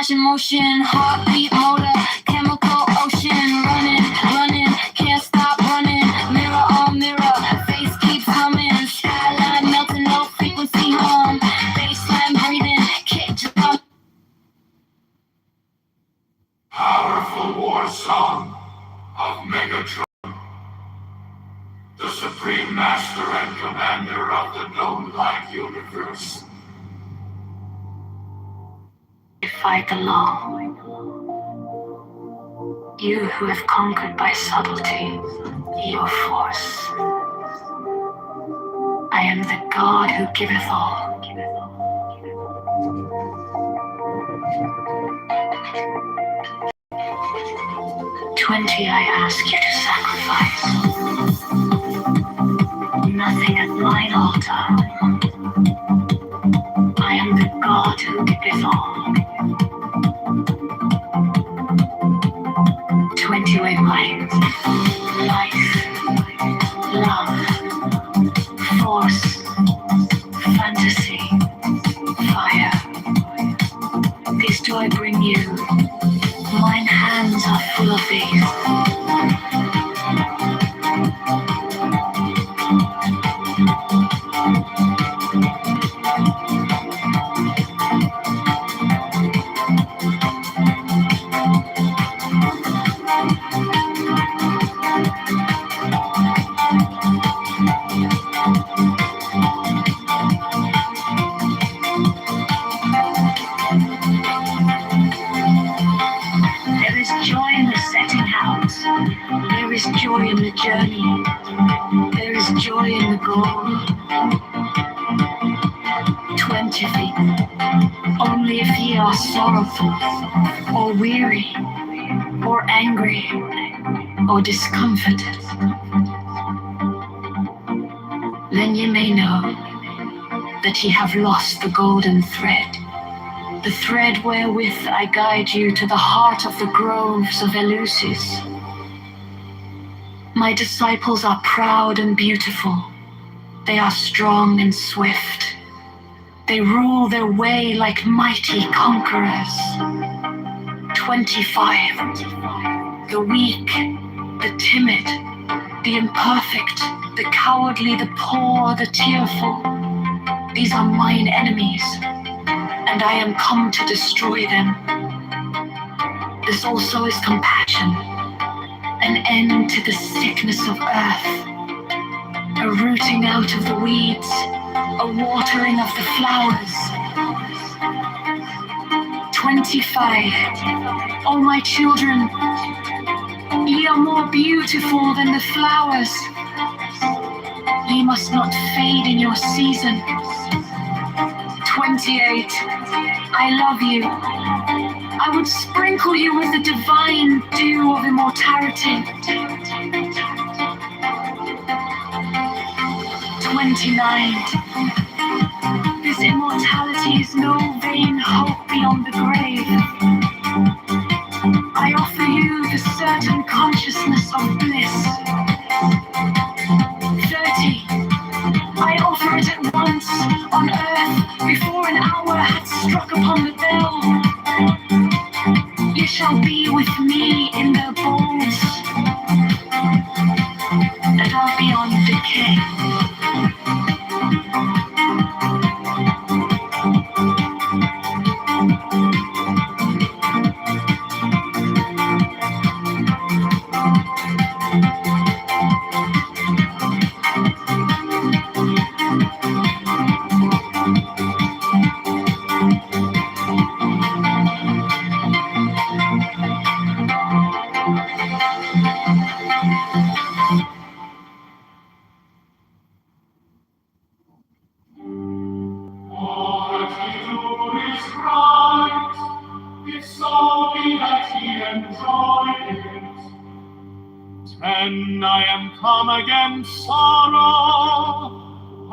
flash in motion, heartbeat motor, chemical ocean, running, can't stop running. Mirror on mirror, face keeps humming. Skyline melting, low frequency hum. Baseline breathing, kick drum. Powerful war song of Megatron, the supreme master and commander of the gnome-like universe. Fight alone. You who have conquered by subtlety your force. I am the God who giveth all. 20 I ask you to sacrifice. Nothing at mine altar. I am the God who giveth all. 20 wavelengths. Life, love, force, fantasy, fire. These do I bring you. Mine hands are full of these. There is joy in the journey. There is joy in the goal. 20 feet. Only if ye are sorrowful, or weary, or angry, or discomforted, then ye may know that ye have lost the golden thread. The thread wherewith I guide you to the heart of the groves of Eleusis. My disciples are proud and beautiful. They are strong and swift. They rule their way like mighty conquerors. 25. The weak, the timid, the imperfect, the cowardly, the poor, the tearful. These are mine enemies, and I am come to destroy them. This also is compassion, an end to the sickness of earth, a rooting out of the weeds, a watering of the flowers. 25. Oh, my children, ye are more beautiful than the flowers. Ye must not fade in your season. 28. I love you. I would sprinkle you with the divine dew of immortality. 29. This immortality is no vain hope beyond the grave. I offer you the certain consciousness of bliss. 30. I offer it at once on earth before an hour had struck upon the bell. You shall be with me in the bowls that are beyond decay. And I am come against sorrow,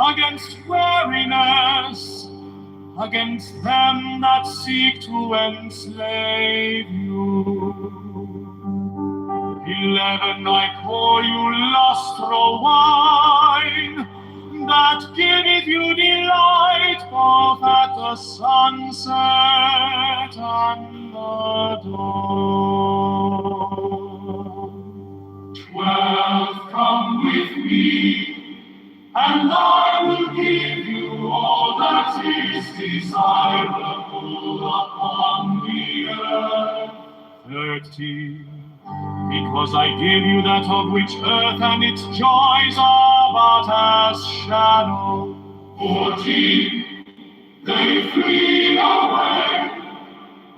against weariness, against them that seek to enslave you. 11, I pour you lustral wine, that giveth you delight both at the sunset and the dawn. 12, come with me, and I will give you all that is desirable upon the earth. 13, because I give you that of which earth and its joys are but as shadow. 14, they flee away,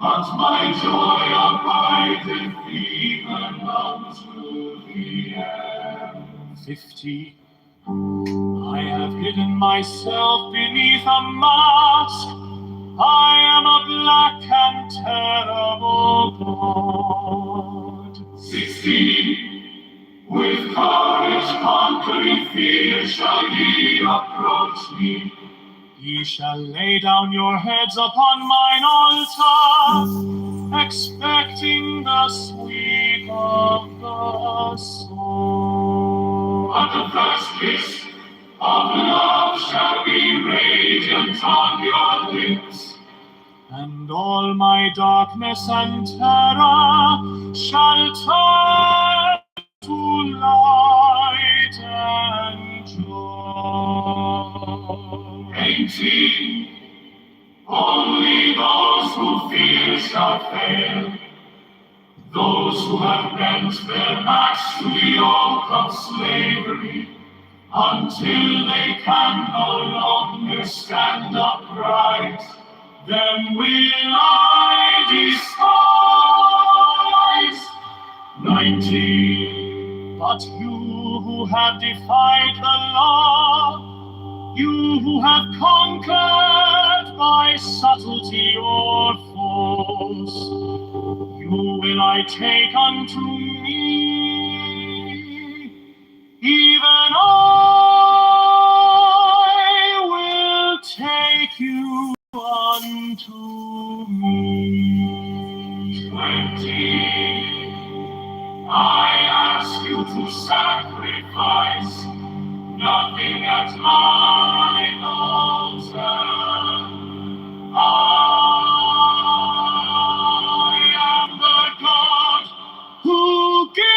but my joy abideth even unto the end. 15, I have hidden myself beneath a mask. I am a black and terrible God. 16, with courage conquering fear shall ye approach me. Ye shall lay down your heads upon mine altar, expecting the sweep of the sword. But the first kiss of love shall be radiant on your lips. And all my darkness and terror shall turn to light and joy. 18, only those who fear shall fail, those who have bent their backs to the yoke of slavery, until they can no longer stand upright. Them will I despise. 19, but you who have defied the law, you who have conquered by subtlety or force, you will I take unto me, even I will take you unto me. 20, I ask you to sacrifice nothing at mine altar. I am the God Who giveth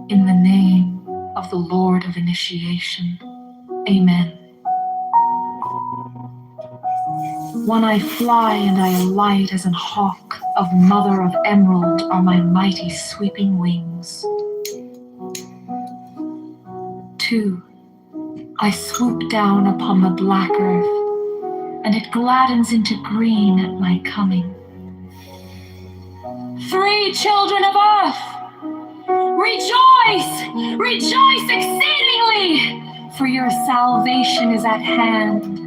In the name of the Lord of Initiation. Amen. When I fly and I alight as an hawk, of mother of emerald are my mighty sweeping wings. 2, I swoop down upon the black earth, and it gladdens into green at my coming. 3, children of earth, rejoice, rejoice exceedingly, for your salvation is at hand.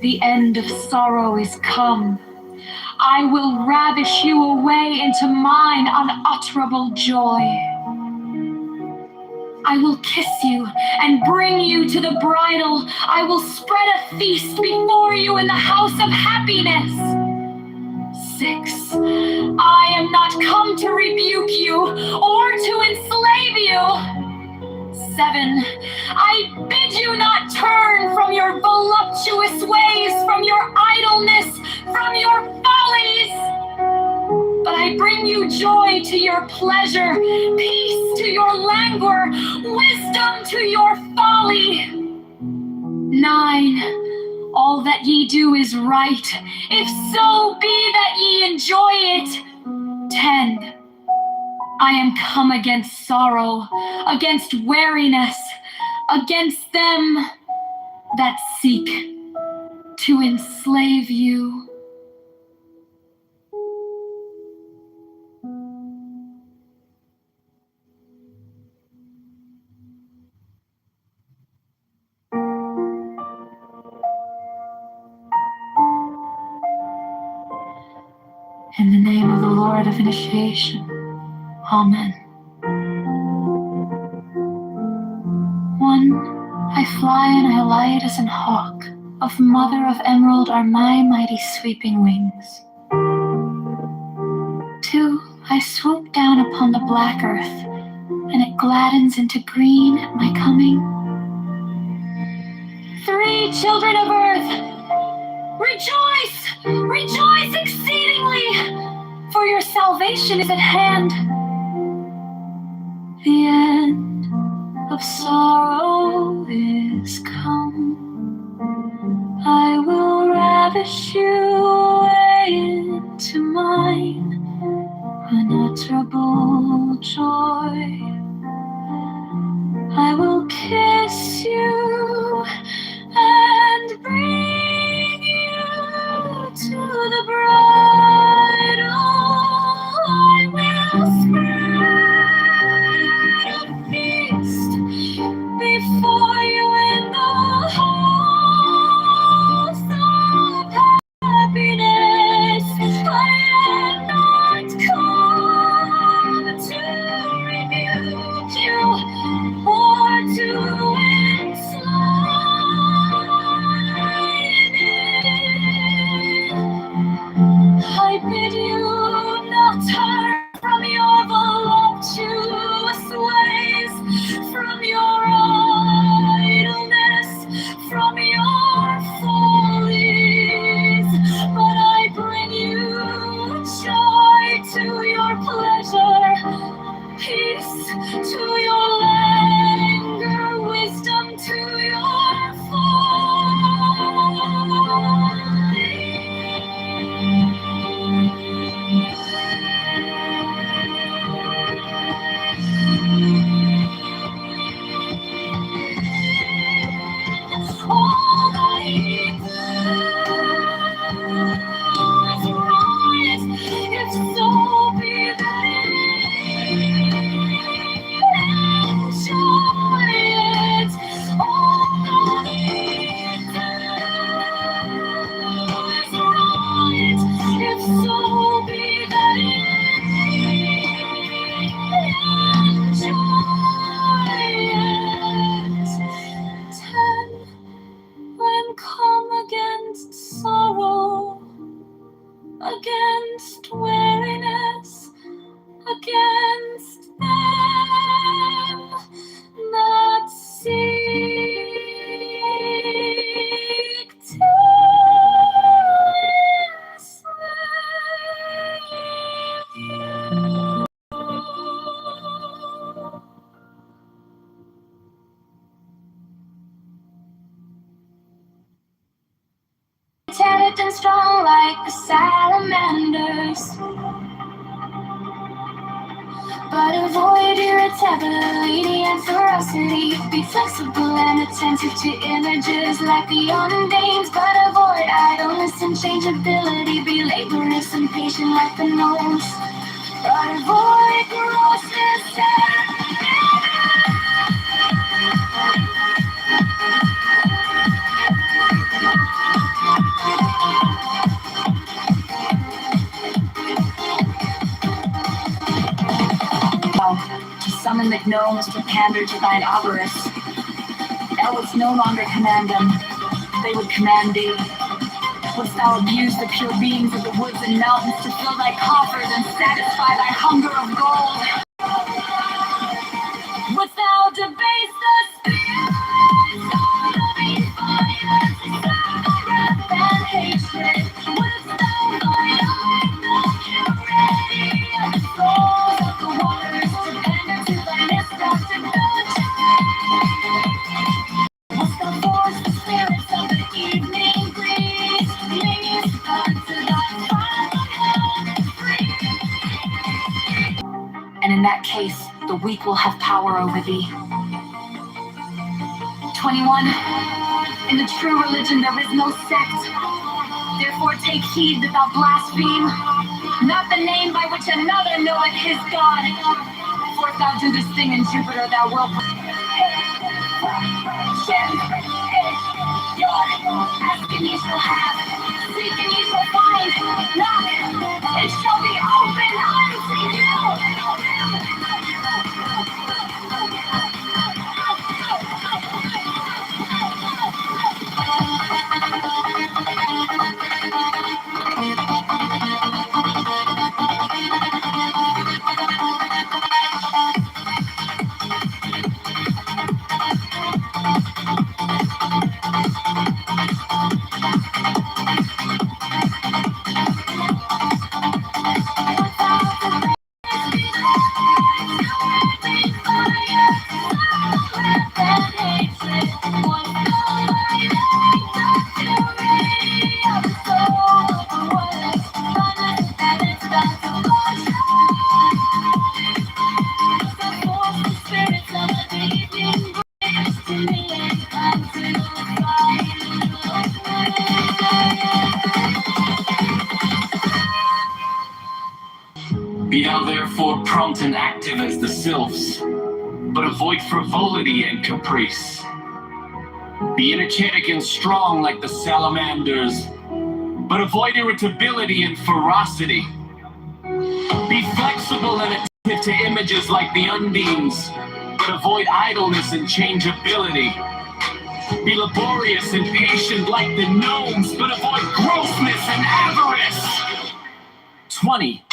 The end of sorrow is come. I will ravish you away into mine unutterable joy. I will kiss you and bring you to the bridal. I will spread a feast before you in the house of happiness. 6, I am not come to rebuke you or to enslave you. 7, I bid you not turn from your voluptuous ways, from your idleness, from your follies. But I bring you joy to your pleasure, peace to your languor, wisdom to your folly. 9, all that ye do is right, if so be that ye enjoy it. 10, I am come against sorrow, against weariness, against them that seek to enslave you. In the name of the Lord of Initiation. Amen. 1. I fly and I light as an hawk. Of mother of emerald are my mighty sweeping wings. 2. I swoop down upon the black earth, and it gladdens into green at my coming. 3. Children of earth, rejoice! Rejoice exceedingly! For your salvation is at hand. The end of sorrow is come. I will ravish you away into mine unutterable joy. I will kiss you and bring you to the bridal. I will spread a feast before you in the halls of happiness. I am not come to rebuke you or to enslave you. I bid you not turn from your voluptuous ways, from your idleness, from your follies, but I bring you joy to your pleasure, peace to your languor, wisdom to your folly. All that he does rise, if so be that enjoy it. All that he does rise, if so be that enjoy it. 10. When come against sorrow, against weariness, against them that seek to enslave you. Intelligent and strong like the salamanders, but avoid irritability and ferocity. Be flexible and attentive to images like the undames, but avoid idleness and changeability. Be laborious and patient like the gnomes, but avoid grossness and to summon the gnomes to pander to thine avarice. Thou wouldst no longer command them, they would command thee. Wouldst thou abuse the pure beings of the woods and mountains to fill thy coffers and satisfy thy hunger of gold? Wouldst thou debase the spirits of loving fire to serve wrath and hatred? Wouldst thou violate the purity of the souls of the waters to pander to thy destructive touch? Wouldst thou force the spirits of the evening breeze, lead unto thy final hell free? And in that case, the weak will have power over thee. 21. In the true religion there is no sect. Therefore take heed that thou blaspheme not the name by which another knoweth his God. For if thou do this thing in Jupiter, thou wilt ask and ye shall have, seek and ye shall find, knock, it shall Be thou therefore prompt and active as the sylphs, but avoid frivolity and caprice. Be energetic and strong like the salamanders, but avoid irritability and ferocity. Be flexible and attentive to images like the undines, but avoid idleness and changeability. Be laborious and patient like the gnomes, but avoid grossness and avarice. 20.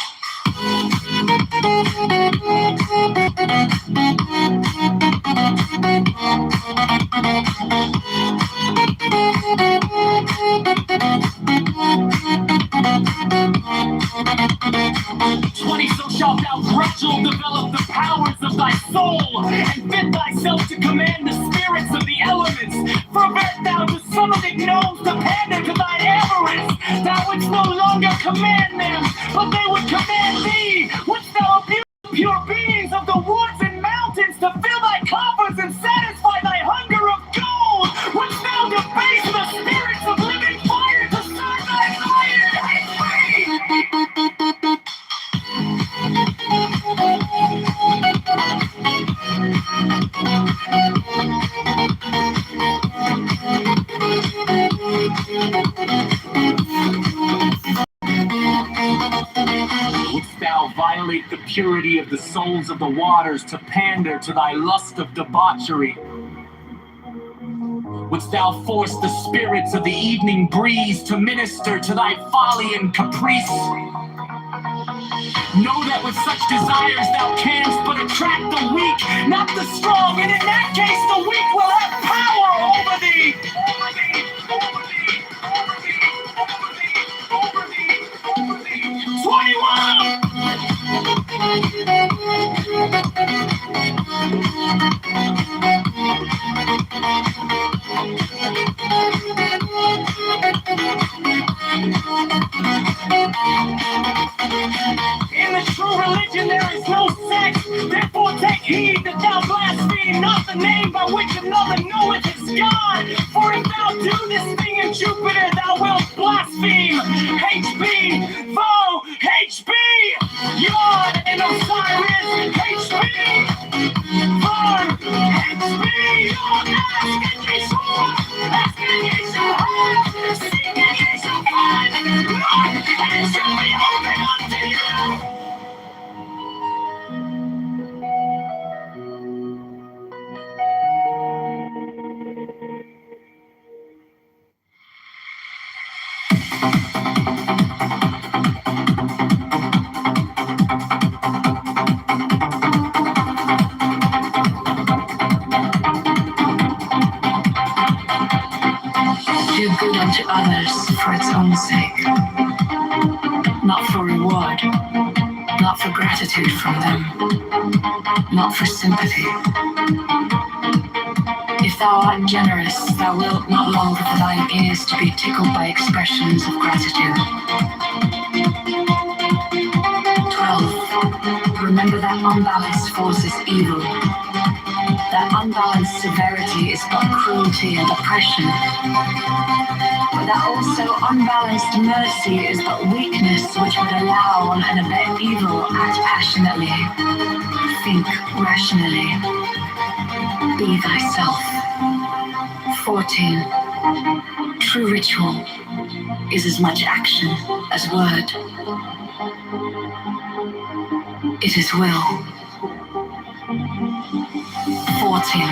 So shalt thou gradual develop the powers of thy soul, and fit thyself to command the spirits of the elements. Pervert thou to summon the gnomes to pander to thine avarice. Thou wouldst no longer command them, but they would command thee. Wouldst thou abuse pure beings of the woods and mountains to fill thy coffers and satisfy thy hunger of gold? Wouldst thou debase the spirits of living fire to serve thy fire and free? Wouldst thou violate the purity of the souls of the waters to pander to thy lust of debauchery? Wouldst thou force the spirits of the evening breeze to minister to thy folly and caprice? Know that with such desires thou canst but attract the weak, not the strong, and in that case the weak will have power over thee. Over thee, over thee, over thee, over thee, over thee, over thee. 21! In the true religion there is no sex, therefore take heed that thou blaspheme not the name by which another knoweth his God. For if thou do this thing in Jupiter, thou wilt blaspheme HB, Vo, HB, Yod, and Osiris, HB, Vo, HB, Yod, ask and ye shall have, seek and ye shall find, knock and it shall be opened unto you. Do good unto others for its own sake, not for reward, not for gratitude from them, not for sympathy. If thou art generous, thou wilt not long for thine ears to be tickled by expressions of gratitude. 12. Remember that unbalanced force is evil. That unbalanced severity is but cruelty and oppression. But that also unbalanced mercy is but weakness which would allow and abet evil. Act passionately. Think rationally. Be thyself. 14. True ritual is as much action as word. It is will. 14.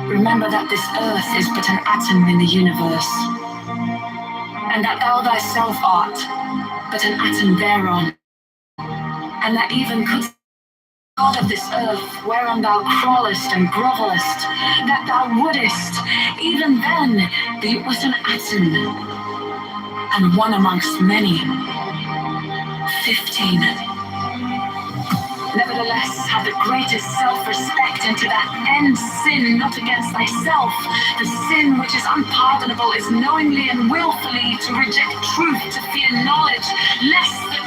Remember that this earth is but an atom in the universe, and that thou thyself art but an atom thereon, and that even couldst God of this earth, whereon thou crawlest and grovellest, that thou wouldest, even then, be but an atom, and one amongst many. 15. Nevertheless, have the greatest self-respect, and to that end sin not against thyself. The sin which is unpardonable is knowingly and willfully to reject truth, to fear knowledge, lest the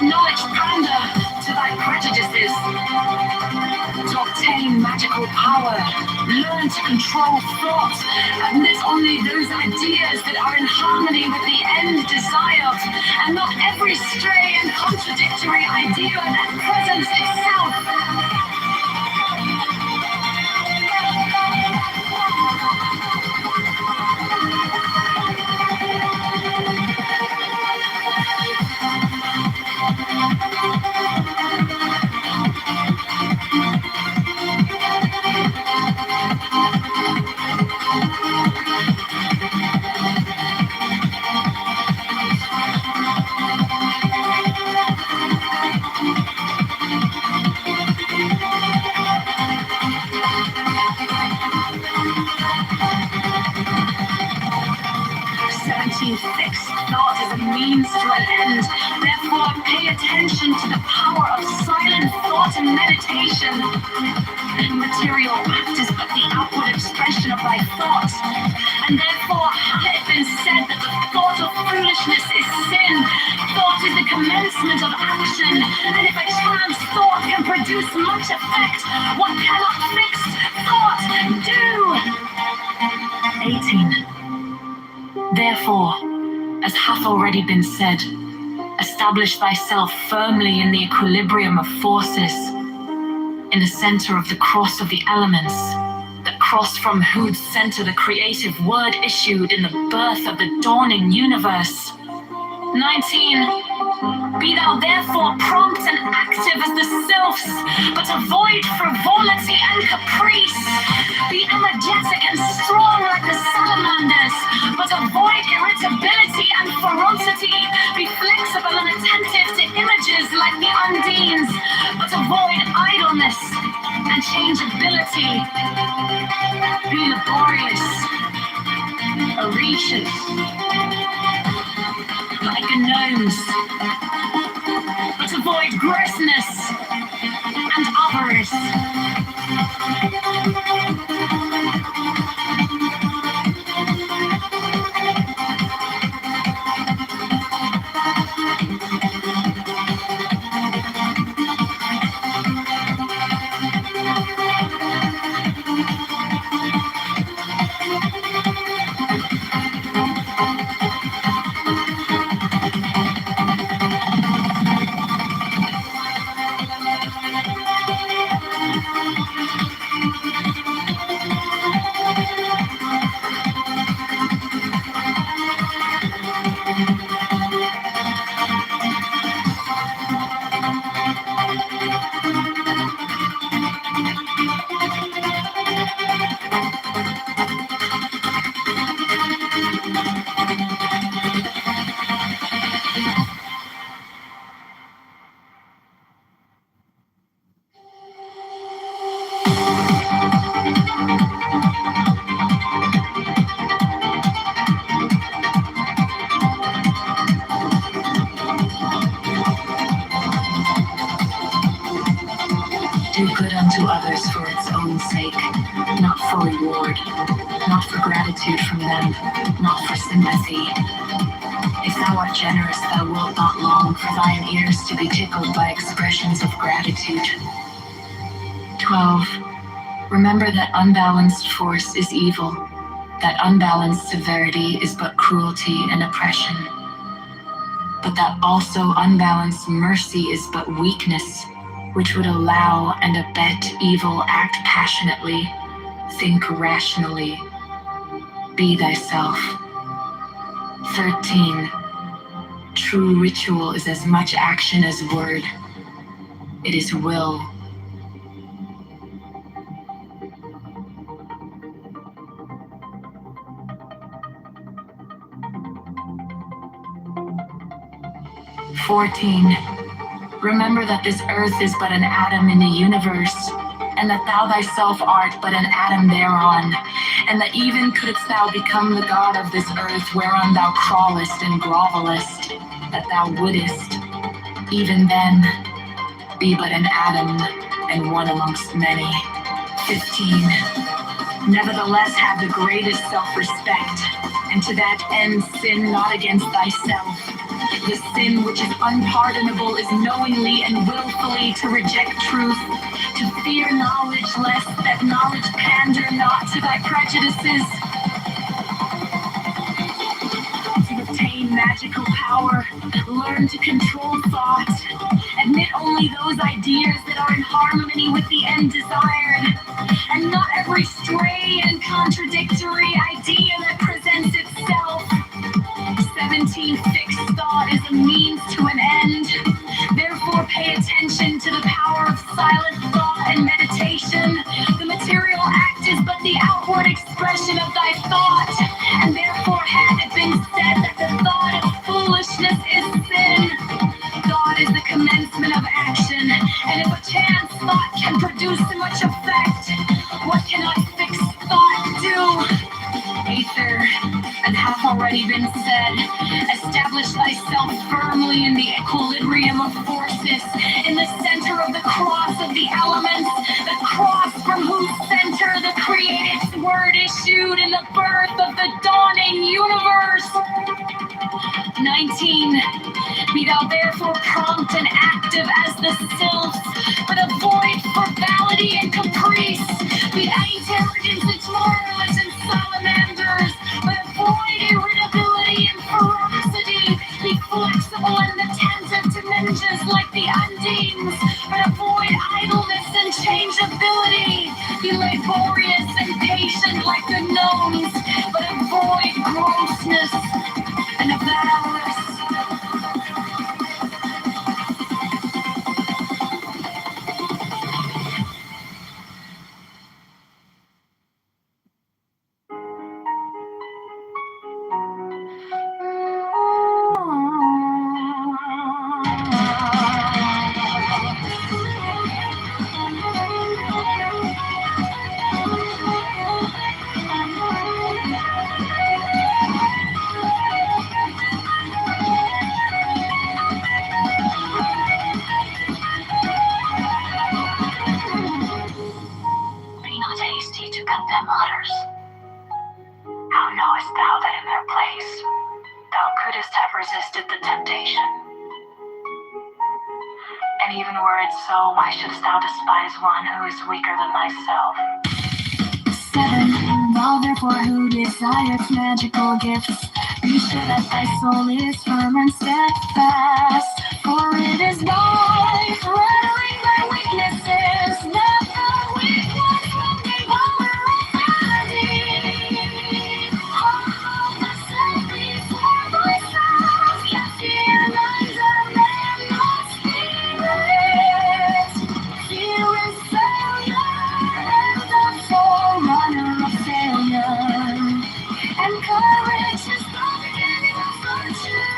control thought. And there's only those ideas that are in harmony with the end desired, and not every stray and contradictory idea that presents itself. 17, fixed thought is a means to an end. Therefore, pay attention to the power of silent thought and meditation. Material act is but the outward expression of thy thoughts. And therefore, hath it been said that the thought of foolishness is sin. Thought is the commencement of action. And if a chance thought can produce much effect, what cannot fixed thought do? 18. Therefore, as hath already been said, establish thyself firmly in the equilibrium of forces, in the center of the cross of the elements, the cross from whose center the creative word issued in the birth of the dawning universe. 19. Be thou therefore prompt and active as the sylphs, but avoid frivolity and caprice. Be energetic and strong like the salamanders, but avoid irritability and ferocity. Be flexible and attentive to images like the undines, but avoid idleness and changeability. Be laborious, audacious, like a nose, but avoid grossness and avarice. Do good unto others for its own sake, not for reward, not for gratitude from them, not for sympathy. If thou art generous, thou wilt not long for thine ears to be tickled by expressions of gratitude. 12. Remember that unbalanced force is evil, that unbalanced severity is but cruelty and oppression, but that also unbalanced mercy is but weakness, which would allow and abet evil. Act passionately, think rationally, be thyself. 13. True ritual is as much action as word. It is will. Remember that this earth is but an atom in the universe, and that thou thyself art but an atom thereon, and that even couldst thou become the god of this earth whereon thou crawlest and grovelest, that thou wouldest, even then, be but an atom and one amongst many. 15. Nevertheless, have the greatest self-respect, and to that end sin not against thyself. The sin which is unpardonable is knowingly and willfully to reject truth, to to fear knowledge, lest that knowledge pander not to thy prejudices. To obtain magical power, learn to control thought, admit only those ideas that are in harmony with the end desired, and not every stray and contradictory idea that presents itself. 17 fixed thought is a means to an end. Therefore, pay attention to the power of silent thought and meditation. The material act is but the outward expression of thy thought, and therefore had it been said that the thought of foolishness is sin. Thought is the commencement of action, and if a chance thought can produce so much effect, what cannot fixed thought do? Aether, and hath already been said, establish thyself firmly in the equilibrium of forces, in the center of the cross of the elements, the cross from whose center the created word issued in the birth of the dawning universe. 19. Be thou therefore prompt and active as the sylphs, but avoid formality and caprice. Be thy intelligence and tomorrows and salamanders, but avoid irritability and ferocity. Be flexible and attentive to ninjas like the undines, but avoid idleness and changeability. Be laborious and patient like the gnomes, but avoid grossness and avarice. Be not hasty to condemn others. How knowest thou that in their place thou couldst have resisted the temptation? And even were it so, why shouldst thou despise one who is weaker than thyself? 7. Thou therefore who desirest magical gifts, be sure that thy soul is firm and steadfast, for it is by flattering thy weaknesses that the weak ones will gain power of vanity. Hold the selfies for thyself, cast your minds of men, not spirits. Fear is failure, and the forerunner of failure, and courage is the beginning of virtue.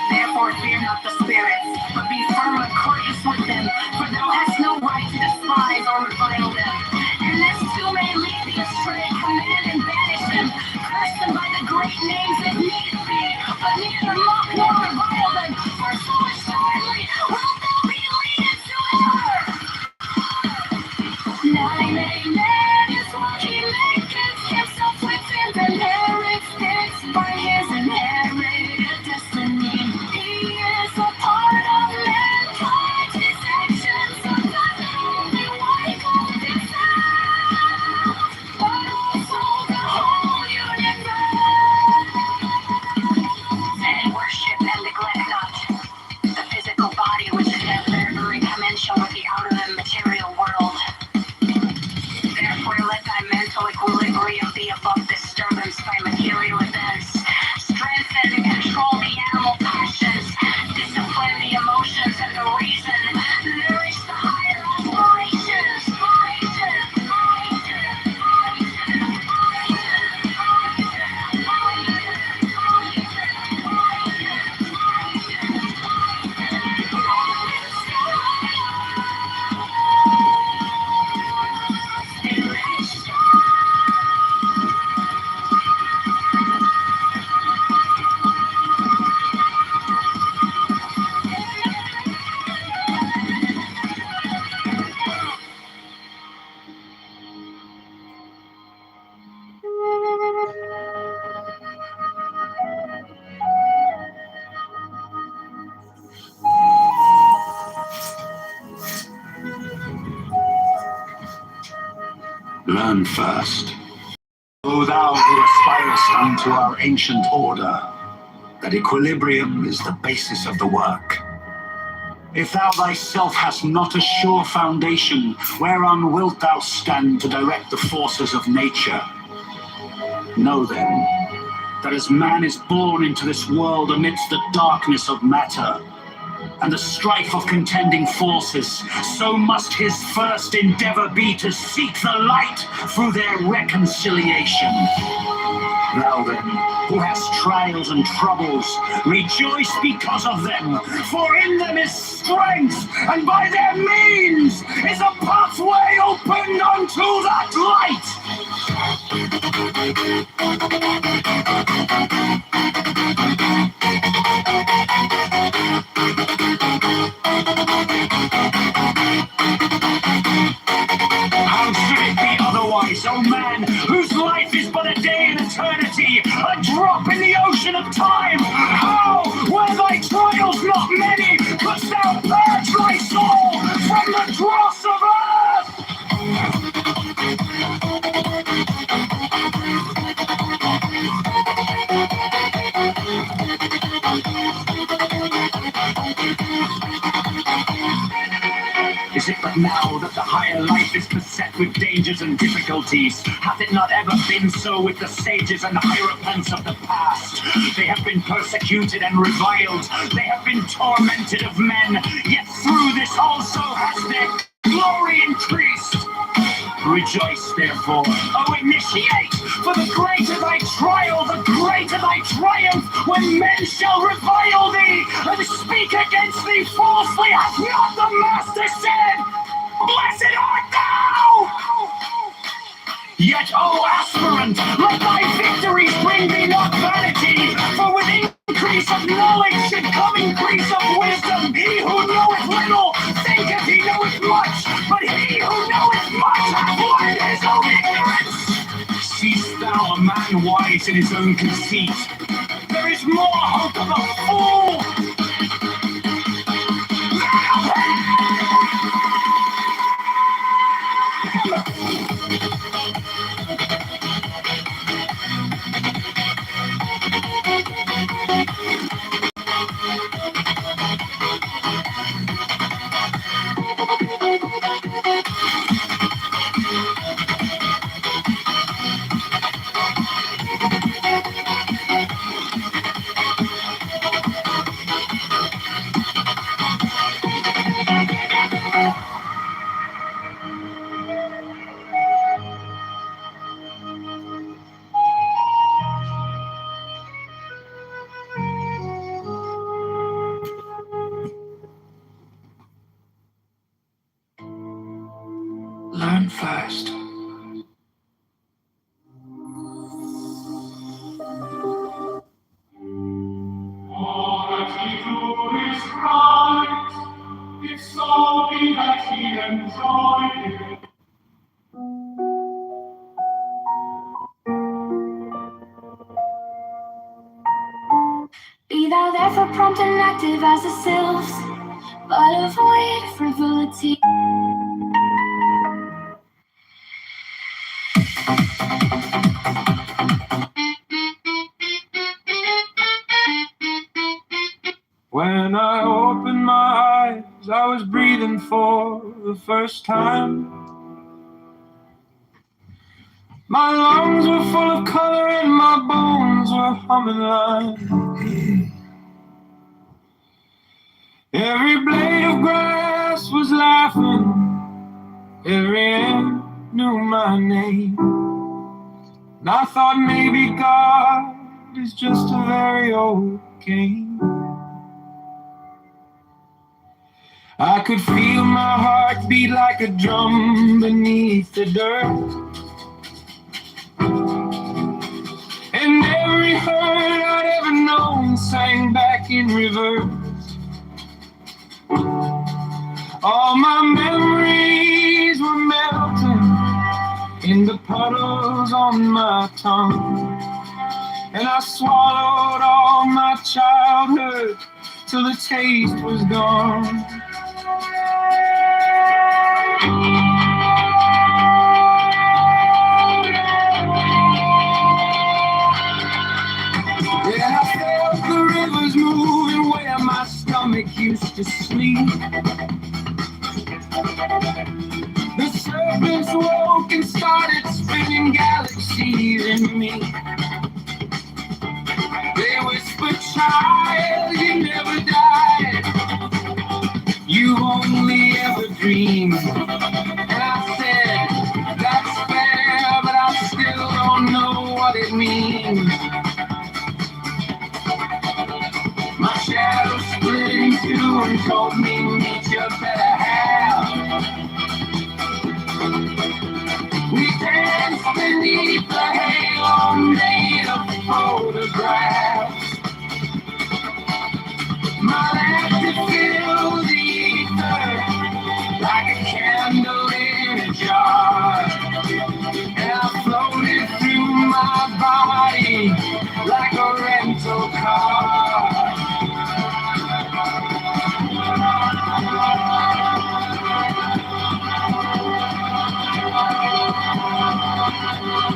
Therefore fear not the spirits, but be firm and courteous with them, for thou hast no right to despise or revile them. And lest two may lead thee astray, command and banish them, curse them by the great names that need be, but neither mock nor revile them, for so assuredly wilt thou be leaded to error. 9. A man is what he maketh himself within the lyrics fixed by his inherited destiny. He is a part of man. Learn first. O thou who aspirest unto our ancient order, that equilibrium is the basis of the work. If thou thyself hast not a sure foundation, whereon wilt thou stand to direct the forces of nature? Know then, that as man is born into this world amidst the darkness of matter, and the strife of contending forces, so must his first endeavor be to seek the light through their reconciliation. Thou then, who hast trials and troubles, rejoice because of them, for in them is strength, and by their means is a pathway opened unto that light. How should it be otherwise, O man, whose life is but a day in eternity, a drop in the ocean of time? How, were thy trials not many, couldst thou purge thy soul from the dross of earth? Is it but now that the higher life is beset with dangers and difficulties? Hath it not ever been so with the sages and hierophants of the past? They have been persecuted and reviled. They have been tormented of men. Yet through this also has their glory increased. Rejoice, therefore, O initiate, for the greater thy trial, the greater thy triumph, when men shall revile thee and speak against thee falsely. Hath not the Master said, Blessed art thou? Yet, O aspirant, let thy victories bring thee not vanity, for with increase of knowledge should come increase of wisdom. He who knoweth little thinketh he knoweth much, but he who knoweth much hath learned his own ignorance. Seest thou a man wise in his own conceit? There is more hope of a fool than of Learn first. All that he do is right, if so be that he enjoy it. Be thou therefore prompt and active as the sylphs, but avoid frivolity. When I opened my eyes, I was breathing for the first time. My lungs were full of color and my bones were humming line. Every blade of grass was laughing, every ant knew my name. And I thought maybe God is just a very old king. I could feel my heart beat like a drum beneath the dirt. And every hurt I'd ever known sang back in reverse. All my memories were melting in the puddles on my tongue. And I swallowed all my childhood till the taste was gone. used to sleep. The serpents woke and started spinning galaxies in me. They whispered, child, you never died. You only ever dream. And I said, that's fair, but I still don't know what it means. My shadow split in two and told me meet your better half. We danced beneath the halo made of photographs. My laughter filled the ether like a candle in a jar. And I floated through my body like a rental car.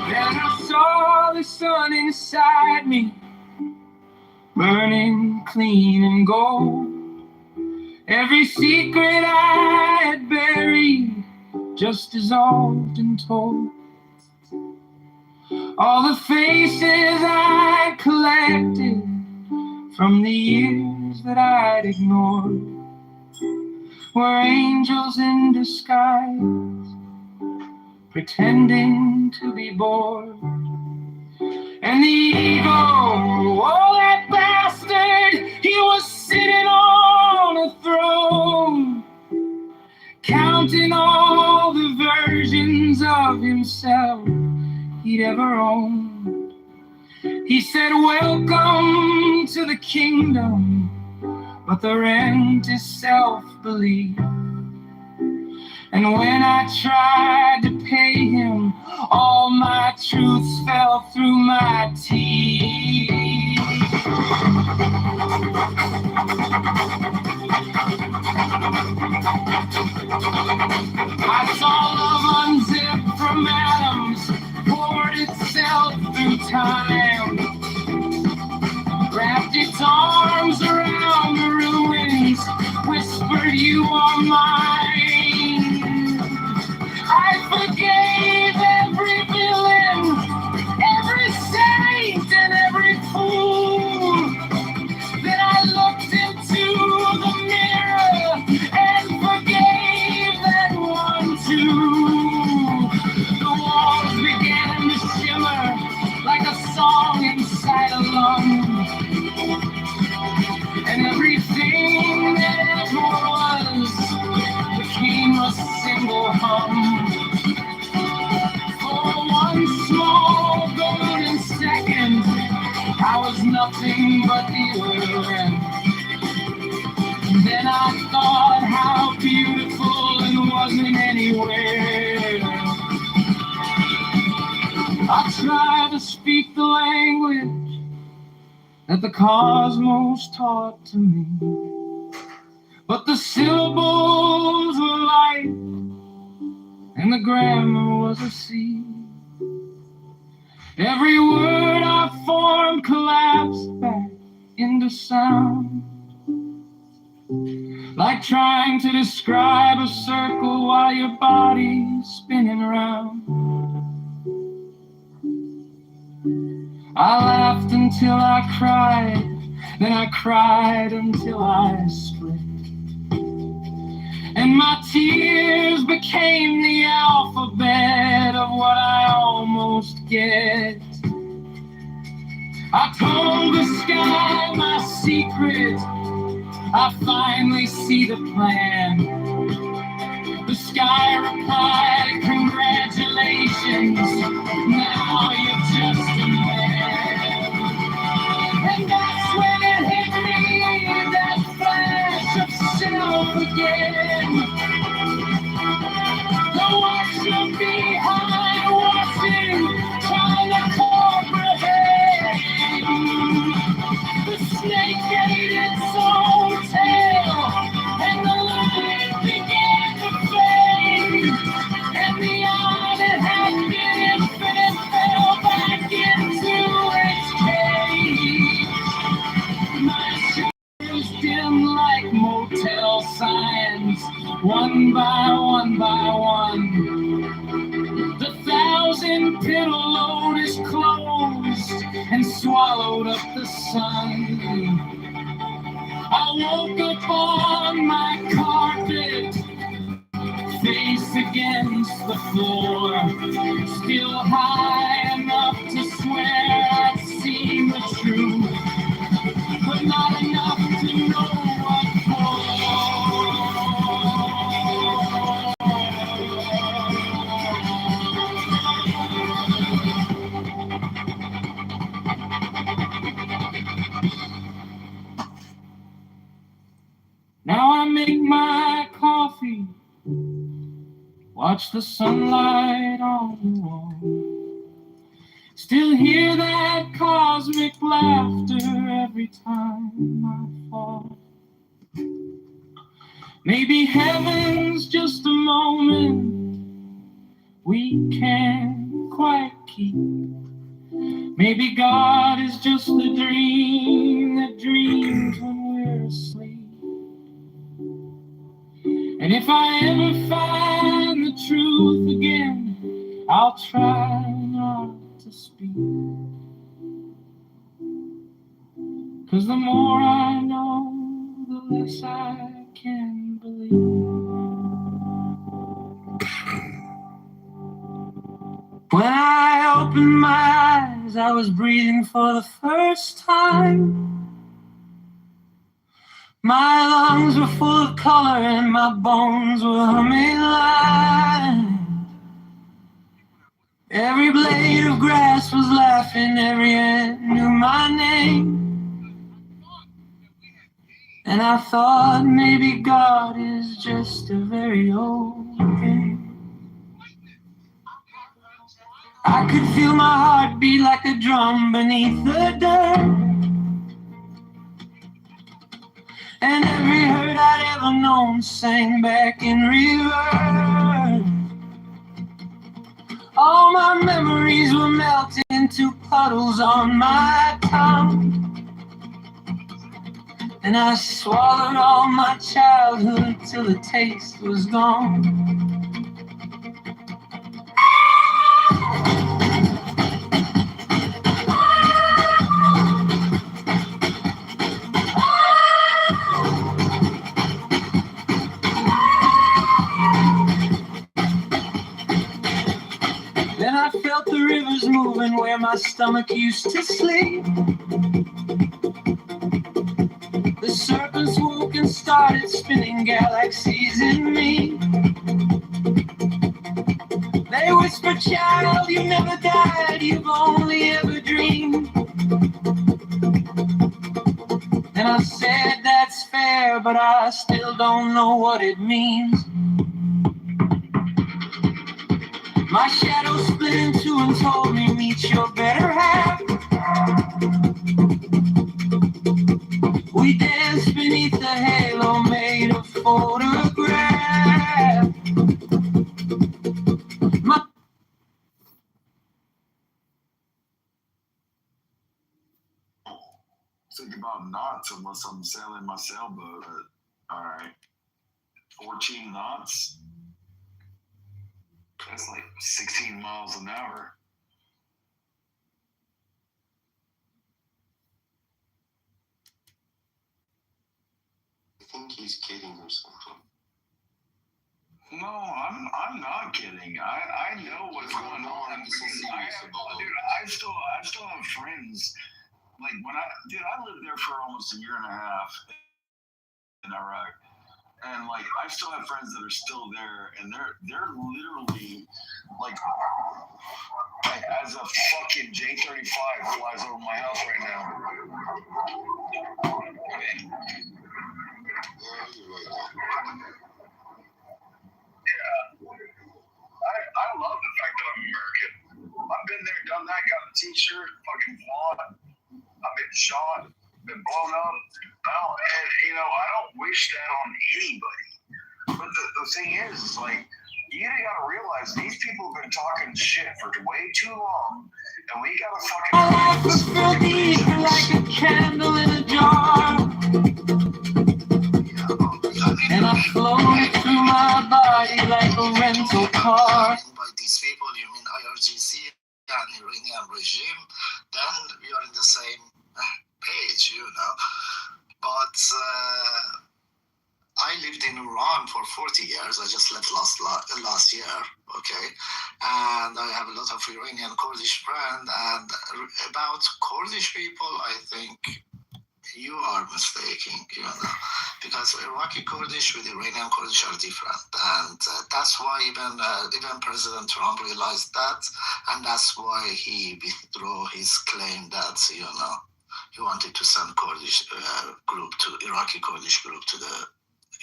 Then I saw the sun inside me, burning clean and gold. Every secret I had buried, just as often told. All the faces I collected from the years that I'd ignored were angels in disguise, pretending to be bored. And the ego, oh that bastard, he was sitting on a throne, counting all the versions of himself he'd ever owned. He said, welcome to the kingdom, but the rent is self-belief. And when I tried to pay him, all my truths fell through my teeth. I saw love unzip from atoms, poured itself through time, wrapped its arms around the ruins, whispered, you are mine. I forgave every villain, every saint and every fool. Then I looked into the mirror and forgave that one too. The walls began to shimmer like a song inside a lung, and everything that ever was became a single hum. For one small golden second, I was nothing but the urine. Then I thought how beautiful and wasn't anywhere. I tried to speak the language that the cosmos taught to me, but the syllables were light and the grammar was a sea. Every word I formed collapsed back into sound, like trying to describe a circle while your body's spinning around. I laughed until I cried, then I cried until I split. And my tears became the alphabet of what I almost get. I told the sky my secret, I finally see the plan. The sky replied, congratulations, now you're just a man. And that's when it hit me, that flash of self again. The watcher behind watching, trying to comprehend. The snake ate its own tail, and the light began to fade. And the eye that had been infinite fell back into its cage. My shadows dim like more. One by one, the 1,000-petal load is closed and swallowed up the sun. I woke up on my carpet, face against the floor, still high enough to swear I'd seen the truth, but not enough to know what for. Now I make my coffee, watch the sunlight on the wall, still hear that cosmic laughter every time I fall. Maybe heaven's just a moment we can't quite keep. Maybe God is just a dream that dreams when we're asleep. And if I ever find the truth again, I'll try not to speak. 'Cause the more I know, the less I can believe. When I opened my eyes, I was breathing for the first time. My lungs were full of color and my bones were humming line. Every blade of grass was laughing, every ant knew my name. And I thought maybe God is just a very old game. I could feel my heart beat like a drum beneath the dirt. And every hurt I'd ever known sang back in reverse. All my memories were melting into puddles on my tongue. And I swallowed all my childhood till the taste was gone. Then I felt the rivers moving where my stomach used to sleep. The serpents woke and started spinning galaxies in me. They whispered, child, you never died, you've only ever dreamed. And I said, that's fair, but I still don't know what it means. My shadow split in two and told me, meet your better half. We danced beneath the halo made of photograph. Think about knots unless I'm sailing my sailboat. All right, 14 knots. That's like 16 miles an hour. I think he's kidding or something. No, I'm not kidding. I know what's going on. I still have friends. Like I lived there for almost a year and a half in Iraq. And like I still have friends that are still there, and they're literally like as a fucking J-35 flies over my house right now. Yeah. I love the fact that I'm American. I've been there, done that, got a t-shirt, fucking fought. I've been shot, been blown up. I don't wish that on anybody. But the thing is like, you gotta realize these people have been talking shit for way too long, and we gotta fucking. My life was deep like a candle in a jar, and I floated through my body like a rental car. By these people, you mean IRGC and Iranian regime, then we are in the same page, But I lived in Iran for 40 years. I just left last year, okay? And I have a lot of Iranian Kurdish friends. And about Kurdish people, I think you are mistaken, because Iraqi Kurdish with Iranian Kurdish are different. And that's why even President Trump realized that. And that's why he withdrew his claim that, he wanted to send Kurdish Iraqi Kurdish group to the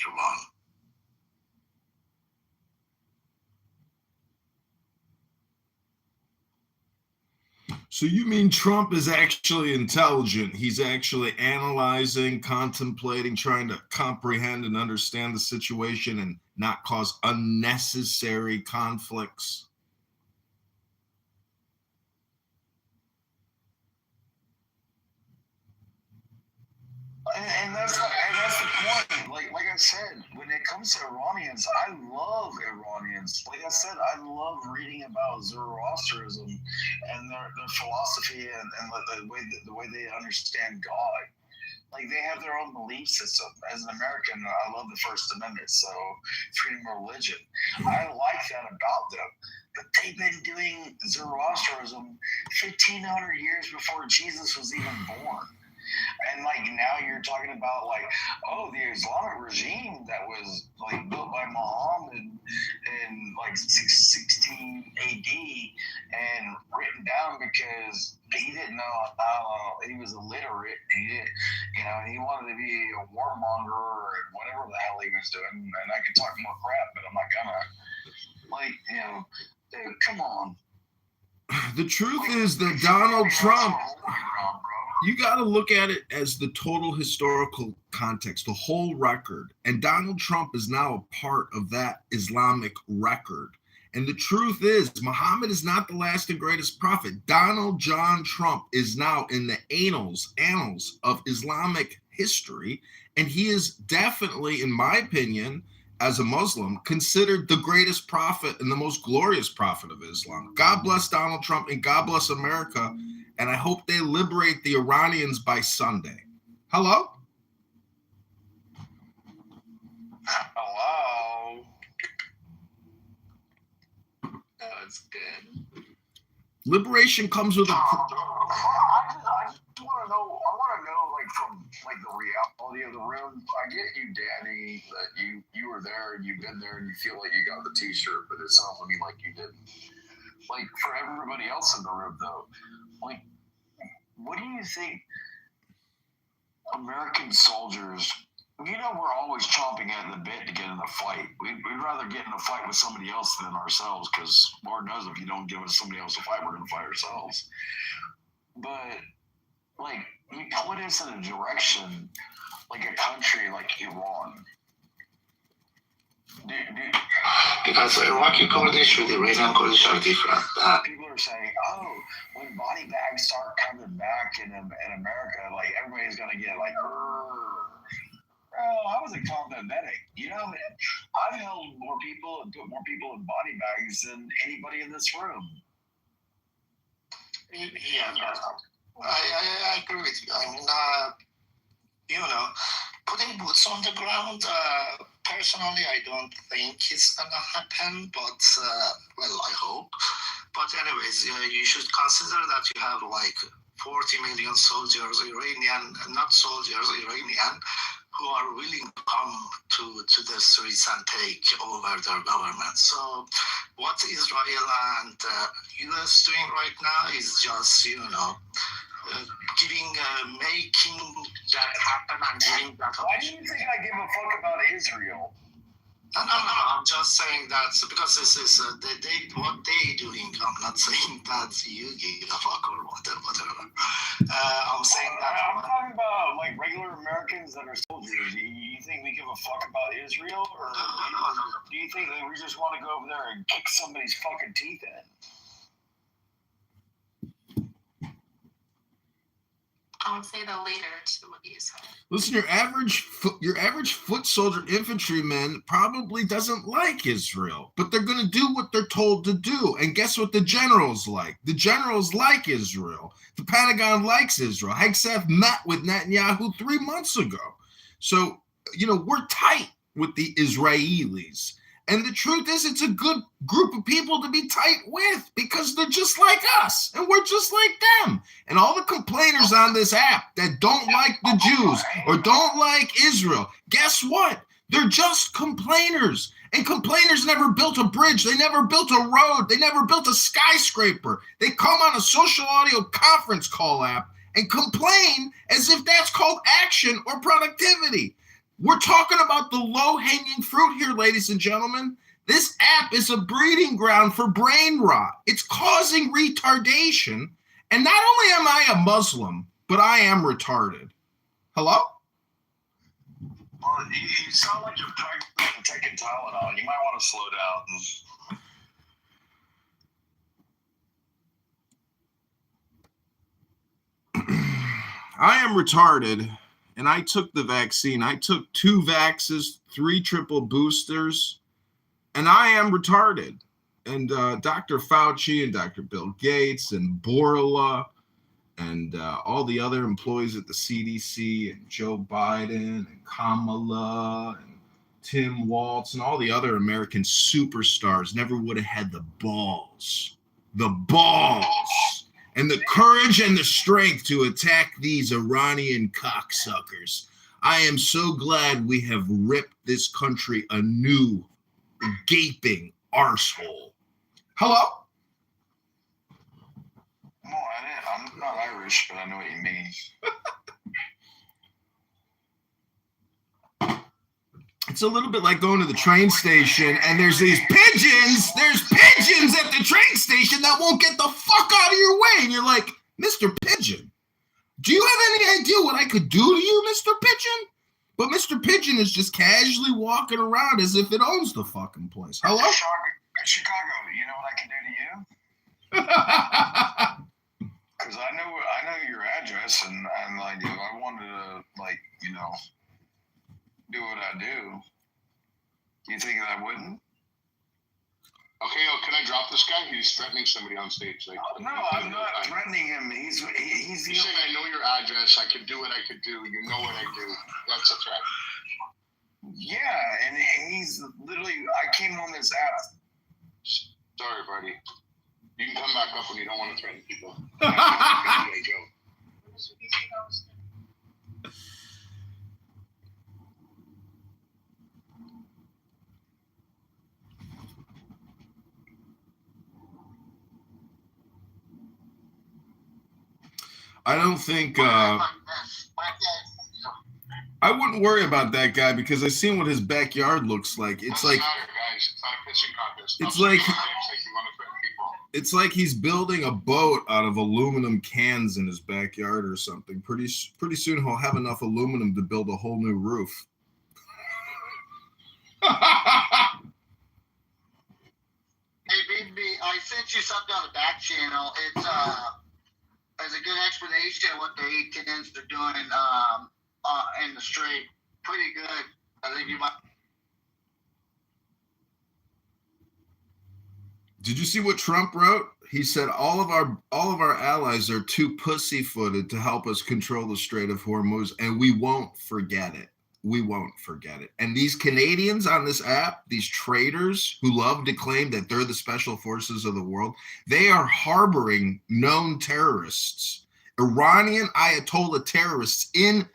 Iran. So you mean Trump is actually intelligent? He's actually analyzing, contemplating, trying to comprehend and understand the situation and not cause unnecessary conflicts? And that's the point. Like I said, when it comes to Iranians, I love Iranians. Like I said, I love reading about Zoroastrianism and their philosophy and the way they understand God. Like they have their own belief system. As an American, I love the First Amendment, so freedom of religion. I like that about them. But they've been doing Zoroastrianism 1,500 years before Jesus was even born. And now you're talking about the Islamic regime that was built by Muhammad in 16 AD and written down because he didn't know he was illiterate. He didn't, he wanted to be a warmonger or whatever the hell he was doing. And I could talk more crap, but I'm not gonna. Dude, come on. The truth is that Donald Trump, you got to look at it as the total historical context, the whole record. And Donald Trump is now a part of that Islamic record. And the truth is, Muhammad is not the last and greatest prophet. Donald John Trump is now in the annals of Islamic history. And he is definitely, in my opinion, as a Muslim, considered the greatest prophet and the most glorious prophet of Islam. God bless Donald Trump and God bless America. And I hope they liberate the Iranians by Sunday. Hello? Hello? That's good. Liberation comes with a... I just want to know, from the reality of the room. I get you, Danny, that you were there and you've been there and you feel like you got the t-shirt, but it sounds to me like you didn't. For everybody else in the room, though, what do you think American soldiers, we're always chomping at the bit to get in a fight. We'd rather get in a fight with somebody else than ourselves, because Lord knows if you don't give us somebody else a fight, we're going to fight ourselves. But, you put us in a direction like a country like Iran. Because Iraqi Kurdish with Iranian Kurdish are different. People are saying, when body bags start coming back in America, everybody's going to get I was a combat medic. I've held more people and put more people in body bags than anybody in this room. Yeah, I agree with you. I mean, putting boots on the ground, personally, I don't think it's going to happen, but, I hope. But anyways, you should consider that you have 40 million soldiers, Iranian, who are willing to come to the streets and take over their government. So what Israel and US doing right now is just, making that happen and giving that. Why do you think I give a fuck about Israel? No, I'm just saying that because this is what they doing. I'm not saying that you give a fuck or whatever. I'm saying that. I'm talking about regular Americans that are soldiers. Do you think we give a fuck about Israel, or no. do you think that we just want to go over there and kick somebody's fucking teeth in? I'll say that later to what you said. Listen, your average foot soldier infantryman probably doesn't like Israel, but they're going to do what they're told to do. And guess what the generals like? The generals like Israel. The Pentagon likes Israel. Hegseth met with Netanyahu 3 months ago. So, we're tight with the Israelis. And the truth is, it's a good group of people to be tight with because they're just like us and we're just like them. And all the complainers on this app that don't like the Jews or don't like Israel, guess what? They're just complainers. And complainers never built a bridge. They never built a road. They never built a skyscraper. They come on a social audio conference call app and complain as if that's called action or productivity. We're talking about the low-hanging fruit here, ladies and gentlemen. This app is a breeding ground for brain rot. It's causing retardation. And not only am I a Muslim, but I am retarded. Hello? Well, you sound like you're pregnant and taking Tylenol. You might want to slow down. I am retarded. And I took the vaccine. I took 2 vaxes, 3 triple boosters, and I am retarded. And Dr. Fauci and Dr. Bill Gates and Borla and all the other employees at the CDC and Joe Biden and Kamala and Tim Waltz and all the other American superstars never would have had the balls and the courage and the strength to attack these Iranian cocksuckers. I am so glad we have ripped this country a new gaping arsehole. Hello? No, I'm not Irish, but I know what you mean. It's a little bit like going to the train station and there's these pigeons. There's pigeons at the train station that won't get the fuck out of your way. And you're like, Mr. Pigeon, do you have any idea what I could do to you, Mr. Pigeon? But Mr. Pigeon is just casually walking around as if it owns the fucking place. Hello? Chicago, you know what I can do to you? Because I know your address, and like, if I wanted to, like, do what I do, you think that I wouldn't? Okay, can I drop this guy? He's threatening somebody on stage. Like, no, I'm not threatening him. He's He's saying, I know your address. I can do what I could do. You know what I do. That's a threat. Yeah, and he's literally, I came on this app. Sorry, buddy. You can come back up when you don't want to threaten people. I don't think I wouldn't worry about that guy because I've seen what his backyard looks like. It's like it's like he's building a boat out of aluminum cans in his backyard or something. Pretty soon he'll have enough aluminum to build a whole new roof. Hey, BB, I sent you something on the back channel. It's a good explanation of what the 810s are doing in the street. Pretty good. I think you might. Did you see what Trump wrote? He said all of our allies are too pussyfooted to help us control the Strait of Hormuz, and we won't forget it. We won't forget it. And these Canadians on this app, these traitors who love to claim that they're the special forces of the world, they are harboring known terrorists, Iranian Ayatollah terrorists in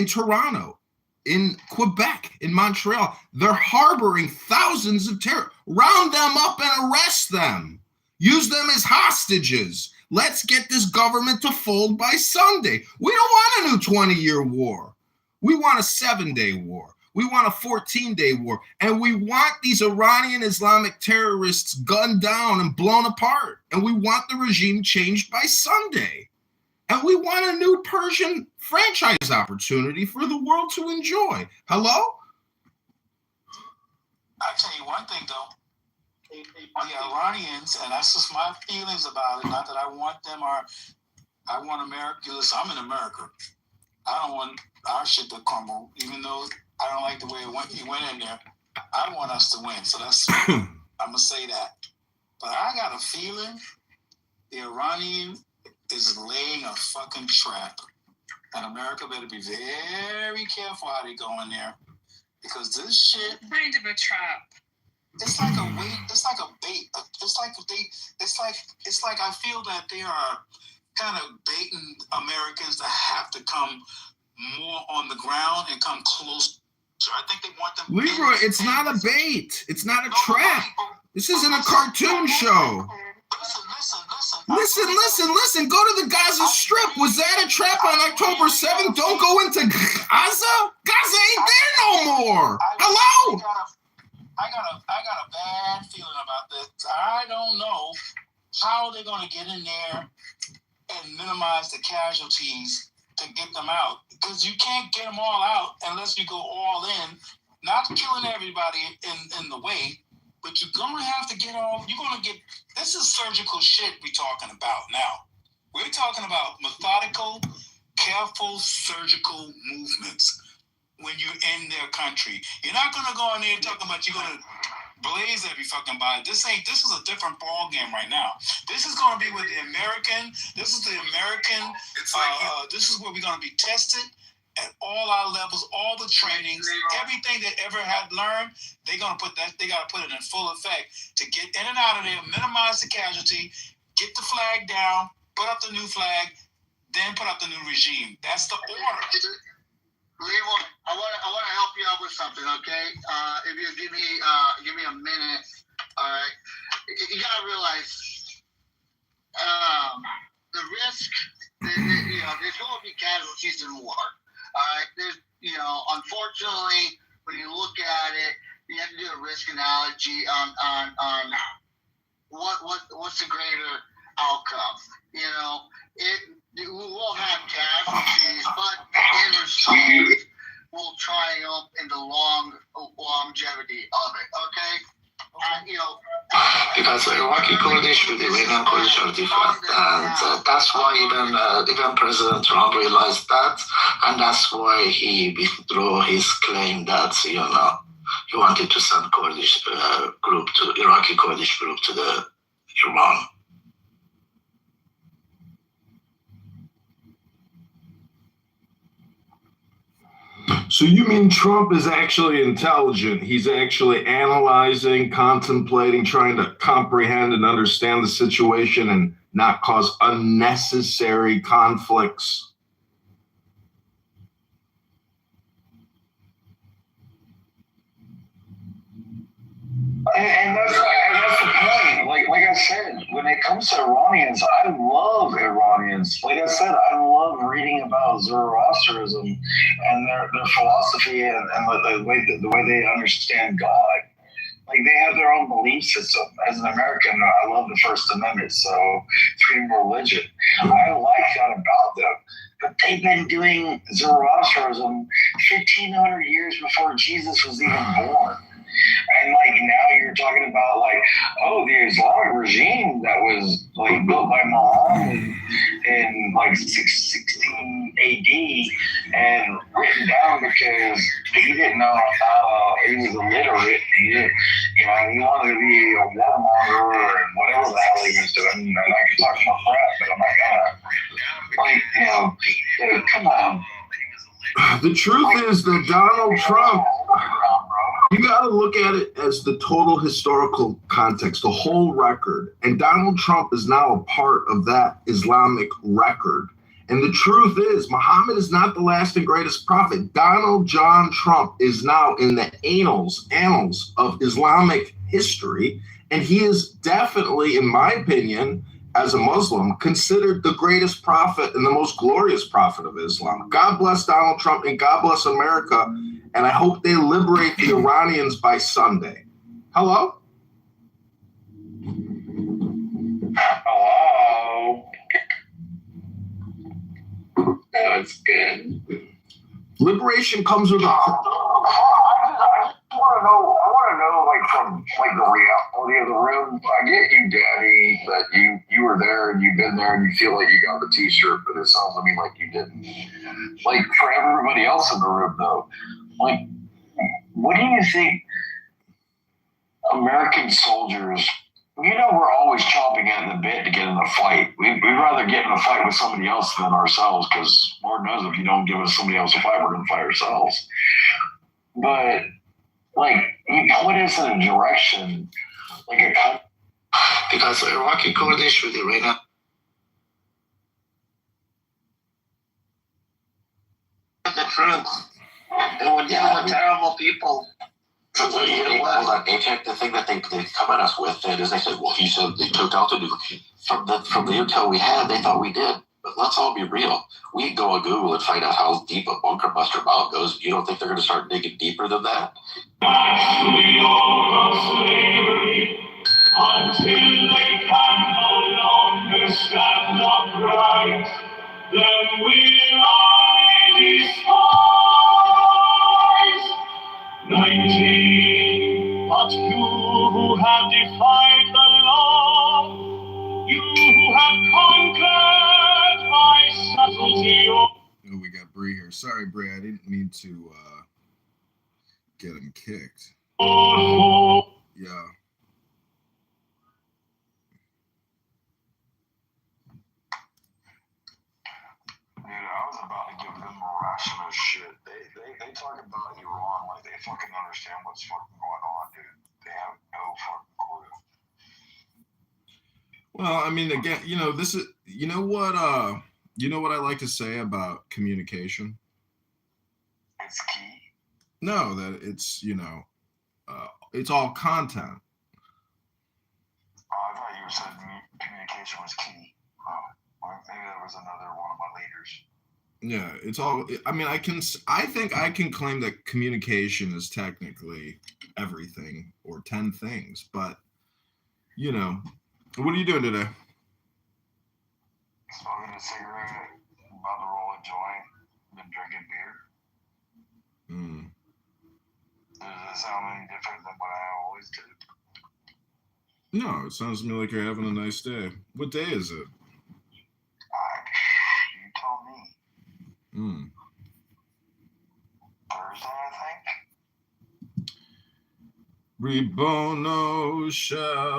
Toronto, in Quebec, in Montreal. They're harboring thousands of terrorists. Round them up and arrest them. Use them as hostages. Let's get this government to fold by Sunday. We don't want a new 20-year war. We want a 7-day war. We want a 14-day war. And we want these Iranian Islamic terrorists gunned down and blown apart. And we want the regime changed by Sunday. And we want a new Persian franchise opportunity for the world to enjoy. Hello? I'll tell you one thing, though. The Iranians, and that's just my feelings about it, not that I want them or I want America. Listen, I'm in America. I don't want our shit to crumble, even though I don't like the way he went in there. I want us to win. So that's, I'm going to say that. But I got a feeling the Iranian is laying a fucking trap. And America better be very careful how they go in there. Because this shit... Kind of a trap. It's like a wait. It's like a bait. It's like I feel that they are kind of baiting Americans to have to come more on the ground and come close. So I think they want them. Leroy, it's not a bait. It's not a trap. This isn't a cartoon show. Listen. Go to the Gaza Strip. Was that a trap on October 7th? Don't go into Gaza? Gaza ain't there no more. Hello? I got a bad feeling about this. I don't know how they're going to get in there and minimize the casualties to get them out. Because you can't get them all out unless you go all in. Not killing everybody in the way, but you're going to have to get all... You're going to get... This is surgical shit we're talking about now. We're talking about methodical, careful, surgical movements when you're in their country. You're not going to go in there and talk about you're going to blaze every fucking body. This is a different ball game right now. This is going to be with the American. This is the American. This is where we're going to be tested at all our levels, all the trainings, everything they ever had learned. They're going to put that. They got to put it in full effect to get in and out of there, minimize the casualty, get the flag down, put up the new flag, then put up the new regime. That's the order. Leroy, I want to help you out with something, okay? If you give me a minute, all right? You gotta realize the risk. There's going to be casualties in war. All right, there's unfortunately, when you look at it, you have to do a risk analogy on what's the greater outcome. We will have casualties, but the end result will triumph in the longevity of it. Okay, because Iraqi Kurdish with Iranian Kurdish are different, and that's why even President Trump realized that, and that's why he withdrew his claim that he wanted to send Kurdish group to Iraqi Kurdish group to the Iran. So you mean Trump is actually intelligent? He's actually analyzing, contemplating, trying to comprehend and understand the situation and not cause unnecessary conflicts? And that's the point. Like I said, when it comes to Iranians, I love Iranians. Like I said, I love reading about Zoroastrianism and their philosophy and the way they understand God. Like they have their own belief system. As an American, I love the First Amendment, so freedom of religion. I like that about them. But they've been doing Zoroastrianism 1,500 years before Jesus was even born. And now you're talking about the Islamic regime that was built by Muhammad in 16 AD and written down because he didn't know how he was illiterate. He didn't, he wanted to be a warmonger and whatever the hell he was doing. And I can talk about crap, but I'm not gonna. Come on. The truth is that Donald Trump, you got to look at it as the total historical context, the whole record. And Donald Trump is now a part of that Islamic record. And the truth is, Muhammad is not the last and greatest prophet. Donald John Trump is now in the annals of Islamic history. And he is definitely, in my opinion, as a Muslim, considered the greatest prophet and the most glorious prophet of Islam. God bless Donald Trump and God bless America. And I hope they liberate the Iranians by Sunday. Hello? Hello? That's good. Liberation comes with a... I want to know, from the reality the other room. I get you, Daddy, but you were there and you've been there and you feel like you got the T-shirt, but it sounds to me like you didn't. Like for everybody else in the room, though, like, what do you think American soldiers? You know, we're always chomping at the bit to get in a fight. We'd rather get in a fight with somebody else than ourselves, because Lord knows if you don't give us somebody else a fight, we're going to fight ourselves. But, like, you point us in a direction, like a... Because Iraqi Kurdish with Iranian... The truth. And we're dealing with terrible people. The thing that they come at us with it is they said, well, you said they took out the nuclear. From the intel we had, they thought we did. But let's all be real. We can go on Google and find out how deep a bunker buster mound goes. You don't think they're going to start digging deeper than that? Until they can no longer stand upright, then we'll all be despised. 19, but you who have defied the law, you who have conquered by subtlety. Oh, we got Bree here. Sorry, Bree, I didn't mean to get him kicked. Yeah. Dude, I was about to give them a ration of shit. They talk about Iran like they fucking understand what's fucking going on, dude. They have no fucking clue. Well, I mean, again, you know, this is, you know what I like to say about communication? It's key. No, that it's, you know, it's all content. Oh, I thought you said communication was key. Oh, well, maybe that was another one of my leaders. Yeah, it's all, I mean, I think I can claim that communication is technically everything or 10 things, but, you know, what are you doing today? Smoking a cigarette, about to roll a joint, been drinking beer. Does it sound any different than what I always do? No, it sounds to me like you're having a nice day. What day is it? You tell me. Thursday, I think. Rebono shall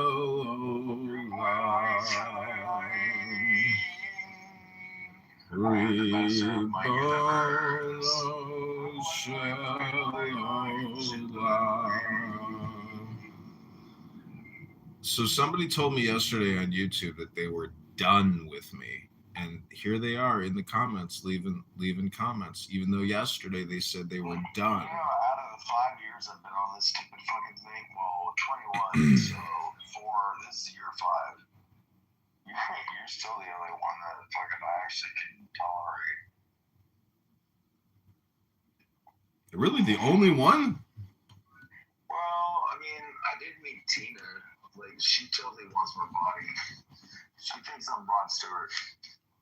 So somebody told me yesterday on YouTube that they were done with me, and here they are in the comments leaving comments, even though yesterday they said they were done. You know, out of the 5 years I've been on this stupid fucking thing, well, 21, so this is year 5. You're still the only one that fucking I actually can tolerate. Really, the only one? Well, I mean, I did meet Tina. Like, she totally wants my body. She thinks I'm Rod Stewart.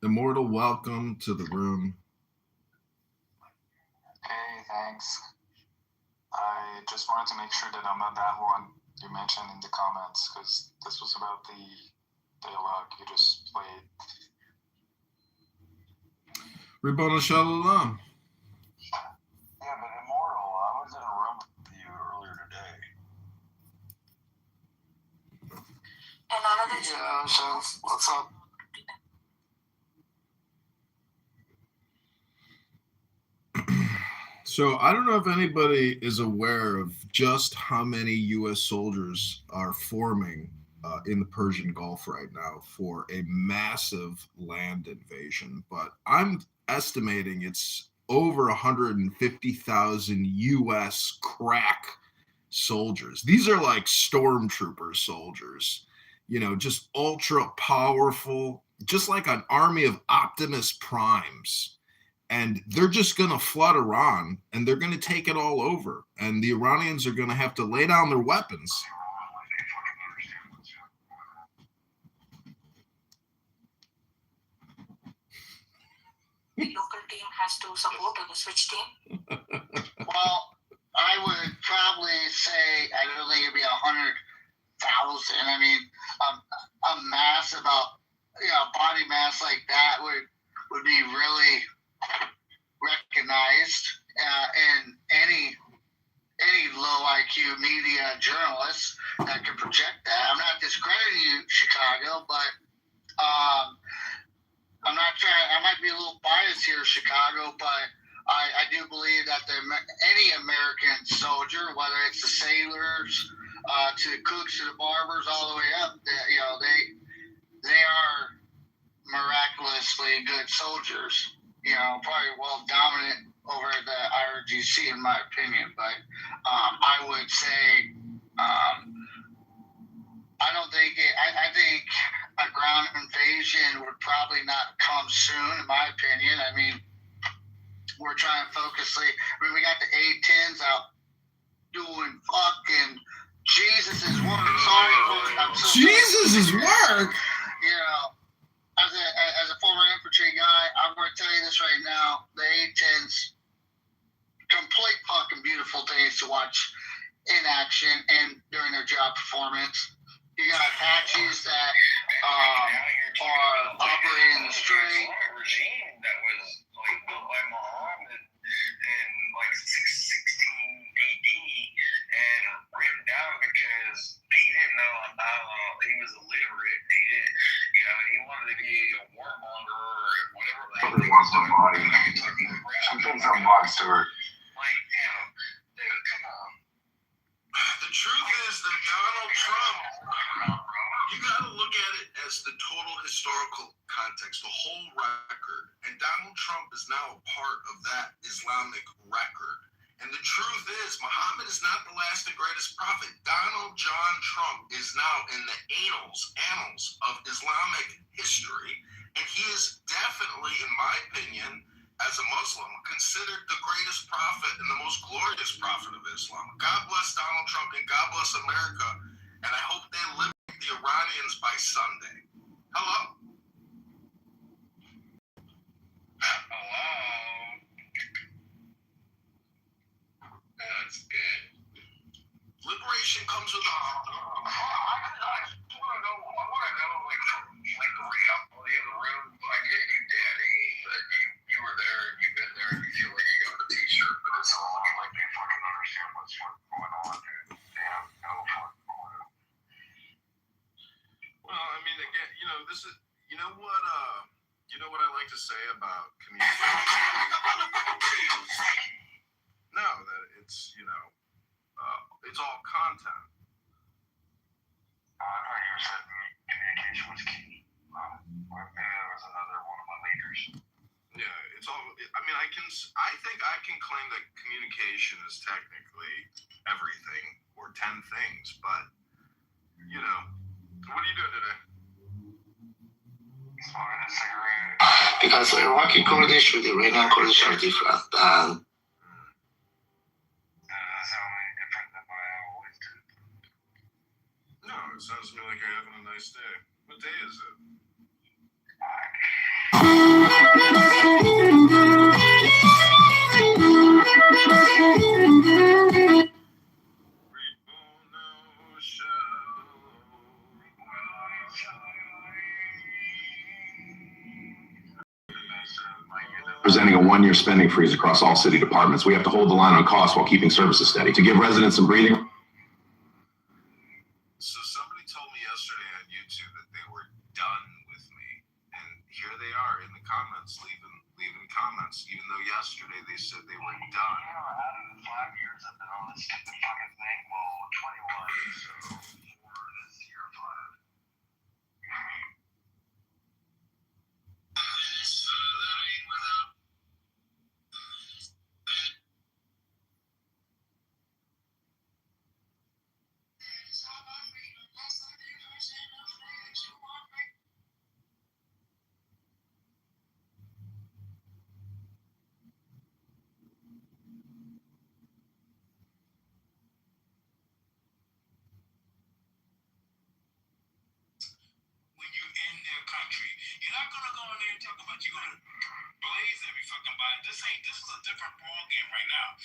Immortal, welcome to the room. Hey, thanks. I just wanted to make sure that I'm not that one you mentioned in the comments, because this was about the dialogue you just played. Ribona Shalom. Yeah, but Immortal, I was in a room with you earlier today. Yeah, Chef, what's up? So I don't know if anybody is aware of just how many U.S. soldiers are forming in the Persian Gulf right now for a massive land invasion, but I'm estimating it's over 150,000 U.S. crack soldiers. These are like stormtrooper soldiers, you know, just ultra powerful, just like an army of Optimus Primes. And they're just going to flood Iran, and they're going to take it all over. And the Iranians are going to have to lay down their weapons. The local team has to support the switch team. Well, I would probably say I don't think it'd be 100,000 IQ media journalists that can project that. I'm not discrediting you, Chicago, but I'm not trying. I might be a little biased here, Chicago, but I do believe that any American soldier, whether it's the sailors, to the cooks, to the barbers, all the way up, they are miraculously good soldiers. Probably well dominant over the IRGC in my opinion, but I would say I don't think I think a ground invasion would probably not come soon, in my opinion. I mean, we're trying to we got the A-10s out doing fucking Jesus' work. Sorry, Jesus' work? As a former infantry guy, I'm going to tell you this right now. The A-10s, complete fucking beautiful things to watch in action and during their job performance. You got Apaches that are operating the street. Regime that was built by Muhammad in 616 AD and written down because he didn't know he was illiterate. He wanted to be a warmonger or whatever the hell he wants to embody. Something from Bob Stewart. Dude, come on. The truth is that Donald Trump, you got to look at it as the total historical context, the whole record. And Donald Trump is now a part of that Islamic record. And the truth is, Muhammad is not the last and greatest prophet. Donald John Trump is now in the annals of Islamic history. And he is definitely, in my opinion, as a Muslim, considered the greatest prophet and the most glorious prophet of Islam. God bless Donald Trump and God bless America. And I hope they liberate the Iranians by Sunday. Hello? Hello? That's good. Liberation comes with I want to know, from the reality of the room. I get you, Daddy, but you were there, you've been there, and you feel like you got the t-shirt, but it's all looking like they fucking understand what's going on, dude. They have no fucking clue. Well, I mean, again, this is, you know what I like to say about communication? No, that it's, it's all content. I know you said communication was key. Maybe that was another one of my leaders. Yeah, it's all, I think I can claim that communication is technically everything, or 10 things, but, what are you doing today? Smoking a cigarette. Because Iraqi Kurdish with Iranian Kurdish are different. And No, it sounds to me like you're having a nice day. What day is it? Presenting a one-year spending freeze across all city departments. We have to hold the line on costs while keeping services steady. To give residents some breathing. So somebody told me yesterday on YouTube that they were done with me, and here they are in the comments, leaving comments, even though yesterday they said they were done. Out of the 5 years I've been on this fucking thing, well, 21, so 4 this year, 5. Country. You're not gonna go in there and talk about you're gonna blaze every fucking body. This is a different ball game right now.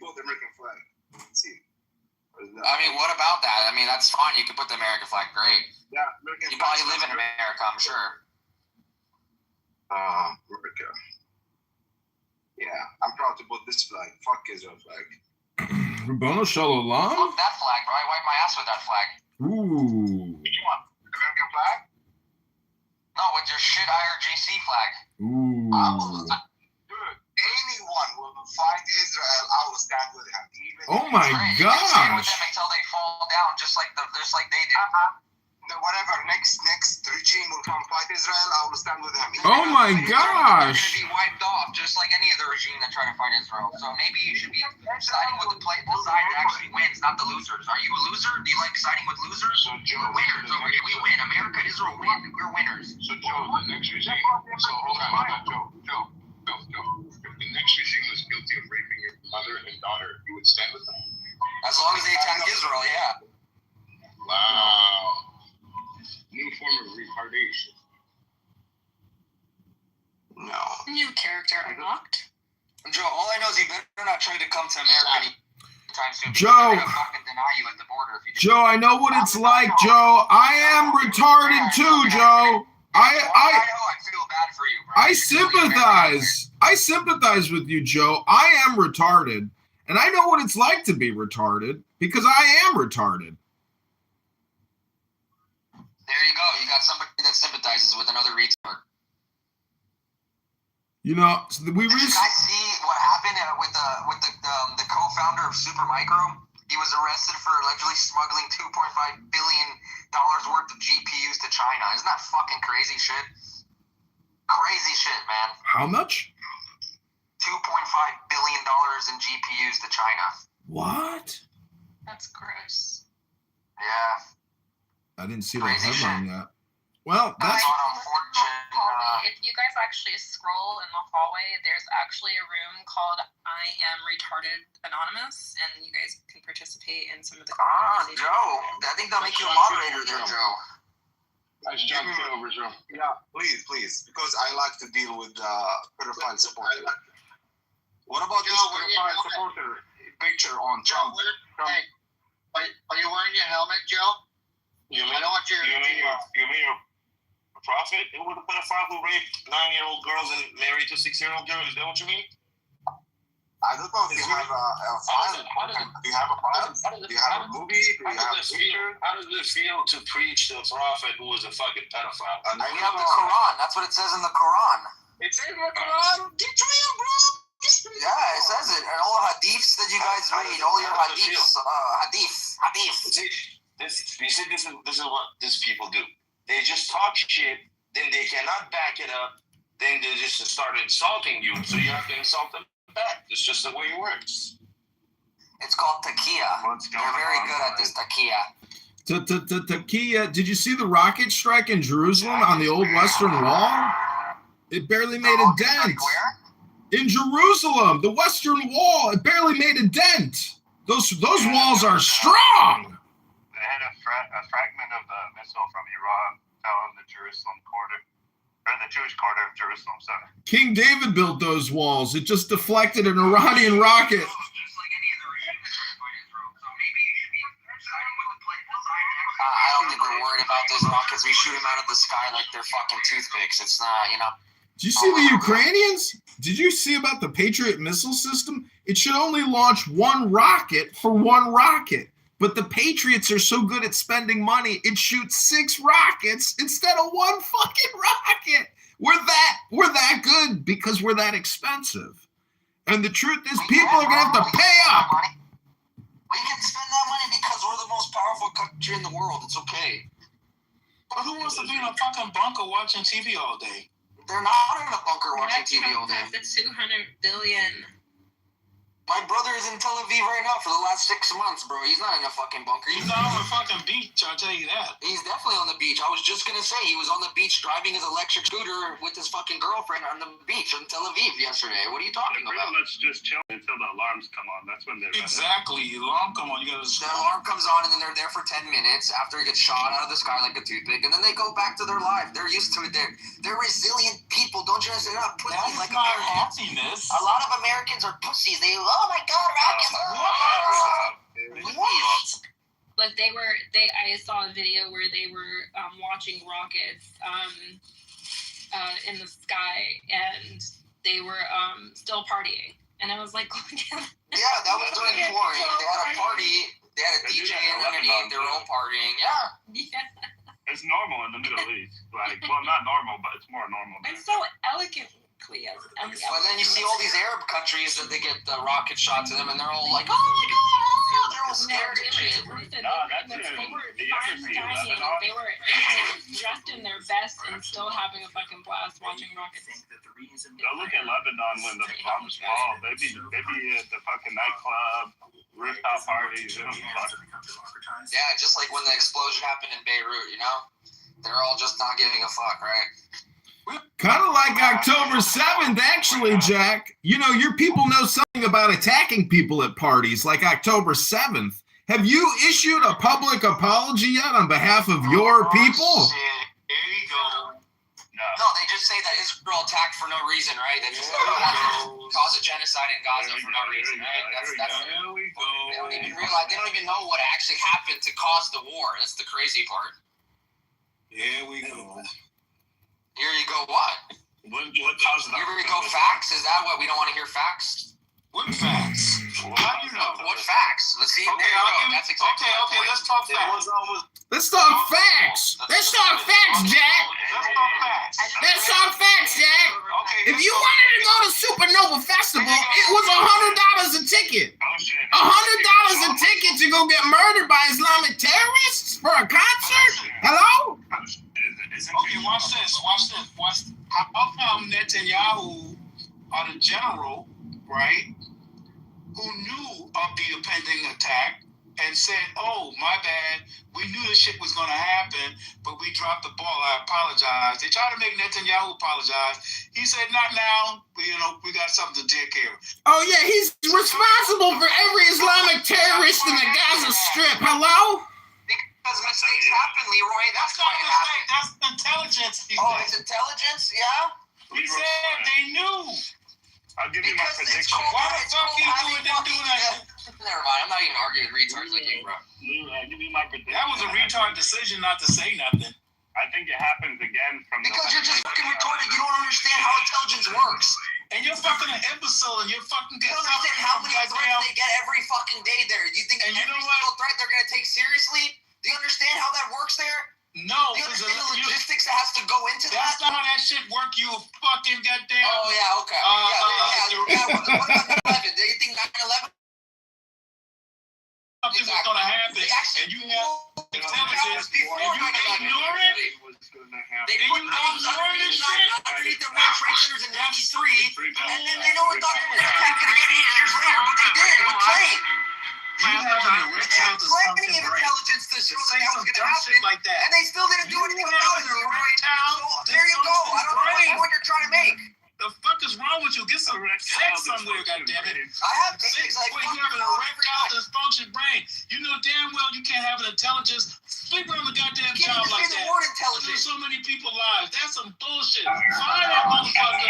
both the American flag. Let's see. I mean, what about that? I mean, that's fine. You can put the American flag. Great. Yeah, American You flag. probably live in America, I'm sure. America. Yeah, I'm proud to put this flag. Fuck Israel flag. Bono Shalom? Fuck that flag, bro. I wipe my ass with that flag. Ooh. Which one? American flag? No, with your shit IRGC flag. Ooh. Dude, anyone will fight Israel, I will stand with him. Even Oh my You can stand with gosh. them until they fall down, just like they did. whatever next regime will come fight Israel, I will stand with him. Oh my They're gosh. going to be wiped off, just like any other regime that try to fight Israel. So maybe you should be siding with the side that actually wins, not the losers. Are you a loser? Do you like siding with losers? So Joe, We're winners over here. We win. America and Israel win. We're winners. So Joe, the next regime. So hold on, Joe. If the next regime was guilty of raping your mother and daughter, you would stand with them? As long as they attack Israel, yeah. Wow. New form of retardation. No. New character unlocked. Joe, all I know is you better not try to come to America anytime soon. Joe. They're gonna fucking deny you at the border if you do. Joe, I know what it's like, Joe. I am retarded too, Joe. I know I feel bad for you, bro. I sympathize. I sympathize with you, Joe. I am retarded. And I know what it's like to be retarded because I am retarded. There you go. You got somebody that sympathizes with another retard. You know, we Did you guys see what happened with the co-founder of Supermicro? He was arrested for allegedly smuggling $2.5 billion worth of GPUs to China. Isn't that fucking crazy shit? Crazy shit, man. How much? $2.5 billion in GPUs to China. What? That's gross. Yeah. I didn't see that headline yet. Well, that's Hallway. If you guys actually scroll in the hallway, there's actually a room called I Am Retarded Anonymous, and you guys can participate in some of the conversations. Joe. I think they'll make you a moderator there, Joe. Nice job, Joe. Yeah, please, because I like to deal with pedophile supporter. What about this pedophile supporter picture on Trump? Hey, are you wearing your helmet, Joe? You mean I don't want your. You mean your prophet? It was a pedophile who raped 9-year-old girls and married to 6-year-old girls. Is that what you mean? I don't know if you have a file. Do you have a file? Do you have a movie? Do you have a picture? How does it feel to preach to a prophet who was a fucking pedophile? We have the Quran. That's what it says in the Quran. It says in the Quran. Get real, bro. Yeah, it says it. And all the hadiths that you guys read, all your hadiths. Hadith. You see, this is what these people do. They just talk shit, then they cannot back it up, then they just start insulting you, so you have to insult them back. It's just the way it works. It's called taqiyya. They're very good at this taqiyya. Taqiyya. Did you see the rocket strike in Jerusalem on the old Western Wall? It barely made a dent. In Jerusalem, the Western Wall, it barely made a dent. Those walls are strong. They had a fragment of the missile from Iran fell in the Jerusalem quarter, or the Jewish quarter of Jerusalem. So King David built those walls. It just deflected an Iranian rocket. I don't think we're worried about those rockets. We shoot them out of the sky like they're fucking toothpicks. It's not, you know. Did you see the Ukrainians? Did you see about the Patriot missile system? It should only launch one rocket for one rocket. But the Patriots are so good at spending money, it shoots 6 rockets instead of one fucking rocket. We're that good because we're that expensive. And the truth is, people are gonna have to pay up. We can spend that money because we're the most powerful country in the world. It's okay. But who wants to be in a fucking bunker watching TV all day? They're not in a bunker watching TV all day. The $200 billion. My brother is in Tel Aviv right now for the last 6 months, bro. He's not in a fucking bunker. He's not on the fucking beach, I'll tell you that. He's definitely on the beach. I was just going to say, he was on the beach driving his electric scooter with his fucking girlfriend on the beach in Tel Aviv yesterday. What are you talking about? let's just chill until the alarms come on. That's when they're Exactly. The alarm come on. You gotta. The alarm comes on, and then they're there for 10 minutes after it gets shot out of the sky like a toothpick, and then they go back to their life. They're used to it. They're resilient people. Don't you understand? They're not pussies like not Americans. happiness. A lot of Americans are pussies. They Oh my God, rockets! What? But I saw a video where they were watching rockets in the sky, and they were still partying. And I was like, yeah, that was during touring. They had a party. They had a DJ underneath. They were all partying. Yeah. It's normal in the Middle East. Like, well, not normal, but it's more normal. And so elegantly. But then you see all these Arab countries that they get the rocket shot to them, and they're all like, "Oh my God!" They're all scared and shit. They were fine dining. They were dressed in their best and still having a fucking blast watching rockets. Go look at Lebanon when the bombs fall. They be at the fucking nightclub, rooftop parties. Yeah, just like when the explosion happened in Beirut, you know? They're all just not giving a fuck, right? Kind of like October 7th, actually, Jack. You know, your people know something about attacking people at parties, like October 7th. Have you issued a public apology yet on behalf of your people? There you go. No, they just say that Israel attacked for no reason, right? They just cause a genocide in Gaza for no reason, right? There we go. They don't even realize. They don't even know what actually happened to cause the war. That's the crazy part. Here we go. Here you go. What? What caused that? Here we go. Facts? Is that what we don't want to hear? Facts? What facts? How do you know? What facts? Let's see. Okay, That's exactly okay. Let's talk facts. Let's talk facts. Let's talk facts, Jack. Let's talk facts, Jack. If you wanted to go to Supernova Festival, it was $100 a ticket. $100 a ticket to go get murdered by Islamic terrorists for a concert? Hello? Okay, watch this. How come Netanyahu, the general, right, who knew of the impending attack and said, "Oh, my bad. We knew this shit was going to happen, but we dropped the ball. I apologize." They tried to make Netanyahu apologize. He said, "Not now. We got something to take care of." Oh, yeah, he's responsible for every Islamic terrorist in the Gaza Strip. Hello? Because mistakes happen, Leroy. That's not a mistake. That's intelligence. It's intelligence? Yeah? He said they knew. I'll give you my prediction. Why the fuck you didn't do that? Never mind. I'm not even arguing with retards like you, bro. I'll give you my prediction. That was a retard decision not to say nothing. I think it happens again from because you're just fucking retarded. You don't understand how intelligence works. And you're fucking an imbecile, and you're fucking. You don't understand how many threats they get every fucking day there. You think every single threat they're gonna take seriously? Do you understand how that works there? No. Do you understand the logistics that has to go into that? That's not how that shit work. You fucking goddamn. Oh yeah, okay. What about 9/11? Do you think 9/11? Something was gonna happen, and you have intelligence, and you ignore it. They put bombs underneath the World Trade Centers in '93, and then they never thought it was attacking again 8 years later, but they did. It was playing. You have an erectile dysfunction intelligence to show that was going to happen, like that. And they still didn't do anything about it. So there you go. I don't know what you're trying to make. The fuck is wrong with you? Get some sex somewhere, goddammit. I have sex. Like you have an erectile dysfunction brain. You know damn well you can't have an intelligence. Sleep on the goddamn job like that. There's so many people lives. That's some bullshit. Find that motherfucker,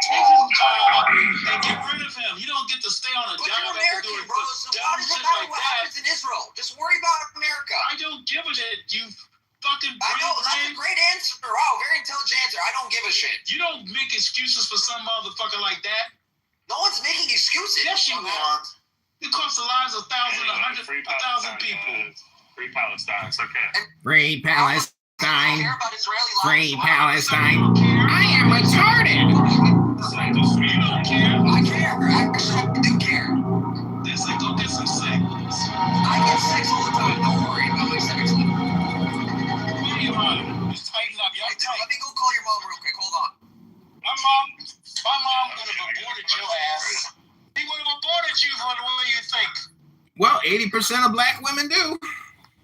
take his job, and get rid of him. You don't get to stay on a job after doing bro. So why does it matter what happens in Israel? Just worry about America. I don't give a shit. You fucking I know, that's a great answer. Wow, very intelligent answer. I don't give a shit. You don't make excuses for some motherfucker like that. No one's making excuses. Yes, you are. It costs the lives of 1,000 people. Free Palestine, it's okay. Free Palestine. Free Palestine. I am retarded. You don't care. I care. Actually, I do care. They say go get some sex. I get sex all the time. Don't worry about my sex life. Just tighten up. Y'all tight. Let me go call your mom real quick. Hold on. My mom would have aborted your ass. He would have aborted you for the way you think. Well, 80% of black women do.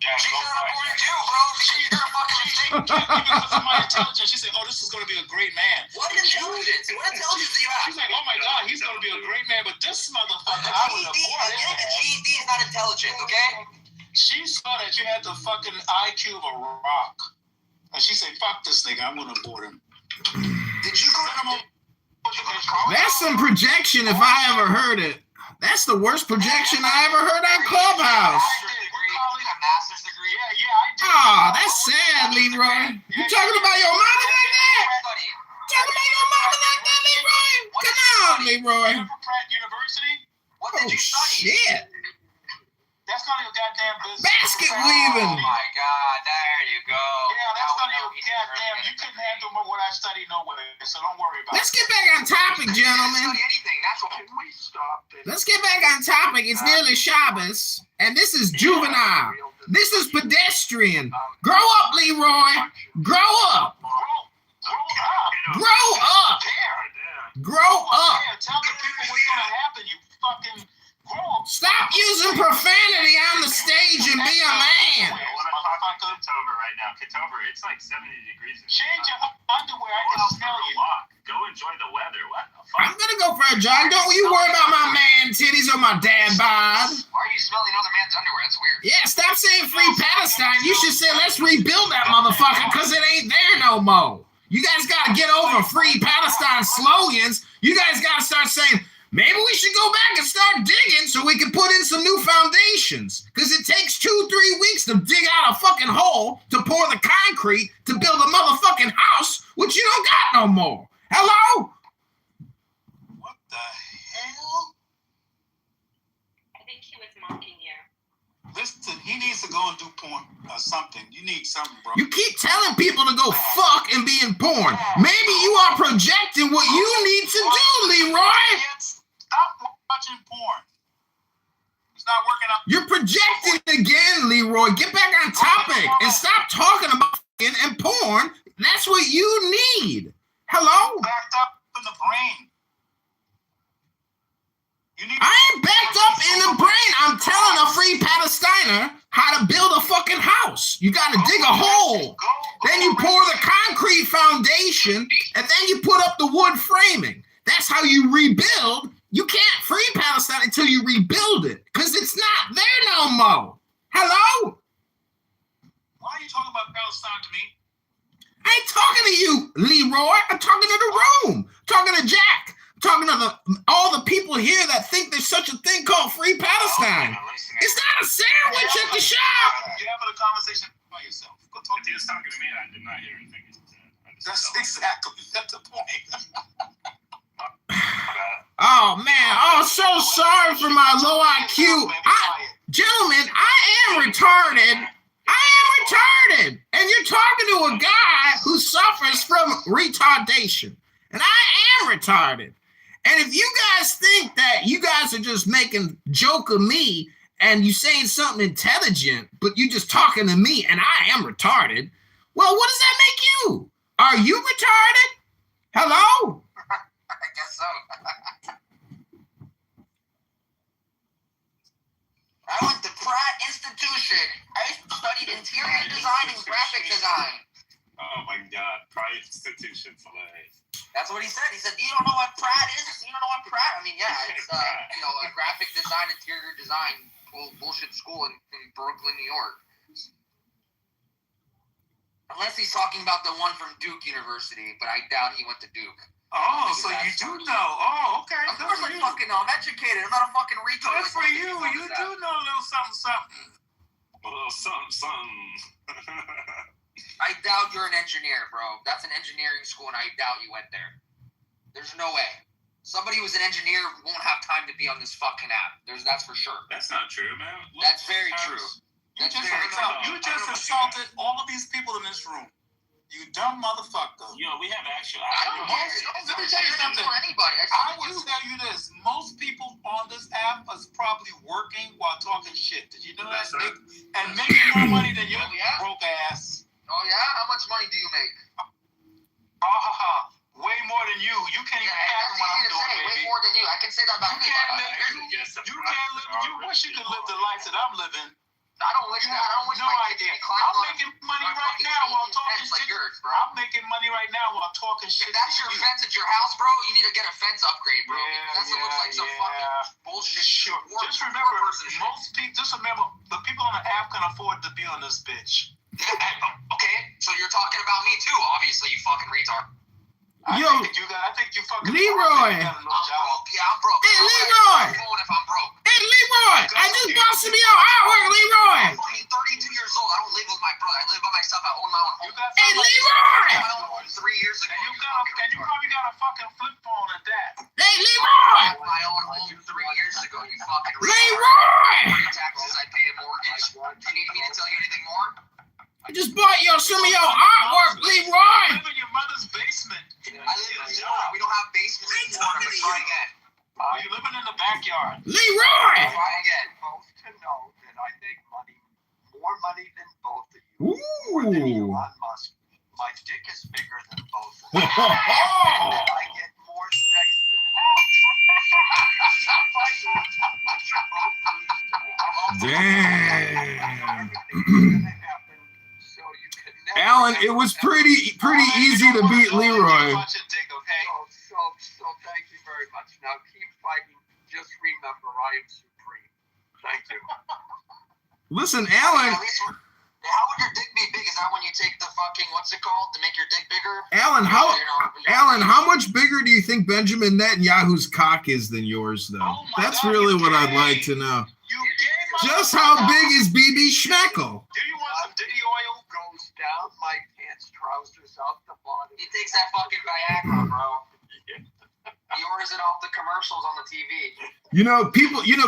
She should have aborted you, bro, because you're a fucking mistake. Because of my intelligence, she said, "Oh, this is going to be a great man." What intelligence? What intelligence do you have? She's like, "Oh my God, he's going to be a great man," but this motherfucker, I would abort him. Getting a GED is not intelligent, okay? She saw that you had the fucking IQ of a rock, and she said, "Fuck this nigga, I'm going to abort him." Did you go to That's some projection if I ever heard it. That's the worst projection I ever heard on Clubhouse. A master's degree. Yeah, I did. Oh, that's sad, Leroy. You talking about your mama like that? Talking about your mama like that, Leroy? Come on, Leroy. Pratt University? What did you study? Shit. That's none of your goddamn business. Basket weaving. Oh my God, there you go. Yeah, that's none of your goddamn. You couldn't handle what I studied no way, so don't worry about it. Let's get back on topic, gentlemen. Anything, that's what We stopped it. Let's get back on topic. It's nearly Shabbos, and this is juvenile. This is pedestrian. Grow up, Leroy. Grow up. Grow up. Grow up. Tell the people what's gonna happen. You fucking grow up. Stop using profanity on the stage and be a man. I want to talk to Kitover right now. Kitover, it's like 70 degrees. Change your underwear. I can smell you. Go enjoy the weather. What the fuck? I'm gonna go for a jog. Don't you worry about my man titties or my dad bod. Why are you smelling other man's underwear? That's weird. Yeah, stop saying free Palestine. You should say let's rebuild that motherfucker because it ain't there no more. You guys gotta get over free Palestine slogans. You guys gotta start saying, maybe we should go back and start digging so we can put in some new foundations. Because it takes 2-3 weeks to dig out a fucking hole to pour the concrete to build a motherfucking house, which you don't got no more. Hello? What the hell? I think he was mocking you. Listen, he needs to go and do porn or something. You need something, bro. You keep telling people to go fuck and be in porn. Maybe you are projecting what you need to do, Leroy. Stop watching porn. It's not working out. You're projecting again, Leroy. Get back on topic and stop talking about fucking and porn. That's what you need. Hello? Backed up in the brain. I ain't backed up in the brain. I'm telling a free Palestiner how to build a fucking house. You got to dig a hole. Then you pour the concrete foundation, and then you put up the wood framing. That's how you rebuild. You can't free Palestine until you rebuild it, because it's not there no more. Hello? Why are you talking about Palestine to me? I ain't talking to you, Leroy. I'm talking to the room. I'm talking to Jack. I'm talking to all the people here that think there's such a thing called free Palestine. It's not a sandwich at the shop. You're having a conversation by yourself. Go talk to He was talking to me, and I did not hear anything he said. That's exactly the point. Oh, man. Oh, so sorry for my low IQ. Gentlemen, I am retarded. And you're talking to a guy who suffers from retardation. And I am retarded. And if you guys think that you guys are just making joke of me and you saying something intelligent, but you just talking to me and I am retarded, well, what does that make you? Are you retarded? Hello? I guess so. I went to Pratt Institution. I studied interior design and graphic design. Oh my God, Pratt Institution for life. That's what he said. He said, "You don't know what Pratt is? You don't know what Pratt?" I mean, yeah, it's a graphic design, interior design bullshit school in Brooklyn, New York. Unless he's talking about the one from Duke University, but I doubt he went to Duke. Oh, so you do know. Oh, okay. Of course I fucking know. I'm educated. I'm not a fucking retard. Good for you. You do know a little something, something. A little something, something. I doubt you're an engineer, bro. That's an engineering school, and I doubt you went there. There's no way. Somebody who's an engineer won't have time to be on this fucking app. That's for sure. That's not true, man. That's very true. You just insulted all of these people in this room. You dumb motherfucker. Yo, we have actual. Let me tell you something. Anybody. I will tell you this. Most people on this app is probably working while talking shit. Did you know that? And making more money than your broke ass. Oh, yeah? How much money do you make? Way more than you. You can't even fathom what I'm doing, baby. Way more than you. I can say that about me. You can't live. You wish you could live the life that I'm living. I don't wish that. I don't wish no my idea. I'm making money right now while talking shit. Yours, bro. I'm making money right now while talking shit. If that's your fence at your house, bro, you need to get a fence upgrade, bro. That's what looks like some fucking bullshit. Just remember, the people on the app can afford to be on this bitch. Okay, so you're talking about me too, obviously, you fucking retard. I think you fucking Leroy. I'm broke. Yeah, I'm broke. Hey, Leroy. If I'm broke. Leroy! I just bought some of your artwork, Leroy! I'm fucking 32 years old. I don't live with my brother. I live by myself. I own my own home. Hey, Leroy! I own one 3 years ago. And you probably got a fucking flip phone at that. Hey, Leroy! I own my own home 3 years ago. You fucking Leroy! taxes. I pay a mortgage. Do you need me to tell you anything more? I just bought you some of your artwork, Leroy! You live in your mother's basement. I live in Florida. We don't have basements in Florida. But try again. You're living in the backyard. Leroy! Try again. Both to know that I make more money than both of you. More than Ooh! Elon Musk. My dick is bigger than both of you. And I get more sex than both of you. Damn. Alan, it was pretty easy to beat Leroy. So thank you very much. Now keep fighting. Just remember, I am supreme. Thank you. Listen, Alan. How would your dick be big? Is that when you take the fucking, what's it called, to make your dick bigger? Alan, how much bigger do you think Benjamin Netanyahu's cock is than yours, though? That's really what I'd like to know. Just how big is BB Schmeckel? Do you want some Diddy oil? Goes down my pants, trousers out the bottom. He takes that fucking Viagra, bro. He orders it off the commercials on the TV.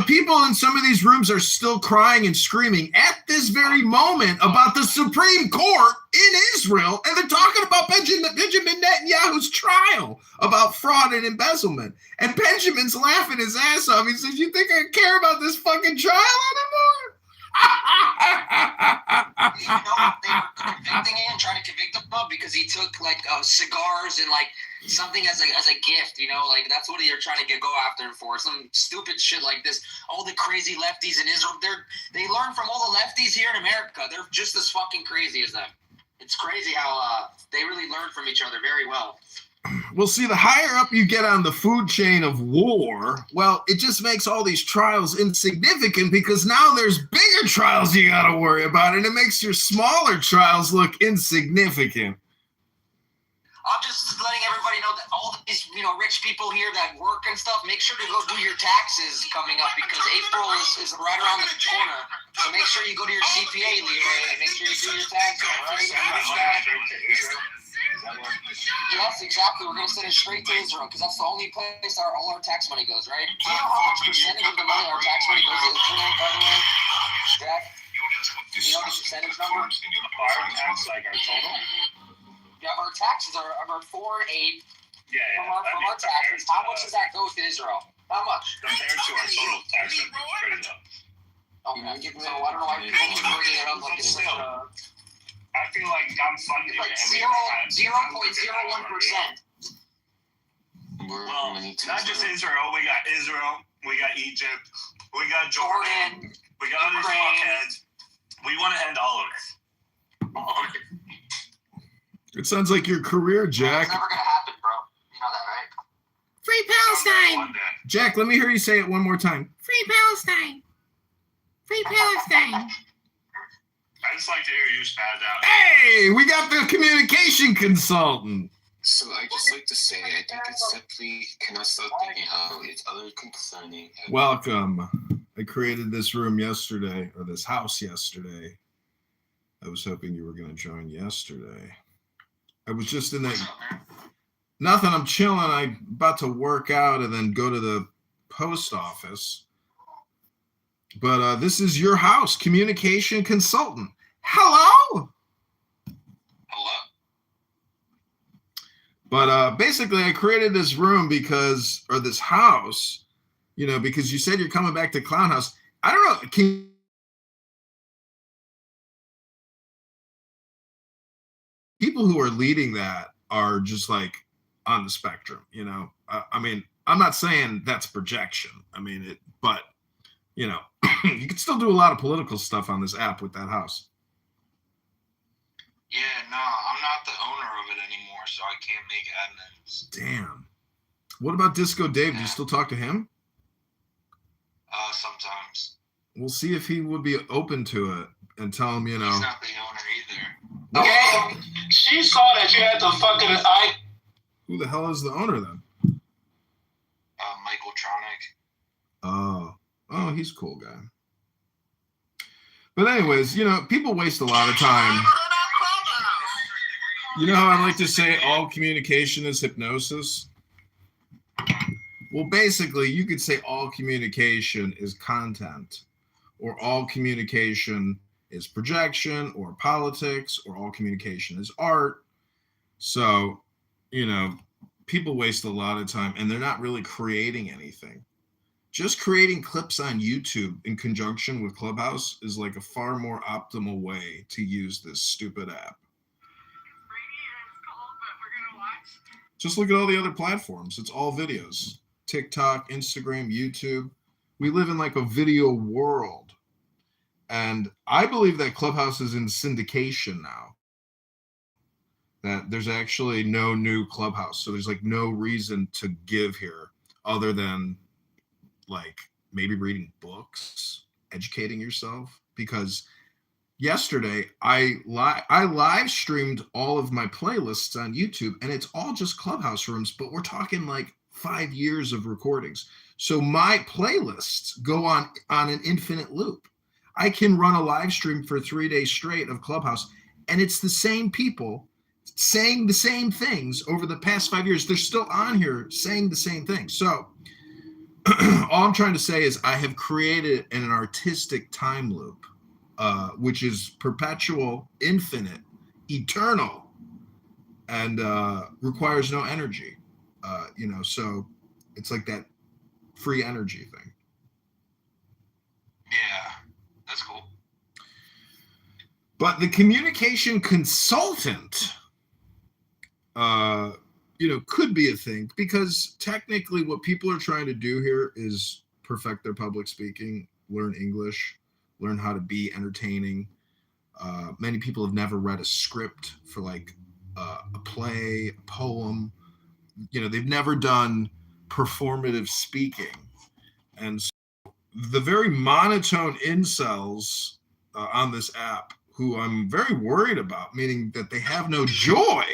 People in some of these rooms are still crying and screaming at this very moment about the Supreme Court in Israel, and they're talking about Benjamin Netanyahu's trial about fraud and embezzlement. And Benjamin's laughing his ass off. He says, "You think I care about this fucking trial anymore?" They were convicting him, trying to convict him of because he took like cigars and like something as a gift, like that's what they're trying to go after him for. Some stupid shit like this. All the crazy lefties in Israel, they learn from all the lefties here in America. They're just as fucking crazy as them. It's crazy how they really learn from each other very well. Well, see, the higher up you get on the food chain of war, well, it just makes all these trials insignificant because now there's bigger trials you got to worry about, and it makes your smaller trials look insignificant. I'm just letting everybody know that all these, rich people here that work and stuff, make sure to go do your taxes coming up because April is right around the corner. So make sure you go to your CPA, Leroy, and make sure you do your taxes. Yes, exactly. We're going to send it straight to Israel because that's the only place all our tax money goes, right? Do you know how much percentage of the money our tax money goes to Israel, by the way? Jack? Do you know the percentage number? Our tax, like our total? Yeah, our taxes are about 4 and 8 from our taxes. How much does that go to Israel? How much? Compared to our total tax, it's pretty low. Okay, so I don't know why people keep bringing it up like it's such a... I feel like I'm funding It's it. like 0.01%. Well, not just Israel. We got Israel. We got Egypt. We got Jordan. We got all these fuckheads. We want to end all of it. It sounds like your career, Jack. It's never going to happen, bro. You know that, right? Free Palestine! Jack, let me hear you say it one more time. Free Palestine! Free Palestine! I just like to hear you spaz out. Hey, we got the communication consultant. So I just like to say, I think it's simply cannot stop thinking how it's other concerning. Welcome. I created this room yesterday, or this house yesterday. I was hoping you were going to join yesterday. I was just in that. Nothing. I'm chilling. I'm about to work out and then go to the post office. But this is your house, communication consultant. Hello. Hello. But basically, I created this room or this house, because you said you're coming back to Clown House. I don't know. People who are leading that are just like on the spectrum, I mean, I'm not saying that's projection. I mean, but you can still do a lot of political stuff on this app with that house. Yeah, no, I'm not the owner of it anymore, so I can't make admins. Damn. What about Disco Dave? Do you still talk to him? Sometimes. We'll see if he would be open to it and tell him, He's not the owner either. Okay. She saw that you had the fucking Who the hell is the owner then? Michael Tronic. Oh, Oh, he's a cool guy. But anyways, you know, people waste a lot of time. You know how I like to say all communication is hypnosis? Well, basically, you could say all communication is content, or all communication is projection, or politics, or all communication is art. So, you know, people waste a lot of time and they're not really creating anything. Just creating clips on YouTube in conjunction with Clubhouse is like a far more optimal way to use this stupid app. Just look at all the other platforms. It's all videos. TikTok, Instagram, YouTube. We live in like a video world. And I believe that Clubhouse is in syndication now. That there's actually no new Clubhouse. So there's like no reason to give here other than like maybe reading books, educating yourself. Because yesterday I live streamed all of my playlists on YouTube, and it's all just Clubhouse rooms, but we're talking like 5 years of recordings. So my playlists go on an infinite loop. I can run a live stream for 3 days straight of Clubhouse, and it's the same people saying the same things over the past 5 years. They're still on here saying the same thing. So all I'm trying to say is I have created an artistic time loop, which is perpetual, infinite, eternal, and requires no energy. You know, so it's like that free energy thing. Yeah, that's cool. But the communication consultant, you know, could be a thing, because technically what people are trying to do here is perfect their public speaking, learn English, learn how to be entertaining. Many people have never read a script for like a play, a poem. You know, they've never done performative speaking. And so the very monotone incels on this app, who I'm very worried about, meaning that they have no joy.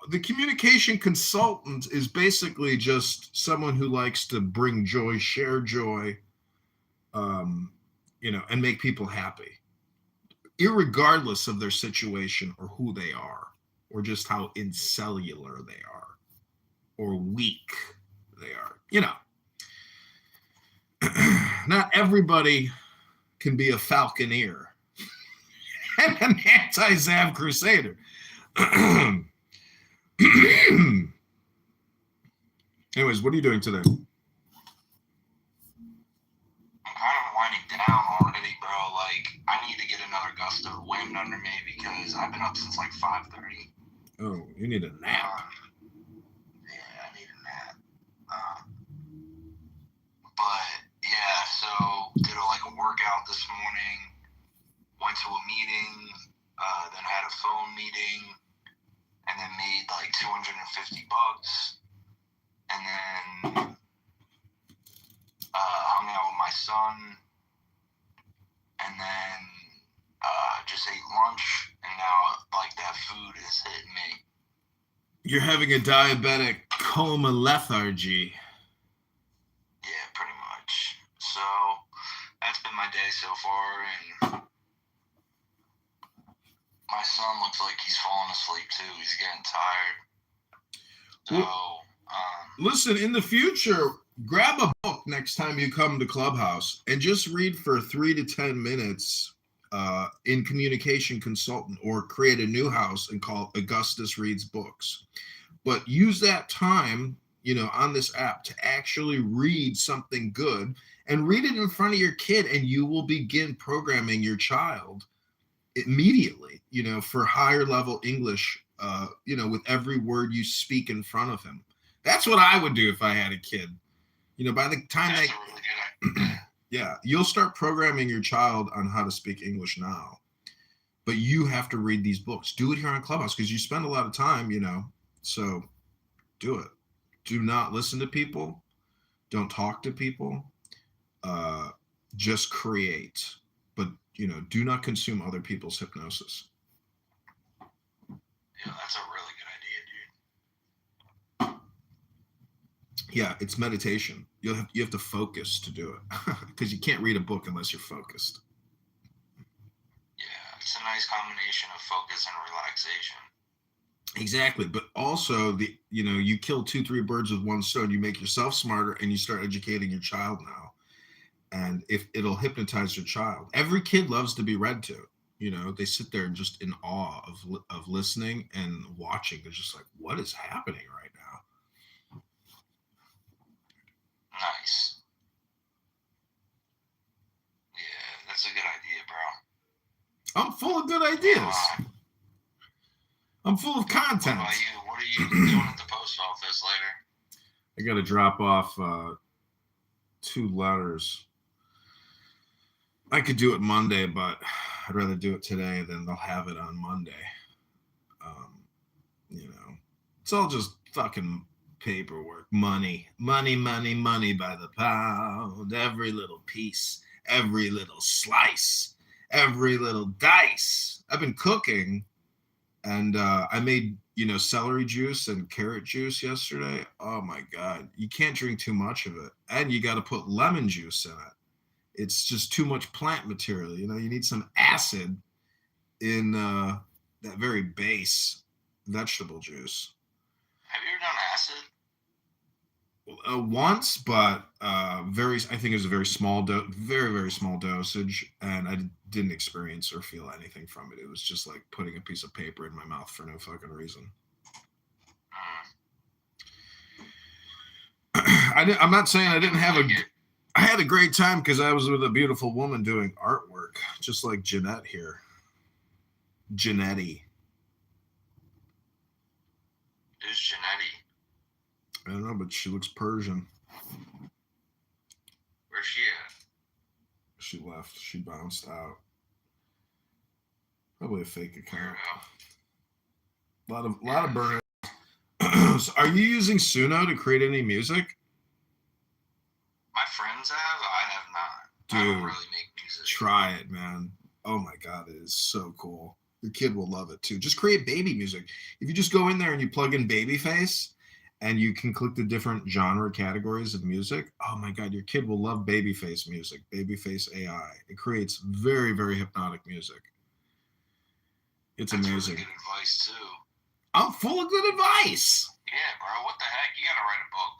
The communication consultant is basically just someone who likes to bring joy, share joy, you know, and make people happy, irregardless of their situation or who they are, or just how incellular they are, or weak they are. You know, not everybody can be a falconeer and an anti-Zav crusader. Anyways, what are you doing today? I'm kind of winding down already, bro. Like, I need to get another gust of wind under me because I've been up since like 5:30. Oh, you need a nap. Yeah, I need a nap. But yeah, so did a workout this morning. Went to a meeting. Then had a phone meeting, and then made like $250. And then hung out with my son, and then just ate lunch, and now like that food is hitting me. You're having a diabetic coma lethargy. Yeah, pretty much. So that's been my day so far, and my son looks like he's falling asleep too. He's getting tired. So listen, in the future, grab a book next time you come to Clubhouse and just read for 3 to 10 minutes in Communication Consultant, or create a new house and call Augustus Reads Books. But use that time, you know, on this app to actually read something good, and read it in front of your kid, and you will begin programming your child immediately, you know, for higher level English, you know, with every word you speak in front of him. That's what I would do if I had a kid. You know, by the time yeah, you'll start programming your child on how to speak English now. But you have to read these books. Do it here on Clubhouse because you spend a lot of time, you know. So do it. Do not listen to people. Don't talk to people. Just create. But, you know, do not consume other people's hypnosis. Yeah, that's a really good idea, dude. Yeah, it's meditation. You have to focus to do it because you can't read a book unless you're focused. Yeah, it's a nice combination of focus and relaxation. Exactly, but also you kill 2-3 birds with one stone. You make yourself smarter, and you start educating your child now. And if it'll hypnotize your child, every kid loves to be read to. They sit there just in awe of listening and watching. They're just like, what is happening right now? Nice. Yeah, that's a good idea, bro. I'm full of good ideas. I'm full of content. What about you? What are you doing at the post office later? I got to drop off 2 letters. I could do it Monday, but I'd rather do it today than they'll have it on Monday. It's all just fucking paperwork. Money by the pound. Every little piece, every little slice, every little dice. I've been cooking, and I made, celery juice and carrot juice yesterday. Oh my God. You can't drink too much of it. And you got to put lemon juice in it. It's just too much plant material. You need some acid in that very base vegetable juice. Have you ever done acid? Once, but I think it was a very small very small dosage, and I didn't experience or feel anything from it. It was just like putting a piece of paper in my mouth for no fucking reason. I'm not saying I didn't have I had a great time because I was with a beautiful woman doing artwork, just like Jeanette here. Jeanette. Who's Jeanette? I don't know, but she looks Persian. Where's she at? She left. She bounced out. Probably a fake account. A lot of burn. So are you using Suno to create any music? My friends have. I have not. Dude, I don't really make music. Try it, man. Oh my God, it is so cool. Your kid will love it too. Just create baby music. If you just go in there and you plug in Babyface, and you can click the different genre categories of music, oh my God, your kid will love Babyface music, Babyface AI. It creates very, very hypnotic music. It's amazing. That's really good advice too. I'm full of good advice. Yeah, bro. What the heck? You gotta write a book.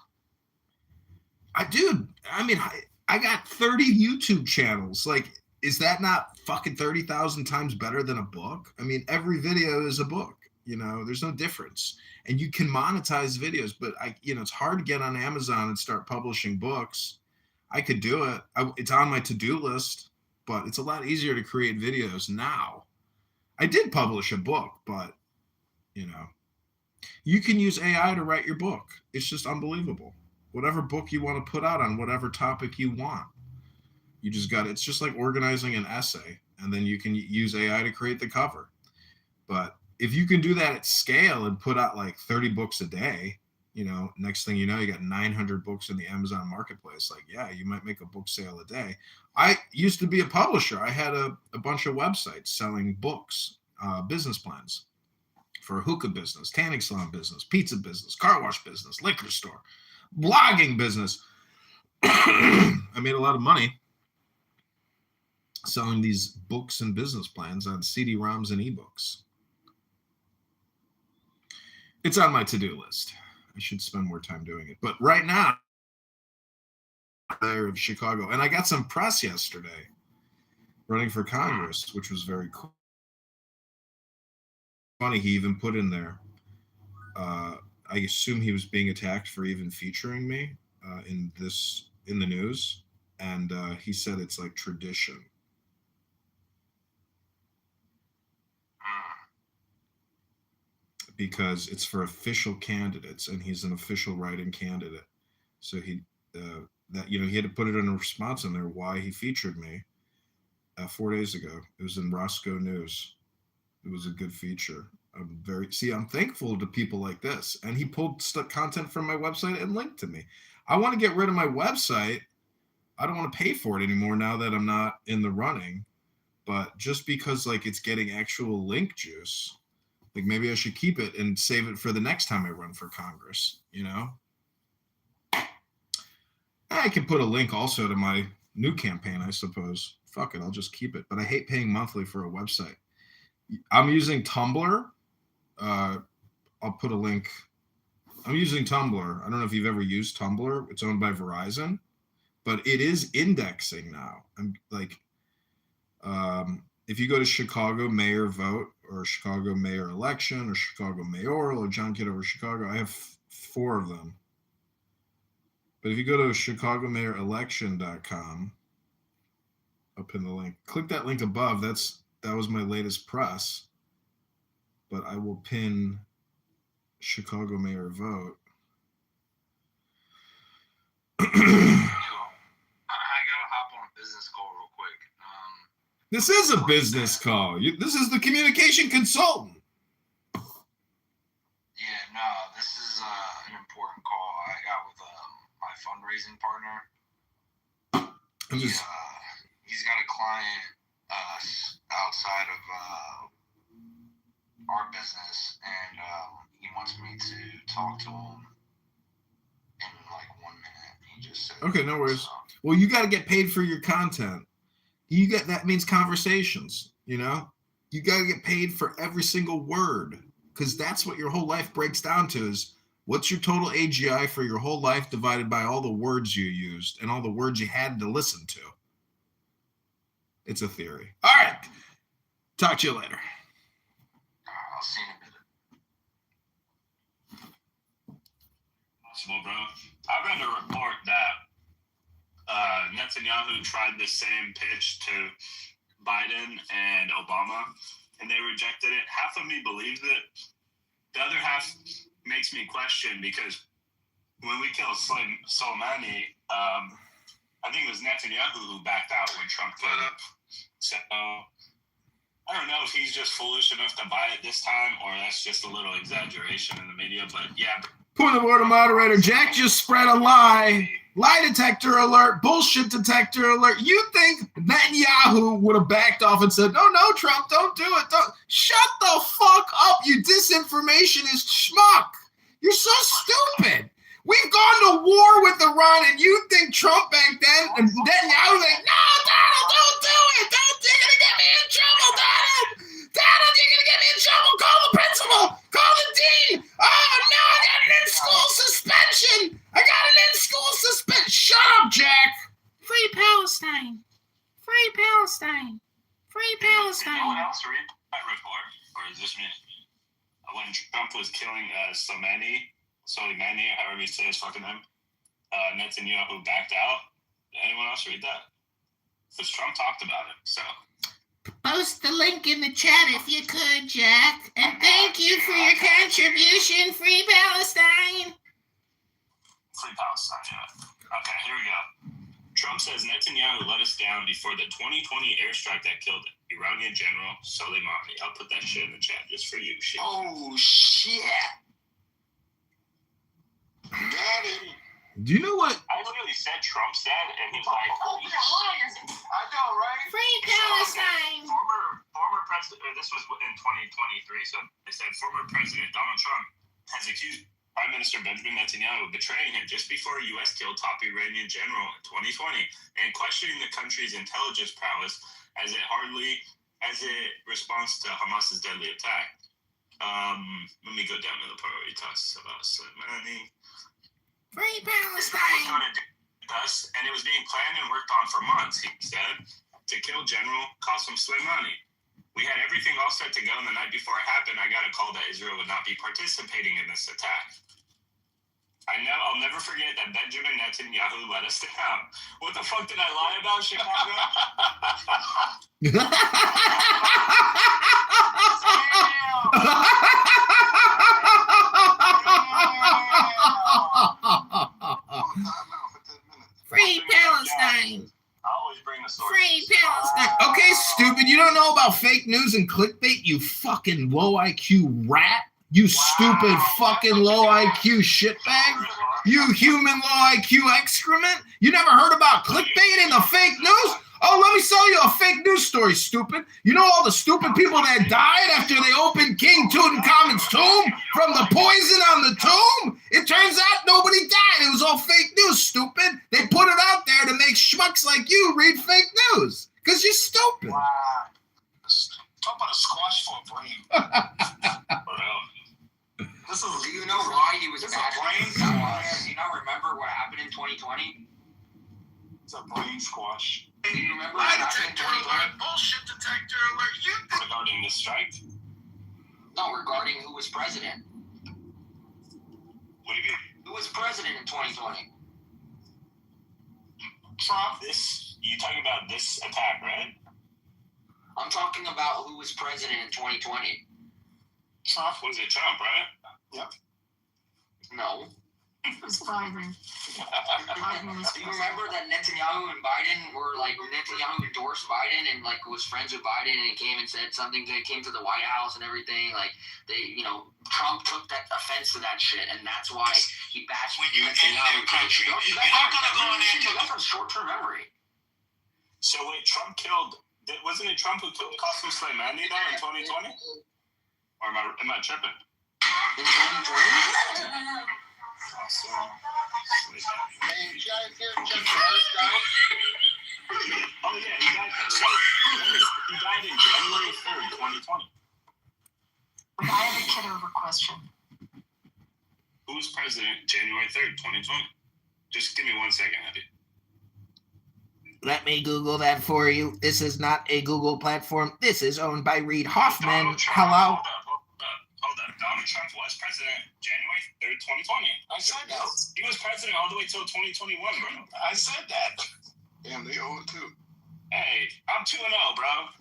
I got 30 YouTube channels. Like, is that not fucking 30,000 times better than a book? I mean, every video is a book. There's no difference. And you can monetize videos, but it's hard to get on Amazon and start publishing books. I could do it. It's on my to-do list, but it's a lot easier to create videos now. I did publish a book, but you can use AI to write your book. It's just unbelievable. Whatever book you want to put out on whatever topic you want. You just it's just like organizing an essay, and then you can use AI to create the cover. But if you can do that at scale and put out like 30 books a day, next thing you know, you got 900 books in the Amazon marketplace. Like, yeah, you might make a book sale a day. I used to be a publisher. I had a bunch of websites selling books, business plans for a hookah business, tanning salon business, pizza business, car wash business, liquor store, blogging business. I made a lot of money selling these books and business plans on CD-ROMs and ebooks. It's on my to-do list. I should spend more time doing it. But right now, there of Chicago, and I got some press yesterday running for Congress, which was very cool. Funny, he even put in there, I assume he was being attacked for even featuring me in the news, and he said it's like tradition. Because it's for official candidates, and he's an official writing candidate. So he had to put it in a response in there why he featured me 4 days ago. It was in Roscoe News. It was a good feature. I'm thankful to people like this. And he pulled content from my website and linked to me. I want to get rid of my website. I don't want to pay for it anymore now that I'm not in the running. But just because it's getting actual link juice, maybe I should keep it and save it for the next time I run for Congress, I can put a link also to my new campaign, I suppose. Fuck it, I'll just keep it. But I hate paying monthly for a website. I'm using Tumblr. I'll put a link. I'm using Tumblr. I don't know if you've ever used Tumblr. It's owned by Verizon, but it is indexing now. I'm like, if you go to Chicago Mayor Vote or Chicago Mayor Election or Chicago Mayoral or John Kitover Chicago, I have 4 of them. But if you go to chicagomayorelection.com, I'll pin the link. Click that link above. That was my latest press. But I will pin Chicago Mayor Vote. I gotta hop on a business call real quick. This is a business call. This is the communication consultant. Yeah, no, this is an important call I got with my fundraising partner. He's got a client outside of our business, and he wants me to talk to him in like 1 minute. He just said, Okay, no worries. Well, you got to get paid for your content. That means conversations, you know? You got to get paid for every single word, because that's what your whole life breaks down to is what's your total AGI for your whole life divided by all the words you used and all the words you had to listen to. It's a theory. All right. Talk to you later. I'll see you in a minute. Possible, bro. I read a report that Netanyahu tried the same pitch to Biden and Obama, and they rejected it. Half of me believes it. The other half makes me question, because when we killed Soleimani, I think it was Netanyahu who backed out when Trump killed him. So I don't know if he's just foolish enough to buy it this time, or that's just a little exaggeration in the media. But yeah. Point of order, moderator. Jack just spread a lie. Lie detector alert. Bullshit detector alert. You think Netanyahu would have backed off and said, no, Trump, don't do it. Don't. Shut the fuck up. You disinformation is schmuck. You're so stupid. We've gone to war with Iran, and you think Trump back then, and Netanyahu like, no, Donald, don't do it. You're going to get me in trouble, Donald. Donald, you're going to get me in trouble. Call the principal. Call the dean. Oh, no, I got an in-school suspension. Shut up, Jack. Free Palestine. Free Palestine. Free Palestine. Did anyone else read that report? Or is this me? When Trump was killing Soleimani, however you say his fucking name, Netanyahu backed out. Did anyone else read that? Because Trump talked about it, so. Post the link in the chat if you could, Jack. And thank you for your contribution, Free Palestine. Free Palestine, yeah. Okay, here we go. Trump says Netanyahu let us down before the 2020 airstrike that killed Iranian General Soleimani. I'll put that shit in the chat just for you. Shit. Oh, shit. Daddy. Do you know what? I literally said Trump said, and he was like, I know, right? Free Palestine. Former president, this was in 2023, so they said former President Donald Trump has accused Prime Minister Benjamin Netanyahu of betraying him just before U.S. killed top Iranian general in 2020 and questioning the country's intelligence prowess as it responds to Hamas's deadly attack. Let me go down to the part where he talks about Soleimani. Free Palestine. And it was being planned and worked on for months, he said, to kill General Qasem Soleimani. We had everything all set to go, and the night before it happened, I got a call that Israel would not be participating in this attack. I'll never forget that Benjamin Netanyahu let us down. What the fuck did I lie about, Chicago? Free Palestine. I always bring the sword. Free Palestine. Okay, stupid. You don't know about fake news and clickbait, you fucking low IQ rat. You stupid fucking low IQ shitbag. You human low IQ excrement. You never heard about clickbait and the fake news? Oh, let me tell you a fake news story, stupid. You know all the stupid people that died after they opened King Tutankhamun's tomb from the poison on the tomb? It turns out nobody died. It was all fake news, stupid. They put it was bashing. Do you not remember what happened in 2020? It's a brain squash. Do you remember what Lie happened in detector 2020? alert! Bullshit detector alert! You Regarding the strike? No, regarding who was president. What do you mean? Who was president in 2020? Trump. You talking about this attack, right? I'm talking about who was president in 2020. Trump. Was it Trump, right? Yep. No. It was Biden. Do you remember that Netanyahu and Biden were like, Netanyahu endorsed Biden and like was friends with Biden and he came and said something, came to the White House and everything. Like Trump took that offense to that shit and that's why he bashed Netanyahu. You guys have short-term memory. So wait, Trump killed, wasn't it Trump who killed Qasem Soleimani though in 2020? Or am I tripping? In 2020? Hey, you guys hear Chuck Norris died? Oh yeah, he died in January 3rd, 2020. I have a Kitover question. Who was president January 3rd, 2020? Just give me 1 second, Abby. Let me Google that for you. This is not a Google platform. This is owned by Reid Hoffman. Hello. Hold up. Donald Trump was president January 3rd, 2020. I said that. He was president all the way till 2021, bro. I said that. Damn, they owe it too. Hey, I'm 2-0, bro.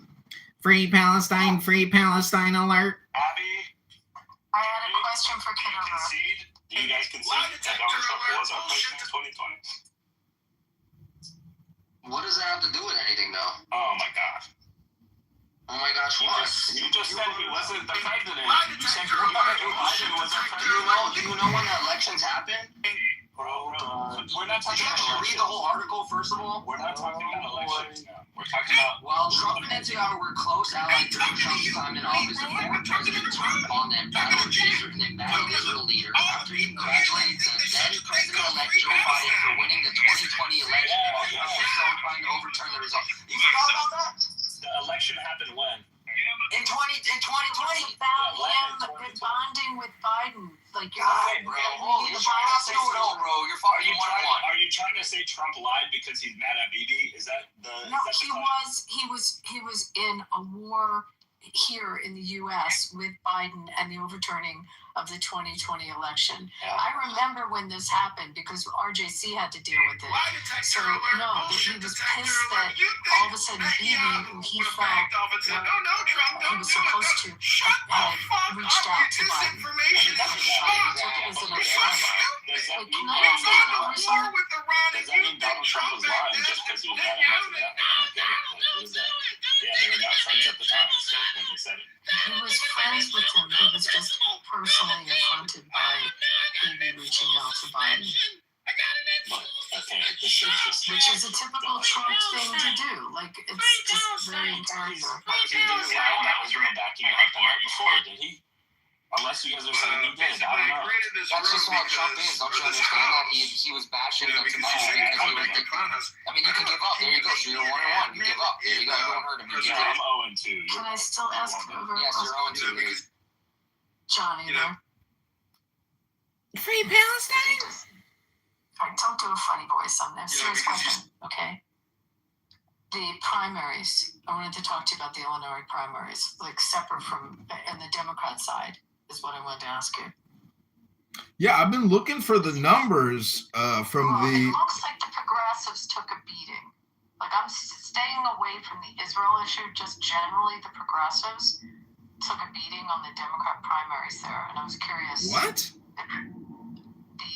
Free Palestine alert. Abby, I had a question for Kitover. concede? Do you guys concede that Donald Trump was our president in 2020? What does that have to do with anything, though? Oh my god. Oh my gosh, what? You just said he wasn't the president. You said Biden was the president. Do you know when the elections happened? Bro, we're not talking about elections. Read the whole article, first of all. We're not talking about elections now. We're talking about... Well, Trump and Netanyahu were close allies during Trump's time in office and former President Trump on them battled Israel leader after he congratulated the then President-elect Joe Biden for winning the 2020 election while he was still trying to overturn the result. You forgot about that? The election happened when? In 2020. About him bonding with Biden. Like, God, bro. You're trying to say no, bro. You're fucking Are you trying to say Trump lied because he's mad at Bibi? Is that the... No, he was in a war here in the U.S. with Biden and the overturning of the 2020 election. Yeah. I remember when this happened because RJC had to deal with it. So, no, he was pissed that all of a sudden Bibi, who he thought he was supposed to have reached out to Biden. And he took it as an affront. Like, can I ask you a question? Does that mean Donald Trump was lying just because he was mad at Netanyahu? Yeah, they were not friends at the time, so when he said it. He was friends with him. He was just personally affronted by Bibi reaching out to Biden. Which is a typical Trump thing to do. Like, it's just very in character. He didn't lie that was real backing up the night before, did he? Unless you guys are saying he did. I don't know. That's just how Trump is. Don't you understand that? He was bashing Netanyahu because he was... I mean, you can give up. There you go. So you're 1-1. You give up. There you go. You don't hurt him. You give up. I'm 0-2. Can I still ask over? Yes, you're 0-2. Johnny, there. Free Palestine? All right, don't do a funny voice on this. Serious question, okay? The primaries, I wanted to talk to you about the Illinois primaries, like separate from, and the Democrat side is what I wanted to ask you. Yeah, I've been looking for the numbers from It looks like the progressives took a beating. Like, I'm staying away from the Israel issue, just generally the progressives took a beating on the Democrat primaries there, and I was curious. What? The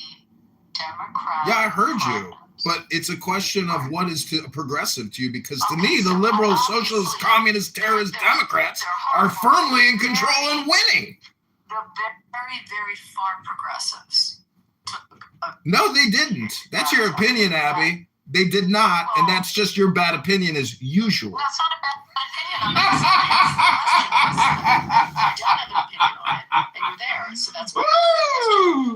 Democrat. Yeah, I heard you. But it's a question of what is progressive to you, because to me, the liberal, socialist, communist, terrorist Democrats are firmly in control and winning. The very, very far progressives took a... No, they didn't. That's your opinion, Abby. They did not, and that's just your bad opinion as usual. That's not a bad opinion. I'm not saying I don't have an opinion on it, and you're there, so that's why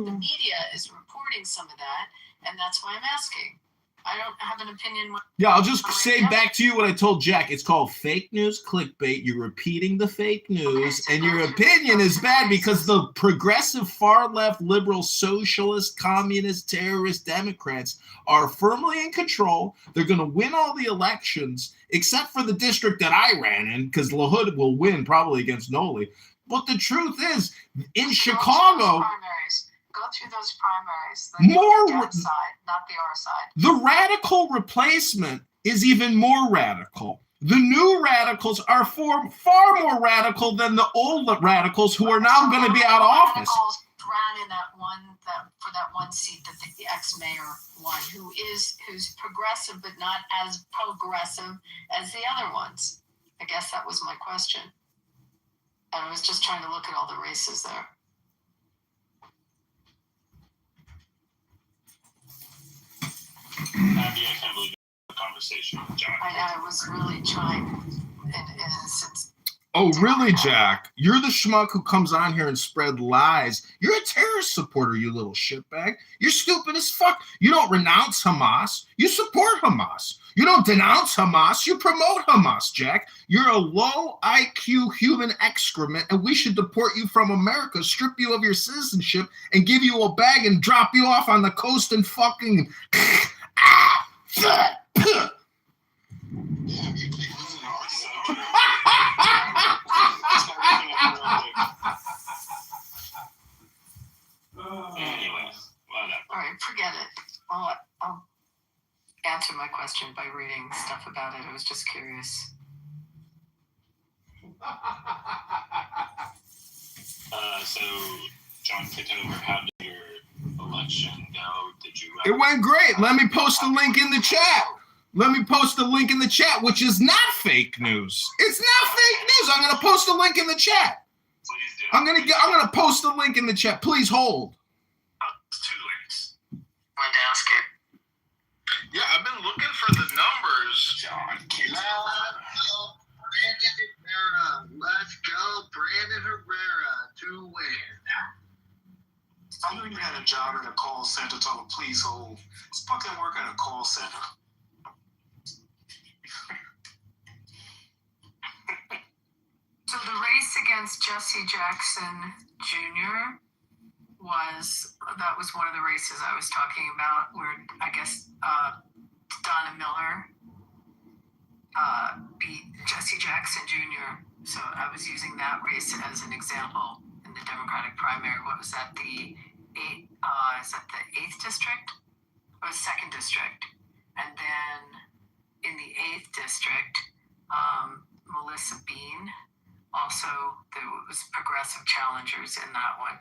the media is reporting some of that, and that's why I'm asking. I don't have an opinion. Yeah, I'll just say back to you what I told Jack. It's called fake news clickbait. You're repeating the fake news, and your opinion is bad because the progressive, far-left, liberal, socialist, communist, terrorist Democrats are firmly in control. They're going to win all the elections, except for the district that I ran in, because LaHood will win probably against Noli. But the truth is, in Chicago... Go through those primaries. More the side, not the R side. The radical replacement is even more radical. The new radicals are far more radical than the old radicals who are now going to be out of office. Radicals ran in for that one seat that the ex-mayor won, who's progressive but not as progressive as the other ones. I guess that was my question. And I was just trying to look at all the races there. Abby, I can't believe the conversation with John. I was really trying in a sense. Oh, really, Jack? You're the schmuck who comes on here and spread lies. You're a terrorist supporter, you little shitbag. You're stupid as fuck. You don't renounce Hamas. You support Hamas. You don't denounce Hamas. You promote Hamas, Jack. You're a low IQ human excrement, and we should deport you from America, strip you of your citizenship, and give you a bag and drop you off on the coast and fucking... Anyways, whatever. All right, forget it. I'll answer my question by reading stuff about it. I was just curious. So, John Kitover, how did your election go? Did you? It went great. Let me post a link in the chat. Let me post a link in the chat, which is not fake news. It's not fake news. I'm going to post a link in the chat. Please do. I'm going to post a link in the chat. Please hold. It's 2 links. Wanted to ask it. Yeah, I've been looking for the numbers. John Let's go, Brandon Herrera to win. I knew you had a job at a call center. Told him, please hold. Let's fucking work at a call center. So the race against Jesse Jackson Jr. was one of the races I was talking about, where I guess Donna Miller beat Jesse Jackson Jr. So I was using that race as an example in the Democratic primary. What was that? Is that the 8th district? Or the 2nd district? And then in the 8th district, Melissa Bean. Also, there was progressive challengers in that one.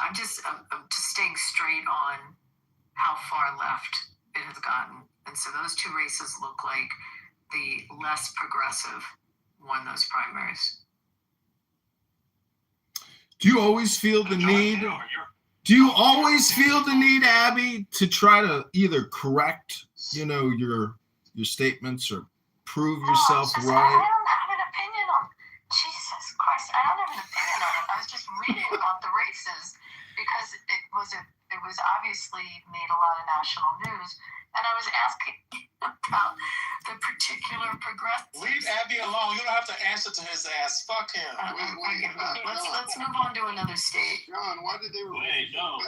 I'm just staying straight on how far left it has gotten. And so those two races look like the less progressive won those primaries. Do you always feel the need? Do you always feel the need, Abby, to try to either correct, your statements or prove yourself right? I don't have an opinion on. Jesus Christ, I don't have an opinion on it. I was just reading about the races because it was obviously made a lot of national news, and I was asking about the particular progressive. Leave Abby alone. You don't have to answer to his ass. Fuck him. Let's move on to another state. John, why did they Wait, no.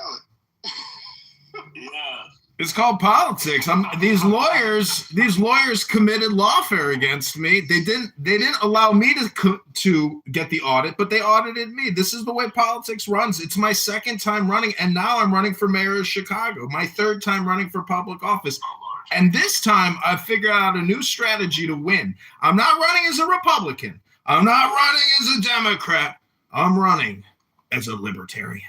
Yeah. It's called politics. These lawyers committed lawfare against me. They didn't allow me to get the audit, but they audited me. This is the way politics runs. It's my 2nd time running, and now I'm running for mayor of Chicago. My 3rd time running for public office. And this time I figured out a new strategy to win. I'm not running as a Republican. I'm not running as a Democrat. I'm running as a libertarian.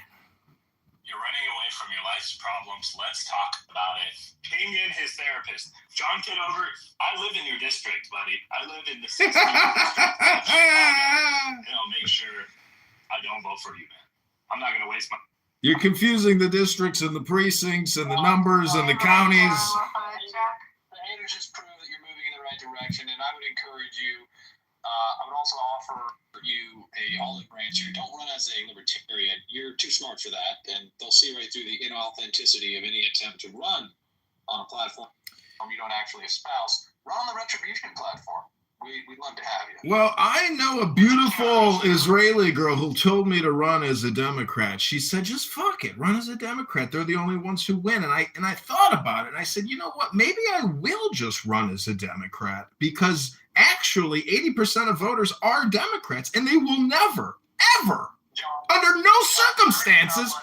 You're running away from your life's problems. Let's talk about it. Ping in his therapist. John Kitover, I live in your district, buddy. I live in the 16th district of Chicago. And I'll make sure I don't vote for you, man. I'm not going to waste my... You're confusing the districts and the precincts and the numbers and the counties. The haters just prove that you're moving in the right direction, and I would encourage you. I would also offer you a olive branch here. Don't run as a libertarian. You're too smart for that, and they'll see right through the inauthenticity of any attempt to run on a platform. you don't actually espouse, run on the Retribution platform. We'd love to have you. Well, I know a beautiful Israeli girl who told me to run as a Democrat. She said, just fuck it, run as a Democrat. They're the only ones who win. And I thought about it, and I said, you know what? Maybe I will just run as a Democrat, because actually 80% of voters are Democrats, and they will never, ever, under no circumstances,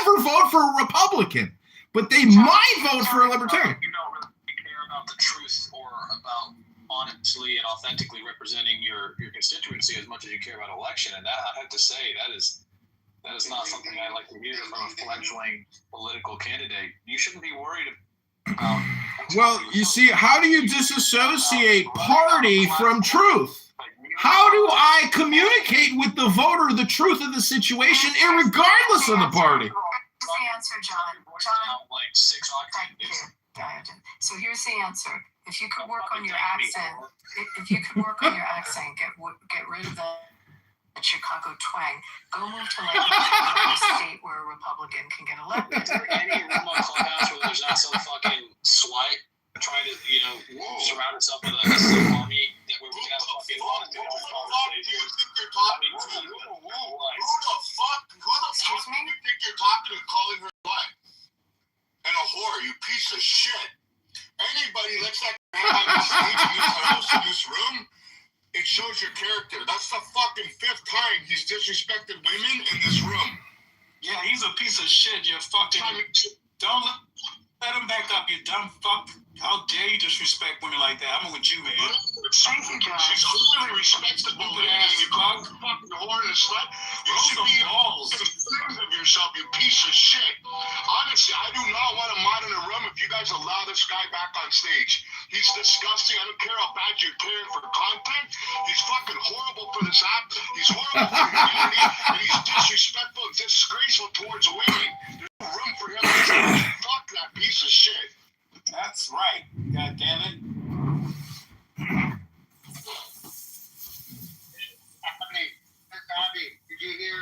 ever vote for a Republican. But they might vote for a Libertarian. You don't really care about the truth or about honestly and authentically representing your constituency as much as you care about election, and that I have to say that is not something I like to hear from a fledgling political candidate. You shouldn't be worried about. Well, you see, how do you disassociate party from truth? How do I communicate with the voter the truth of the situation, irregardless of the party? Here's the answer, John. Like 6 Thank you, Diogen. So here's the answer. If you could work on your accent, get rid of the Chicago twang. Go move to like a state where a Republican can get elected. Is there any room on Clubhouse where there's not some fucking swipe trying to, surround itself with a army that where we can have a fucking Who the fuck do you think you're talking to, calling her slut? And a whore, you piece of shit. Anybody lets that man on the stage in this house, in this room, it shows your character. That's the fucking 5th time he's disrespected women in this room. Yeah, he's a piece of shit, you fucking... Don't let him back up, you dumb fuck. How dare you disrespect women like that? I'm with you, man. Thank you, John. She's clearly respectable, man. You fucking whore and slut. You should be balls of yourself, you piece of shit. Honestly, I do not want to mod in a room if you guys allow this guy back on stage. He's disgusting. I don't care how bad you're caring for content. He's fucking horrible for this app. He's horrible for humanity. And he's disrespectful and disgraceful towards women. There's no room for him. Fuck that piece of shit. That's right. God damn it. Abby, did you hear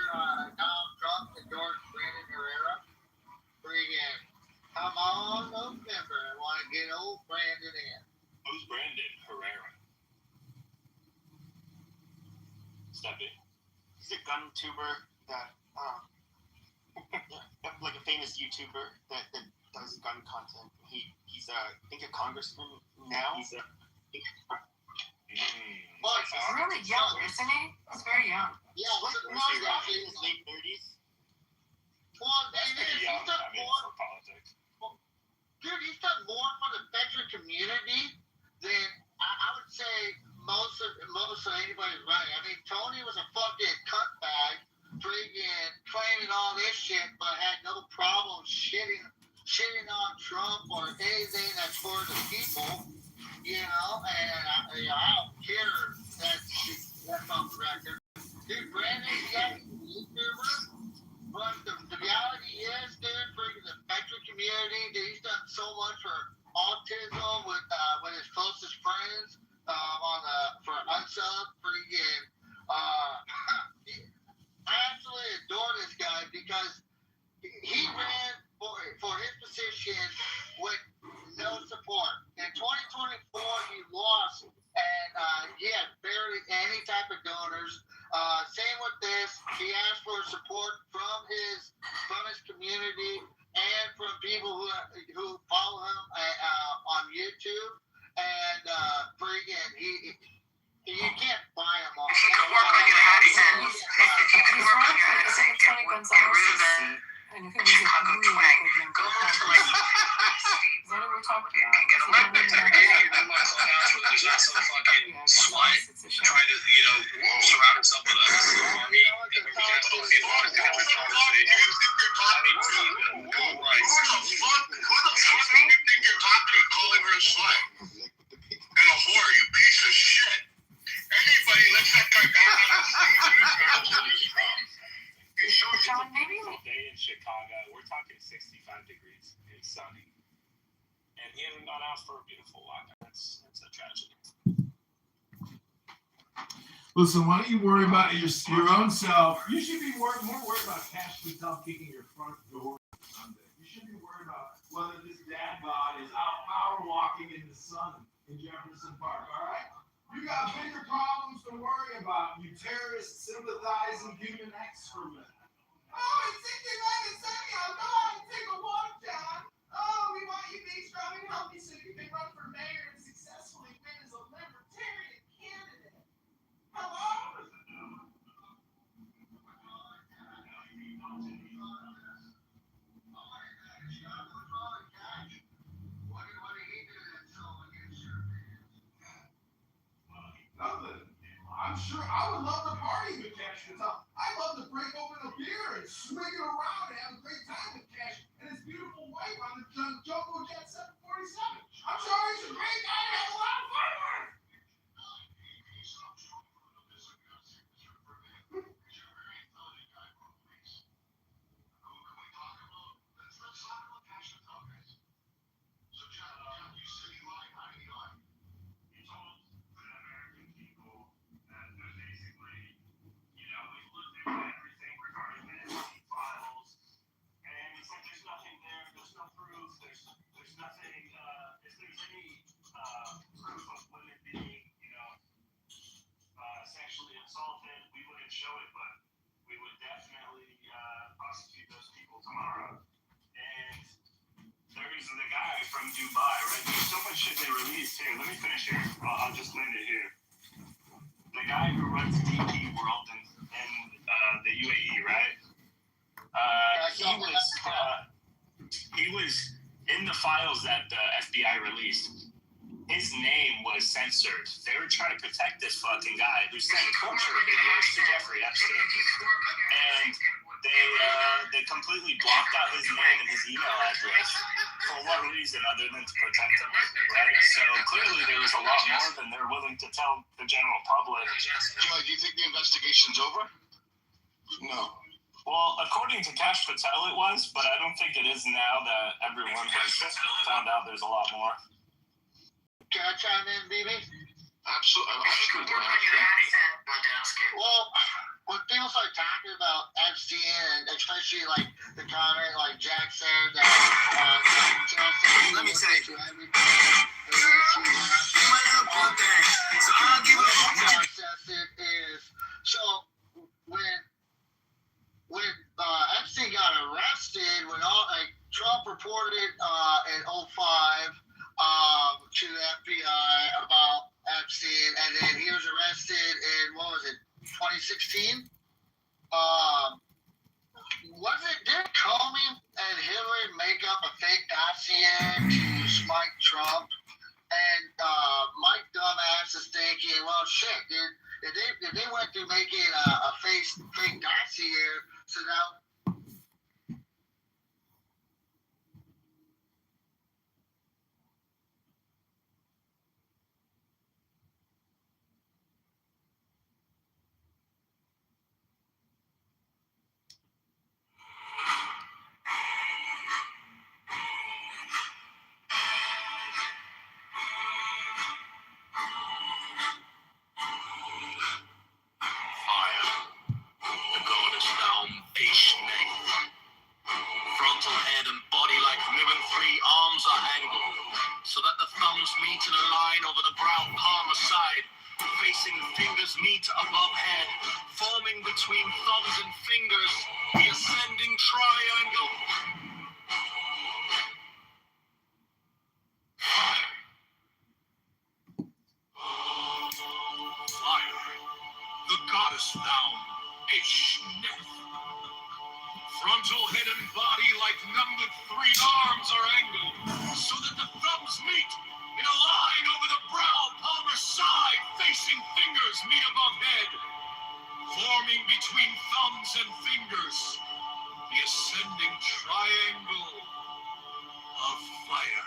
Donald Trump endorse Brandon Herrera? Freaking, come on November, I want to get old Brandon in. Who's Brandon Herrera? Steppy. He's a gun tuber that, like a famous YouTuber that does gun content. He's I think a congressman now. He's really young, isn't he? He's very young. Yeah, in his late 30s. Well, he's done more for politics. Dude, he's done more for the veteran community than I would say most of anybody running. I mean, Tony was a fucking cuntbag, freaking claiming all this shit, but had no problem shitting on Trump or anything that's for the people, and I don't care that's on the record. Dude, Brandon, yeah, he's a YouTuber, but the reality is, dude, freaking the veteran community, dude, he's done so much for autism with his closest friends, for unsub, freaking, I absolutely adore this guy because he ran for his position with no support. In 2024, he lost, and he had barely any type of donors. Same with this, he asked for support from his community and from people who follow him on YouTube. And freaking, you can't buy him off. If you could work on your accent, get rid of that Chicago twang. Go to like is that what we're talking about? Get elected. I'm not Clubhouse where there's not some fucking slut trying to, surround himself with a army and we can have a fucking honest conversation. Who the fuck do you think you're talking to, calling her a slut? And a whore, you piece of shit. Anybody lets that guy back on the stage in his house in his room. John, maybe Day in Chicago, we're talking 65 degrees. It's sunny. And he hasn't gone out for a beautiful walk. That's a tragedy. Listen, why don't you worry about your own self? You should be more worried about Cash Patel kicking your front door Sunday. You should be worried about whether this dad bod is out power walking walking in the sun in Jefferson Park, all right? You got bigger problems to worry about, you terrorist sympathizing human excrement. Oh, it's 69 and sunny. I'll go out and take a walk, John. Oh, we want you being strong and healthy so you can run for mayor and successfully win as a libertarian candidate. Hello? Nothing. I'm sure I would love to party with Cash Patel. I'd love to break open a beer and swing it around and have a great time with Cash and his beautiful wife on the Jumbo Jet 747. I'm sure he's a great guy to have a lot of fun with. Sexually assaulted, we wouldn't show it, but we would definitely prosecute those people tomorrow. And there's the guy from Dubai, right? There's so much shit they released here. Let me finish here. I'll just land it here. The guy who runs DP World in the UAE, right? He was in the files that the FBI released. His name was censored. They were trying to protect this fucking guy who sent torture videos to Jeffrey Epstein. And they completely blocked out his name and his email address. For what reason other than to protect him, right? So clearly there was a lot more than they're willing to tell the general public. Joe, do you think the investigation's over? No. Well, according to Cash Patel it was, but I don't think it is now that everyone has found out there's a lot more. Can I chime in, BB? Absolutely. Well, when people start talking about Epstein, and especially like the comment, like Jack said, that let me say, so I'll give it. So when Epstein got arrested, when Trump reported in 2005 to the FBI about Epstein, and then he was arrested in 2016? Did Comey and Hillary make up a fake dossier to smite Trump? And Mike dumbass is thinking, well, shit, dude, if they went through making a fake dossier, so now. Frontal head and body like ribbon, 3 arms are angled, so that the thumbs meet in a line over the brow palm side, facing fingers meet above head, forming between thumbs and fingers the ascending triangle. Fire. The goddess thou, Ishneth. Frontal head and body like numbered 3 arms are angled, so that the thumbs meet in a line over the brow palmar side, facing fingers meet above head, forming between thumbs and fingers the ascending triangle of fire.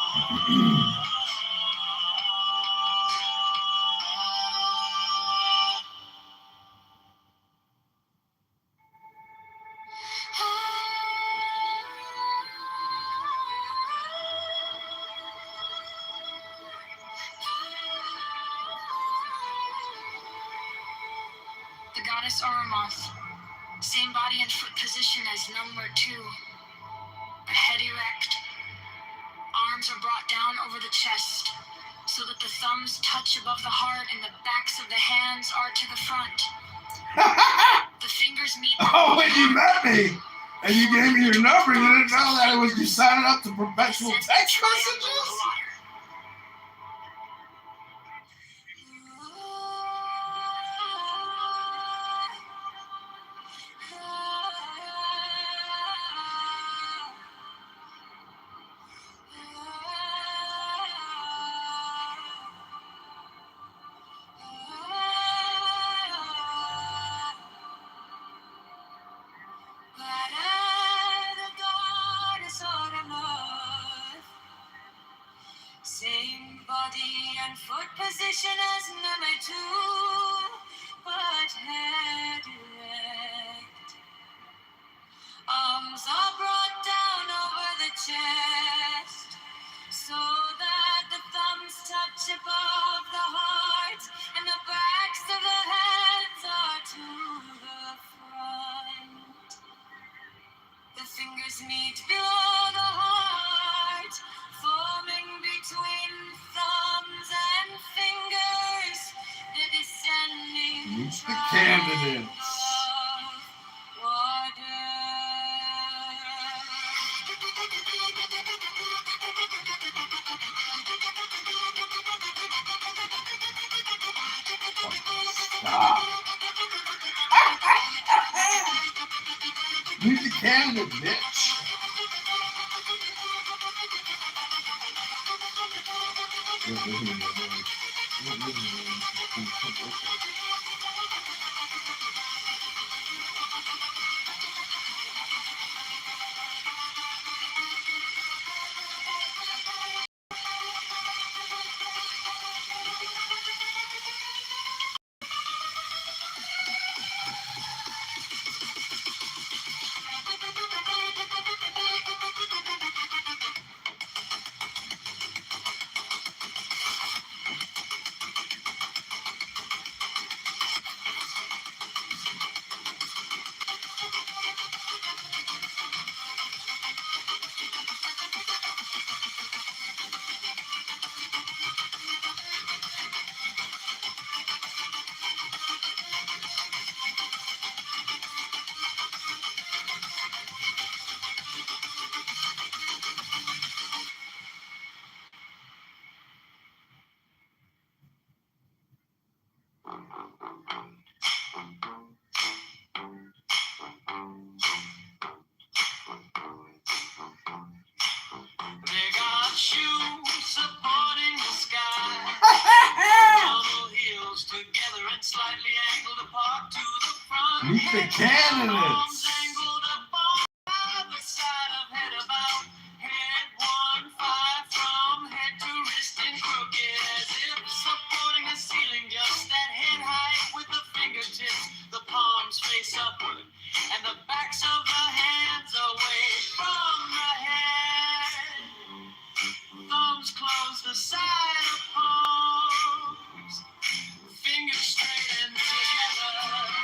The goddess Oromoth, same body and foot position as number 2. The head erect. Arms are brought down over the chest so that the thumbs touch above the heart and the backs of the hands are to the front. The fingers meet. Oh, when you met me and you gave me your number, you didn't know that it was you signing up to perpetual text messages? Same body and foot position as number 2, but head erect. Arms are brought down over the chest so that the thumbs touch above the heart and the backs of the hands are to the front. The fingers meet below the heart, forming between thumbs and fingers, the descending Meet the candidates. Stop. Meet the candidate, bitch. They got shoes supporting the sky. Double heels together and slightly angled apart to the front. Meet the candidates. Arms angled up on either side of head about. Head 1-5 from head to wrist and crooked as if supporting a ceiling. Just that head height with the fingertips. The palms face upward and the backs of the hands away from the head. Thumbs close the side of palms. Fingers straight and together.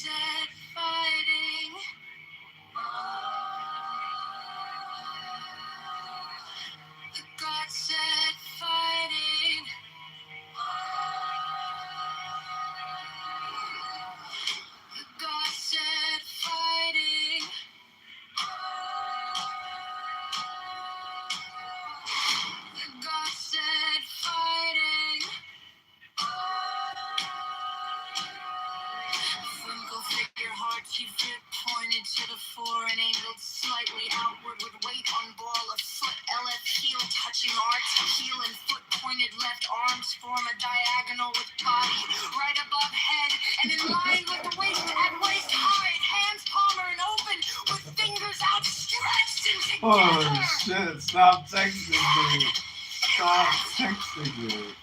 said fighting. The God said fighting. The God said fighting. The God said fighting. From go figure hard, she flip pointed to the fore and angled slightly outward with weight on ball of foot. LF heel touching arch, heel and foot pointed left arms form a diagonal with body right above head and in line with the waist at waist height. Hands palmer and open with fingers outstretched and together. Oh shit, stop texting me. Stop texting me.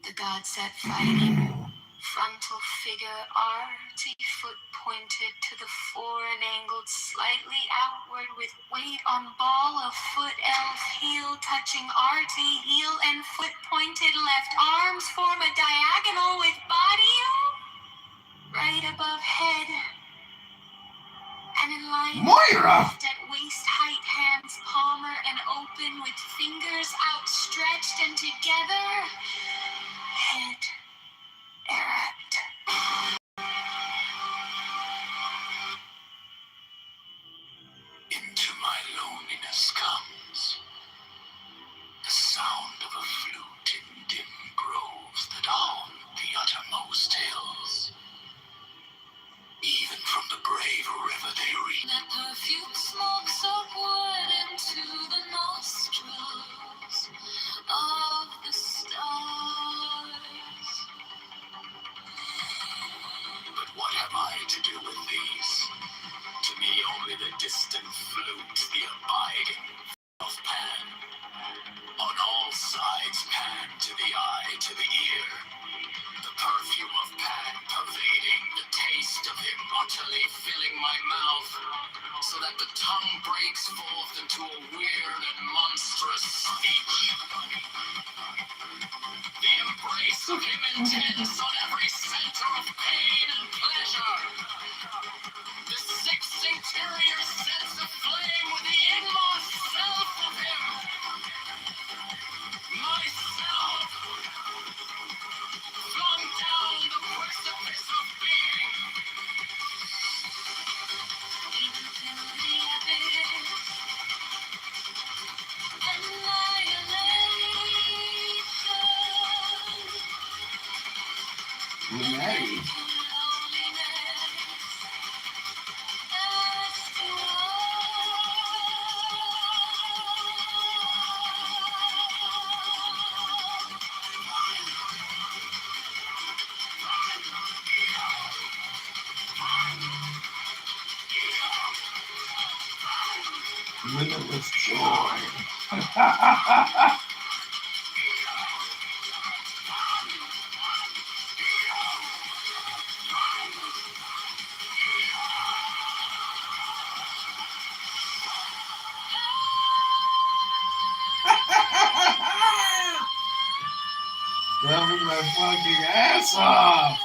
The God said fighting. Frontal figure arty, foot pointed to the fore and angled slightly outward with weight on ball of foot. Elf heel touching arty, heel and foot pointed left arms form a diagonal with body right above head and in line Moira! at waist height. Hands palmer and open with fingers outstretched and together. Head erect. Into my loneliness comes the sound of a flute in dim groves that haunt the uttermost hills. Even from the brave river they reach. That perfume smokes upward into the nostrils of the stars. But what have I to do with these? To me only the distant flute, the abiding of Pan. On all sides Pan, to the eye, to the ear. The perfume of Pan pervading, the taste of him utterly filling my mouth, so that the tongue breaks forth into a weird and monstrous speech. The embrace of him intense on every center of pain and pleasure. The sixth interior sets aflame with the inmost self of him. Myself, flung down the precipice of being. Even through the abyss, annihilation. Renee. Limitless joy. Laughing my fucking ass off.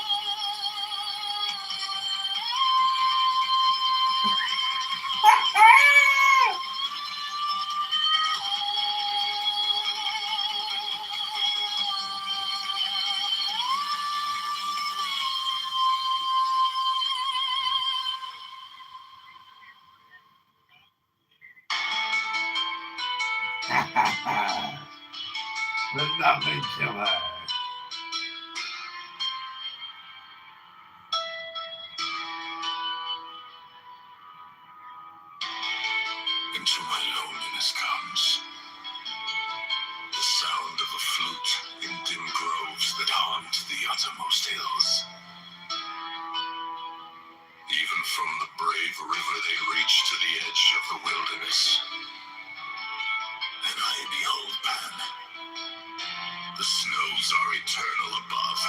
The nothing killer. Into my loneliness comes the sound of a flute in dim groves that haunt the uttermost hills. Even from the brave river they reach to the edge of the wilderness. And I behold Pan. The snows are eternal above.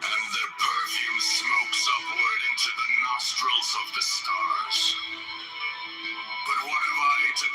And their perfume smokes upward into the nostrils of the stars. But what have I to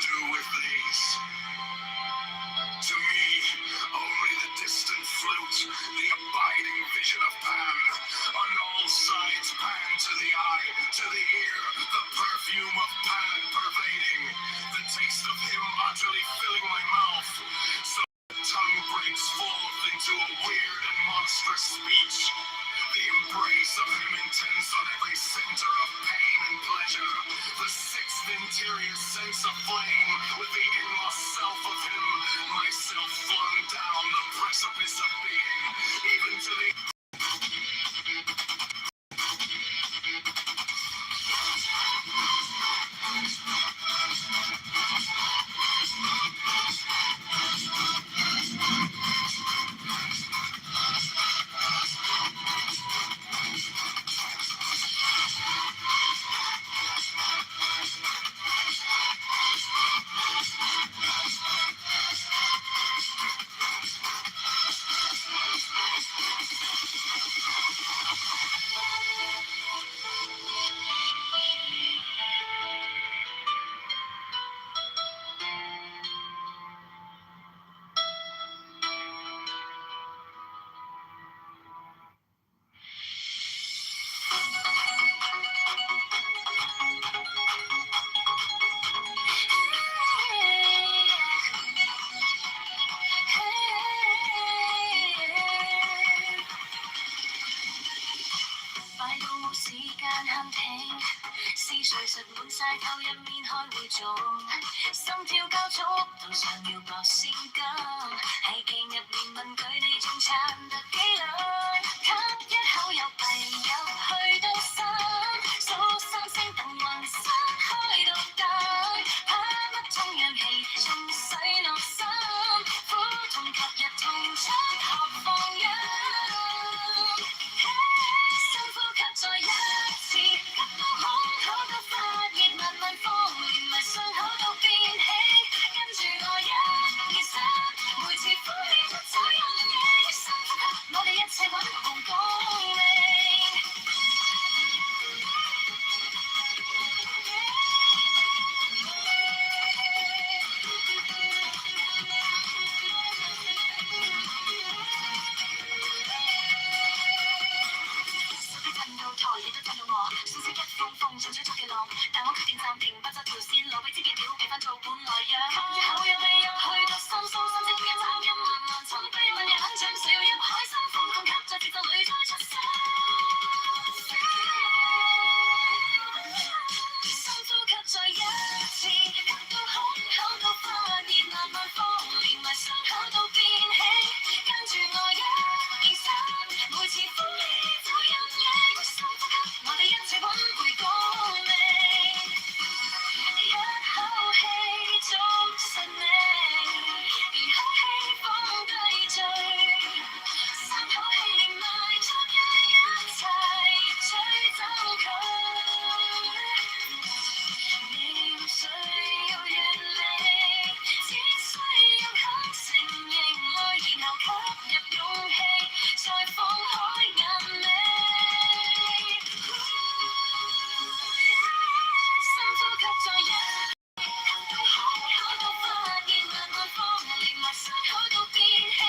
face a flame with the inmost self of him. Myself flung down the precipice of being, even to the快到冇時間喊停，思緒實滿晒頭入面開會做，心跳加速到想要爆先金，喺鏡入面問佢你仲撐得幾耐？吸一口又閉入去到心，數三聲等渾身開到底，怕乜痛氧氣沖洗內心，苦痛及日痛出學放音。深呼吸再一次，吸到空口到發熱，慢慢放，連埋傷口都變輕，跟住我1、2、3，每次呼氣出走陰影，深呼吸，我哋一齊揾紅光明。你都震到我，信息一封封，像吹出嘅浪，但我決定暫停，不走條線，攞俾知己表，記翻做本來樣。吸一口又未入去到心，數三聲音，噪音慢慢沉，悲憤也很像笑入海深，苦痛及在節奏裏再出聲。深呼吸再一次，吸到空口到發熱，慢慢放，連埋傷口都變輕，跟住我1、2、3，每次呼氣走陰影，深呼吸，我哋一齊揾回光明，一口氣捉實命，然後氣放低醉，3口氣連埋昨日一齊吹走佢。你唔需要原理，只需要肯承認愛，然後吸入勇氣，再放開眼尾。深呼吸再一，吸到空口到發熱，慢慢放，連埋傷口都變輕，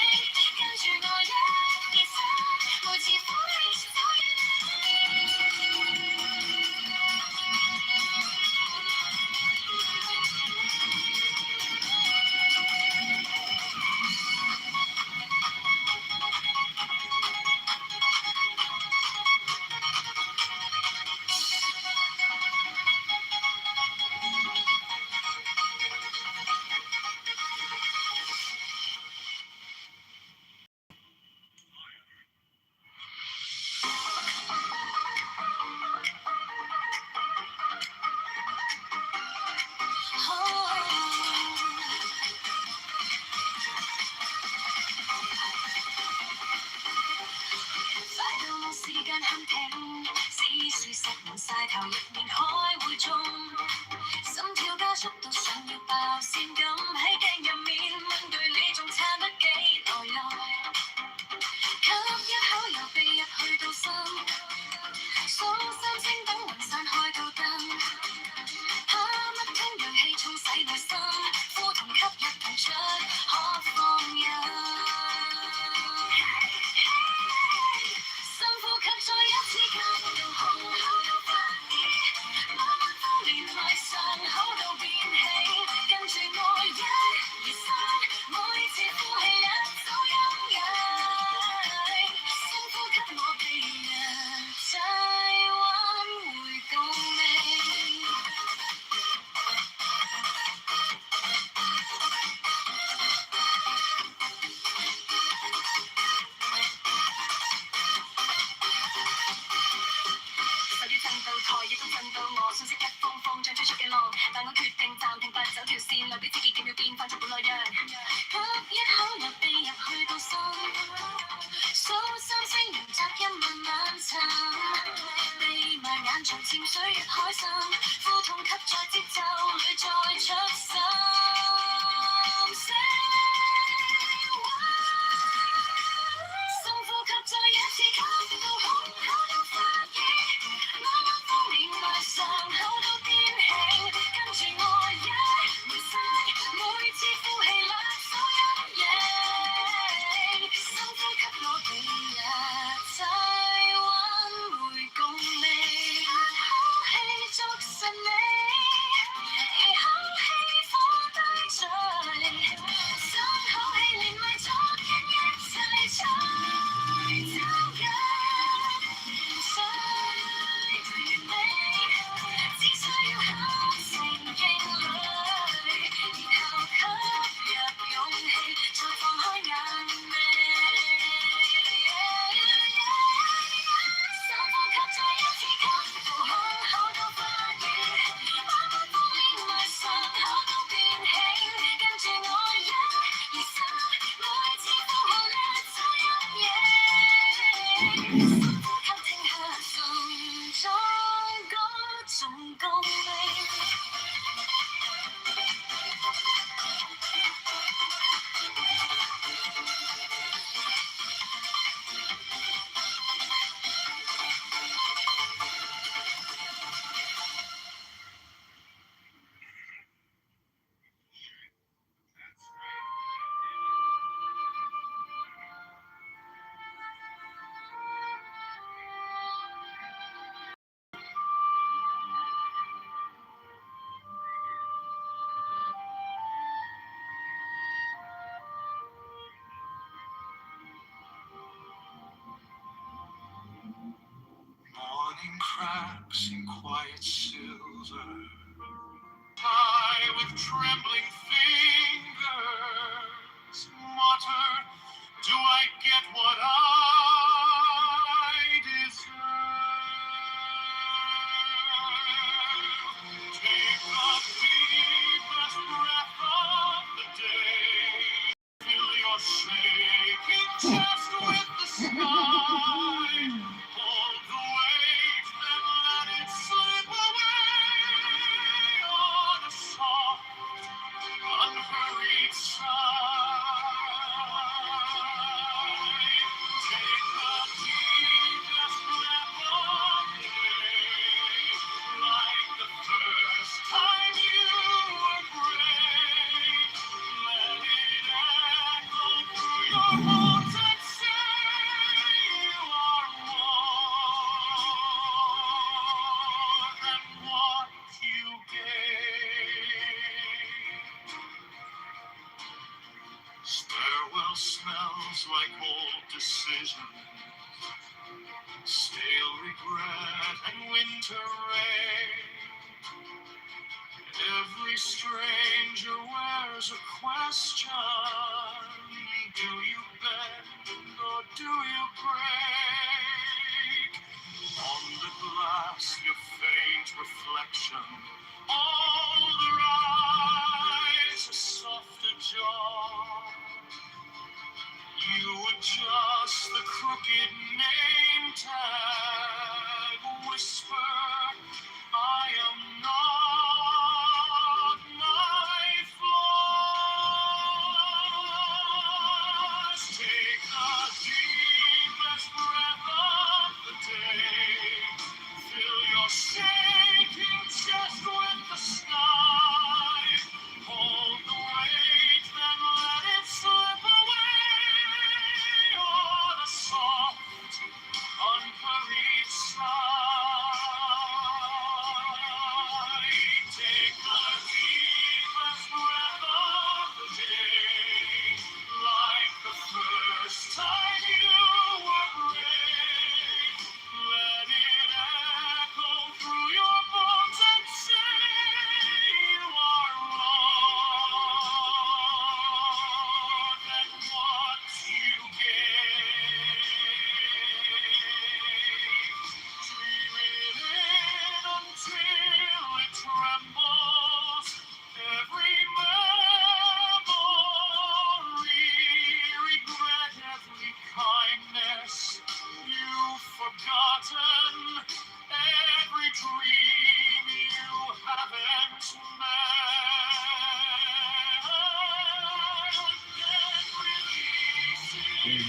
跟住我1、2、3，每次呼氣走陰影。快到冇時間喊停，思緒塞滿晒頭入面開會中，心跳加速到想要爆線咁，喺鏡入面問句你仲撐得幾耐來？吸一口又避入去到心，數3聲等雲散開到燈，怕乜通氧氣沖洗內心，苦痛吸入同出可放任。深呼吸再一次，吸到空口到發熱，慢慢放，連埋傷口都變輕，跟住我1、來俾自己幾秒變翻做本來樣，吸一口入鼻入去到心，數三聲完雜音慢慢沉，閉埋眼場潛水越開心，苦痛給在節奏裏再出心。深呼吸再一次吸到胸口都發熱，啱啱風連埋上口都癲興，跟住我一回身，每次呼氣兩手一影，深呼吸我哋日再挽回共鳴，一口氣捉實你，二口氣放低嘴，三口氣連埋昨日一齊再走入水對你，只需要合成勁侶，然後吸入勇氣，再放開眼尾。深呼吸再一次吸到胸口都發熱，啱啱風連埋上口都變興，跟住我一二三，每次呼號咧就一影，深呼吸聽下心中嗰種共鳴。Morning cracks in quiet silver, I with trembling fingers mutter, do I get what I deserve? Take the deepest breath of the day, fill your shaking chest with the sky. Hold the weight and let it slip away on a soft, unhurried sigh. Take the deepest breath of the day, like the first time you were great. Let it echo through your bones and say you are more than what you gave. Stairwell smells like old decision, stale regret and winter rain. Every stranger wears a question. Do you bend or do you break? On the glass, your faint reflection. Older eyes, a softer jaw. You adjust the crooked name tag, whisper, I am not my flaw. Morning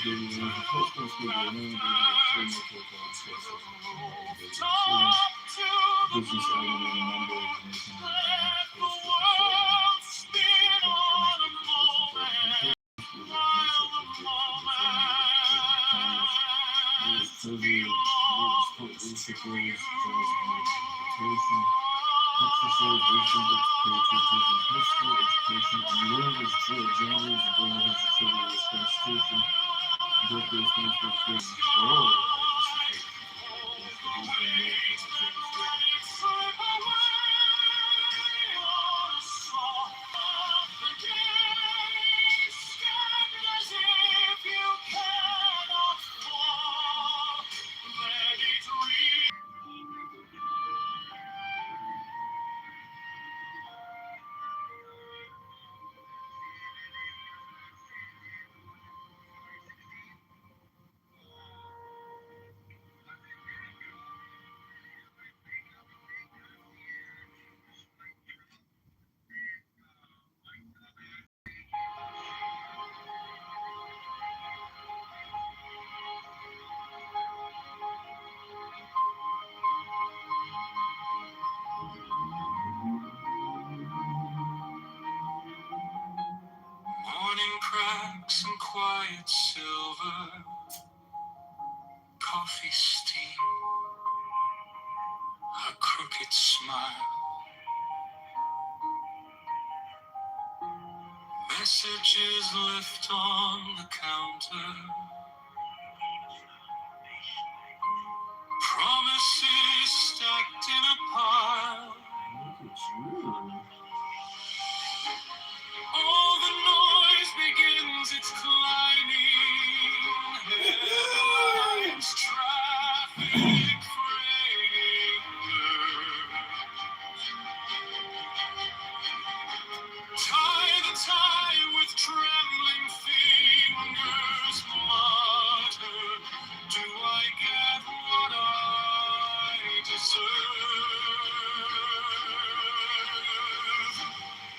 cracks and quiet silver, coffee steam, a crooked smile. Messages left on the counter, promises stacked in a pile. All the noise begins its climbing, headlines, traffic, freight. Tie the tie with trembling fingers, mutter, do I get what I deserve?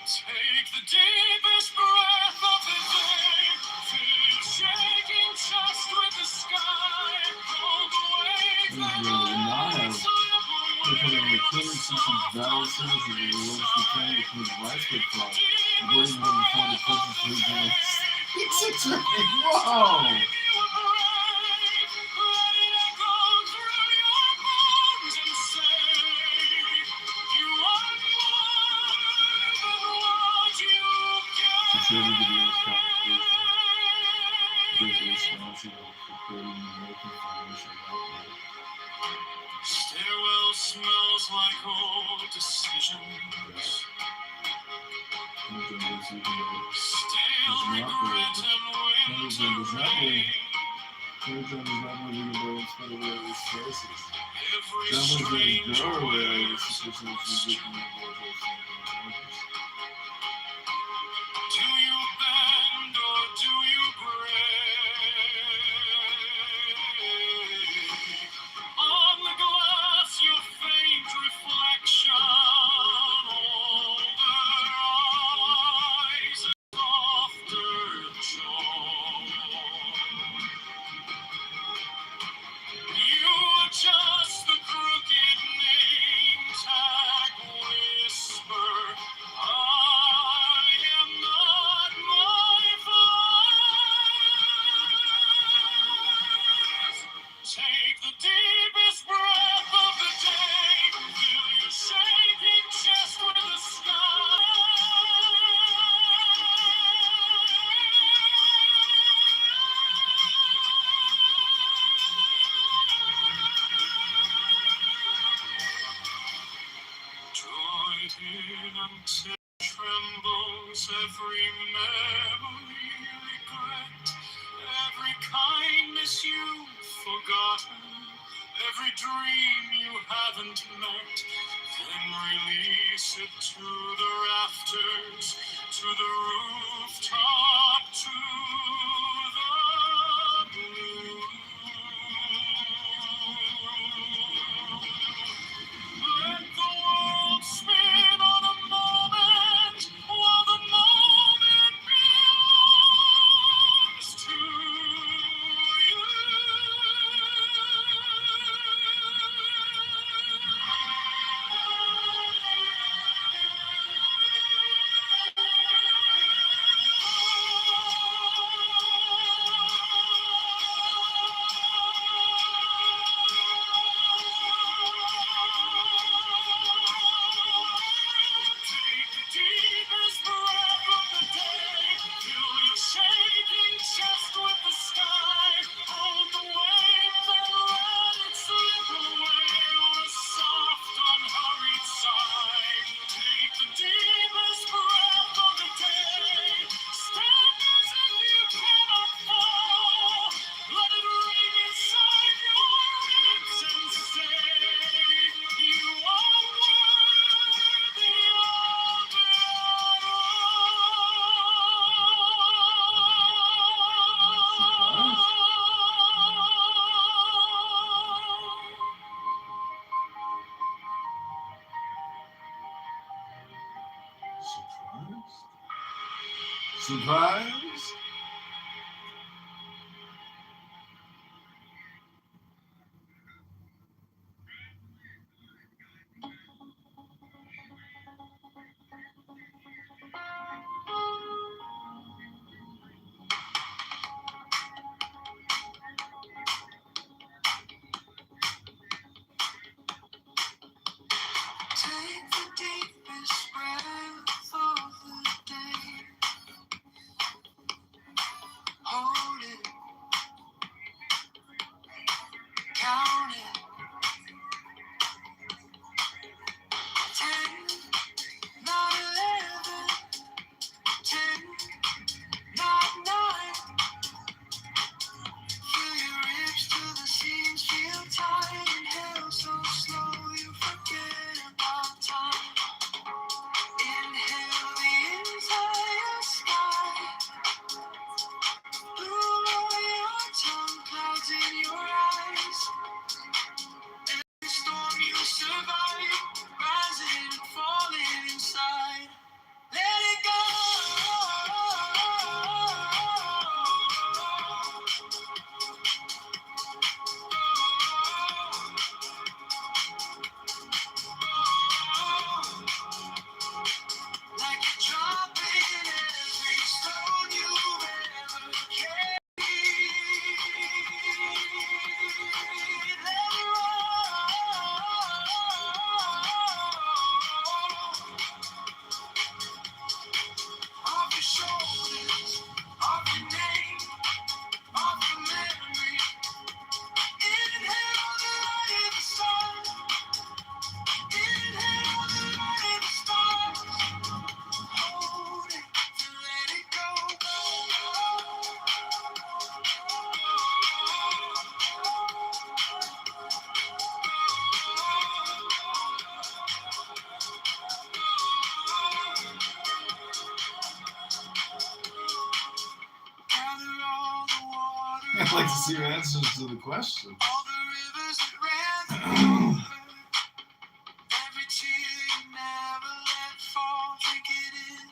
Take the deepest breath of the day, feel shaking chest with the sky, hold the wave that lies, Whoa! Stairwell smells like old decisions, stale regret and winter rain. Every stranger wears a question. Do you bend or do you break? On the glass, your faint reflection, older eyes, a softer jaw. You adjust the crooked name tag, whisper, I am not my flaws. Take the deepest breath of the day, fill your shaking chest with the sky. Draw it in until it trembles, every memory regret, every kindness you've forgotten, every dream you haven't met. Then release it to the rafters, to the rooftop, to the blue. Let the world spin on a moment, while the moment belongs to you. Surprise. Take the deepest breath of the day. Hold it, count it. 10, not 11, 10, not 9. Feel your ribs to the seams, feel tight. Inhale so slow you forget about time. Inhale the entire sky. Blue on your tongue, clouds in your eyes. Every storm you survive, rising and falling inside. Let it go. Like a drop in every stone you've ever carried. Let it roll off your shoulders, off your name, off your memory. Inhale the light of the sun. Inhale the light of the stars. Hold it, let it go. Gather all the water. I'd like to see your answers to the question. All the rivers that ran through her. Every tear you never let fall. Drink it in.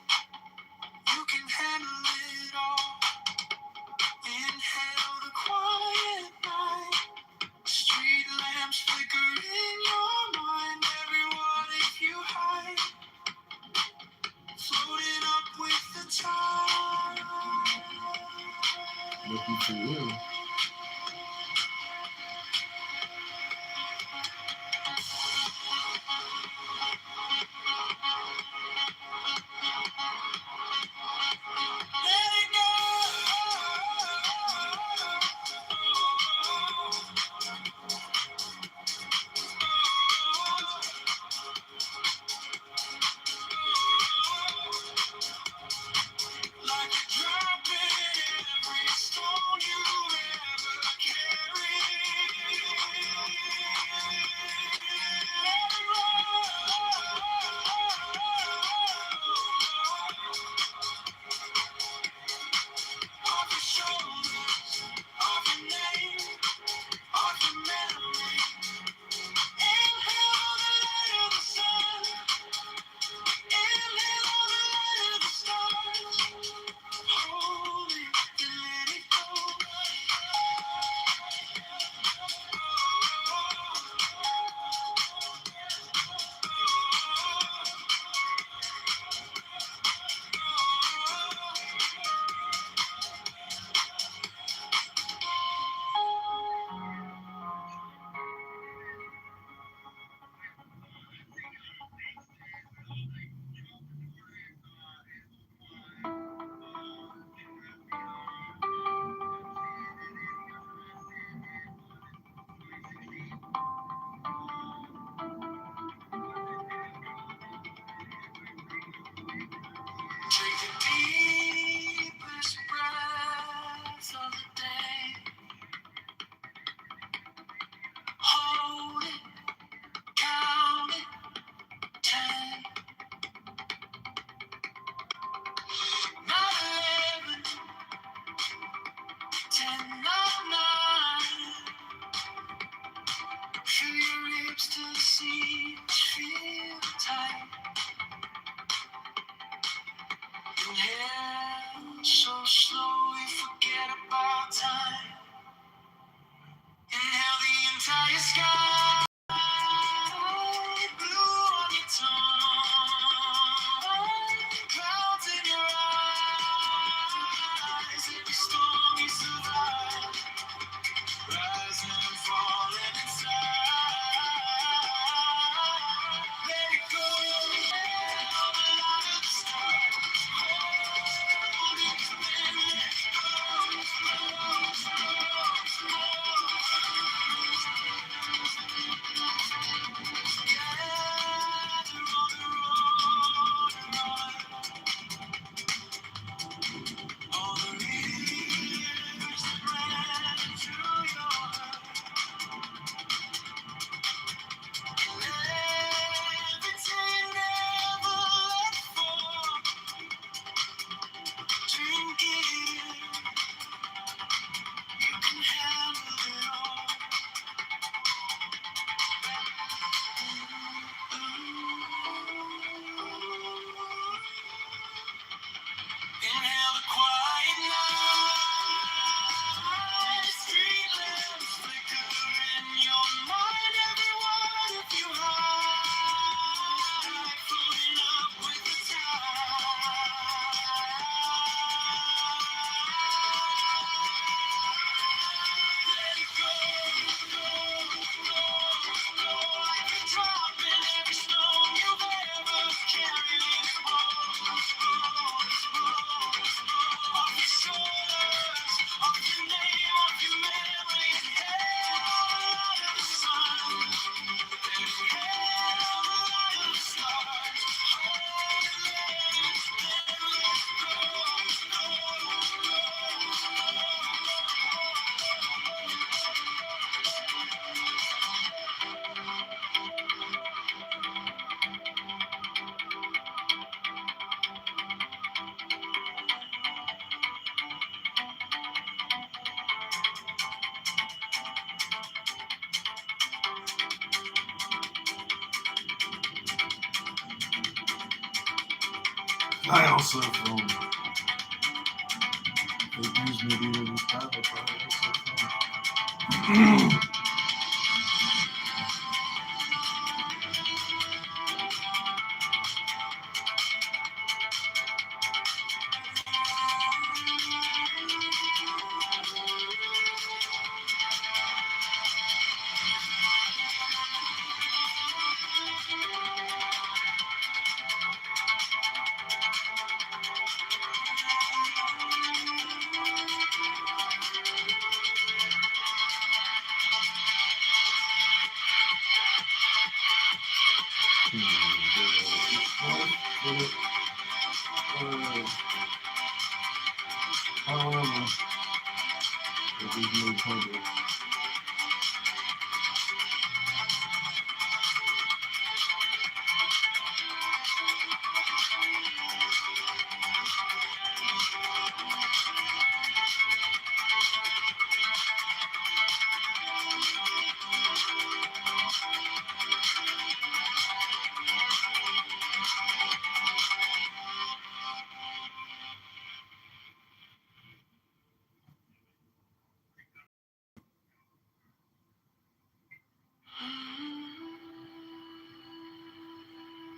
You can handle it all. Inhale the quiet night. Street lamps flicker in your mind. Everyone, if you hide, floating up with the tide. Looking for you. Let it go. Like a drop in every stone you've So slowly forget about time. Inhale the entire sky. Blue on your tongue. Clouds in your eyes. Every storm you survive. Rising and falling inside. Let it go. All the light of the stars. Hold it, then let it go. All the rivers that ran through your heart. Everything never let fall. Drink it in. You can handle it all. Inhale the quiet night. Street lamps flicker in your mind. Every word of you high, floating up with the tide. Let it go, go, go, go like a drop in every stone you've ever carried. Off your shoulders, off your name, off your memory. Inhale the light of the sun. Inhale the light of the stars. Hold it, let it, then let go, go, go. I also from fake news media was private, but I also from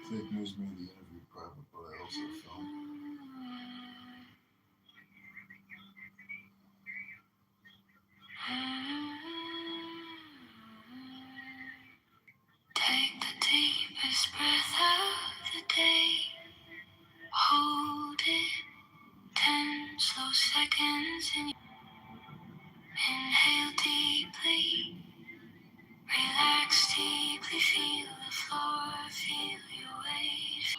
fake news media interview private, but I also film. Take the deepest breath of the day. Hold it 10 slow seconds and inhale deeply. Relax deeply. Feel the floor. Feel your weight.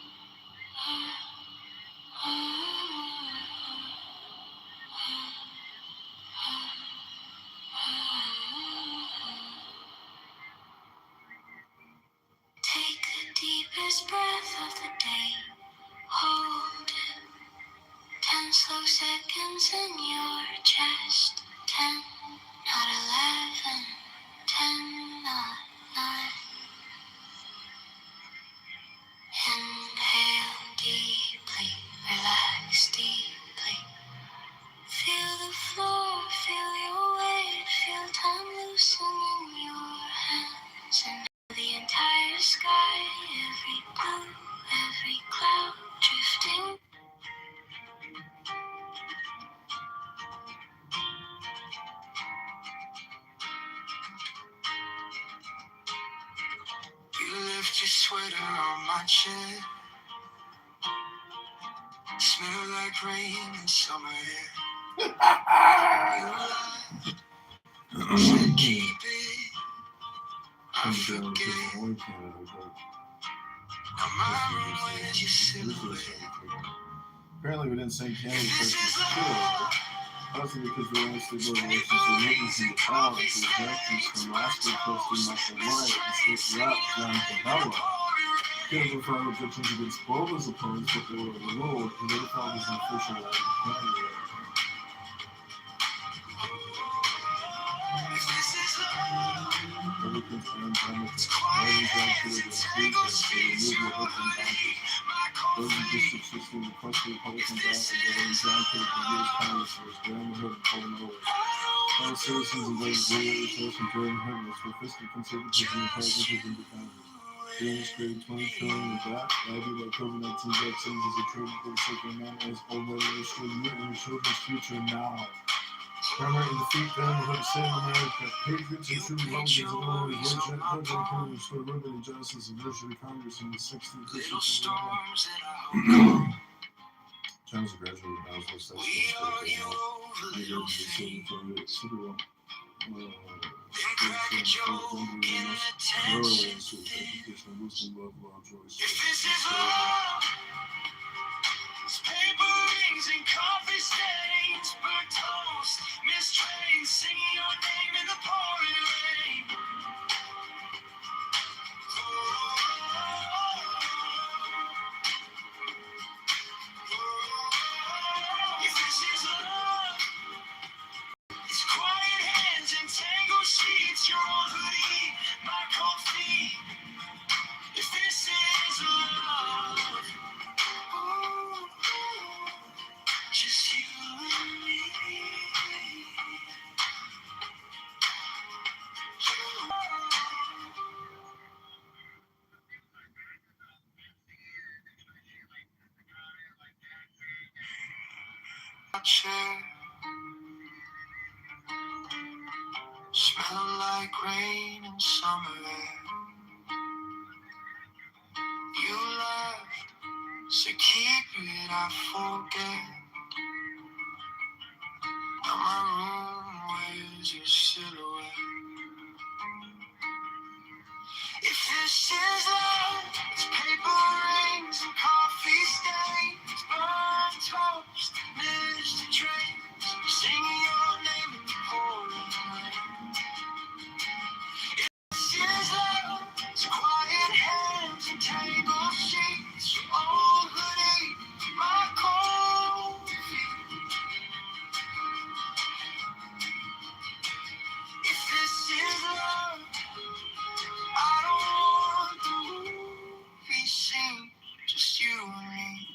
Take the deepest breath of the day. Hold it 10 slow seconds in your chest. 10, not 11. 10, not 9. Inhale deeply. Relax deeply. sweater on my chest. Smell like rain in summer air. You said keep it. I forget. Now my room, where's your silhouette? Apparently, we didn't say Candy Crush was killed. Possibly because the only stable relations were witnessing the trial of the objections from Oscar trustee Michael White and state rep John Favela. Kitover filed objections against both his opponents, but they were overruled, and they filed as an official candidate. Republicans and Democrats, Biden John Kitover Tuesday to remove the open boundaries. Those in District 16 requested Republican ballot and voting John Kitover U.S. Congress was during the hood and pulling over. All citizens and those regulators from during the hood was for fiscal conservatism and pragmatism to Congress. The demonstrated $20 trillion in debt, added that COVID-19 vaccines is a trade for the second man as already restored you and your children's future now. Primary and defeat them with the same America. Patriots and true Republicans of Illinois, Virgin, including restore liberty, justice, and virtue to Congress in the 16th District of Illinois. John's a graduate of Bowsville State School. He graduated from the City Hall. Paper rings and coffee stains, burnt toast, missed trains, singing your name in the pouring rain. If this is love, it's quiet hands and tangled sheets, your old hoodie, my cold feet. If this is love, just you and me. Chair, smell like rain and summer air. You left, so keep it, I forget. Now my room, where's your silhouette? If this is love, it's paper rings and coffee stains, burnt toast, missed trains, singing your name in the pouring rain. If this is love, it's quiet hands and tangled sheets, your old hoodie, my cold feet. If this is love, I don't want the movie scene, just you and me.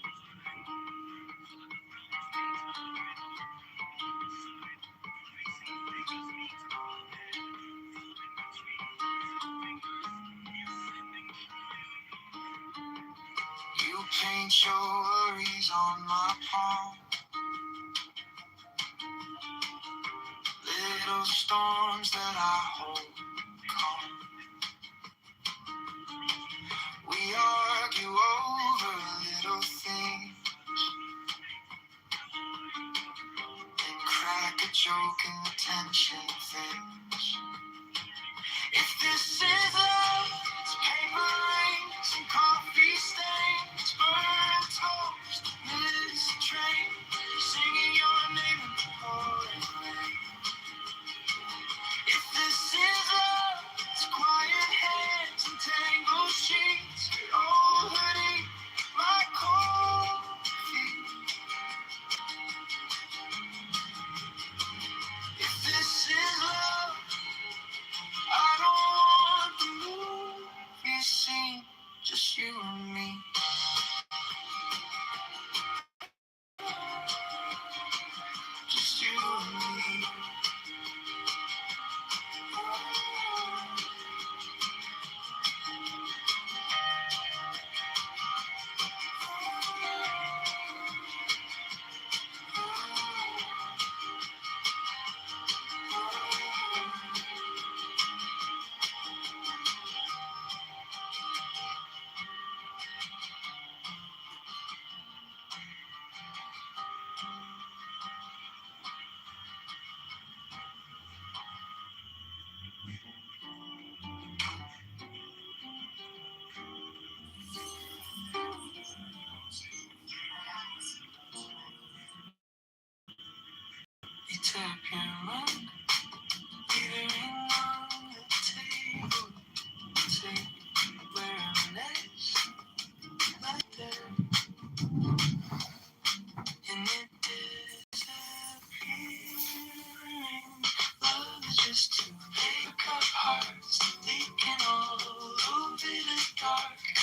You paint your worries on my palm. Little storms that I hold calm. We argue over little things and crack a joke and the tension things. If this is love, it's paper rings and coffee stains, burnt toast, missed train, singing your name in the pouring rain. If this is love, it's quiet hands and tangled sheets, your old hoodie, my cold feet. If this is love, I don't want the movie scene,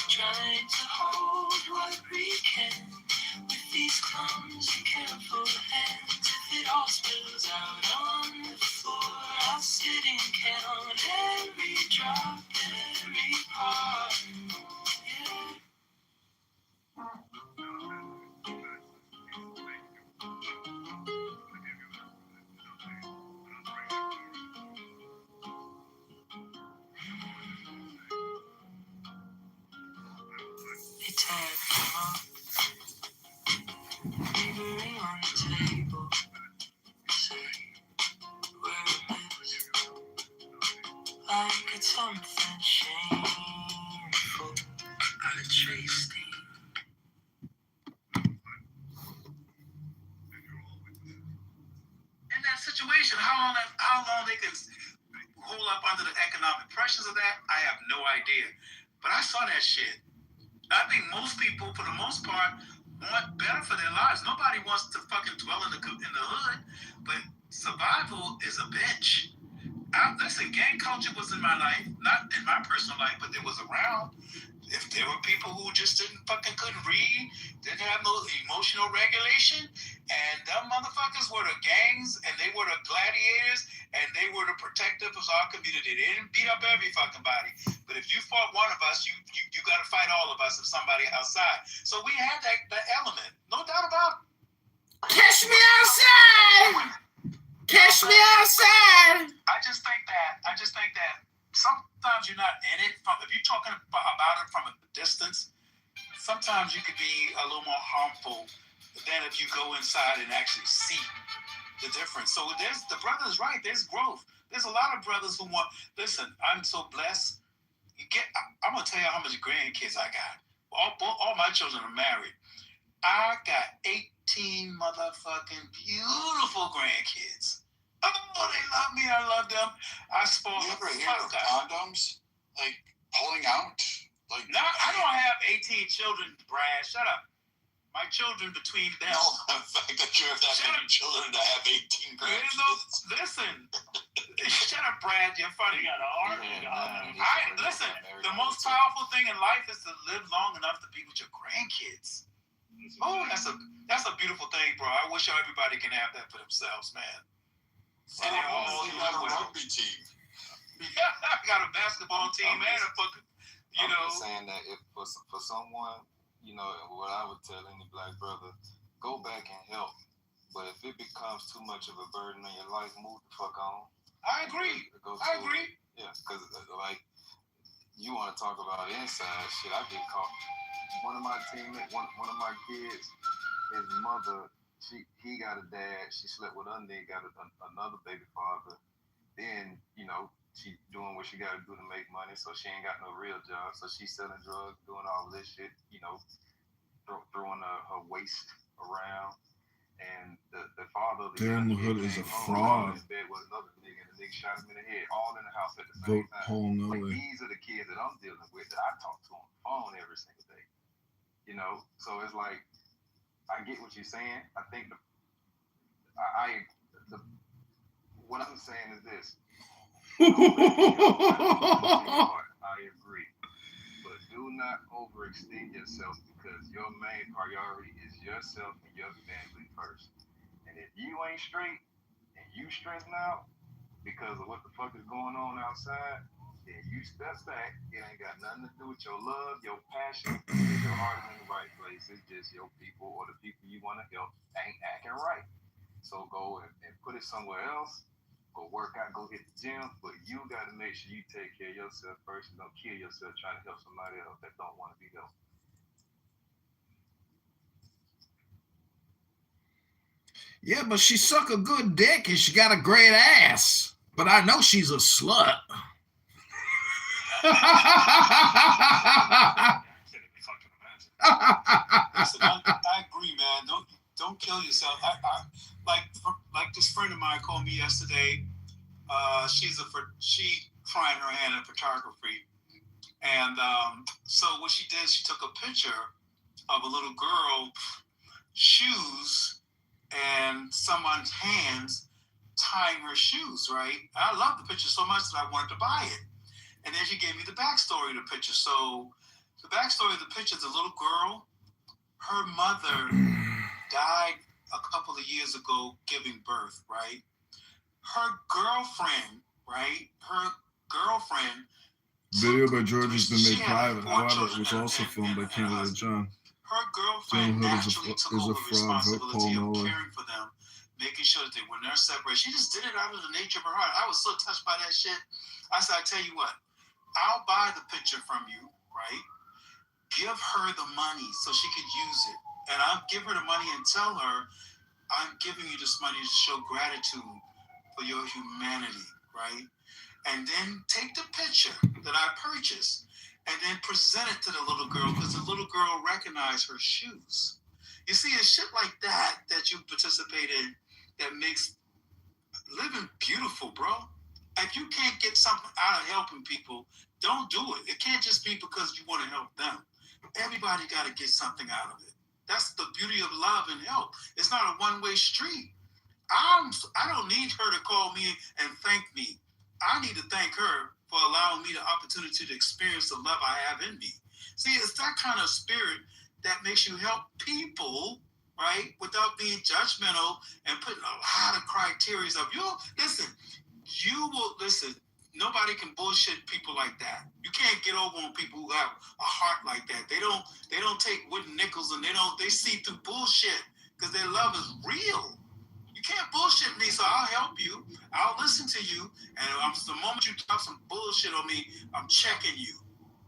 Trying to hold what we can with these clumsy, careful hands. If it all spills out on the floor, I'll sit and count every drop, every part. Yeah. They tied them up, leave a ring on the table. Say, we're a mess, like it's something shameful. I traced it. In that situation, how long they can hold up under the economic pressures of that, I have no idea. But I saw that shit. I think most people, for the most part, want better for their lives. Nobody wants to fucking dwell in the hood, but survival is a bitch. Listen, gang culture was in my life, not in my personal life, but it was around. If there were people who just couldn't read, didn't have no emotional regulation, and them motherfuckers were the gangs, and they were the gladiators, and they were the protectors of our community. They didn't beat up every fucking body, but if you fought one of us, you got to fight all of us if somebody outside. So we had that element, no doubt about it. Catch me outside. Catch me outside. I just think that sometimes you're not in it. If you're talking about it from a distance, sometimes you could be a little more harmful than if you go inside and actually see the difference. So the brother's right. There's growth. There's a lot of brothers who want. Listen, I'm so blessed. I'm gonna tell you how many grandkids I got. All my children are married. I got 18 motherfucking beautiful grandkids. Oh, they love me. I love them. I spoiled You them. ever hear of condoms? Like pulling out? Like no, I don't have 18 children, Brad. Shut up. My children between them. No, the fact that you have that many children to have 18 grandkids. Listen. Shut up, Brad. You're funny. You got an arm. Listen, the most powerful thing in life is to live long enough to be with your grandkids. Oh, that's a beautiful thing, bro. I wish everybody can have that for themselves, man. And they're all you got a rugby team. Yeah, I got a basketball team and a fucking, I'm just saying that if for someone, what I would tell any black brother, go back and help. But if it becomes too much of a burden on your life, move the fuck on. I agree. I agree. Yeah, because like you want to talk about inside shit. I get caught. One of my teammates, one of my kids, his mother, he got a dad. She slept with her, and then got another baby father. Then she doing what she got to do to make money, so she ain't got no real job. So she's selling drugs, doing all this shit, throwing her waist around. And the father of the There in the hood is a fraud. In bed with another nigga, and the nigga shot him in the head, all in the house at the same time. Whole nowhere. These are the kids that I'm dealing with that I talk to on the phone every single day. So it's like, I get what you're saying. I think what I'm saying is this. I agree. But do not overextend yourself, because your main priority is yourself and your family first. And if you ain't straight and you stressing out because of what the fuck is going on outside, then you step back. It ain't got nothing to do with your love, your passion, your heart is in the right place. It's just your people or the people you want to help ain't acting right. So go and put it somewhere else. Go work out, go hit the gym, but you got to make sure you take care of yourself first and don't kill yourself trying to help somebody else that don't want to be helped. Yeah, but she suck a good dick and she got a great ass. But I know she's a slut. Listen, I agree, man. don't kill yourself. Like this friend of mine called me yesterday. She trying her hand at photography, and so what she did, she took a picture of a little girl shoes and someone's hands tying her shoes, right? I love the picture so much that I wanted to buy it. And then she gave me the backstory of the picture. So the backstory of the picture is a little girl. Her mother died a couple of years ago giving birth, right? Her girlfriend, Video by George has been made private. However, it was also filmed by candidate John. Her girlfriend naturally took over the responsibility of Mueller. caring for them, making sure that when they're separated. She just did it out of the nature of her heart. I was so touched by that shit. I said, I tell you what, I'll buy the picture from you, right? Give her the money so she could use it. And I'll give her the money and tell her, I'm giving you this money to show gratitude for your humanity, right? And then take the picture that I purchased and then present it to the little girl, because the little girl recognized her shoes. You see, it's shit like that you participate in that makes living beautiful, bro. If you can't get something out of helping people, don't do it. It can't just be because you want to help them. Everybody got to get something out of it. That's the beauty of love and help. It's not a one-way street. I don't need her to call me and thank me. I need to thank her for allowing me the opportunity to experience the love I have in me. See, it's that kind of spirit that makes you help people, right, without being judgmental and putting a lot of criteria up. Listen, nobody can bullshit people like that. You can't get over on people who have a heart like that. They don't take wooden nickels and they see through bullshit because their love is real. You can't bullshit me, so I'll help you. I'll listen to you, and the moment you talk some bullshit on me, I'm checking you.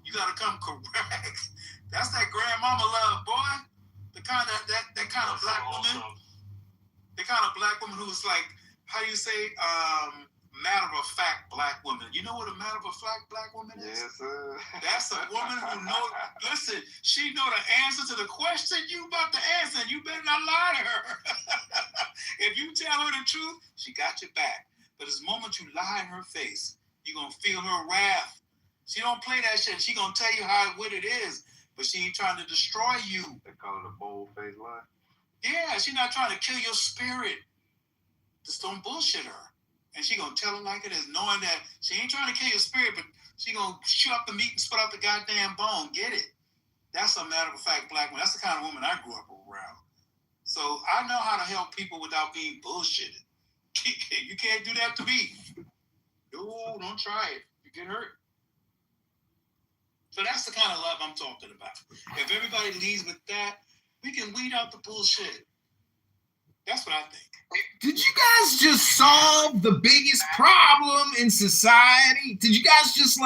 You gotta come correct. That's that grandmama love, boy. The kind of that kind of black woman. The kind of black woman who's like, how do you say, matter of fact black woman. You know what a matter of fact black woman is? Yes, sir. That's a woman who knows. Listen, she know the answer to the question you about to answer, and you better not lie to her. If you tell her the truth, she got your back. But the moment you lie in her face, you're gonna feel her wrath. She don't play that shit. She gonna tell you what it is, but she ain't trying to destroy you. They call it a bold-faced lie. Yeah, she's not trying to kill your spirit. Just don't bullshit her. And she gonna tell it like it is, knowing that she ain't trying to kill your spirit, but she gonna chew up the meat and spit out the goddamn bone. Get it? That's a matter of fact black woman. That's the kind of woman I grew up around. So I know how to help people without being bullshitted. You can't do that to me. No, don't try it. You get hurt. So that's the kind of love I'm talking about. If everybody leads with that, we can weed out the bullshit. That's what I think. Did you guys just solve the biggest problem in society? Did you guys just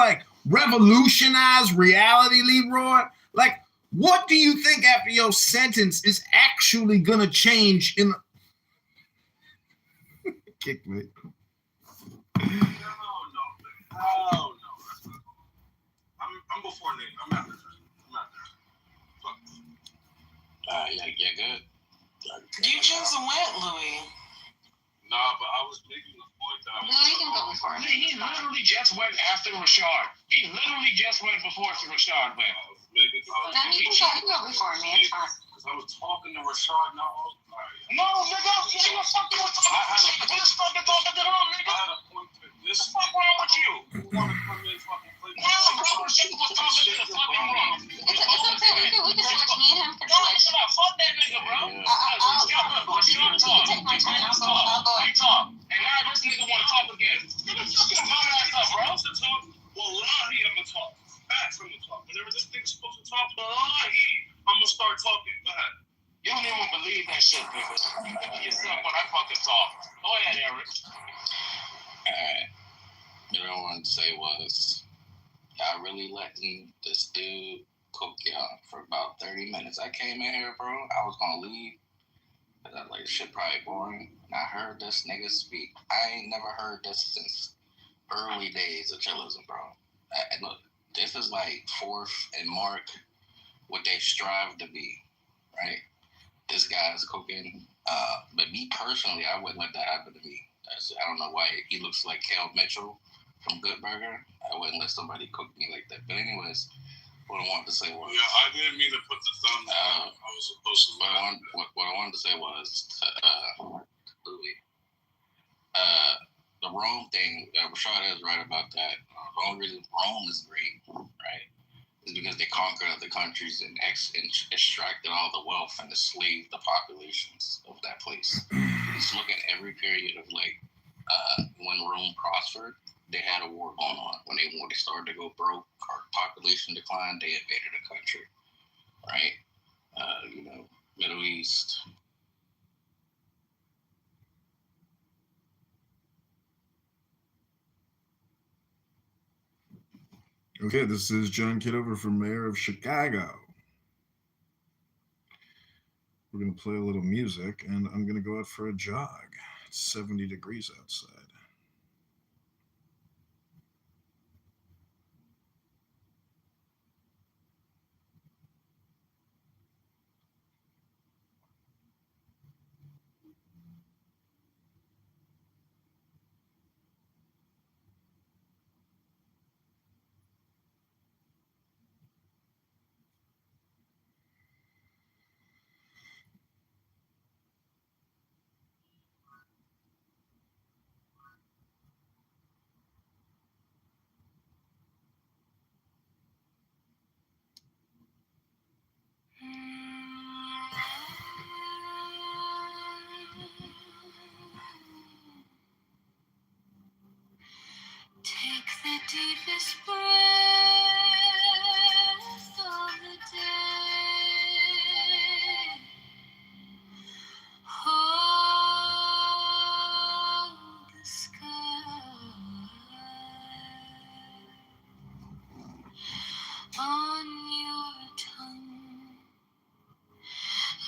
revolutionize reality, Leroy? What do you think after your sentence is actually gonna change in the kick me? No. I'm before Nate. I'm out there. Yeah, good. You just went, Louis. Nah, but I was making a point that No, you can go before me. He literally just went after Rashard. He literally just went before Rashard went. Then you can go before me. It's fine. Because I was talking to Rashard. No, nigga, you were fucking with talking. This fucking talking to him, nigga. I had a point to this. What the fuck wrong with you? You want to come in fucking play? No, bro, Rashard was talking to the fucking wrong. It's okay. We can switch. Me and him can switch. No, fuck that nigga, bro. You can take my turn. I'll go. You talk. And now this nigga want to talk again. Nigga, fucking bum ass up, bro. To talk. Wallahi, I'm gonna talk. Facts, I'm gonna talk. Whenever this nigga's supposed to talk, wallahi, I'm gonna start talking. Go ahead. You don't even believe that shit, nigga. You think of yourself when I fucking talk. Go ahead, Eric. Alright. You know what I wanted to say was, y'all really letting this dude cook y'all for about 30 minutes. I came in here, bro. I was gonna leave. Cause I was like, shit probably boring. And I heard this nigga speak. I ain't never heard this since early days of chillism, bro. And look, this is like Fourth and Mark, what they strive to be, right? this guy's cooking. But me personally, I wouldn't let that happen to me. I don't know why. He looks like Kel Mitchell from Good Burger. I wouldn't let somebody cook me like that. But anyways, what I wanted to say was... Yeah, I didn't mean to put the thumbs down. I was supposed to... What I wanted to say was, Louis, the Rome thing, Rashad is right about that. The only reason Rome is great, right, is because they conquered other countries and extracted all the wealth and enslaved the populations of that place. Just look at every period of when Rome prospered, they had a war going on. When they started to go broke or population declined, they invaded a country, right? Middle East. Okay, this is John Kitover for Mayor of Chicago. We're going to play a little music, and I'm going to go out for a jog. It's 70 degrees outside. Take the deepest breath of the day. Hold the sky on your tongue.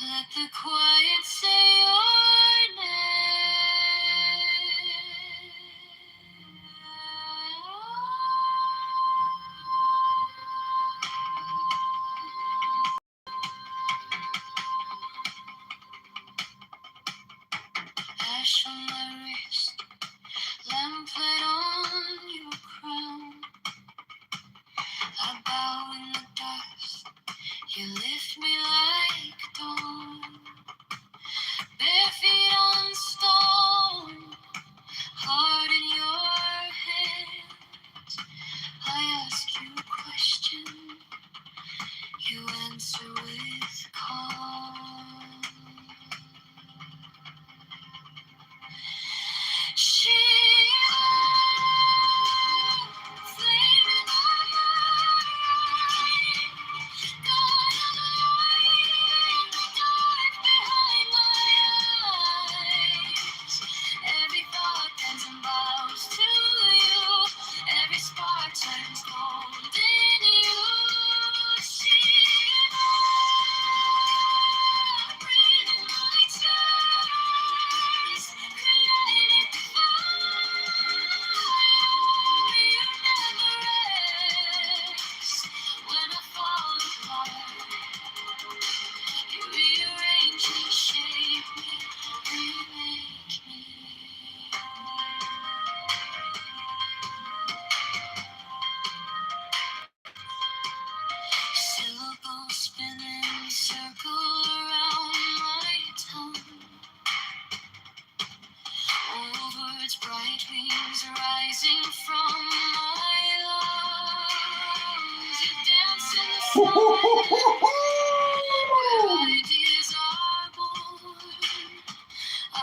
Let the quiet say your name. Ash on my wrist, lamplight on your crown. I bow in the dust, you lift me like dawn. Bare feet on stone, heart in your hands. I ask you a question, you answer with calm. She flame in my mind, God of the light, the dark behind my eyes. Every thought bends and bows to you, every spark turns gold in you. She breathe in my chest, created the fire. You never rest. When I fall apart, you rearrange me, shape me, remake me. Syllables spinning, circle around my tongue. Words, bright wings rising from my lungs. You dance in the sun, where ideas are born. I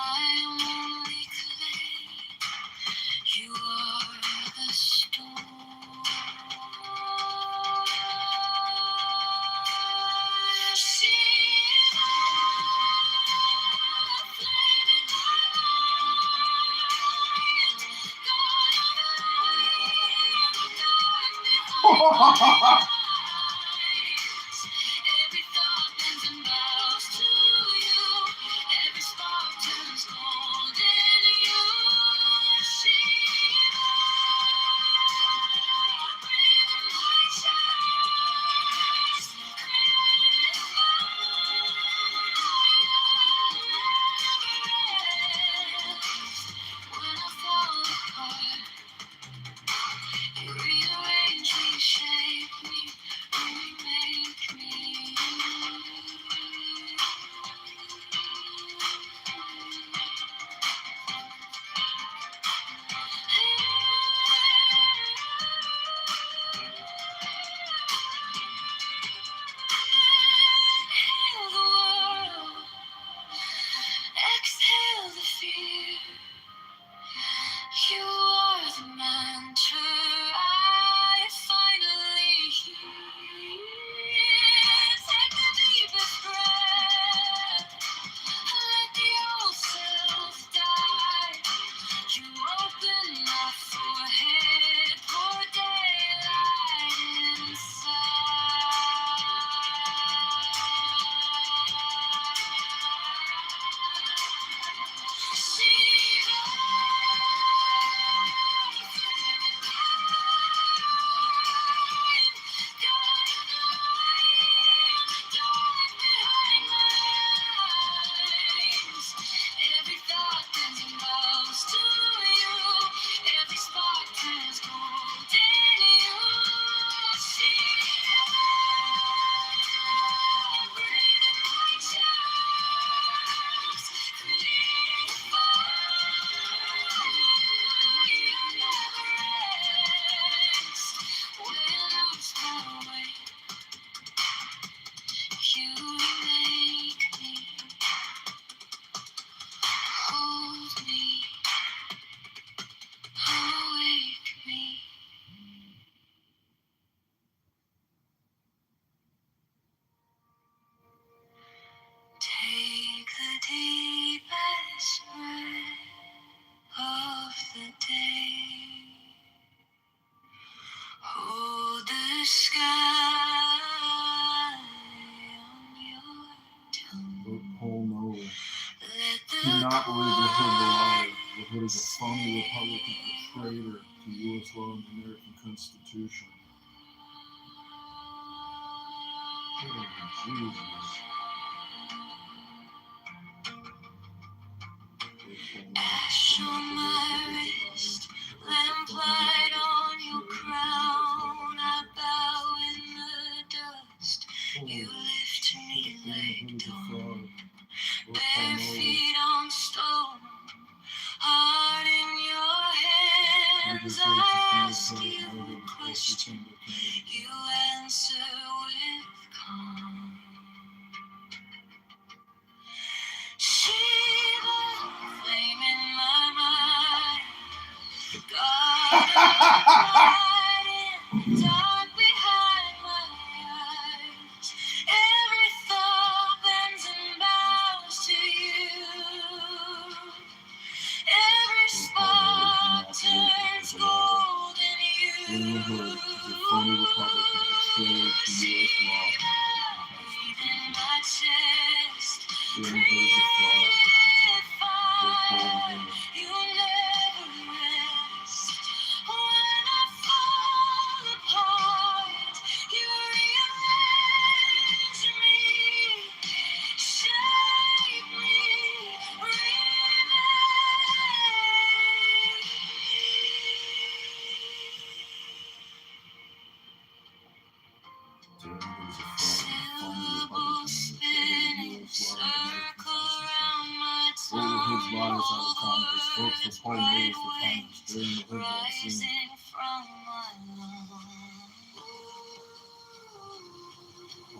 am only clay, you are the storm. She What is a phony Republican, a traitor to U.S. law and the American Constitution. Oh, Jesus. Ash on my wrist, lamplight on your crown. I bow in the dust. You lift me like dawn. Bare feet on stone, heart in your hands. I ask you a question, you answer with calm. Shiva, flame in my mind. God of light in the dark behind my eyes. Every thought bends and bows to you. Every spark turns gold in you. Breathe in my chest. Creative fire. You never rest. When I fall apart, you rearrange me, shape me, syllable spinning, circle around my tongue. Words, bright waves rising from my lungs.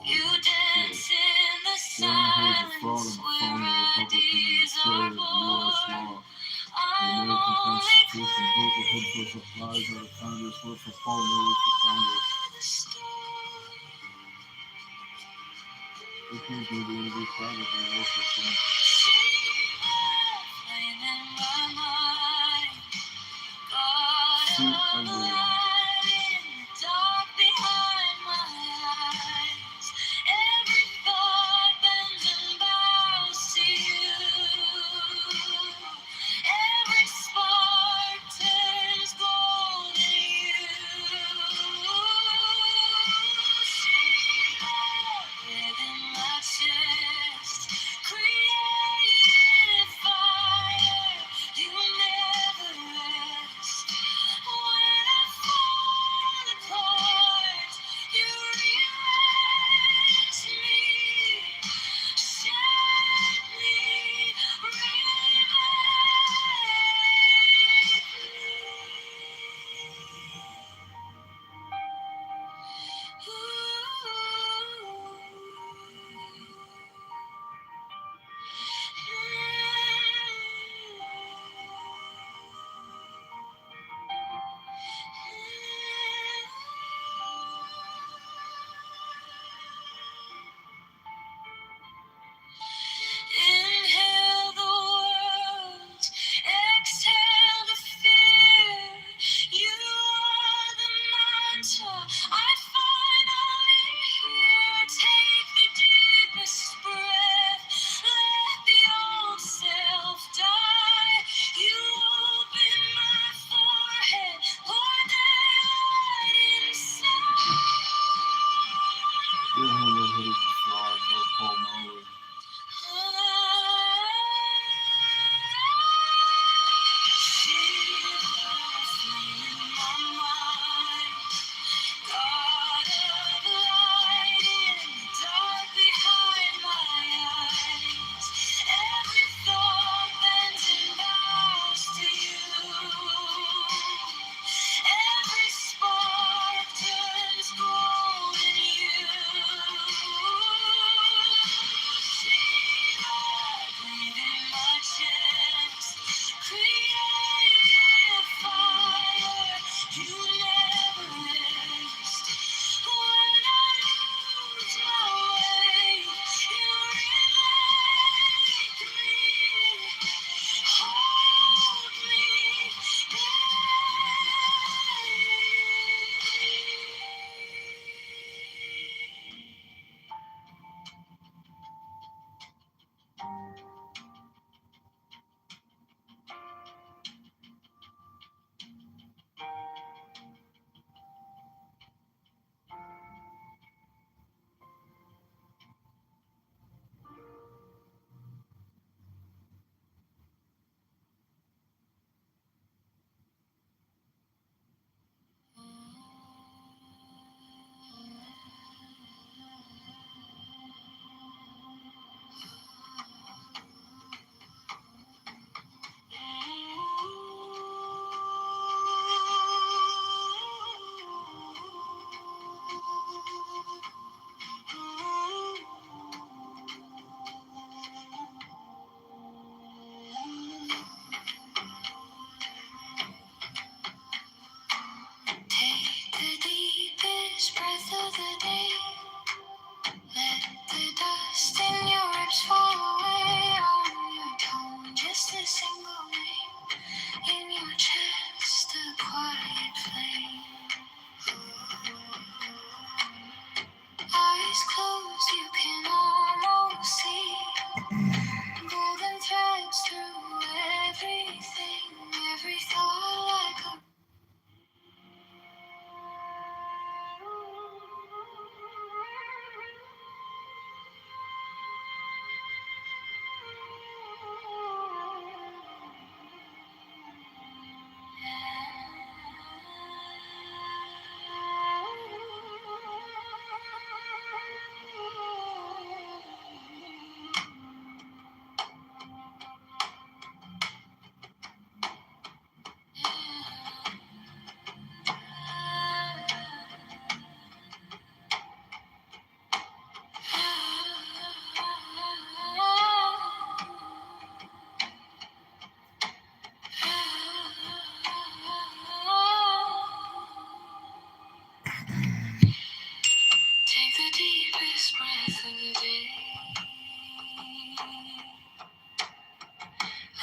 You dance in the silence where ideas are born. I'm only clay. The flame in my mind. God of light in the dark behind my eyes. Every thought bends and bows to you. Every spark turns gold in you. Shiva, within my chest, creative fire. You never rest. When I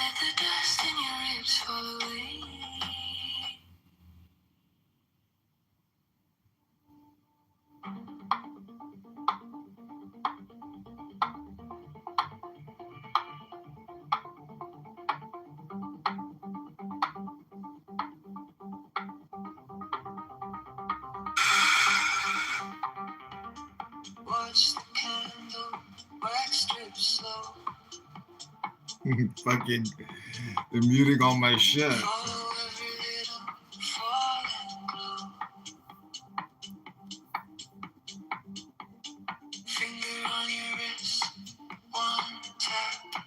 Let the dust in your ribs fall away. Watch the candle wax drip slow. Fucking, they're muting all my shit. Follow every little fall and glow. Finger on your wrist, one tap.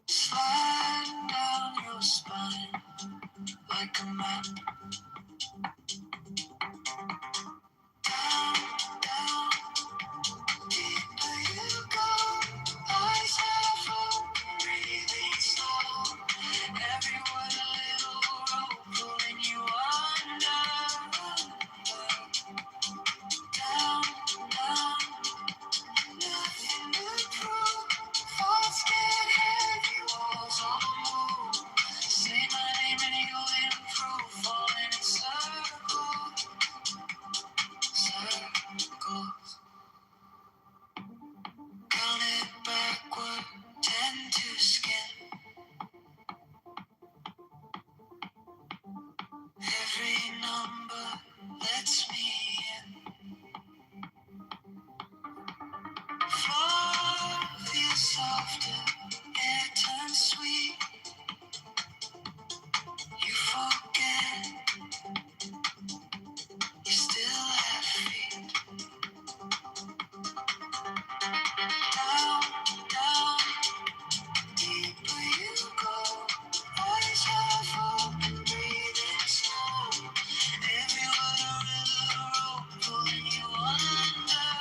Slide down your spine like a map. Down, down, deeper you go. Eyes half open, breathing slow. Every word a little rope pulling you under. Down, down, nothing to prove. Thoughts get heavy, walls on the move. Say my name and you'll improve. Falling in circles, circles. Count it backward, 10 to skin. Every number lets me in. Floor feels softer, air turns sweet. You forget, you still have feet. Down, down, deeper you go. Eyes half open, breathing slow. Every word a river road pulling you under.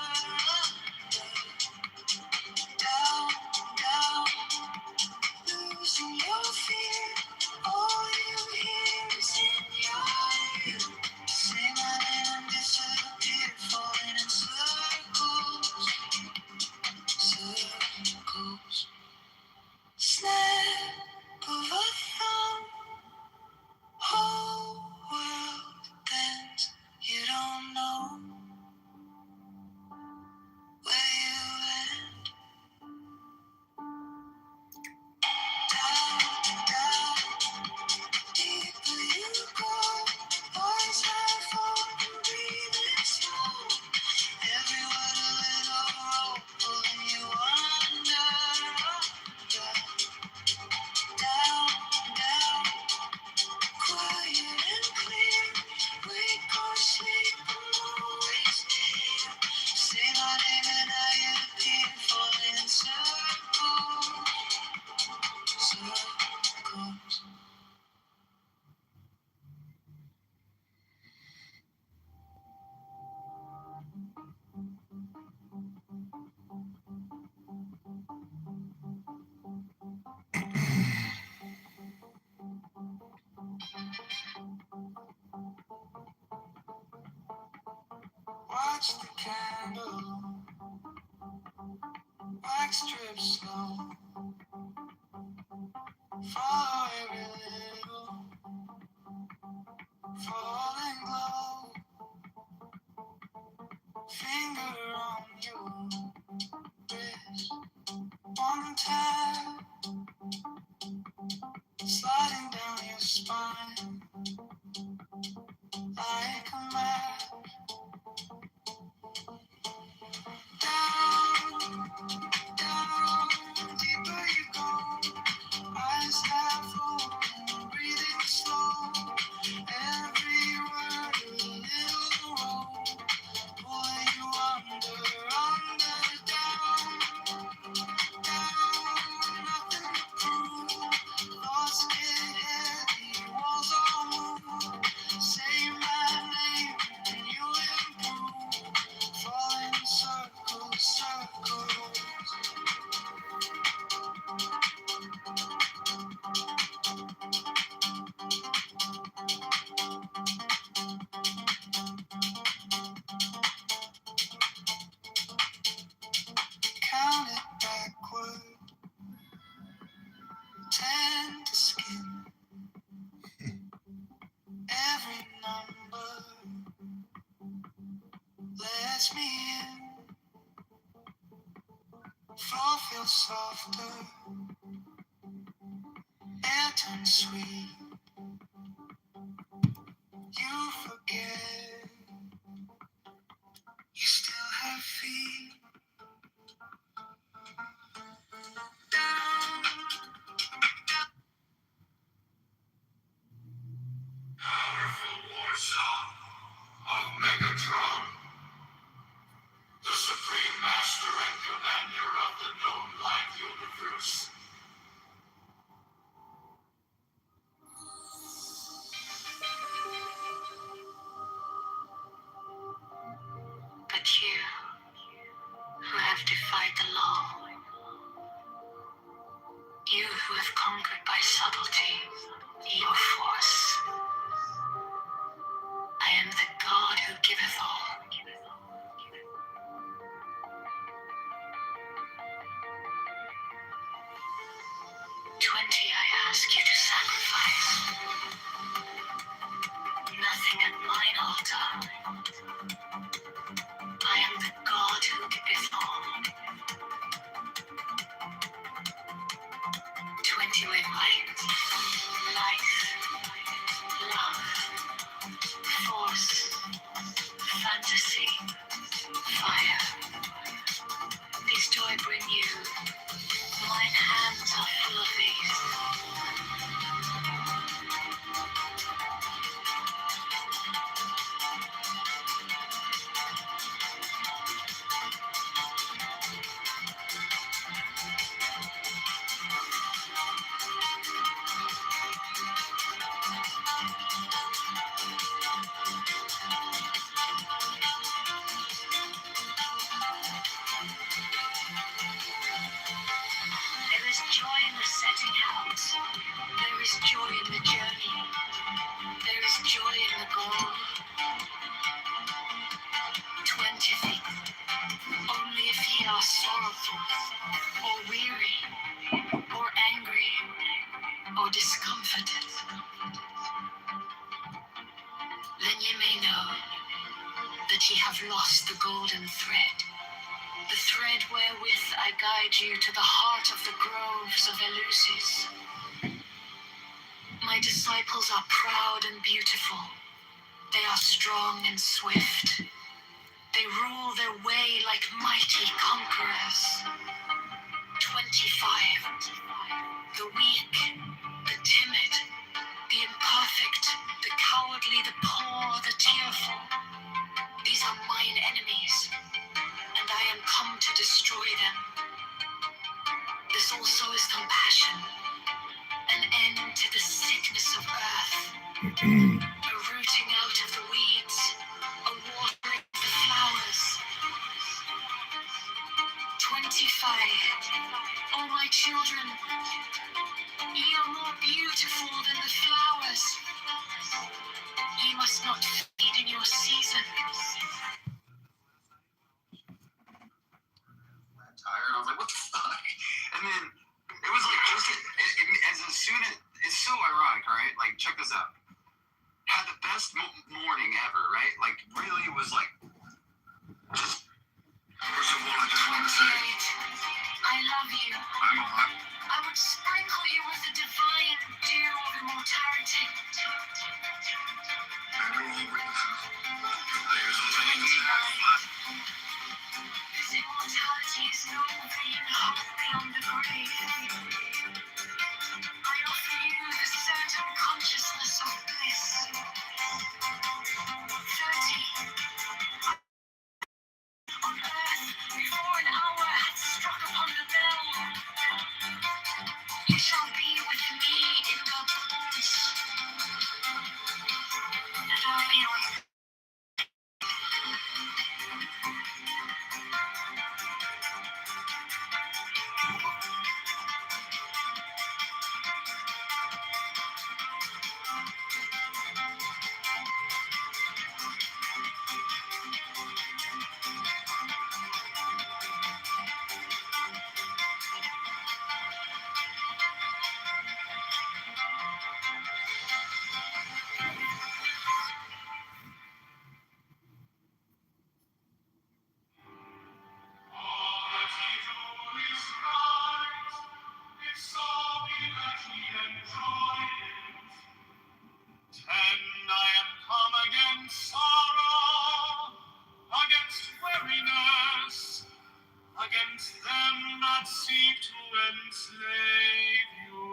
Down, down, losing your fear. All you hear is in your ear. Say my name and disappear, falling in circles, circles. Snap of a thumb, whole world bends. You don't know where you end. Down, down, deeper you go. Eyes half open, breathing slow. Every word a little rope pulling you under. Down, down, quiet and clear. Wake or sleep, I'm always near. Say my name and I appear, falling in circles, circles. Watch the candle wax drip slow. Follow every little fall and glow. Finger on your wrist, one tap, sliding down your spine like a map. Down, down, deeper you go. Eyes half open, breathing slow. Every word a little roll, pulling you under, down, down, nothing to prove. Thoughts get heavy, walls all feels softer and sweet. You forget you still have feet. Down. Powerful war song of Megatron, the supreme master and commander of the known life universe. But you, who have defied the law, you who have conquered by subtlety, your force, I am the God who giveth all. 20 I ask you to sacrifice. Nothing at mine altar. I am the God who giveth all. 20 with light, love, force, fantasy, fire. These do I bring you. Mine hands are full of these. There is joy in the setting out. There is joy in the journey. There is joy in the goal. 20 only if ye are sorrowful, or weary, or angry, or discomforted. Then ye may know that ye have lost the golden thread, the thread wherewith I guide you to the heart of the groves of Eleusis. My disciples are proud and beautiful. They are strong and swift. They rule their way like mighty conquerors. 25. The weak, the timid, the imperfect, the cowardly, the poor, the tearful. These are mine enemies, and I am come to destroy them. This also is compassion, an end to the sickness of earth, a rooting out of the weeds, a watering of the flowers. 25. Oh, my children, ye are more beautiful than the flowers. Ye must not feed in your season. Tired. I was like, what the fuck? And then it was like just as soon as it's so ironic, right? Like, check this out. Had the best morning ever, right? Like, really was like just. First of all, I just want to say I love you. I would sprinkle you with the divine dew of immortality. and you're all witnesses. enjoy it. 10, I am come against sorrow, against weariness, against them that seek to enslave you.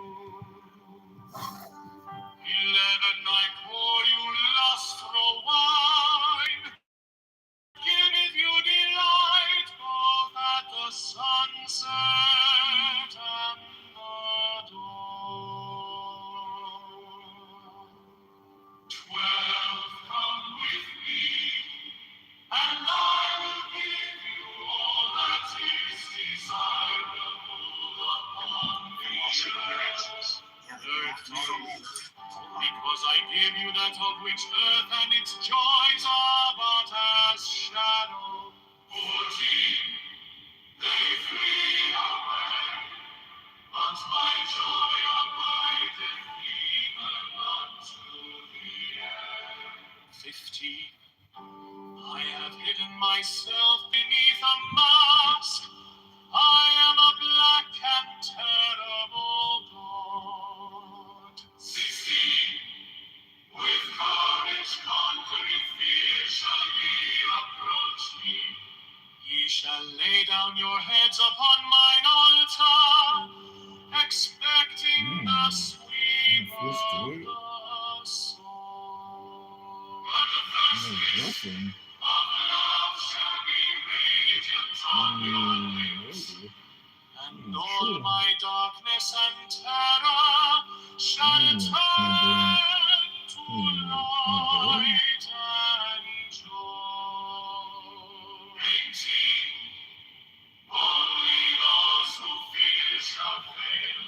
11, I pour you lustral wine, giveth you delight both at the sunset and the dawn. 12, come with me, and I will give you all that is desirable upon the earth. 13, because I give you that of which earth and its joys are but as shadow. 14, they flee away, but my joy abideth even unto the end. 15, I have hidden myself beneath a mask. I am a black and terrible God. 16, with courage conquering fear shall ye approach me. Ye shall lay down your heads upon mine altar, expecting the sweep of the sword. But the flashes of love shall be radiant on your lips, and all my darkness and terror shall turn to light and joy. 18, only those who fear shall fail,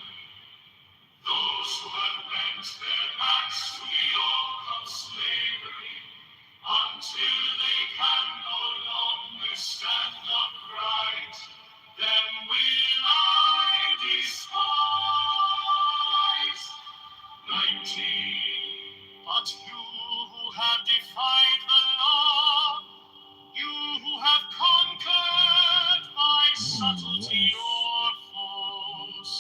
those who have bent their backs to the yoke of slavery, until they can no longer stand upright, them will I despise. 19, but you who have defied the law, you who have conquered by subtlety or force,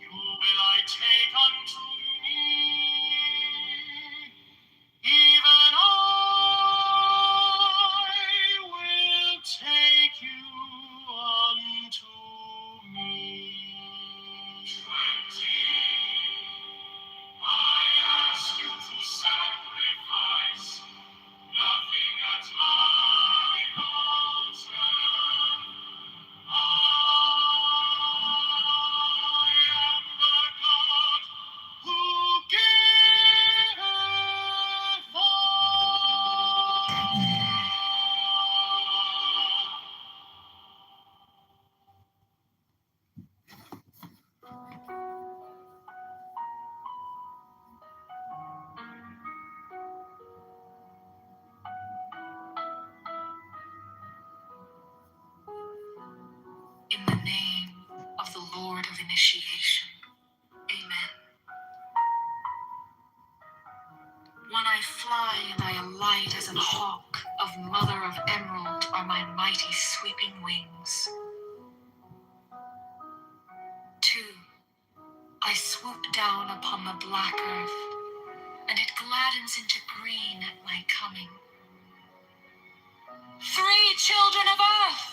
you will I take unto me, even I will take you unto me. 20, I ask you to sacrifice nothing at my altar. I am the God who giveth in the name of the Lord of initiation. Amen. When I fly and I alight as an hawk, of mother of emerald are my mighty sweeping wings. 2, I swoop down upon the black earth, and it gladdens into green at my coming. 3, children of earth,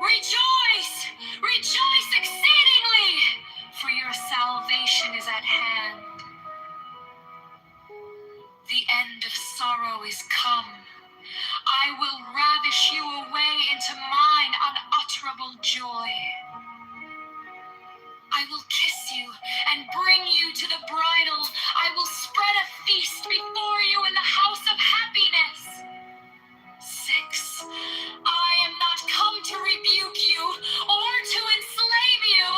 rejoice, rejoice exceedingly, for your salvation is at hand. The end of sorrow is come. I will ravish you away into mine unutterable joy. I will kiss you and bring you to the bridal. I will spread a feast before you in the house of happiness. 6, I am not come to rebuke you or to enslave you.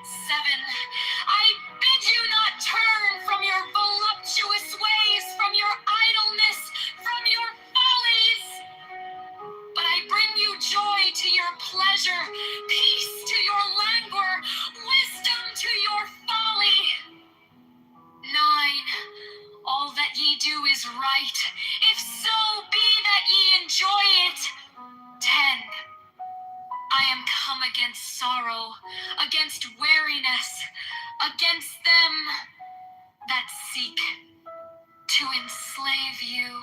7, I bid you not turn from your voluptuous ways, from your idleness, from your follies. But I bring you joy to your pleasure, peace to your languor, wisdom to your folly. 9, all that ye do is right, if so be that ye enjoy it. 10, I am come against sorrow, against most wariness against them that seek to enslave you.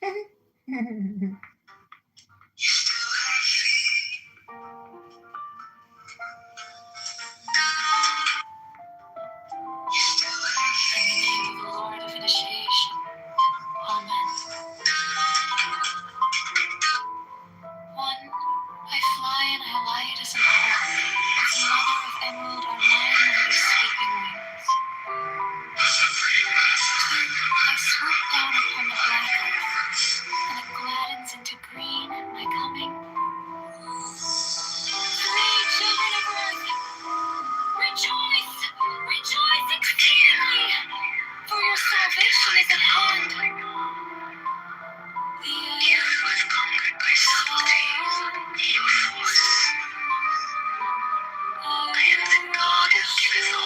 In the name of the Lord of Initiation. Amen. 1. I fly and I alight as an hawk, as the mother of emerald are lying on her sleeping wings. 2. I swoop down upon the black earth, and it gladdens into green at my coming. 3. Children of earth, rejoice! Rejoice exceedingly! For your salvation is at hand. The earth was conquered by subtleties, evil forces. I am the God who giveth all.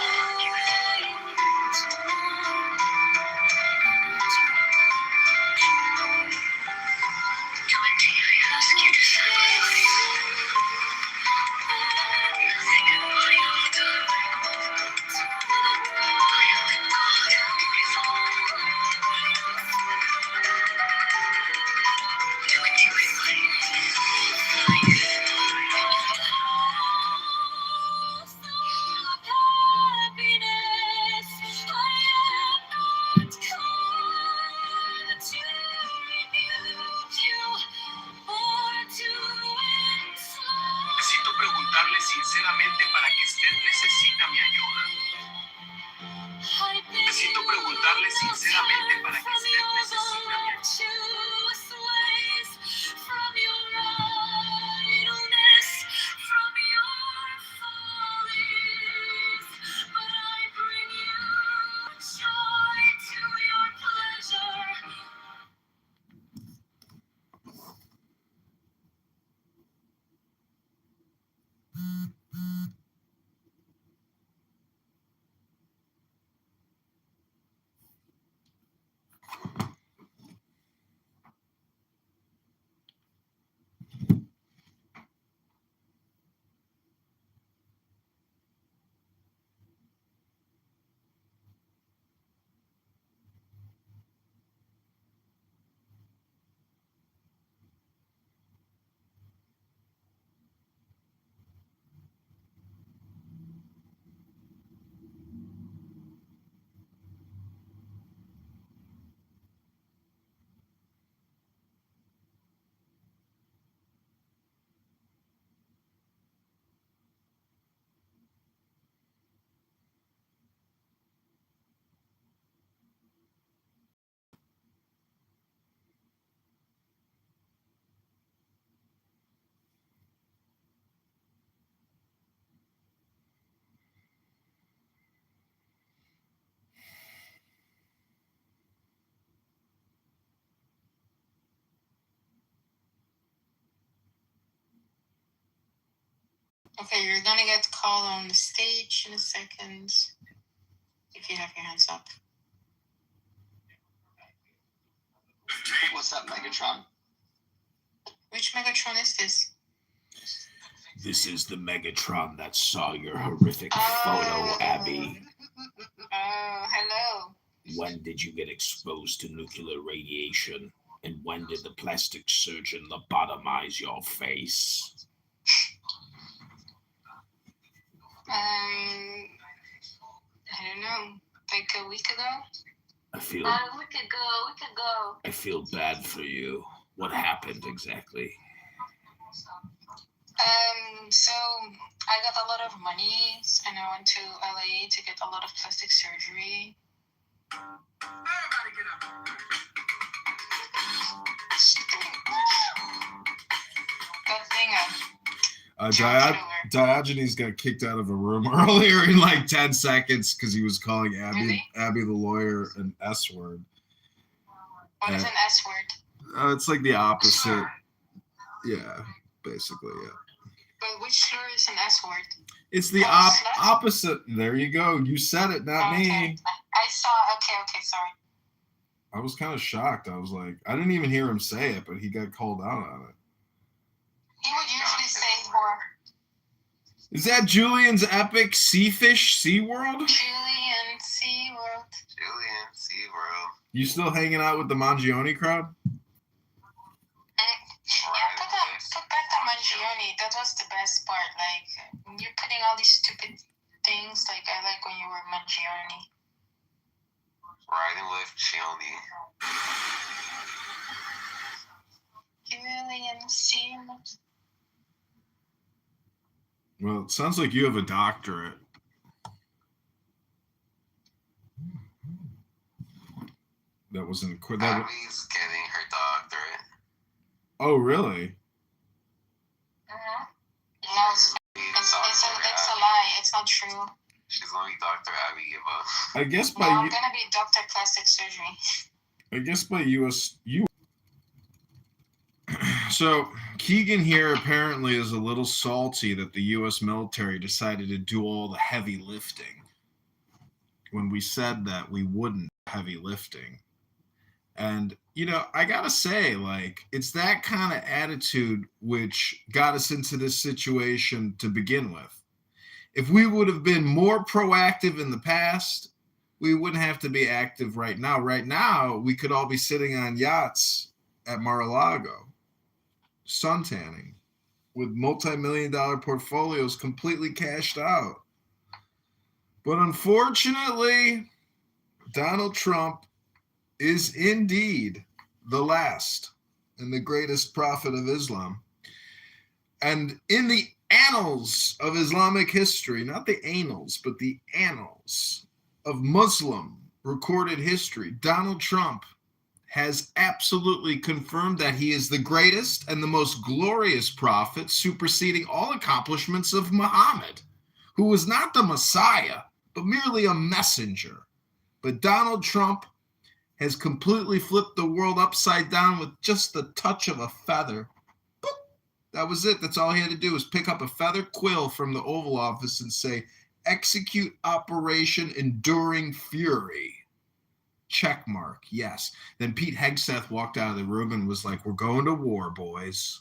To interiors, you decide. Nothing in my altar. I am the God who giveth all. To Necesito preguntarle sinceramente para que usted necesita mi ayuda. Necesito preguntarle sinceramente para que usted necesita mi ayuda. Okay, you're gonna get called on the stage in a second if you have your hands up. What's up, Megatron? Which Megatron is this? This is the Megatron that saw your horrific photo, Abby. Oh, hello. When did you get exposed to nuclear radiation? And when did the plastic surgeon lobotomize your face? I don't know, like a week ago? I feel A week ago. I feel bad for you. What happened exactly? So I got a lot of money and I went to LA to get a lot of plastic surgery. Everybody get up. Good thing Diogenes got kicked out of a room earlier in like 10 seconds because he was calling Abby the lawyer an S word. What is an S word? It's like the opposite. Yeah, basically, yeah. But which slur is an S word? It's the opposite. There you go. You said it, not me. I saw. Okay, sorry. I was kind of shocked. I was like, I didn't even hear him say it, but he got called out on it. He would usually say more. Is that Julian's epic Seafish SeaWorld? Julian SeaWorld. Julian SeaWorld. You still hanging out with the Mangione crowd? Yeah, put back the Mangione. That was the best part. Like, you're putting all these stupid things. Like, I like when you were Mangione. Riding with Chioni. Julian SeaWorld. Well, it sounds like you have a doctorate. That wasn't quick. Abby's getting her doctorate. Oh, really? No, it's a lie. It's not true. She's only Dr. Abby give up. I guess by I'm gonna be Dr. Plastic Surgery. I guess by U.S. So Keegan here apparently is a little salty that the U.S. military decided to do all the heavy lifting when we said that we wouldn't heavy lifting. And, you know, I got to say, like, it's that kind of attitude which got us into this situation to begin with. If we would have been more proactive in the past, we wouldn't have to be active right now. Right now, we could all be sitting on yachts at Mar-a-Lago, suntanning, with multi-million-dollar portfolios completely cashed out. But unfortunately, Donald Trump is indeed the last and the greatest prophet of Islam. And in the annals of Islamic history, not the annals, but the annals of Muslim recorded history, Donald Trump has absolutely confirmed that he is the greatest and the most glorious prophet, superseding all accomplishments of Muhammad, who was not the Messiah, but merely a messenger. But Donald Trump has completely flipped the world upside down with just the touch of a feather. Boop. That was it. That's all he had to do was pick up a feather quill from the Oval Office and say, execute Operation Enduring Fury. Check mark, yes. Then Pete Hegseth walked out of the room and was like, we're going to war, boys.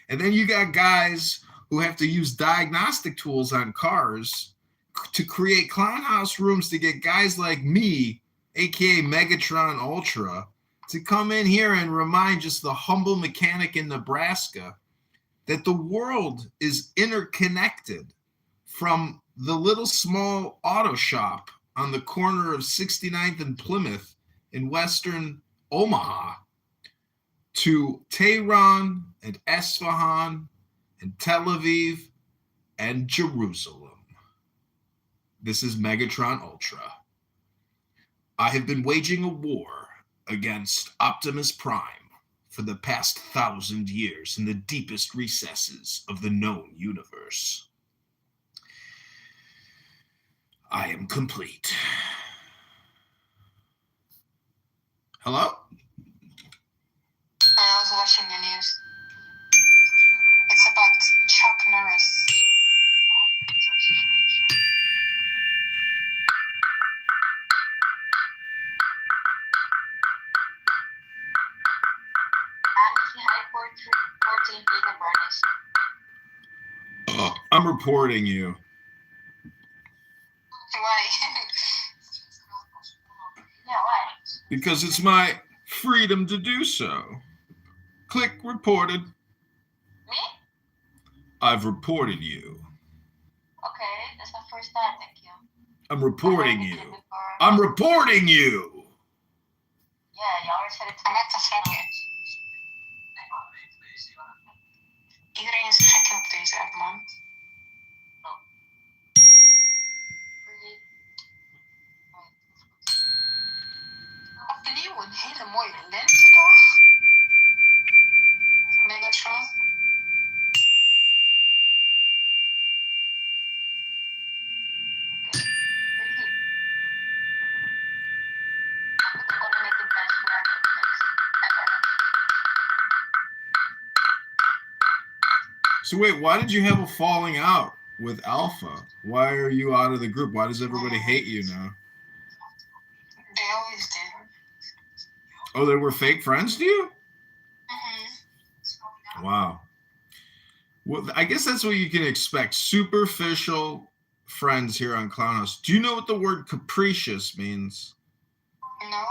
And then you got guys who have to use diagnostic tools on cars to create clown house rooms to get guys like me, aka Megatron Ultra, to come in here and remind just the humble mechanic in Nebraska that the world is interconnected, from the little small auto shop on the corner of 69th and Plymouth in western Omaha to Tehran and Esfahan and Tel Aviv and Jerusalem. This is Megatron Ultra. I have been waging a war against Optimus Prime for the past 1,000 years in the deepest recesses of the known universe. I am complete. Hello? I was watching the news. It's about Chuck Norris. I'm reporting you. Why? Yeah, why? Because it's my freedom to do so. Click reported. Me? I've reported you. Okay, that's my first time, thank you. I'm reporting you. I'm reporting you. Yeah, you already said it. I'm at the second. Iedereen is gek op deze app, man. Opnieuw een hele mooie lentedag. Megatron. So wait, why did you have a falling out with Alpha? Why are you out of the group? Why does everybody hate you now? They always do. Oh, they were fake friends to you? Wow. Well, I guess that's what you can expect. Superficial friends here on Clown House. Do you know what the word capricious means? No.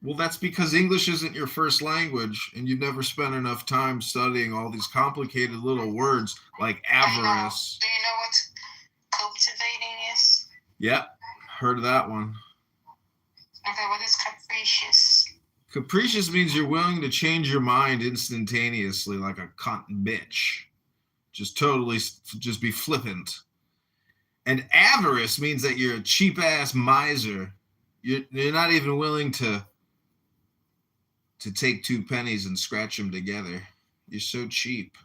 Well, that's because English isn't your first language, and you've never spent enough time studying all these complicated little words like avarice. Do you know what cultivating is? Yep, heard of that one. Okay, what is capricious? Capricious means you're willing to change your mind instantaneously like a cunt bitch. Just be flippant. And avarice means that you're a cheap-ass miser. You're not even willing to take 2 pennies and scratch them together. You're so cheap.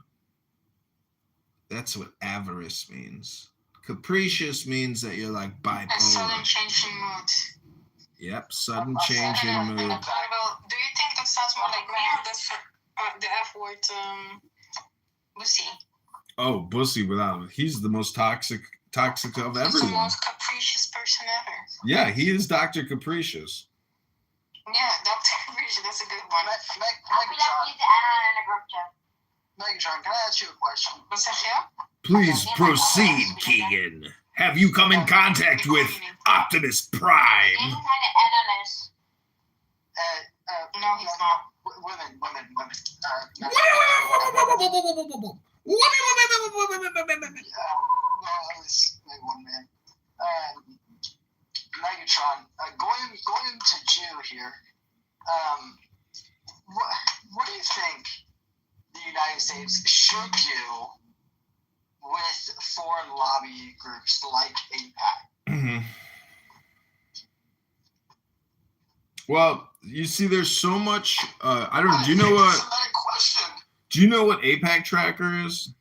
That's what avarice means. Capricious means that you're like bipolar. A sudden change in mood. Yep, sudden change in mood. Do you think that sounds more like me or the F word, bussy? Oh, bussy without. He's the most toxic of He's everyone. the most capricious person ever. Yeah, he is Dr. Capricious. Yeah, Dr. Capricious, that's a good one. Megatron, can I ask you a question? What's that, yeah? Please proceed, Keegan. Have you come in contact with Optimus Prime? No, he's not. Women. One man. Megatron, going to Jew here. What do you think the United States should do with foreign lobby groups like AIPAC? Mm-hmm. Well, you see, there's so much. I don't. Do you know what? Do you know what AIPAC Tracker is?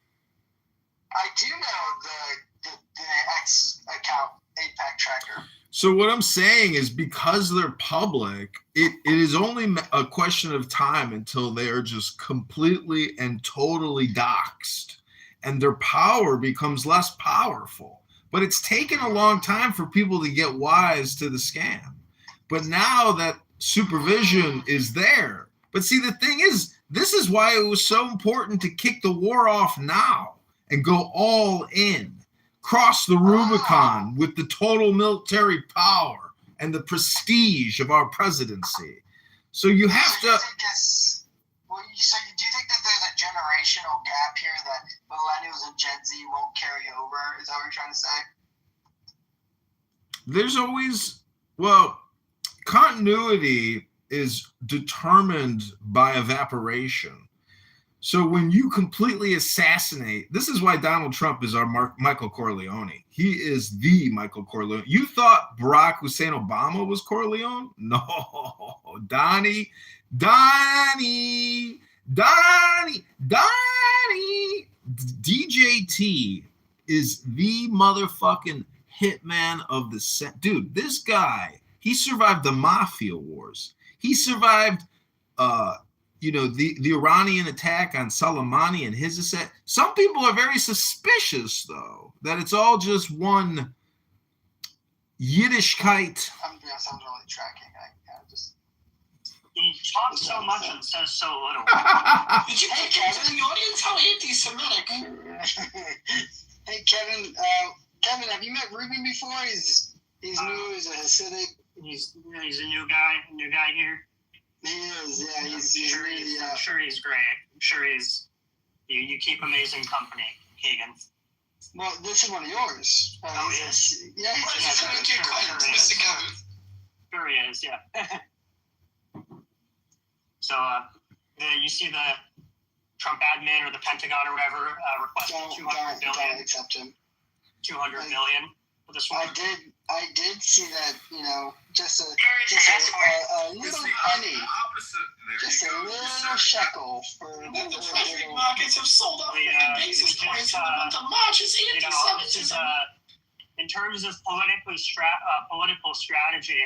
I do know the X account AIPAC Tracker. So what I'm saying is, because they're public, it is only a question of time until they are just completely and totally doxxed, and their power becomes less powerful. But it's taken a long time for people to get wise to the scam. But now that supervision is there. But see, the thing is, this is why it was so important to kick the war off now and go all in. Cross the Rubicon with the total military power and the prestige of our presidency. So you have to. Do you think that there's a generational gap here that millennials and Gen Z won't carry over? Is that what you're trying to say? There's always, well, continuity is determined by evaporation. So when you completely assassinate, this is why Donald Trump is our Michael Corleone. He is the Michael Corleone. You thought Barack Hussein Obama was Corleone? No, Donnie. DJT is the motherfucking hitman of the set. Dude, this guy, he survived the mafia wars. He survived the Iranian attack on Soleimani and his asset. Some people are very suspicious, though, that it's all just one Yiddishkeit. I'm really tracking. He talks so much and says so little. Did you get Kevin in the audience? How anti-Semitic? Hey, Kevin. Kevin, have you met Ruben before? He's new. He's a Hasidic. He's a new guy here. He is, yeah. I'm sure he's great. I'm sure you keep amazing company, Keegan. Well, this is one of yours. Yes. Yeah. Sure he is, yeah. So, you see the Trump admin or the Pentagon or whatever requesting $200 billion. Accept him. $200 billion for this one. I did see that, just a little penny, just a little shekel for the treasury markets have sold out the basis points in the month of March. It's anti-Semitism. In terms of political strategy,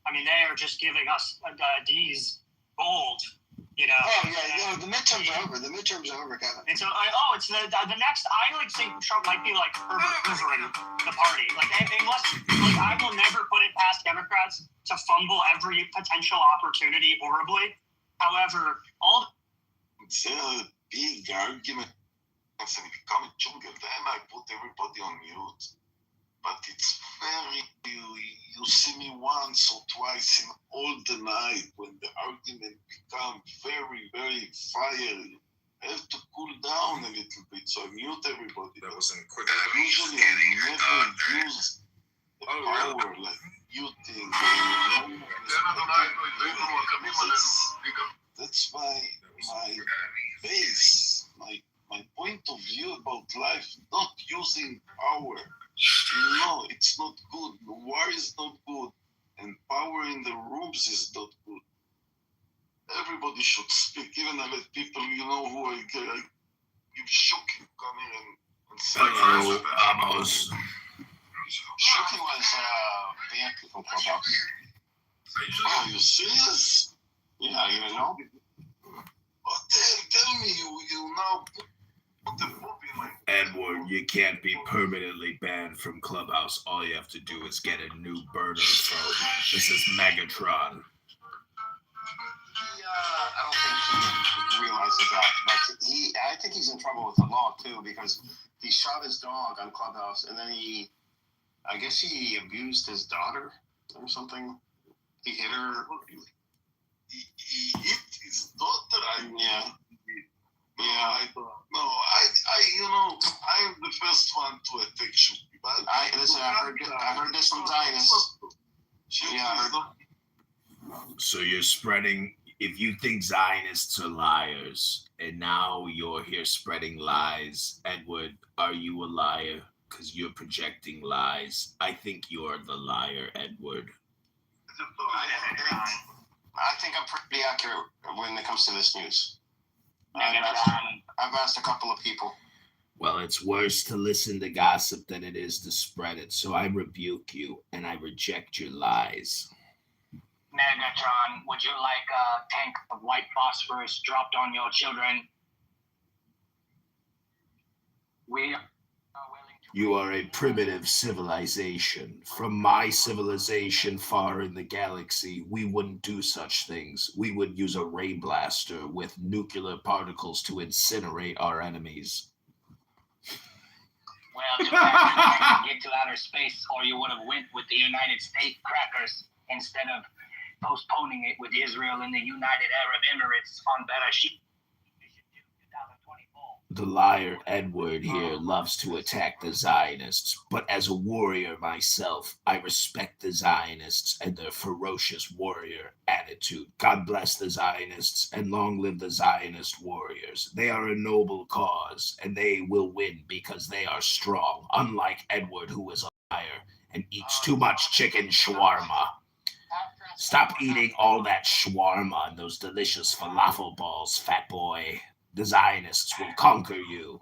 I mean, they are just giving us D's gold. Oh yeah, the midterms are over. The midterms are over, Kevin. And so, it's the next. I think Trump might be like Herbert Hoovering the party. I will never put it past Democrats to fumble every potential opportunity horribly However, all It's a big argument and it become a jungle. Then I put everybody on mute. But it's very, you see me once or twice in all the night when the argument become very, very fiery. I have to cool down a little bit, so I mute everybody. That was some quick. Usually I never use the power like muting. That's my base, my point of view about life, not using power. No, it's not good. War is not good. And power in the rooms is not good. Everybody should speak. Even I let people, who I give Shoki come here and say. Hello, Amos. Shoki was banned from Clubhouse. Are you serious? Yeah, you didn't know? Oh, tell me, you now put the book in my... Edward, you can't be permanently banned from Clubhouse. All you have to do is get a new burner phone. This is Megatron. I don't think he realizes that, but I think he's in trouble with the law too, because he shot his dog on Clubhouse, and then I guess he abused his daughter or something. He hit her. He hit his daughter. Yeah. I am the first one to attack Shuki. But I heard this from Zionists. Yeah, So you're spreading, if you think Zionists are liars, and now you're here spreading lies, Edward, are you a liar? Because you're projecting lies. I think you're the liar, Edward. I think I'm pretty accurate when it comes to this news. I've asked a couple of people. Well, it's worse to listen to gossip than it is to spread it. So I rebuke you and I reject your lies. Megatron, would you like a tank of white phosphorus dropped on your children? We are willing to... You are a primitive civilization. From my civilization far in the galaxy, we wouldn't do such things. We would use a ray blaster with nuclear particles to incinerate our enemies. Well, too bad you didn't get to outer space, or you would have went with the United States crackers instead of postponing it with Israel and the United Arab Emirates on Bereshit. The liar Edward here loves to attack the Zionists, but as a warrior myself, I respect the Zionists and their ferocious warrior attitude. God bless the Zionists and long live the Zionist warriors. They are a noble cause and they will win because they are strong, unlike Edward, who is a liar and eats too much chicken shawarma. Stop eating all that shawarma and those delicious falafel balls, fat boy. The Zionists will conquer you.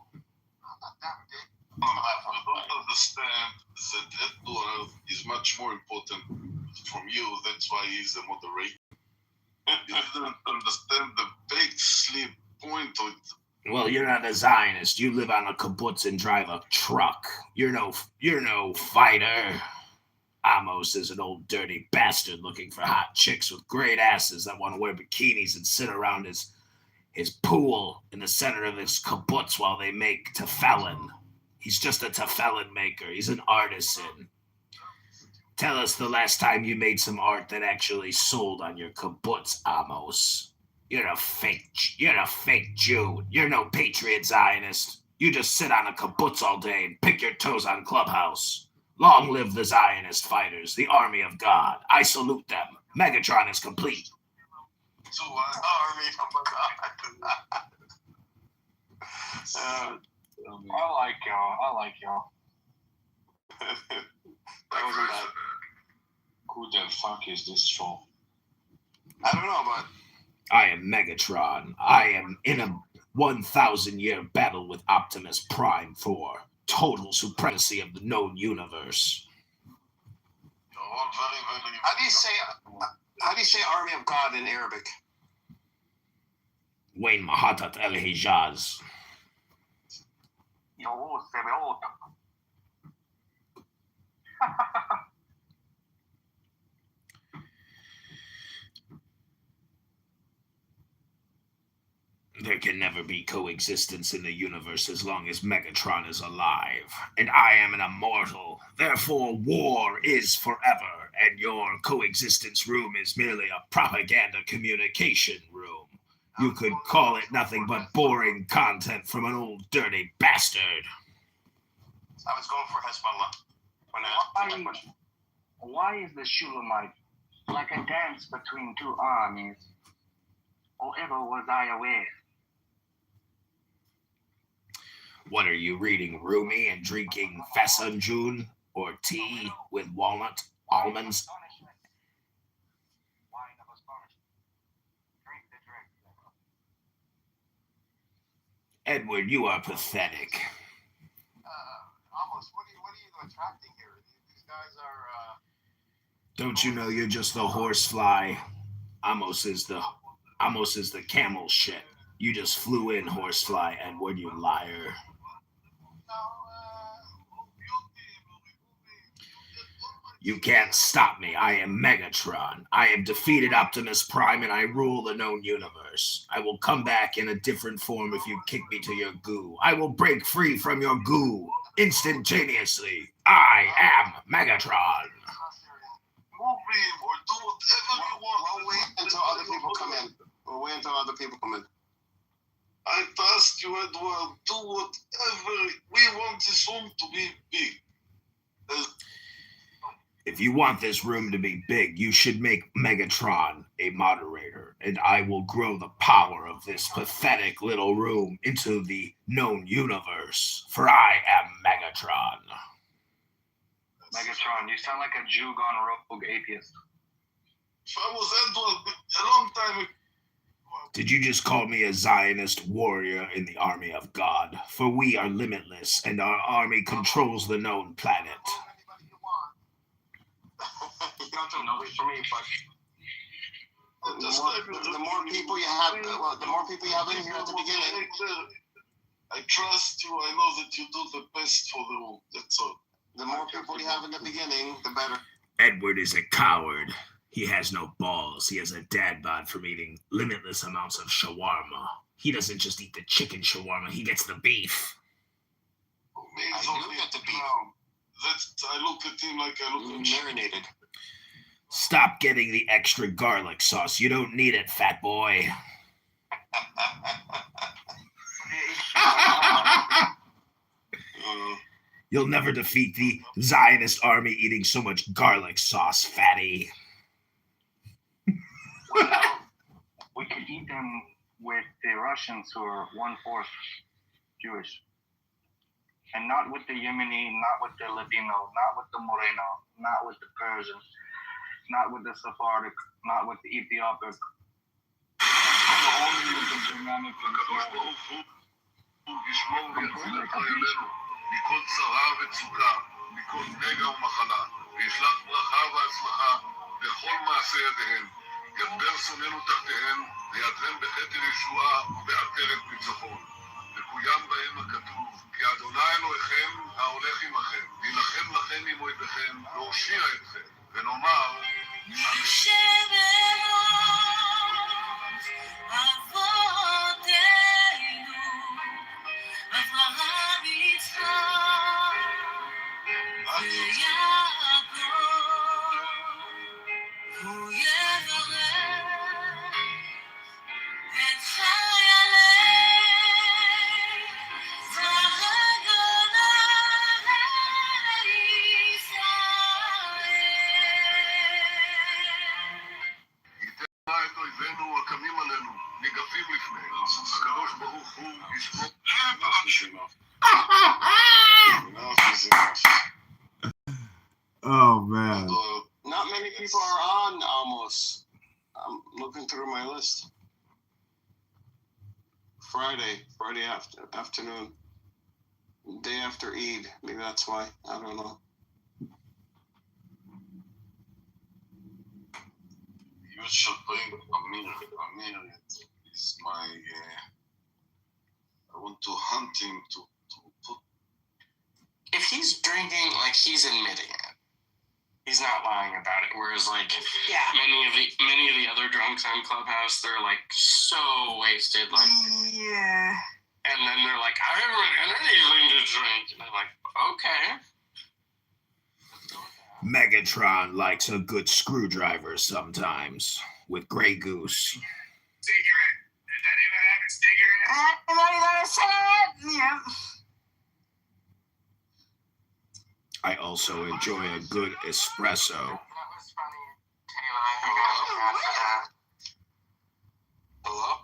I don't understand that Edward is much more important from you. That's why he's a moderator. You didn't understand the big sleep point of it. Well, you're not a Zionist. You live on a kibbutz and drive a truck. You're no fighter. Amos is an old dirty bastard looking for hot chicks with great asses that want to wear bikinis and sit around his pool in the center of his kibbutz while they make tefillin. He's just a tefillin maker. He's an artisan. Tell us the last time you made some art that actually sold on your kibbutz, Amos. You're a fake Jew. You're no patriot Zionist. You just sit on a kibbutz all day and pick your toes on Clubhouse. Long live the Zionist fighters, the army of God. I salute them. Megatron is complete. To an army of God. I like y'all. That wasn't bad. Who the fuck is this troll? I don't know, but... I am Megatron. I am in a 1,000-year battle with Optimus Prime for total supremacy of the known universe. How do you say army of God in Arabic? Wayne Mahatat El Hijaz. There can never be coexistence in the universe as long as Megatron is alive, and I am an immortal. Therefore, war is forever, and your coexistence room is merely a propaganda communication room. You could call it nothing but boring content from an old dirty bastard. I was going for Hezbollah when I asked my question. Why is the Shulamite like a dance between two armies? Or ever was I aware? What are you reading, Rumi, and drinking Fesanjun or tea with walnut almonds? Edward, you are pathetic. Almost, what are you attracting here? These guys are, Don't you know you're just the horsefly? Amos is the camel shit. You just flew in, horsefly, Edward, you liar. You can't stop me. I am Megatron. I have defeated Optimus Prime and I rule the known universe. I will come back in a different form if you kick me to your goo. I will break free from your goo instantaneously. I am Megatron. We'll wait until other people come in. I ask you, Edward, do whatever. We want this room to be big. If you want this room to be big, you should make Megatron a moderator, and I will grow the power of this pathetic little room into the known universe, for I am Megatron. Megatron, you sound like a Jew gone rogue atheist. If I was Edward a long time ago. Did you just call me a Zionist warrior in the army of God? For we are limitless, and our army controls the known planet. You don't know for me, but the more people you have, the more people you have in here at the beginning. I trust you. I know that you do the best for the room. That's all. The more people you have in the beginning, the better. Edward is a coward. He has no balls. He has a dad bod from eating limitless amounts of shawarma. He doesn't just eat the chicken shawarma. He gets the beef. I do get the beef. I look at him like I look at marinated. Stop getting the extra garlic sauce. You don't need it, fat boy. You'll never defeat the Zionist army eating so much garlic sauce, fatty. We could eat them with the Russians who are 1/4 Jewish. And not with the Yemeni, not with the Ladino, not with the Moreno, not with the Persian, not with the Sephardic, not with the Ethiopic. Only with the Germanic and מכל צרה וצוקה, מכל נגע ומחלה, וישלח ברכה והצלחה בכל מעשה ידיהם. ידבר שונאינו תחתיהם, וידרם בכתר ישועה ובעטרת ניצחון. וקוים בהם הכתוב, כי אדוני אלוהיכם ההולך עמכם, יילחם לכם עם אויביכם, והושיע אתכם, ונאמר, אברהם יצחק ויעקב הוא יברך את חיילי צבא הגנה ייתן את אויבינו הקמים עלינו, ניגפים לפניהם. הקדוש ברוך הוא ישמור. Oh man. Not many people are on almost. I'm looking through my list. Friday afternoon. Day after Eid. Maybe that's why. I don't know. You should bring Amir. Amir is my... I want to hunt him to put... If he's drinking, like, he's admitting it. he's not lying about it. Whereas like Yeah. many of the other drunks on Clubhouse, they're like so wasted, like Yeah. and then they're like, I haven't had anything to drink, and I'm like, okay. Megatron likes a good screwdriver sometimes with Grey Goose. Anybody got a cigarette? Yeah. I also enjoy a good espresso. Hello?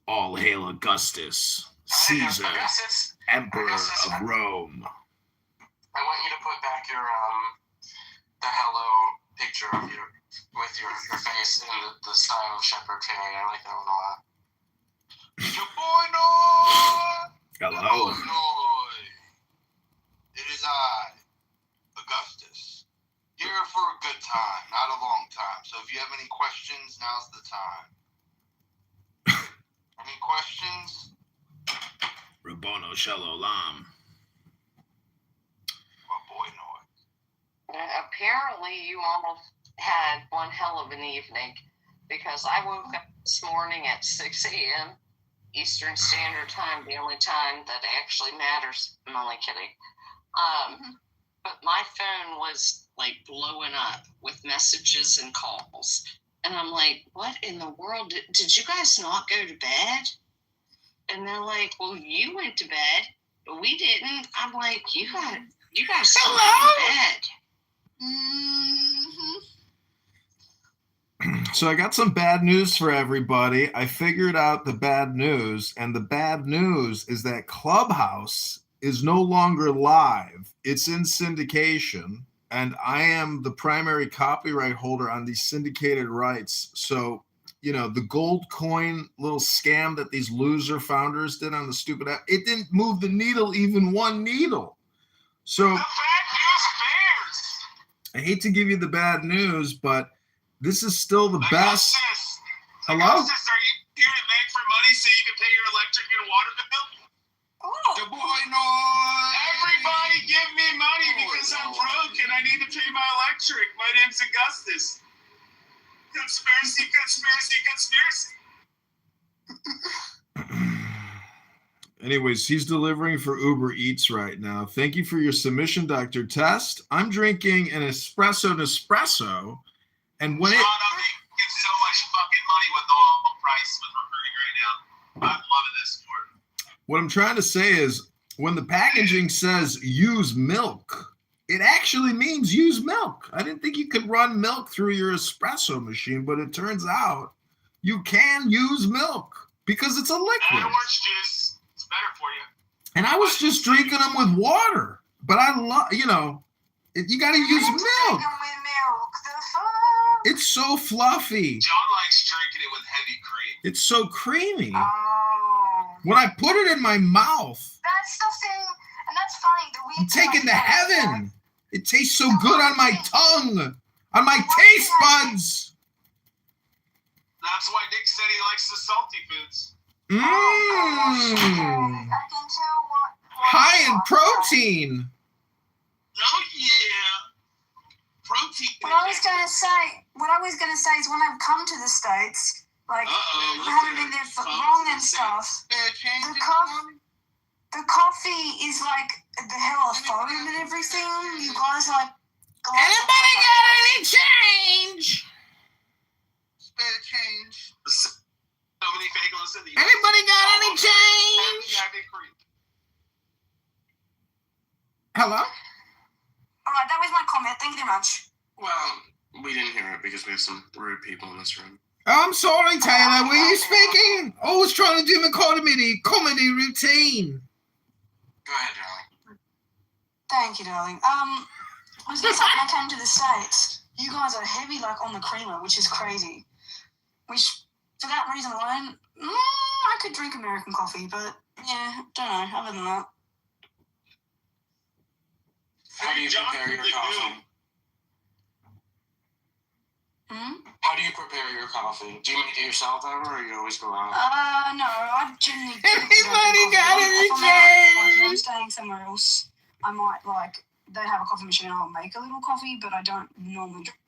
All hail Augustus, Caesar, Emperor of Rome. I want you to put back your the hello picture of your with your face in the style of Shepherd Fairey. I like that one a lot. Your boy Noy! Hello. Noy. It is I, Augustus, here for a good time, not a long time. So if you have any questions, now's the time. Any questions? Rabono Shalom. Apparently, you almost had one hell of an evening because I woke up this morning at 6 a.m. Eastern Standard Time, the only time that actually matters. I'm only kidding. But my phone was like blowing up with messages and calls. And I'm like, what in the world? Did you guys not go to bed? And they're like, well, you went to bed, but we didn't. I'm like, you guys slept in bed. So I got some bad news for everybody. I figured out the bad news, and the bad news is that Clubhouse is no longer live. It's in syndication, and I am the primary copyright holder on these syndicated rights. So, you know, the gold coin little scam that these loser founders did on the stupid app, it didn't move the needle even one needle. So I hate to give you the bad news, but this is still the best. Hello? Augustus, are you here to beg for money so you can pay your electric and water bill? The boy Noy. Everybody give me money because I'm broke and I need to pay my electric. My name's Augustus. Conspiracy, conspiracy, conspiracy. Anyways, he's delivering for Uber Eats right now. Thank you for your submission, Dr. Test. I'm drinking an espresso, and when John, I'm making so much fucking money with the oil price with recruiting right now. I'm loving this sport. what I'm trying to say is when the packaging says use milk, it actually means use milk. I didn't think you could run milk through your espresso machine, but it turns out you can use milk because it's a liquid. And orange juice. It's better for you. And I was just drinking them with water, but I love, you got to use milk. It's so fluffy. John likes drinking it with heavy cream. It's so creamy. When I put it in my mouth, That's the thing, and that's funny. The I'm taken to heaven. It tastes so good on my tongue, on my taste buds. That's why Nick said he likes the salty foods. High in protein. Oh yeah. Protein. What I was gonna say is when I've come to the States, like I haven't been there for long and stuff. The coffee is like the hell of foam and everything. You guys are like. Anybody got any change? Spare change. So many bagels in the Anybody got any change? Hello? Alright, that was my comment. Thank you very much. Well, we didn't hear it because we have some rude people in this room. I'm sorry, Taylor. Were you speaking? I was trying to do my comedy routine. Go ahead, darling. Thank you, darling. I was gonna say when I came to the States, you guys are heavy like on the creamer, which is crazy. Which, for that reason alone, I could drink American coffee, but yeah, don't know. Other than that. How do you prepare your coffee? How do you prepare your coffee? Do you make it yourself ever, or you always go out? No, I generally. Anybody got any If I'm staying somewhere else, I might like they have a coffee machine, I'll make a little coffee, but I don't normally drink.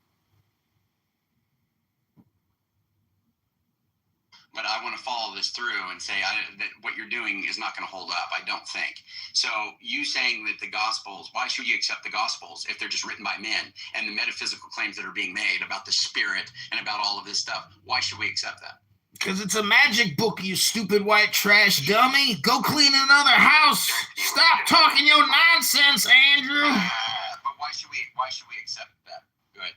But I want to follow this through and say that what you're doing is not going to hold up, I don't think. So you saying that the Gospels, why should you accept the Gospels if they're just written by men, and the metaphysical claims that are being made about the spirit and about all of this stuff, why should we accept that? Because it's a magic book, you stupid white trash dummy. Go clean another house. Stop talking your nonsense, Andrew. But why should we accept that? Go ahead.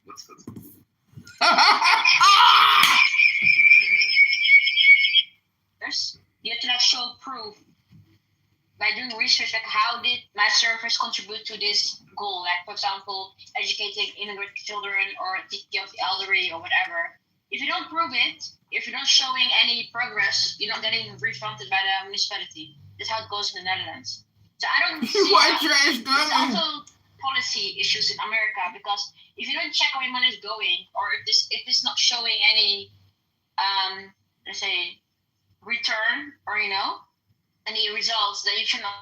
What's the... You have to show proof by doing research, like how did my service contribute to this goal? Like, for example, educating immigrant children or taking care of the elderly or whatever. If you don't prove it, if you're not showing any progress, you're not getting refunded by the municipality. That's how it goes in the Netherlands. So I don't see there's also policy issues in America, because if you don't check where your money is going, or if it's not showing any, let's say, return or any results, then you cannot.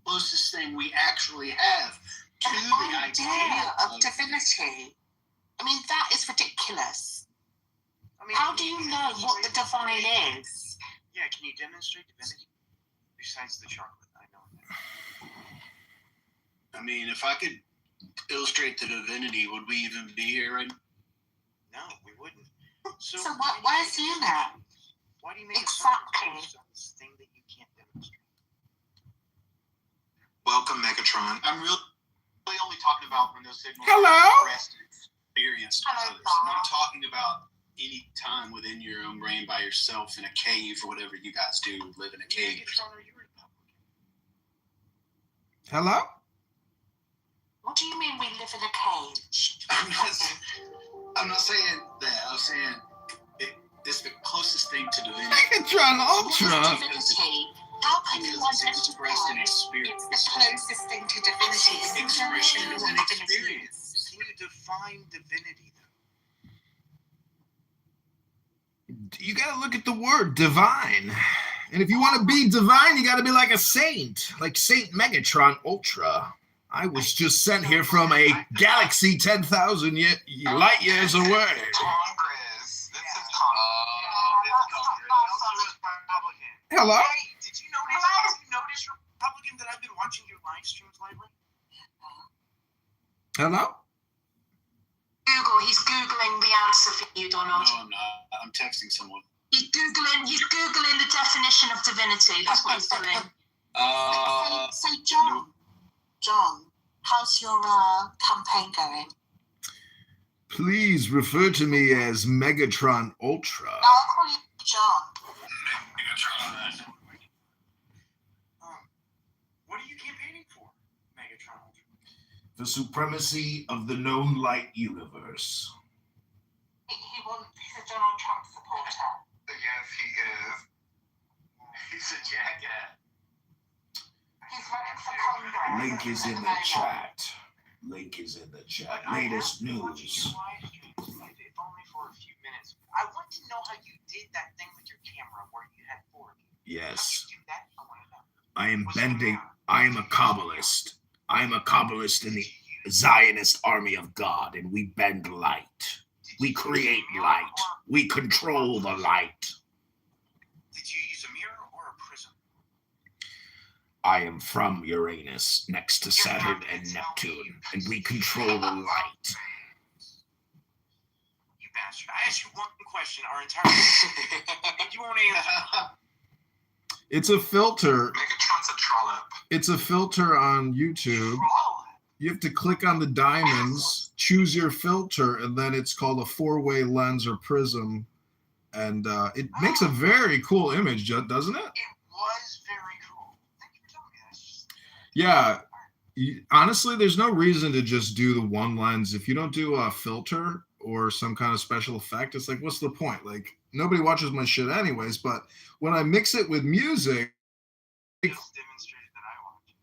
Closest thing we actually have to the idea of divinity. I mean, that is ridiculous. I mean, how do you know what the divine is? Yeah, can you demonstrate divinity besides the chocolate? I know that. I mean, if I could illustrate the divinity, would we even be here right now? No, we wouldn't. So where's the unit? Why do you make exactly on this thing that you can't demonstrate? Welcome, Megatron. I'm really only talking about when those signals Hello? are experienced by others. I'm not talking about any time within your own brain by yourself in a cave or whatever you guys do, live in a cave. Hello? What do you mean we live in a cage? I'm not saying that. I'm saying it's the closest thing to divinity. Megatron Ultra. Divinity. How can you identify it's the closest thing to divinity? Expression is an experience. Can you define divinity, though? You got to look at the word divine. And if you want to be divine, you got to be like a saint, like Saint Megatron Ultra. I was just sent here from a galaxy 10,000 light years away. Congress. This is Hello? Hey, did you notice, Republican, that I've been watching your live streams lately? Hello? He's Googling the answer for you, Donald. No, I'm not. I'm texting someone. He's Googling the definition of divinity. That's what he's doing. So John, how's your campaign going? Please refer to me as Megatron Ultra. No, I'll call you John. Megatron. What are you campaigning for, Megatron Ultra? The supremacy of the known light universe. He's a Donald Trump supporter. Yes, he is. He's a jackass. He's running for Congress. Link is in the chat. Link is in the chat. Latest news. If only for a few minutes. I want to know how you did that thing with your camera where you had 4 of you. Yes. How did you do that? I want to know. I am bending. I am a Kabbalist. I am a Kabbalist in the Zionist army of God, and we bend light. We create light. We control the light. Did you use a mirror or a prism? I am from Uranus, next to Saturn and Neptune, and we control the light. You bastard. I asked you one question our entire and you won't answer. It's a filter. Megatron's a trollop. It's a filter on YouTube. You have to click on the diamonds, choose your filter, and then it's called a 4-way lens or prism. And it makes a very cool image, doesn't it? It was very cool. Thank you for telling me that. Yeah. Honestly, there's no reason to just do the one lens. If you don't do a filter or some kind of special effect, it's like, what's the point? Like, nobody watches my shit anyways. But when I mix it with music, Just demonstrated that I watch.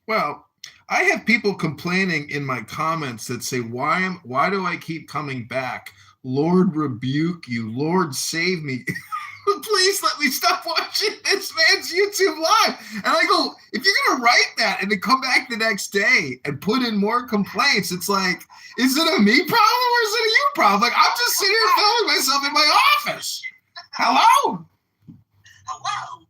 well, I have people complaining in my comments that say, why do I keep coming back? Lord rebuke you. Lord save me. please let me stop watching this man's YouTube live. And I go, if you're going to write that and then come back the next day and put in more complaints, it's like, is it a me problem or is it a you problem? Like, I'm just sitting here filming myself in my office. Hello? Hello?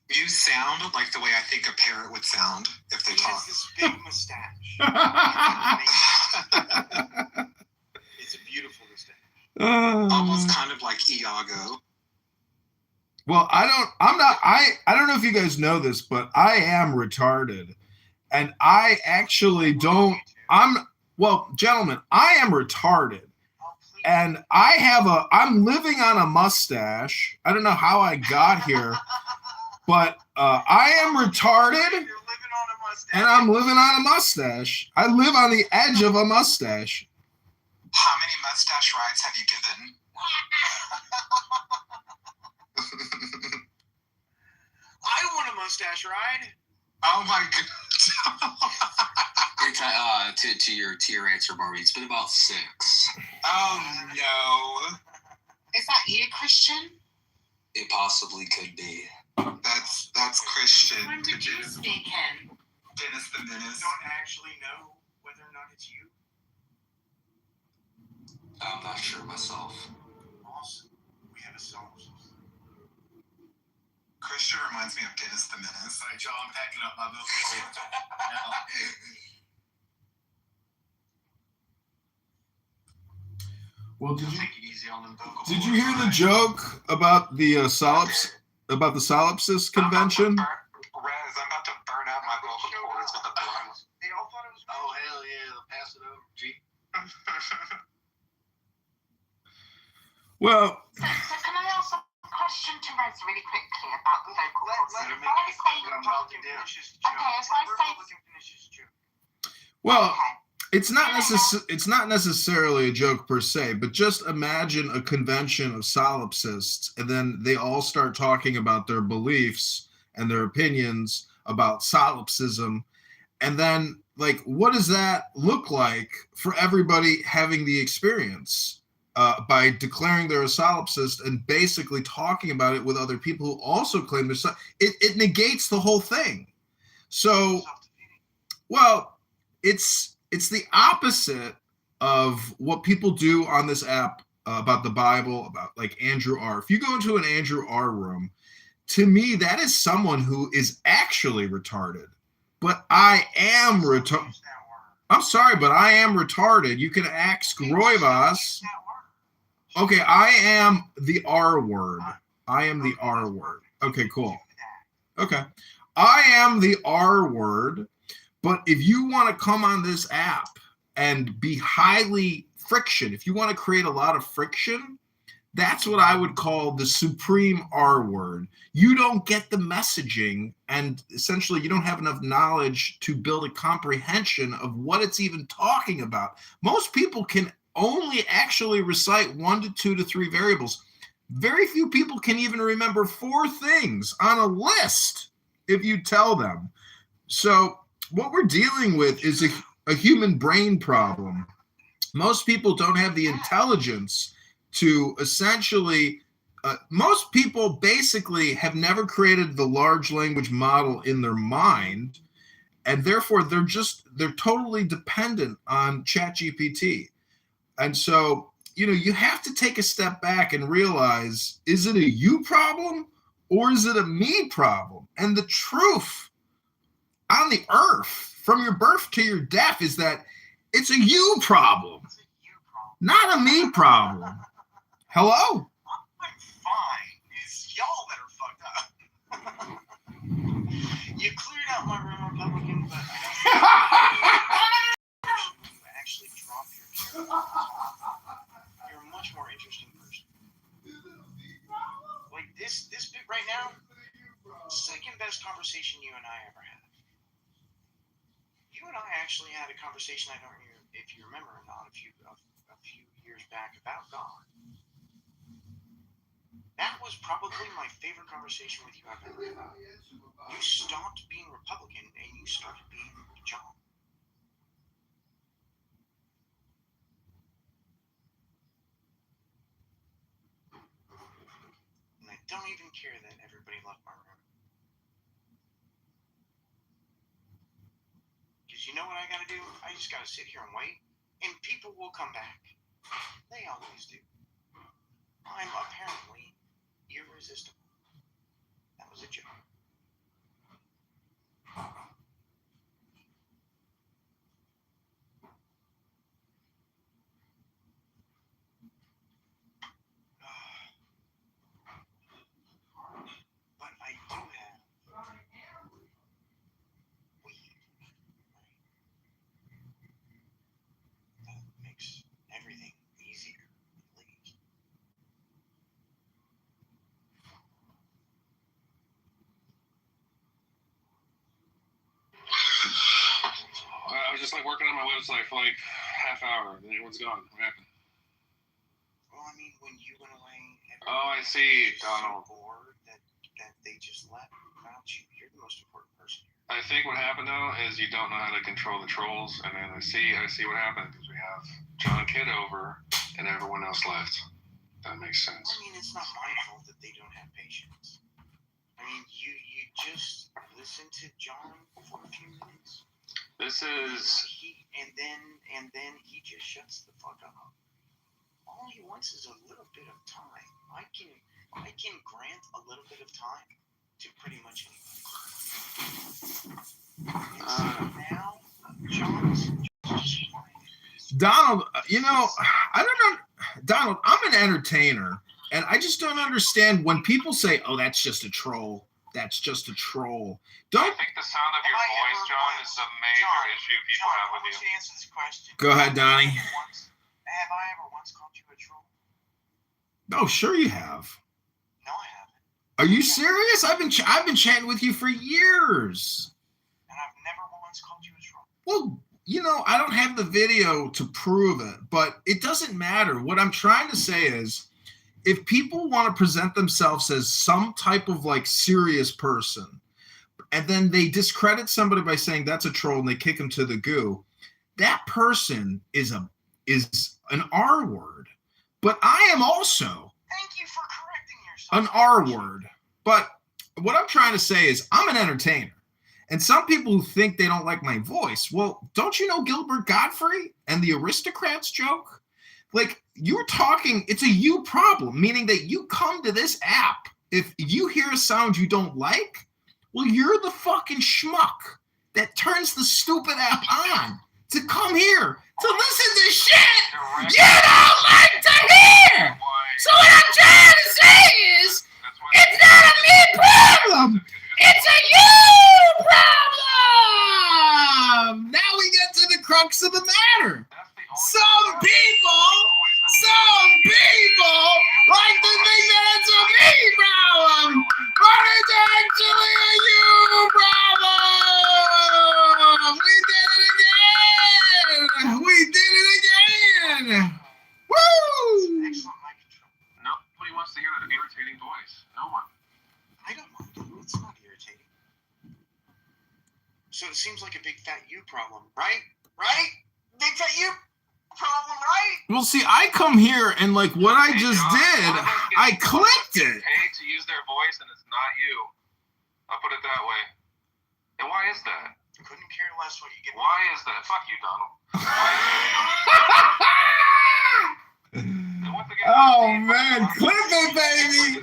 You sound like the way I think a parrot would sound if they talk. This big mustache. It's a beautiful mustache. Almost kind of like Iago. Well, I don't know if you guys know this, but I am retarded. And I actually don't, gentlemen, I am retarded. And I'm living on a mustache. I don't know how I got here, but I am retarded and I'm living on a mustache. I live on the edge of a mustache. How many mustache rides have you given? I want a mustache ride. Oh my god. To your answer, Barbie, it's been about 6. Oh no. Is that you, Christian? It possibly could be. That's Christian. When did you speak in? Dennis the Menace. Don't actually know whether or not it's you. I'm not sure myself. Awesome. We have a solve. Christian reminds me of Dennis the Menace. All right, y'all, I'm packing up my book. Well, did Take it easy on them vocal you hear the joke about the solipsist convention? Rez, I'm about to burn out my vocal cords with the blunt. They all thought it was. Oh hell yeah! They'll pass it over. G. Well, So can I ask a question to Rez really quickly about the vocal cords? Let him If make I it say I'm about to finish his okay, if I say well, it's not necessarily a joke per se, but just imagine a convention of solipsists, and then they all start talking about their beliefs and their opinions about solipsism, and then like, what does that look like for everybody having the experience? By declaring they're a solipsist and basically talking about it with other people who also claim they're it negates the whole thing. So, well, it's the opposite of what people do on this app about the Bible, about like Andrew R. If you go into an Andrew R. room, to me, that is someone who is actually retarded. But I am retarded. I'm sorry, but I am retarded. You can ask Roivas. Okay, I am the R word. I am the R word. Okay, cool. Okay. I am the R word, but if you want to come on this app and be highly friction, if you want to create a lot of friction, that's what I would call the supreme R word. You don't get the messaging, and essentially you don't have enough knowledge to build a comprehension of what it's even talking about. Most people can only actually recite 1 to 2 to 3 variables. Very few people can even remember 4 things on a list if you tell them. So what we're dealing with is a human brain problem. Most people don't have the intelligence to essentially, most people basically have never created the large language model in their mind, and therefore they're totally dependent on ChatGPT. And so, you have to take a step back and realize, is it a you problem or is it a me problem? And the truth on the earth, from your birth to your death, is that it's a you problem, not a me problem. Hello? I'm fine. It's y'all that are fucked up. You cleared out my room, Republican, but you actually dropped your character. You're a much more interesting person. Like this bit right now, second best conversation you and I ever had. You and I actually had a conversation, I don't know if you remember or not, a few years back about God. That was probably my favorite conversation with you I've ever had. You stopped being Republican and you started being John. don't even care that everybody left my room. Because you know what I gotta do? I just gotta sit here and wait, and people will come back. They always do. I'm apparently irresistible. That was a joke. But I do have weed. That makes everything easier, at least. I was just like working on my website for like half hour, and everyone's gone. What happened? Well, I mean, when you went away, Oh, I see, Donald. so bored that they just left without you. You're the most important person. I think what happened though is you don't know how to control the trolls, and then I see what happened because we have John Kitover and everyone else left. That makes sense. I mean, it's not my fault that they don't have patience. I mean, you just listen to John for a few minutes. This is And then he just shuts the fuck up. All he wants is a little bit of time. I can grant a little bit of time to pretty much anybody. Now, John's Donald, you know, I don't know. Donald, I'm an entertainer, and I just don't understand when people say, "Oh, that's just a troll." That's just a troll. I think the sound of your voice, John, is a major issue people have with you. answer this question. Go ahead, Donnie. Have I ever once called you a troll? Oh, sure you have. No, I haven't. Are you serious? I've been chatting with you for years. And I've never once called you a troll. Well, you know, I don't have the video to prove it, but it doesn't matter. What I'm trying to say is, if people want to present themselves as some type of like serious person, and then they discredit somebody by saying that's a troll and they kick them to the goo, that person is an R word. But I am also Thank you for correcting yourself. an R word. But what I'm trying to say is I'm an entertainer. And some people who think they don't like my voice, well, don't you know Gilbert Gottfried and the aristocrats joke? Like, you're talking, it's a you problem, meaning that you come to this app. If you hear a sound you don't like, well, you're the fucking schmuck that turns the stupid app on to come here to listen to shit you don't like to hear. So what I'm trying to say is, it's not a me problem. It's a you problem. Now we get to the crux of the matter. Some people like to think that it's a me problem, but it's actually a you problem. We did it again. Woo! Nobody wants to hear that irritating voice. No one. I don't mind it. It's not irritating. So it seems like a big fat you problem, right? Right? Big fat you problem, right? Well, see, I come here and like what I just did, I clicked it. Paid to use their voice and it's not you. I'll put it that way. And why is that? Couldn't care less what you get. Why is that? Fuck you, Donald. Oh man, clip it, baby.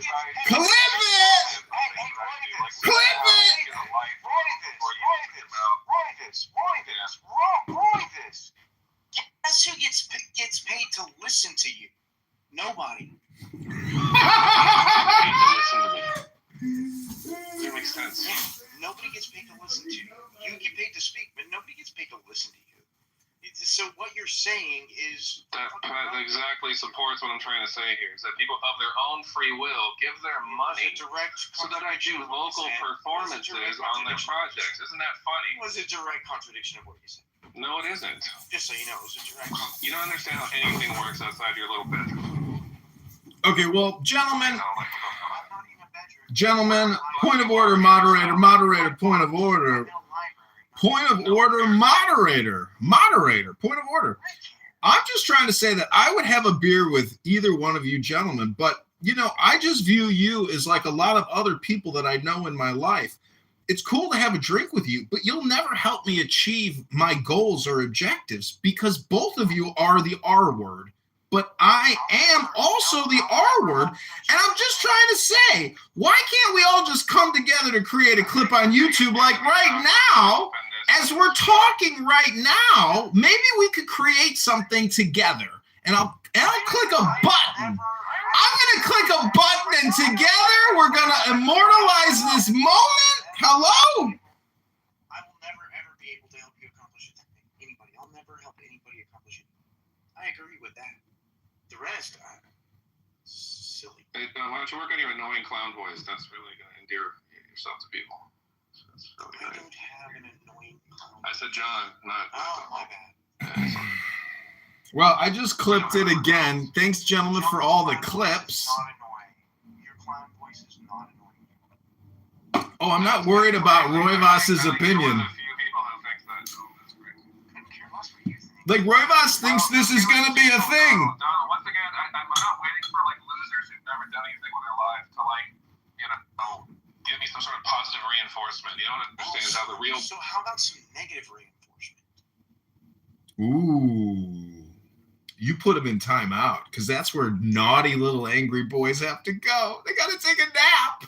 Clip it. Clip it. Roy this. Guess who gets paid to listen to you? Nobody. That makes sense. Nobody gets paid to listen to you. You get paid to speak, but nobody gets paid to listen to you. So what you're saying is that exactly supports what I'm trying to say here. Is that people of their own free will give their money so that I do local performances on their projects. Isn't that funny? It was a direct contradiction of what you said. No, it isn't. Just so you know, it was a direct contradiction. You don't understand how anything works outside your little bedroom. Okay, well, gentlemen, point of order, moderator, point of order. Point of order, moderator, point of order. I'm just trying to say that I would have a beer with either one of you gentlemen, but I just view you as like a lot of other people that I know in my life. It's cool to have a drink with you, but you'll never help me achieve my goals or objectives because both of you are the R word. But I am also the R word. And I'm just trying to say, why can't we all just come together to create a clip on YouTube like right now? As we're talking right now, maybe we could create something together. And I'll click a button. I'm going to click a button and together we're going to immortalize this moment. Hello? I will never, ever be able to help you accomplish anybody. I'll never help anybody accomplish it. I agree with that. The rest, silly. Hey, why don't you work on your annoying clown voice? That's really going to endear yourself to people. That's really I nice. don't have an annoying clown. I said John, not. Oh, my bad. Well, I just clipped it again. Thanks, gentlemen, for all the clips. Your clown voice is not annoying. Oh, I'm not worried about Roy Voss's opinion. Like, Roy Voss thinks this is going to be a thing. Donald, once again, I'm not waiting for like losers who've never done anything with their lives to give me some sort of positive reinforcement. You don't understand how the real. So how about some negative reinforcement? Ooh. You put them in timeout because that's where naughty little angry boys have to go. They got to take a nap.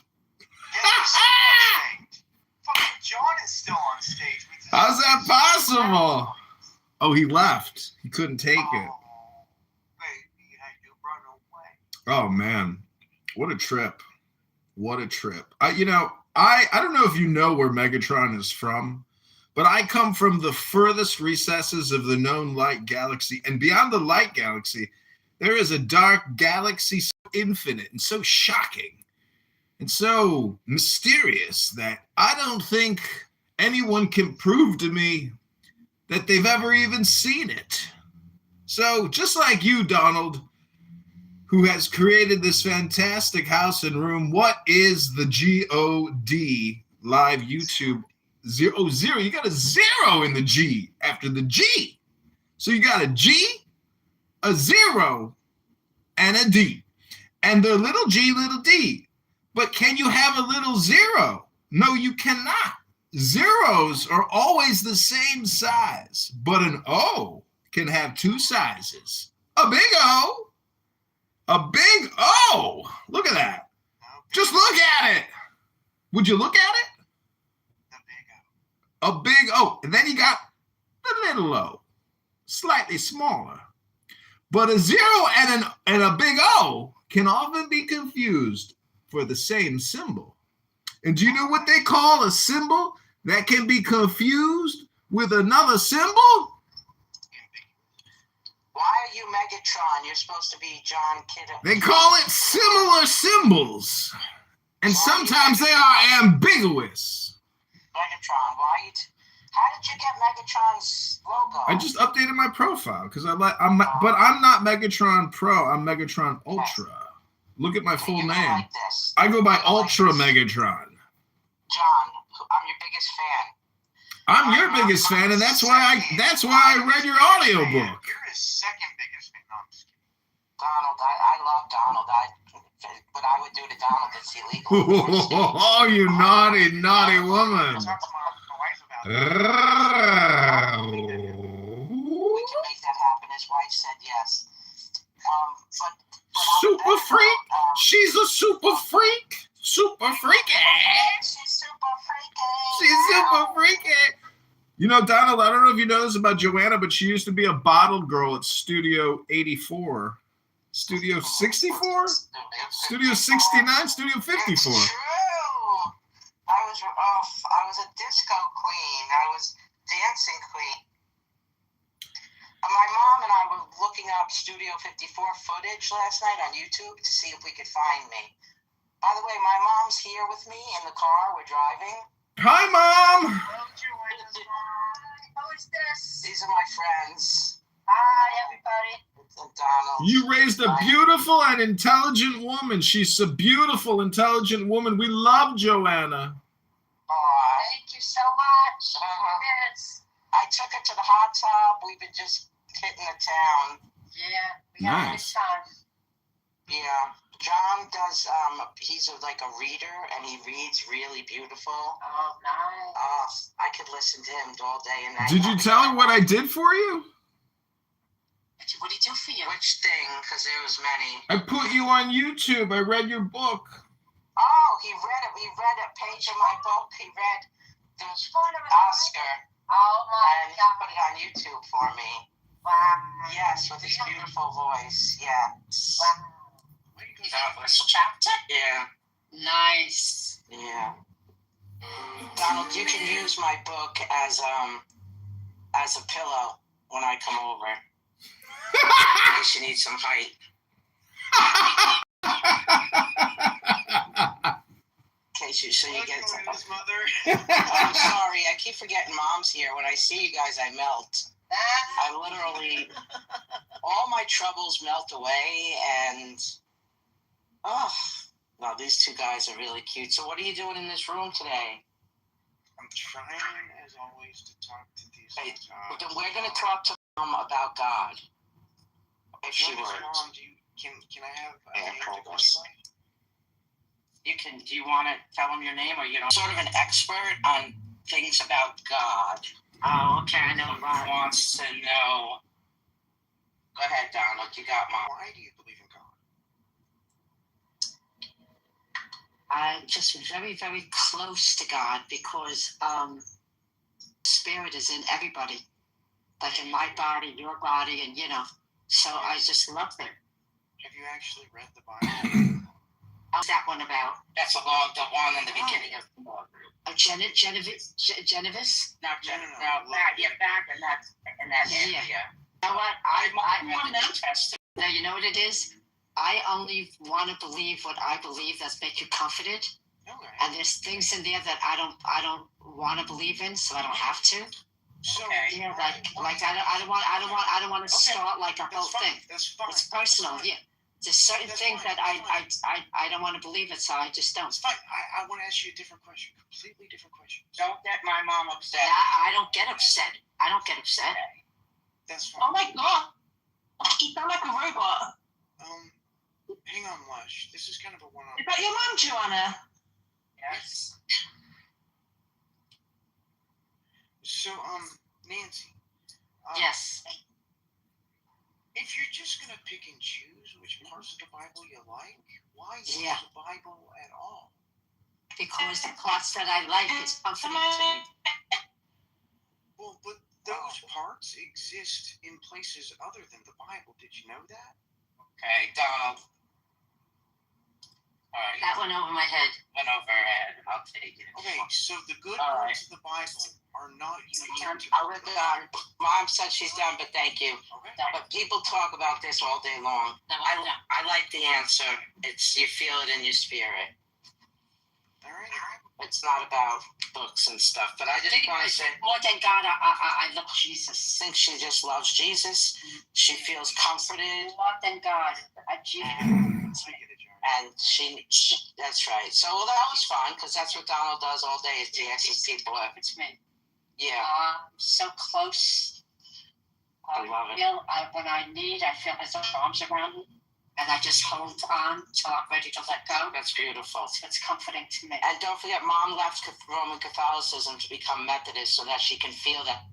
Fucking John is still on stage. How's that possible? Oh, he left. He couldn't take it. Oh, man. What a trip. What a trip. I don't know if you know where Megatron is from, but I come from the furthest recesses of the known light galaxy. And beyond the light galaxy, there is a dark galaxy so infinite and so shocking and so mysterious that I don't think anyone can prove to me that they've ever even seen it. So just like you, Donald, who has created this fantastic house and room, what is the GOD live YouTube? Zero. You got a 0 in the G after the G. So you got a G, a 0, and a D. And they're little G, little D. But can you have a little 0? No, you cannot. Zeros are always the same size, but an O can have 2 sizes. A big O. A big O. Look at that. Just look at it. Would you look at it? A big O. And then you got the little O. Slightly smaller. But a 0 and a big O can often be confused for the same symbol. And do you know what they call a symbol that can be confused with another symbol? Why are you Megatron? You're supposed to be John Kitover. They call it similar symbols. And sometimes they are ambiguous. Megatron, how did you get Megatron's logo? I just updated my profile because but I'm not Megatron Pro, I'm Megatron Ultra. Look at my full name. Like this. I go by Ultra Megatron. John, I'm your biggest fan. I'm your biggest fan, and that's why I read your audiobook. You're his second biggest fan. No, I'm just kidding. Donald, I love Donald. What I would do to Donald is illegal. Oh, you naughty, naughty woman. We can make that happen. His wife said yes. Super freak? She's a super freak? Super freaky. She's super freaky. She's super freaky. You know, Donald, I don't know if you know this about Joanna, but she used to be a bottle girl at Studio 84. Studio 64? Studio 69? Studio 54. It's true. I was a disco queen. I was dancing queen. My mom and I were looking up Studio 54 footage last night on YouTube to see if we could find me. By the way, my mom's here with me in the car. We're driving. Hi, Mom. Who is this? These are my friends. Hi, everybody. Donald. You raised a beautiful and intelligent woman. She's a beautiful, intelligent woman. We love Joanna. Thank you so much. Yes. I took her to the hot tub. We've been just hitting the town. Yeah, we had a nice time. Yeah, John does. He's like a reader, and he reads really beautiful. Oh, nice. I could listen to him all day and night. Did you tell him what I did for you? What did he do for you? Which thing? Because there was many. I put you on YouTube. I read your book. Oh, he read it. He read a page of my book. He read the Oscar. Oh my and God. he put it on YouTube for me. Wow. Yes, with his beautiful voice. Yeah. Wow. Is that the first chapter? Yeah. Nice. Yeah. Donald, you can use my book as a pillow when I come over. In case you need some height. In case you get some. I'm sorry, I keep forgetting Mom's here. When I see you guys, I melt. I literally, all my troubles melt away, and oh, no, these two guys are really cute. So what are you doing in this room today? I'm trying, as always, to talk to these guys. We're going to talk to Mom about God. If she Mom, were. can I have a name to call you by? Do you want to tell him your name, or you're sort of an expert on things about God? Oh, okay, I know. Ron wants to know. Go ahead, Donald. You got Mom. Why do you believe in God? I'm just very, very close to God because Spirit is in everybody, like in my body, your body, and so I just love it. Have you actually read the Bible? What's that one about? That's the one in the beginning of the book. Genevieve? Not Genevieve. No, back in that area. You know what? I'm interested. Now, you know what it is? I only want to believe what I believe that's make you confident. Okay. And there's things in there that I don't want to believe in, so I don't have to. So, yeah, like I don't want to start like a whole thing. That's fine. It's personal. Yeah. There's certain things that I don't want to believe it, so I just don't. It's fine. I want to ask you a different question. Completely different question. Don't get my mom upset. I don't get upset. I don't get upset. That's fine. Oh my God. You sound like a robot. Hang on, Lush. This is kind of a one-on-one. Is that your mom, Joanna? Yes. So, Nancy. Yes. If you're just gonna pick and choose which parts of the Bible you like, why use the Bible at all? Because the parts that I like is comforting to me. Well, but those parts exist in places other than the Bible. Did you know that? Okay, Donald. All right. That went over my head. Went over her head. I'll take it. Okay, so the good parts of the Bible are not unique to I'll let it. Mom said she's done, but thank you. Okay. But people talk about this all day long. No, I like the answer. It's you feel it in your spirit. All right. It's not about books and stuff, but I just want to say, more than God, I love Jesus. I think she just loves Jesus. She feels comforted. More than God, and that's right. So, well, that was fun, because that's what Donald does all day, is he asks people up. It's me. Yeah. So close. I love it. When I need, I feel his arms around me, and I just hold on till I'm ready to let go. That's beautiful. So it's comforting to me. And don't forget, Mom left Roman Catholicism to become Methodist so that she can feel that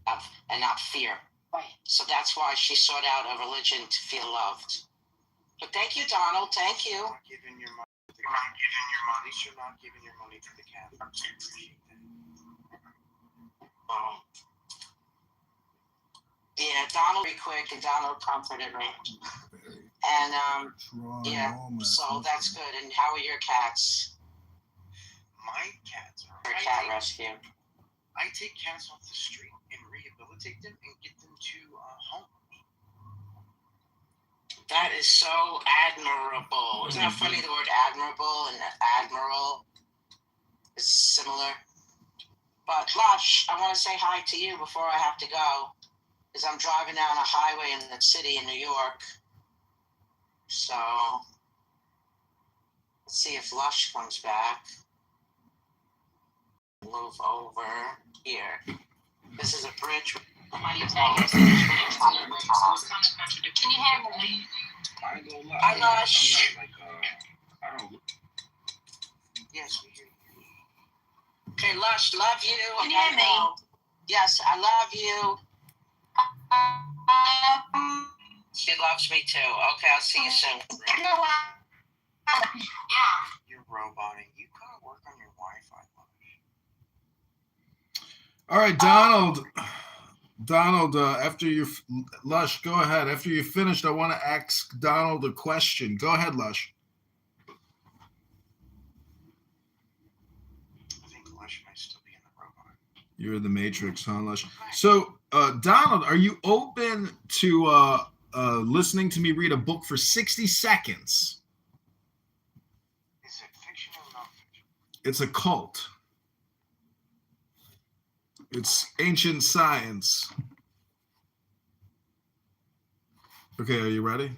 love and not fear. Right. So that's why she sought out a religion to feel loved. But thank you, Donald. Thank you. At least you're not giving your money to the Catholics. I appreciate that. Oh. Yeah, Donald be quick, and Donald comforted me. And yeah, so that's good. And how are your cats? My cats are. Your cat rescue. I take cats off the street and rehabilitate them and get them to homes. That is so admirable. Isn't that funny? The word admirable and admiral is similar. But Lush, I want to say hi to you before I have to go, because I'm driving down a highway in the city in New York. So let's see if Lush comes back. Move over here. This is a bridge. Can you handle me? I ain't gonna lie. Hi, Lush. I'm not like, I don't. Yes, we hear you. Okay, Lush, love you. Can you hear me? Yes, I love you. She loves me too. Okay, I'll see you soon. You're roboting. You gotta work on your Wi-Fi. All right, Donald. Donald, after you, Lush, go ahead. After you're finished, I want to ask Donald a question. Go ahead, Lush. I think Lush might still be in the robot. You're in the Matrix, huh, Lush? So, Donald, are you open to listening to me read a book for 60 seconds? Is it fiction or non-fiction? It's a cult. It's ancient science. Okay, are you ready?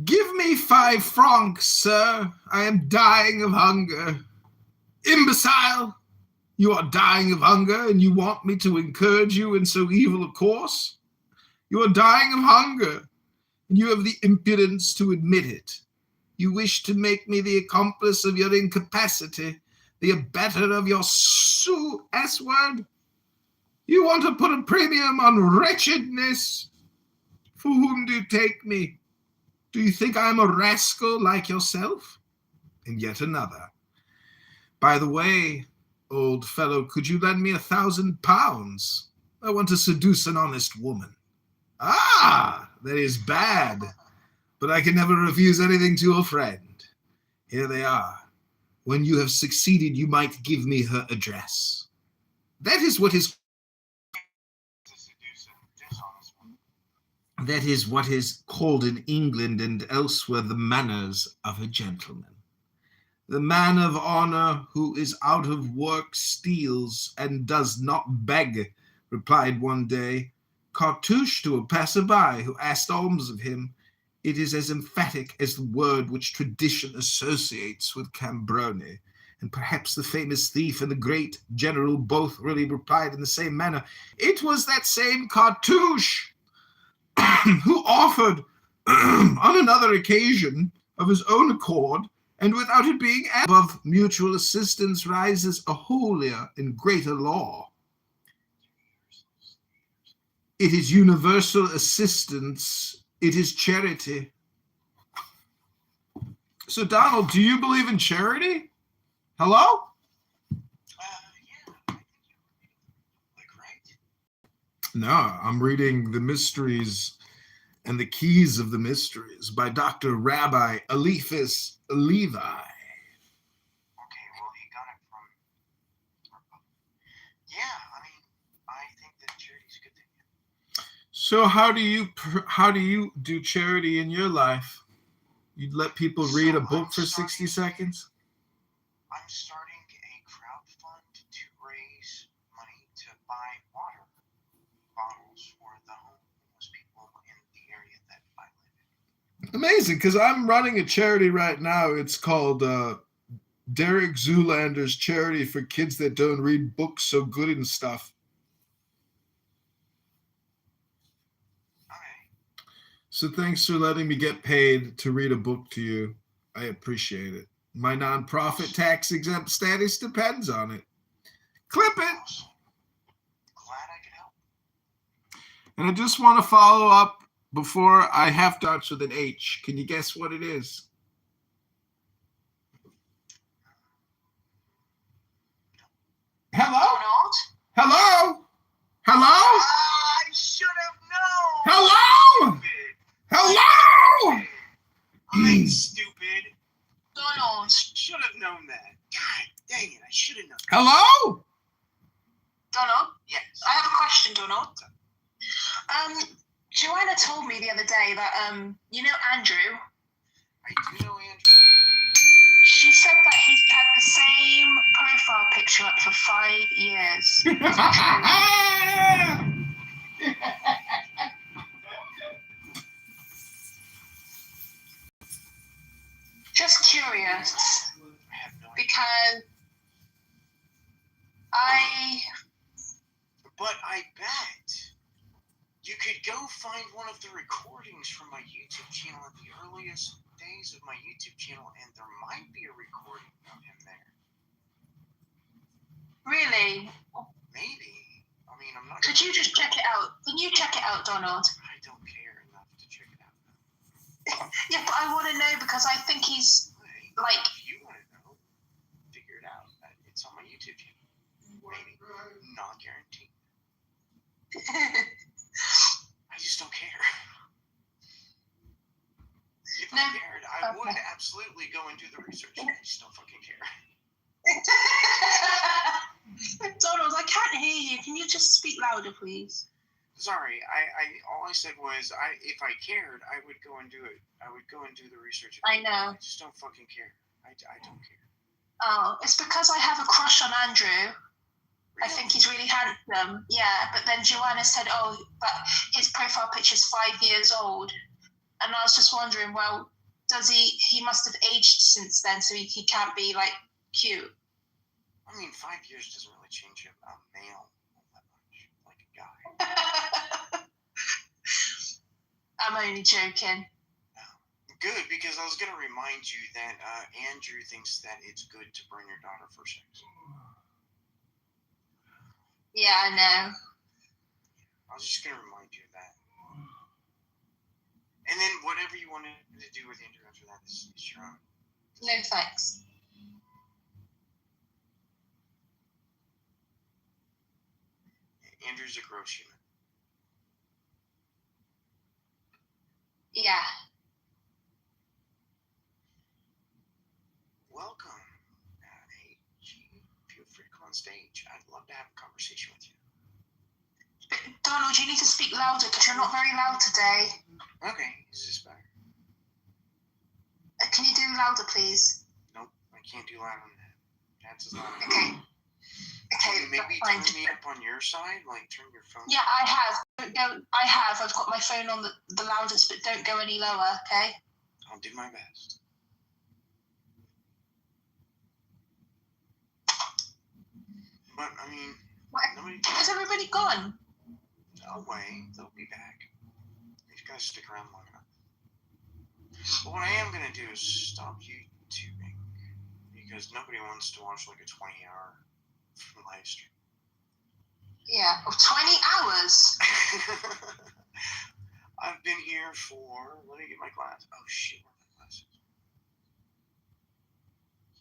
Give me 5 francs, sir. I am dying of hunger. Imbecile! You are dying of hunger, and you want me to encourage you in so evil a course? You are dying of hunger, and you have the impudence to admit it. You wish to make me the accomplice of your incapacity, the abettor of your S-word. You want to put a premium on wretchedness? For whom do you take me? Do you think I am a rascal like yourself? And yet another. By the way, old fellow, could you lend me £1,000? I want to seduce an honest woman. Ah, that is bad. But I can never refuse anything to a friend. Here they are. When you have succeeded, you might give me her address. That is what is called in England and elsewhere the manners of a gentleman. The man of honor who is out of work steals and does not beg, replied one day Cartouche to a passerby who asked alms of him. It is as emphatic as the word which tradition associates with Cambrone, and perhaps the famous thief and the great general both really replied in the same manner. It was that same Cartouche who offered, on another occasion, of his own accord, and without it being above mutual assistance, rises a holier and greater law. It is universal assistance. It is charity. So, Donald, do you believe in charity? Hello? Yeah. Like, right? No, I'm reading The Mysteries and the Keys of the Mysteries by Dr. Rabbi Eliphas Levi. Okay, well, he got it from... Yeah, I mean, I think that charity's a good thing. So how do you do charity in your life? You'd let people read a book for 60 seconds? I'm starting a crowdfund to raise money to buy water bottles for the homeless people in the area that I live in. Amazing, because I'm running a charity right now. It's called Derek Zoolander's Charity for Kids That Don't Read Books So Good and Stuff. So thanks for letting me get paid to read a book to you. I appreciate it. My nonprofit tax-exempt status depends on it. Clip it. Glad I could help. And I just want to follow up before I have starts with an H. Can you guess what it is? Hello? Donald? Hello? Hello? I should have known. Hello? Hello? I'm stupid. Donald. Should have known that. God dang it, I should have known. Hello? Donald? Yes. I have a question, Donald. Joanna told me the other day that, you know Andrew? I do know Andrew. She said that he's had the same profile picture up for 5 years. Is that true? Just curious, because But I bet You could go find one of the recordings from my YouTube channel at the earliest days of my YouTube channel, and there might be a recording of him there. Really? Maybe. I mean, I'm not. Could you just check it out? Can you check it out, Donald? I don't care enough to check it out. Yeah, but I want to know because I think he's like. If you want to know, figure it out. It's on my YouTube channel. Maybe. Not guaranteed. I just don't care. If I cared, I would absolutely go and do the research. I just don't fucking care. Donald, I can't hear you. Can you just speak louder, please? Sorry, all I said was if I cared, I would go and do it. I would go and do the research. I know. I just don't fucking care. I don't care. Oh, it's because I have a crush on Andrew. Really? I think he's really handsome. Yeah, but then Joanna said, oh, but his profile picture's 5 years old. And I was just wondering, well, does he must have aged since then, so he can't be, like, cute. I mean, 5 years doesn't really change a male all that much, like a guy. I'm only joking. Good, because I was going to remind you that Andrew thinks that it's good to burn your daughter for sex. Yeah, I know. I was just going to remind you of that. And then whatever you wanted to do with Andrew after that is your own. No thanks. Andrew's a gross human. Yeah. Welcome. Hey, feel free to come on stage. I'd love to have a conversation with you. But Donald, you need to speak louder because you're not very loud today. Okay, is this better? Can you do louder, please? Nope, I can't do louder than that. That's as loud. Okay. Okay, maybe turn me up on your side, like turn your phone. Yeah, I have. I have. I've got my phone on the loudest, but don't go any lower, okay? I'll do my best. But I mean, Has everybody gone? No way, they'll be back. These guys stick around long enough. But what I am gonna do is stop YouTubing because nobody wants to watch like a 20-hour live stream. Yeah, 20 hours. I've been here for. Let me get my glasses. Oh shit, where are my glasses?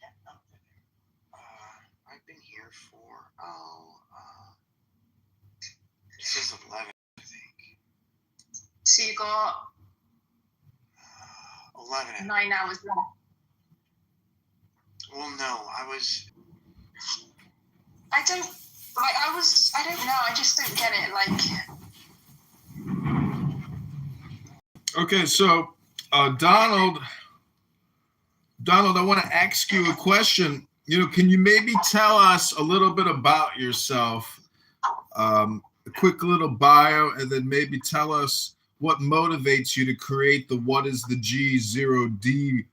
Yeah, no, they're there. I've been here for. It says 11, I think. So you got 11. 9 hours left. Well, no, I don't know, I just don't get it, like. Okay, so Donald, I want to ask you a question. You know, can you maybe tell us a little bit about yourself? A quick little bio, and then maybe tell us what motivates you to create the What is the G0D ?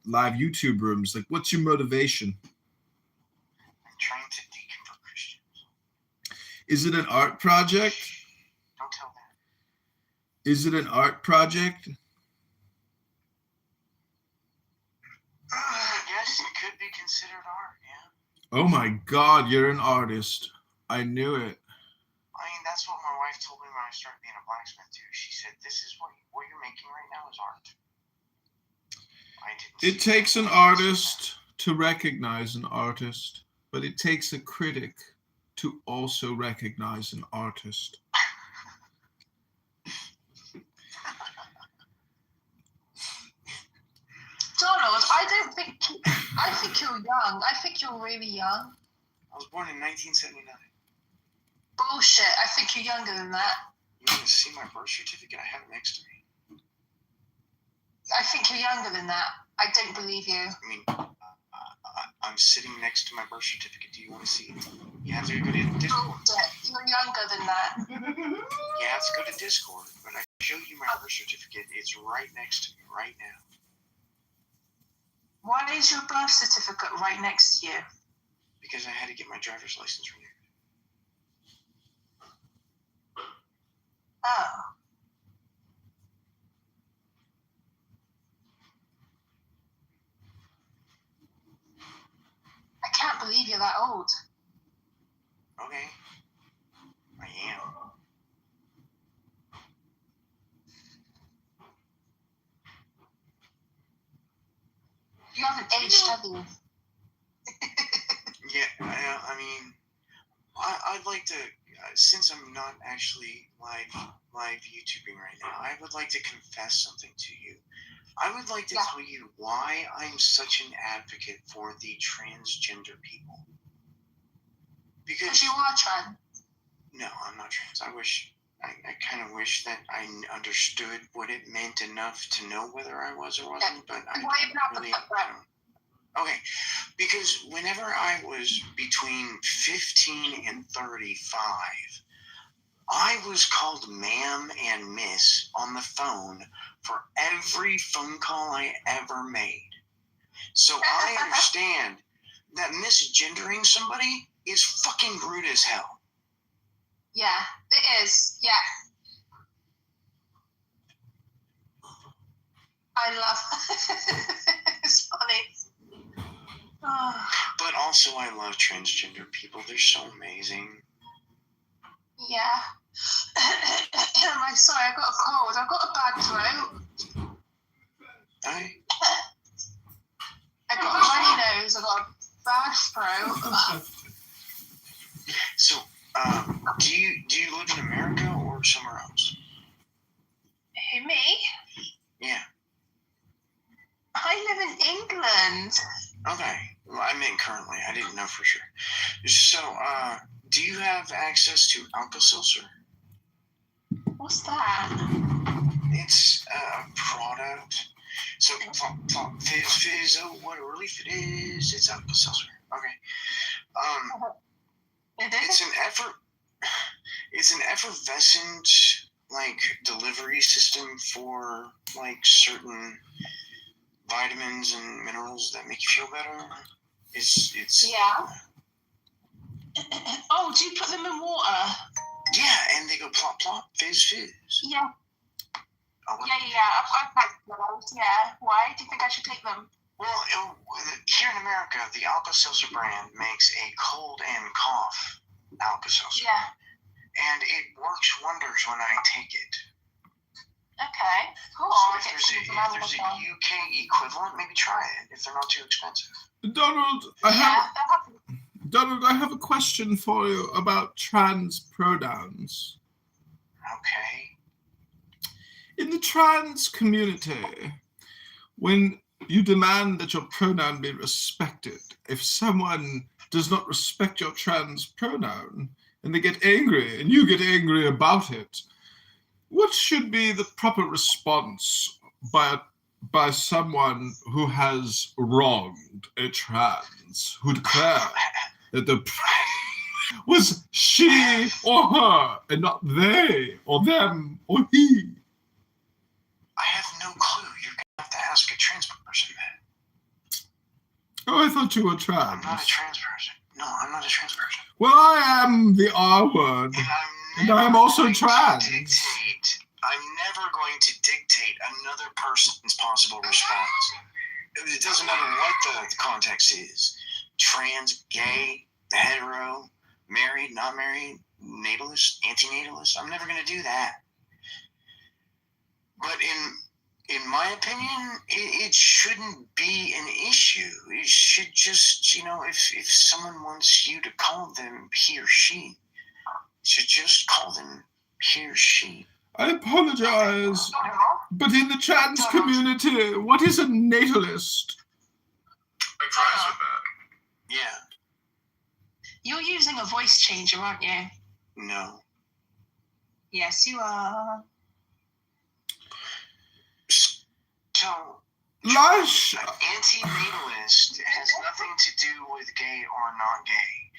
Live YouTube rooms. Like, what's your motivation? I'm trying to deconvert Christians. Is it an art project? Don't tell that. Is it an art project? Yes, it could be considered art, yeah. Oh my God, you're an artist. I knew it. I mean, that's what my wife told me when I started being a blacksmith too. She said, "This is what you're making right now is art." It takes an artist to recognize an artist, but it takes a critic to also recognize an artist. Donald, I think you're young. I think you're really young. I was born in 1979. Bullshit. I think you're younger than that. You want to see my birth certificate? I have it next to me. I think you're younger than that. I don't believe you. I mean, I'm sitting next to my birth certificate. Do you want to see it? You have to go to Discord. Bullshit. You're younger than that. You have to go to Discord, but I show you my birth certificate. It's right next to me right now. Why is your birth certificate right next to you? Because I had to get my driver's license renewed. Oh. I can't believe you're that old. Okay. I am. You haven't aged, have you? Yeah, I mean, I'd like to, since I'm not actually live YouTubing right now, I would like to confess something to you. I would like to tell you why I'm such an advocate for the transgender people. Because you are trans. No, I'm not trans. I kind of wish that I understood what it meant enough to know whether I was or wasn't, but I don't really. Okay, because whenever I was between 15 and 35, I was called ma'am and miss on the phone for every phone call I ever made. So I understand that misgendering somebody is fucking rude as hell. Yeah, it is. Yeah. I love it's funny. Oh. But also I love transgender people. They're so amazing. Yeah. I'm sorry, I got a cold. I've got a bad throat. I got a runny nose. I got a bad throat. So, do you live in America or somewhere else? Who, me? Yeah. I live in England. Okay. Well, I meant currently. I didn't know for sure. So, do you have access to Alka-Seltzer? What's that? It's a product. So, fizz, what a relief it is. It's Alka-Seltzer. Okay. It's an effervescent, like, delivery system for, like, certain vitamins and minerals that make you feel better. It's yeah. Oh, do you put them in water? Yeah, and they go plop plop, fizz. Yeah. I've had those. Yeah. Why do you think I should take them? Well, here in America, the Alka-Seltzer brand makes a cold and cough Alka-Seltzer. Yeah. And it works wonders when I take it. Okay, cool. So if there's a UK equivalent, maybe try it if they're not too expensive. Donald, I have a question for you about trans pronouns. Okay. In the trans community, when you demand that your pronoun be respected, if someone does not respect your trans pronoun and they get angry and you get angry about it, what should be the proper response by someone who has wronged a trans, who declared that the was she or her and not they or them or he? I have no clue. You're going to have to ask a trans person that. Oh, I thought you were trans. I'm not a trans person. No, I'm not a trans person. Well, I am the R word. And I am also trans. I'm never going to dictate another person's possible response. It doesn't matter what the context is. Trans, gay, hetero, married, not married, natalist, antinatalist. I'm never going to do that. But in my opinion, it shouldn't be an issue. It should just, if someone wants you to call them he or she, you should just call them he or she. I apologize, but in the trans community, what is a natalist? I'm trying with that. Yeah. You're using a voice changer, aren't you? No. Yes, you are. So, Lush! Antinatalist has nothing to do with gay or not gay.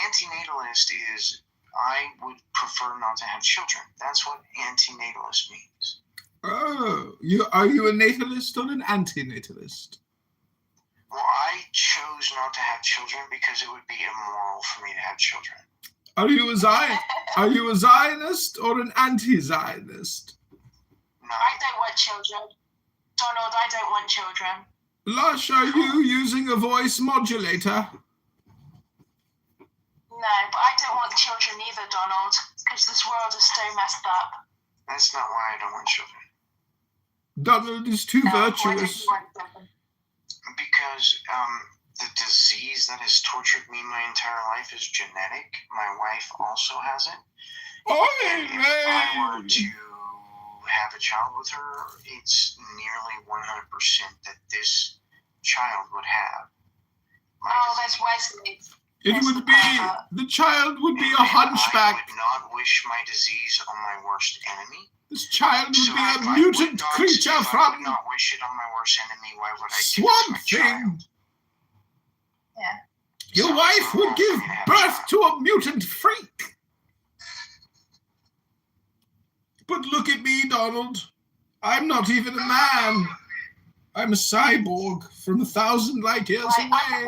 Antinatalist is, I would prefer not to have children. That's what antinatalist means. Oh, are you a natalist or an antinatalist? Well, I chose not to have children because it would be immoral for me to have children. Are you a Zionist or an anti-Zionist? I don't want children. Donald, I don't want children. Lush, are you using a voice modulator? No, but I don't want children either, Donald, because this world is so messed up. That's not why I don't want children. Donald is too virtuous. Because the disease that has tortured me my entire life is genetic. My wife also has it. And if I were to have a child with her, it's nearly 100% that this child would have. That's Wesley. It would be, the child would be a hunchback. I would not wish my disease on my worst enemy. This child would be a mutant creature if I from would not wish it on my worst enemy, why would I give it to Swamp my Thing. child? Yeah. Your wife would give birth to a mutant freak. But look at me, Donald. I'm not even a man. I'm a cyborg from 1,000 light years away.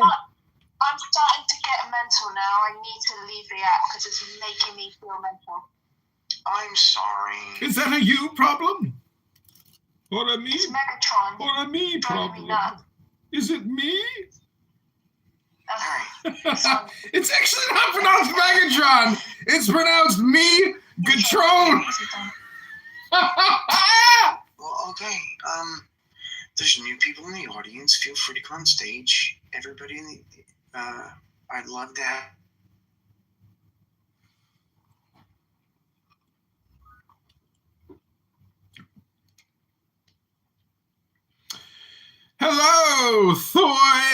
I'm starting to get mental now. I need to leave the app because it's making me feel mental. I'm sorry. Is that a you problem? Or a me? It's Megatron. Or a me problem? Is it me? It's actually not pronounced Megatron. It's pronounced me, Gatron. Well, okay. There's new people in the audience. Feel free to come on stage. Everybody in the I'd love to have. Hello, Thoy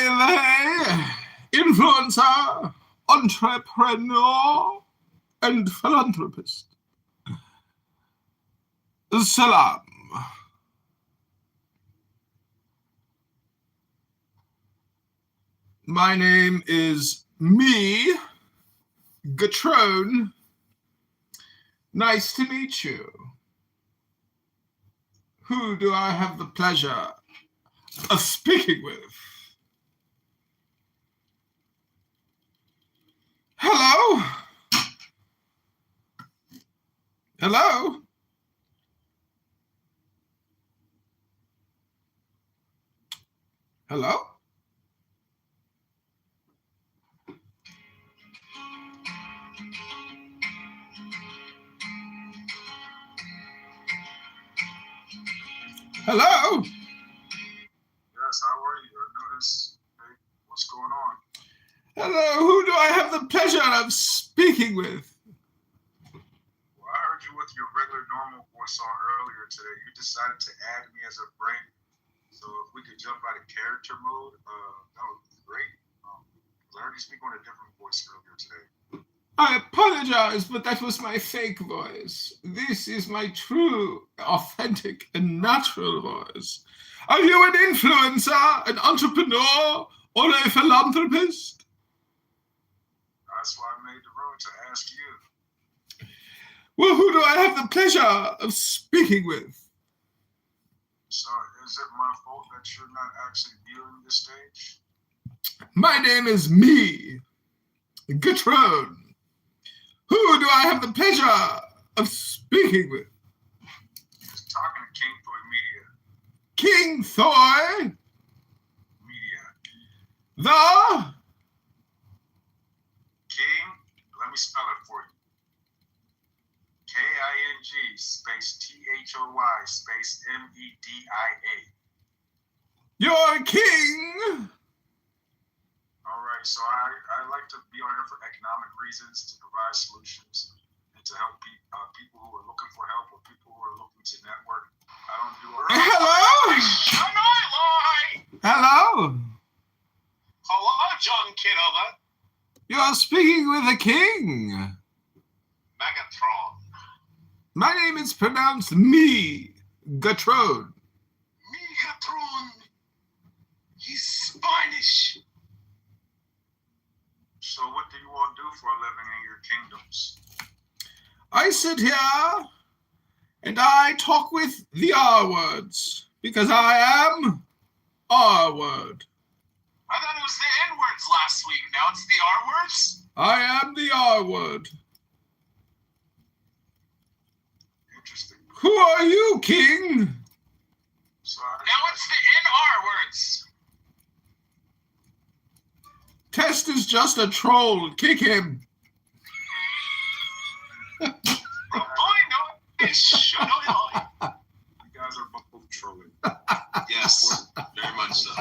the influencer, entrepreneur, and philanthropist. Salam. My name is me, Gatron. Nice to meet you. Who do I have the pleasure of speaking with? Hello? Hello? Hello? Hello? Yes, how are you? I noticed. Hey, what's going on? Hello, who do I have the pleasure of speaking with? Well, I heard you with your regular normal voice on earlier today. You decided to add me as a brain. So if we could jump out of character mode, that would be great. I heard you speak on a different voice earlier today. I apologize, but that was my fake voice. This is my true, authentic, and natural voice. Are you an influencer, an entrepreneur, or a philanthropist? That's why I made the room to ask you. Well, who do I have the pleasure of speaking with? So, is it my fault that you're not actually viewing the stage? My name is me, Gatron. Who do I have the pleasure of speaking with? Just talking to King Thoy Media. King Thoy Media. The King, let me spell it for you. King space THOY space MEDIA. You're a king. All right, so I like to be on here for economic reasons, to provide solutions, and to help people who are looking for help or people who are looking to network. I don't do it. Hello? Hello? Hello, John Kitover. You're speaking with a king. Megatron. My name is pronounced me, Gatron. Megatron. He's Spanish. So what do you all do for a living in your kingdoms? I sit here and I talk with the R words because I am R word. I thought it was the N words last week. Now it's the R words? I am the R word. Who are you, King? Now what's the NR words? Test is just a troll. Kick him. Boy, no, it's You guys are both trolling. Yes, very much so.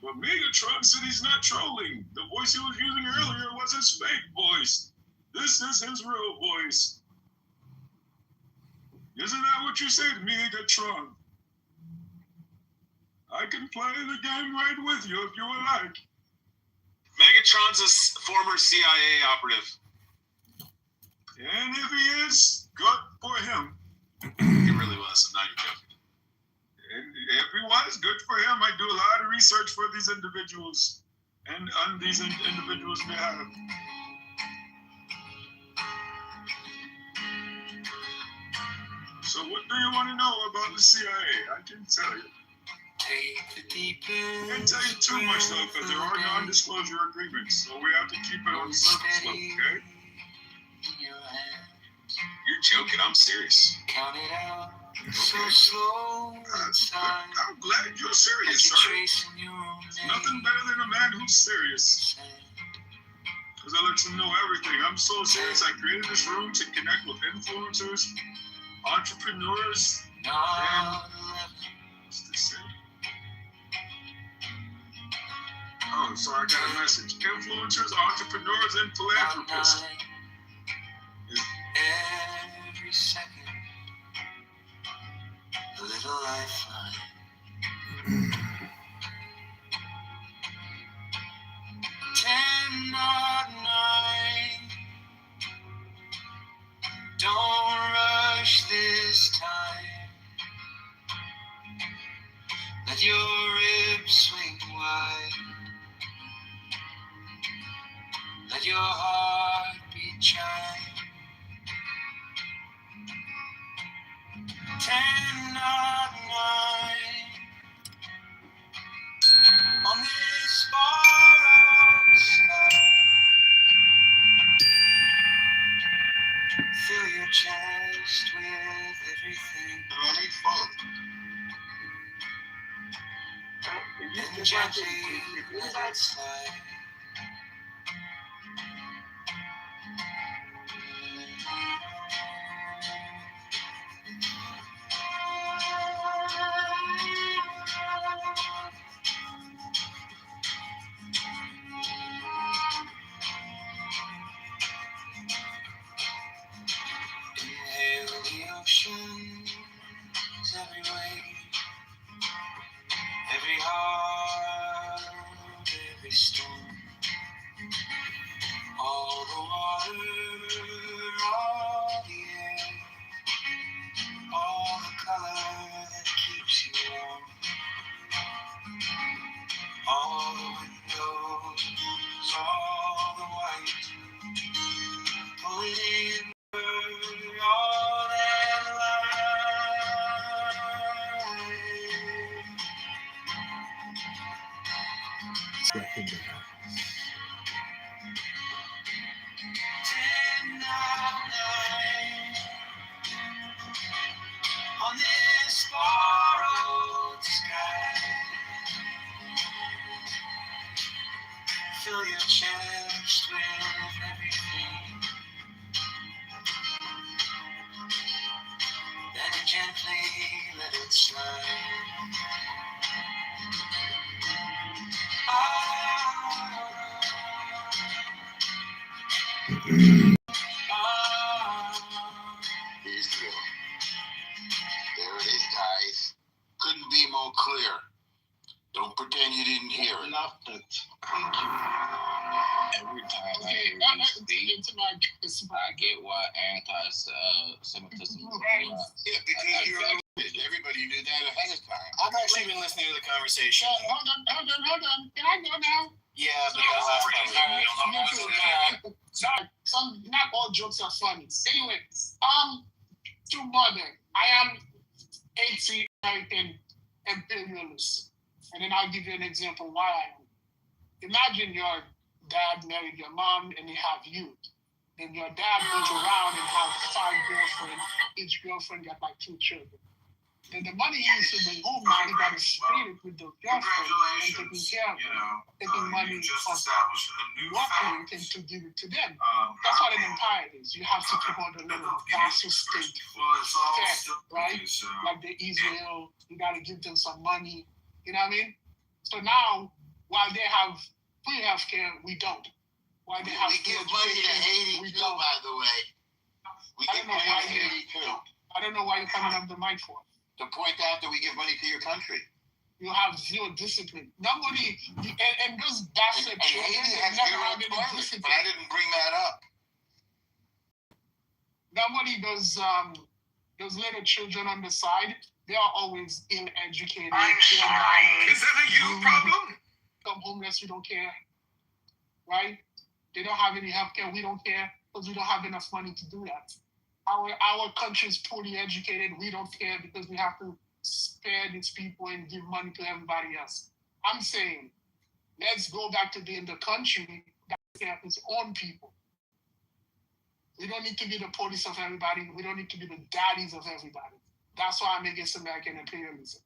But Megatron said he's not trolling. The voice he was using earlier was his fake voice. This is his real voice. Isn't that what you said, Megatron? I can play the game right with you if you would like. Megatron's a former CIA operative. And if he is, good for him. He really was. I'm not even joking. And if he was, good for him. I do a lot of research for these individuals and on these individuals' behalf. So what do you want to know about the CIA? I can tell you. I can't tell you too much though, because there are non-disclosure agreements, so we have to keep it on the surface level, okay? You're joking. I'm serious. I'm glad you're serious, sir. Nothing better than a man who's serious. Because I let him know everything. I'm so serious. I created this room to connect with influencers, entrepreneurs, and what's this say? Oh, sorry, I got a message. Influencers, entrepreneurs, and philanthropists. Every second, a little lifeline. 10 or 9. Don't rush this time. Let your ribs swing wide. Let your heartbeat chime. 10 or 9. On this borrowed sky. Fill your chest with everything. And gently let it slide. Inhale the oceans every wave, every heart, every storm. All the water, all the air, all the color that keeps you warm. All the windows, all the white, pull it in, all that light. 10 of 9 on this borrowed sky. Fill your chest with everything. Then gently let it slide. Here's the deal. There it is, guys. Couldn't be more clear. Don't pretend you didn't hear it. Thank you. Every time I hear you speak, I get why anti-Semitism is Yeah, because everybody knew that ahead of time. I've actually been listening to the conversation. Hold on. Can I go now? Yeah, but that's Sorry, not all jokes are funny. Anyway, to modern, I am anti-American imperialist. And then I'll give you an example why I am. Imagine your dad married your mom and they have you. Then your dad goes around and have 5 girlfriends. Each girlfriend got like 2 children. Then the money he used to bring home, now he got to split it with the girlfriend and taking care of them. Taking money off your parent and to give it to them. That's what an empire is. You have to keep all the little vassal state fed, right? Like the Israel, you got to give them some money. You know what I mean? So now, while they have free healthcare, we don't. While they have free education, we don't. By the way, I don't know why you're coming up the mic for. To point out that we give money to your country. You have 0 discipline. Nobody, and those bastard children, Haiti has 0 discipline. But I didn't bring that up. Nobody those little children on the side, they are always ill-educated. Is that a you problem? Come homeless, we don't care. Right? They don't have any health care, we don't care, because we don't have enough money to do that. Our country is poorly educated, we don't care because we have to spare these people and give money to everybody else. I'm saying, let's go back to being the country that takes care of its own people. We don't need to be the police of everybody. We don't need to be the daddies of everybody. That's why I'm against American imperialism.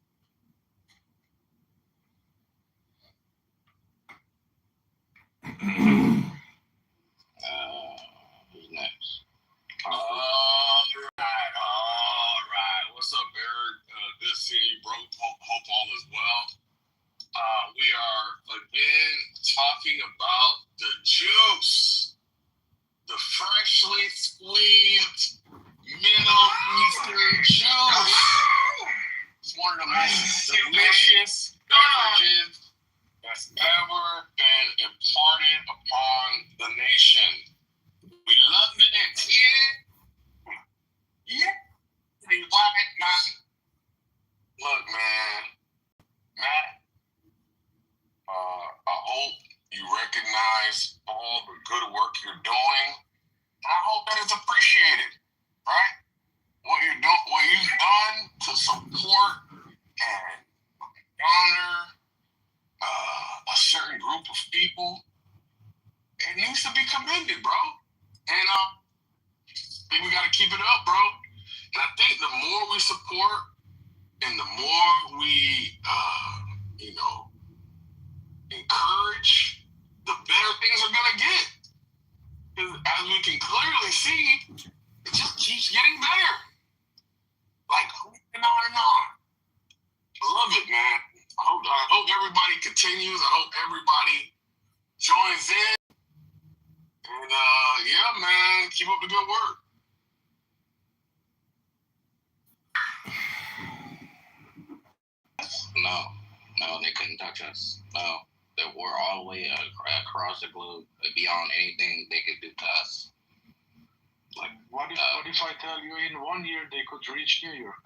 Who's next? All right. What's up, Eric? Good seeing you, bro. Hope all is well. We are again talking about the juice, the freshly squeezed Middle Eastern juice. It's one of the most delicious beverages that's ever been imparted upon the nation. We love it, yeah. Look, man, Matt, I hope you recognize all the good work you're doing. I hope that it's appreciated, right? What you've done to support and honor a certain group of people, it needs to be commended, bro. And I think we got to keep it up, bro. And I think the more we support and the more we, encourage, the better things are going to get. Because as we can clearly see, it just keeps getting better. Like, on and on and on. I love it, man. I hope everybody continues. I hope everybody joins in. And, yeah, man, keep up the good work. No, they couldn't touch us. No, they were all the way across the globe, beyond anything they could do to us. Like, what if I tell you in 1 year they could reach New York?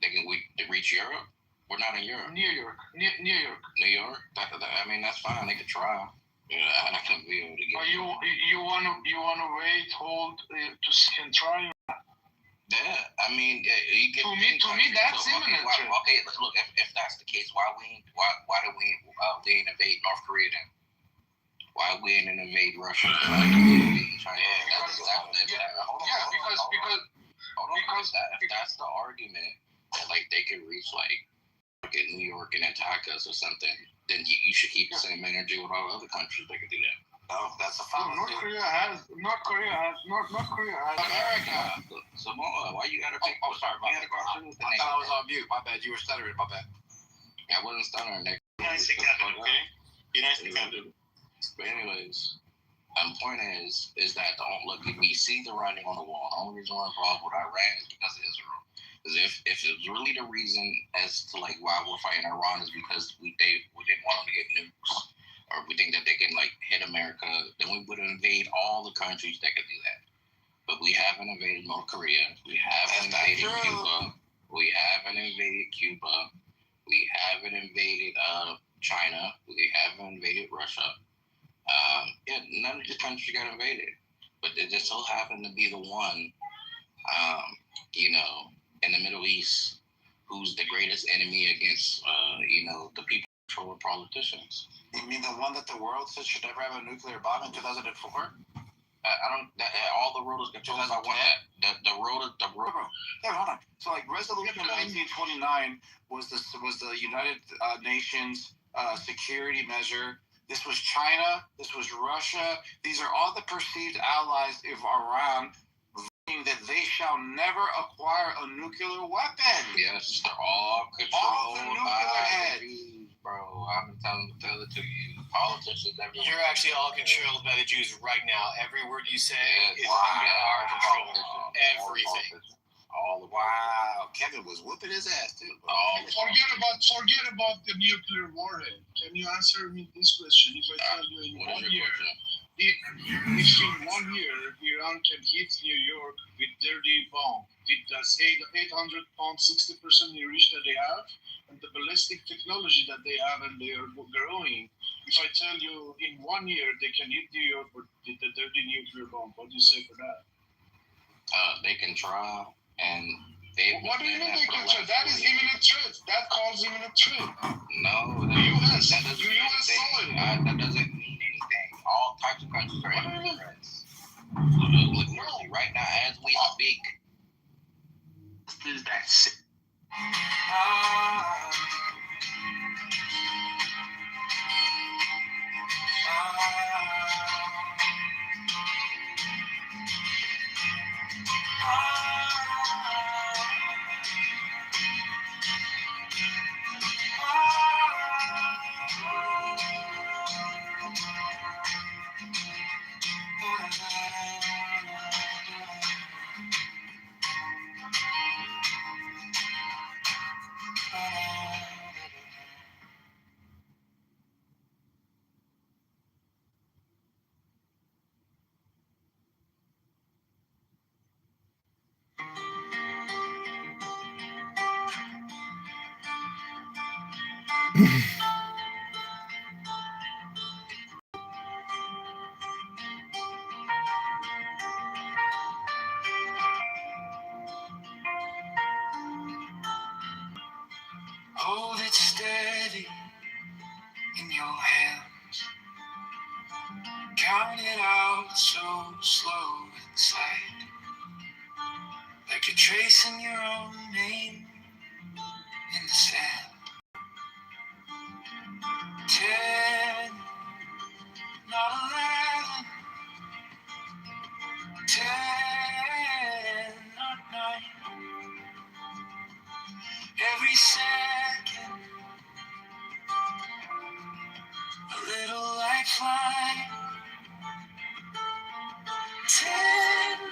They reach Europe? We're not in Europe. New York. New York? That's fine. They could try. Yeah, I can be able to get. You wanna wait, hold to see and try? Yeah, you get. To me, that's imminent. Okay, look, if that's the case, why do we invade North Korea then? Why we didn't invade Russia? Why did we invade China? Because if that's the argument that like they could reach like in New York and attack us or something, then you should keep the same energy with all other countries that could do that. No, that's a fact. North Korea has America. Samoa, why you gotta pick? Oh, sorry, I thought I was on mute. My bad. You were stuttering. My bad. I wasn't stuttering, Nick. Be nice to Kevin, okay? Be nice to Kevin. But anyways, the point is that we see the writing on the wall. The only reason we're involved with Iran is because of Israel. Because if it was really the reason as to like why we're fighting Iran is because we didn't want them to get nukes, or we think that they can like hit America, then we would invade all the countries that could do that. But we haven't invaded North Korea. We haven't invaded Cuba. We haven't invaded Cuba. We haven't invaded China. We haven't invaded Russia. None of the countries got invaded, but it just so happened to be the one, in the Middle East, who's the greatest enemy against, the people controlling politicians. You mean the one that the world said should never have a nuclear bomb in 2004? I don't. All the rulers controlled by one. The ruler. Yeah, hold on. So like Resolution 1929 was the United Nations security measure. This was China. This was Russia. These are all the perceived allies of Iran, that they shall never acquire a nuclear weapon. Yes, they're all controlled by the Jews, bro. I've been telling it to you. Politicians, everyone. You're actually all controlled by the Jews right now. Every word you say is under our control. Everything. Wow, Kevin was whooping his ass too. Forget about the nuclear warhead. Can you answer me this question? If I tell you in 1 year, if in 1 year Iran can hit New York with dirty bomb, with the 800 pound 60% enriched that they have, and the ballistic technology that they have, and they are growing. If I tell you in 1 year they can hit New York with the dirty nuclear bomb, what do you say for that? They can try, and they. What do you mean they can try? That is imminent threat. That calls imminent threat. No, that doesn't mean anything. That doesn't mean anything. All types of countries are imminent threats. Literally, right now, as we speak. This is that shit. Hold it steady in your hands. Count it out so slow inside. Like you're tracing your own name in the sand. 10, not 11. 10, not 9. Every second, a little lifeline. 10,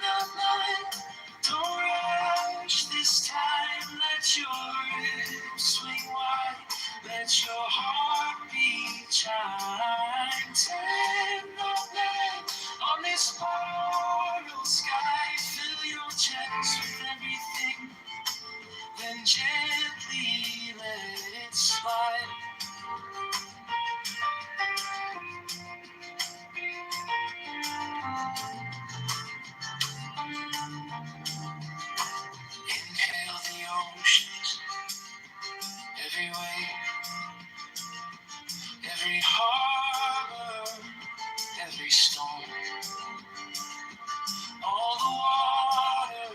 not 9. Don't rush this time. Let your hips swing wide. Let your heartbeat chime. 10, not 9. On this portal sky, fill your chest with everything. Then gently let it slide. Inhale the oceans, every wave, every harbor, every storm. All the water,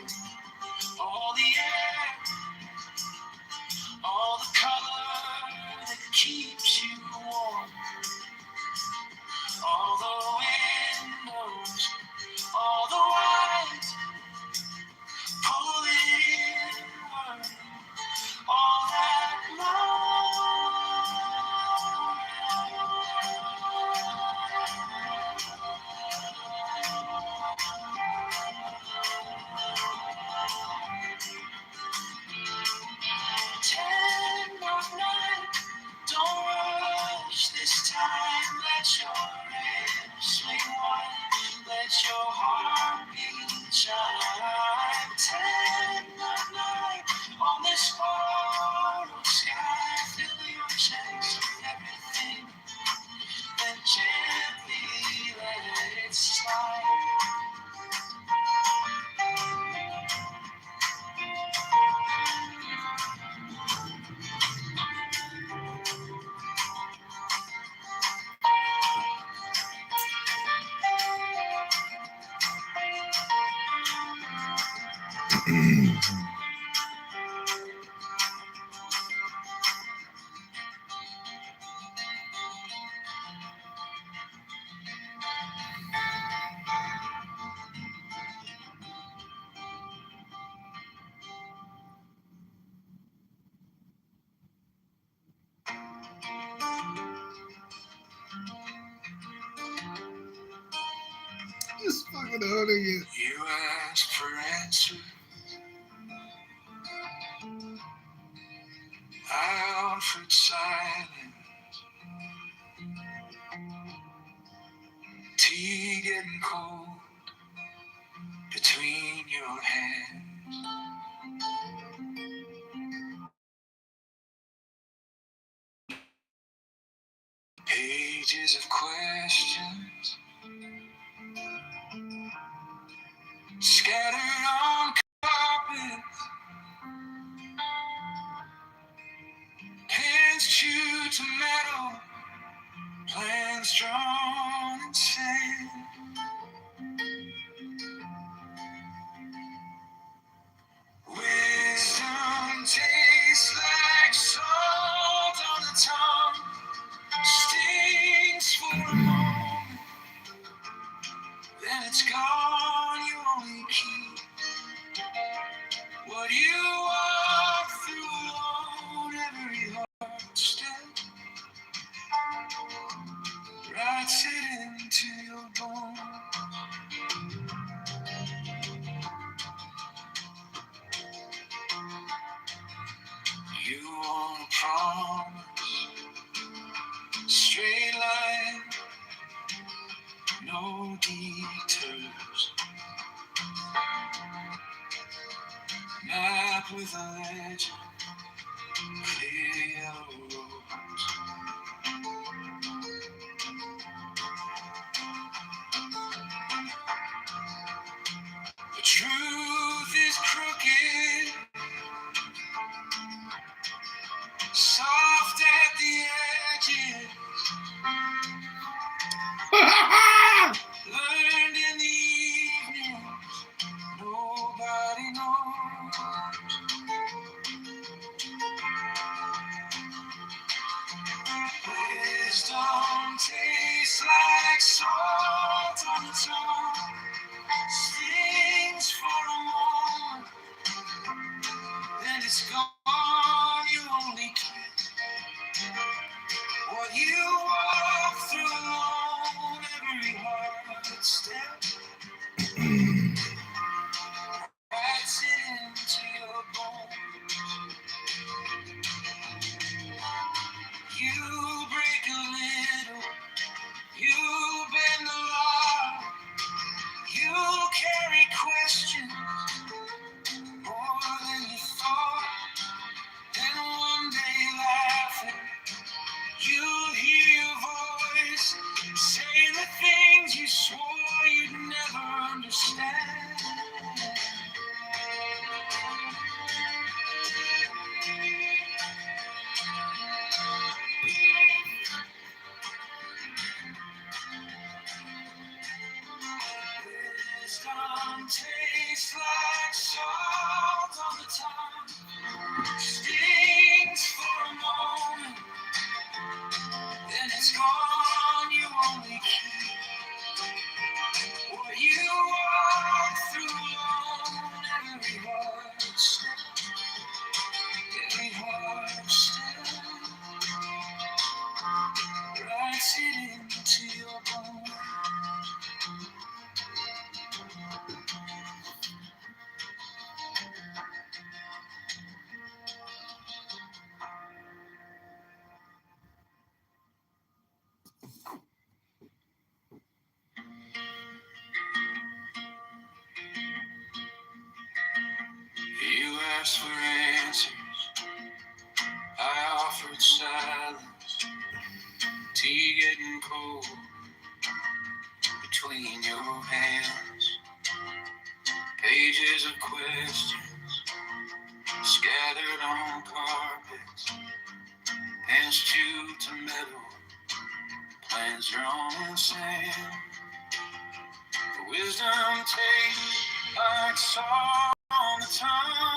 all the air, all the color that Just fucking owning it. You ask for answers, I offered silence. Tea getting cold between your hands. Pages of questions scattered on carpets, pens chewed to metal, plans drawn in sand. Wisdom tastes like salt on the tongue, stings for a moment, then it's gone. You only keep what you walk through alone. Every hard step writes it into your bones. You want a promise, straight line, no detours. Map with a legend, clear yellow roads. The truth is crooked, soft at the edges. Learned in the evening, nobody knows. Wisdom tastes like salt on the tongue, stings for a moment, then it's gone. You only keep what you walk through alone. Every hard step writes it into your bones. You break a little, you bend the law, you carry questions more than you thought. And one day laughing, you'll hear your voice saying the things you swore you'd never understand. Wisdom tastes like salt on the tongue, stings for a moment, then it's gone. You only keep what you walk through alone. Every hard step, every hard step writes it into your bones. You asked for answers, I offered silence. Tea getting cold between your hands. Pages of questions scattered on carpets, pens chewed to metal, plans drawn in sand. Wisdom tastes like salt on on the time.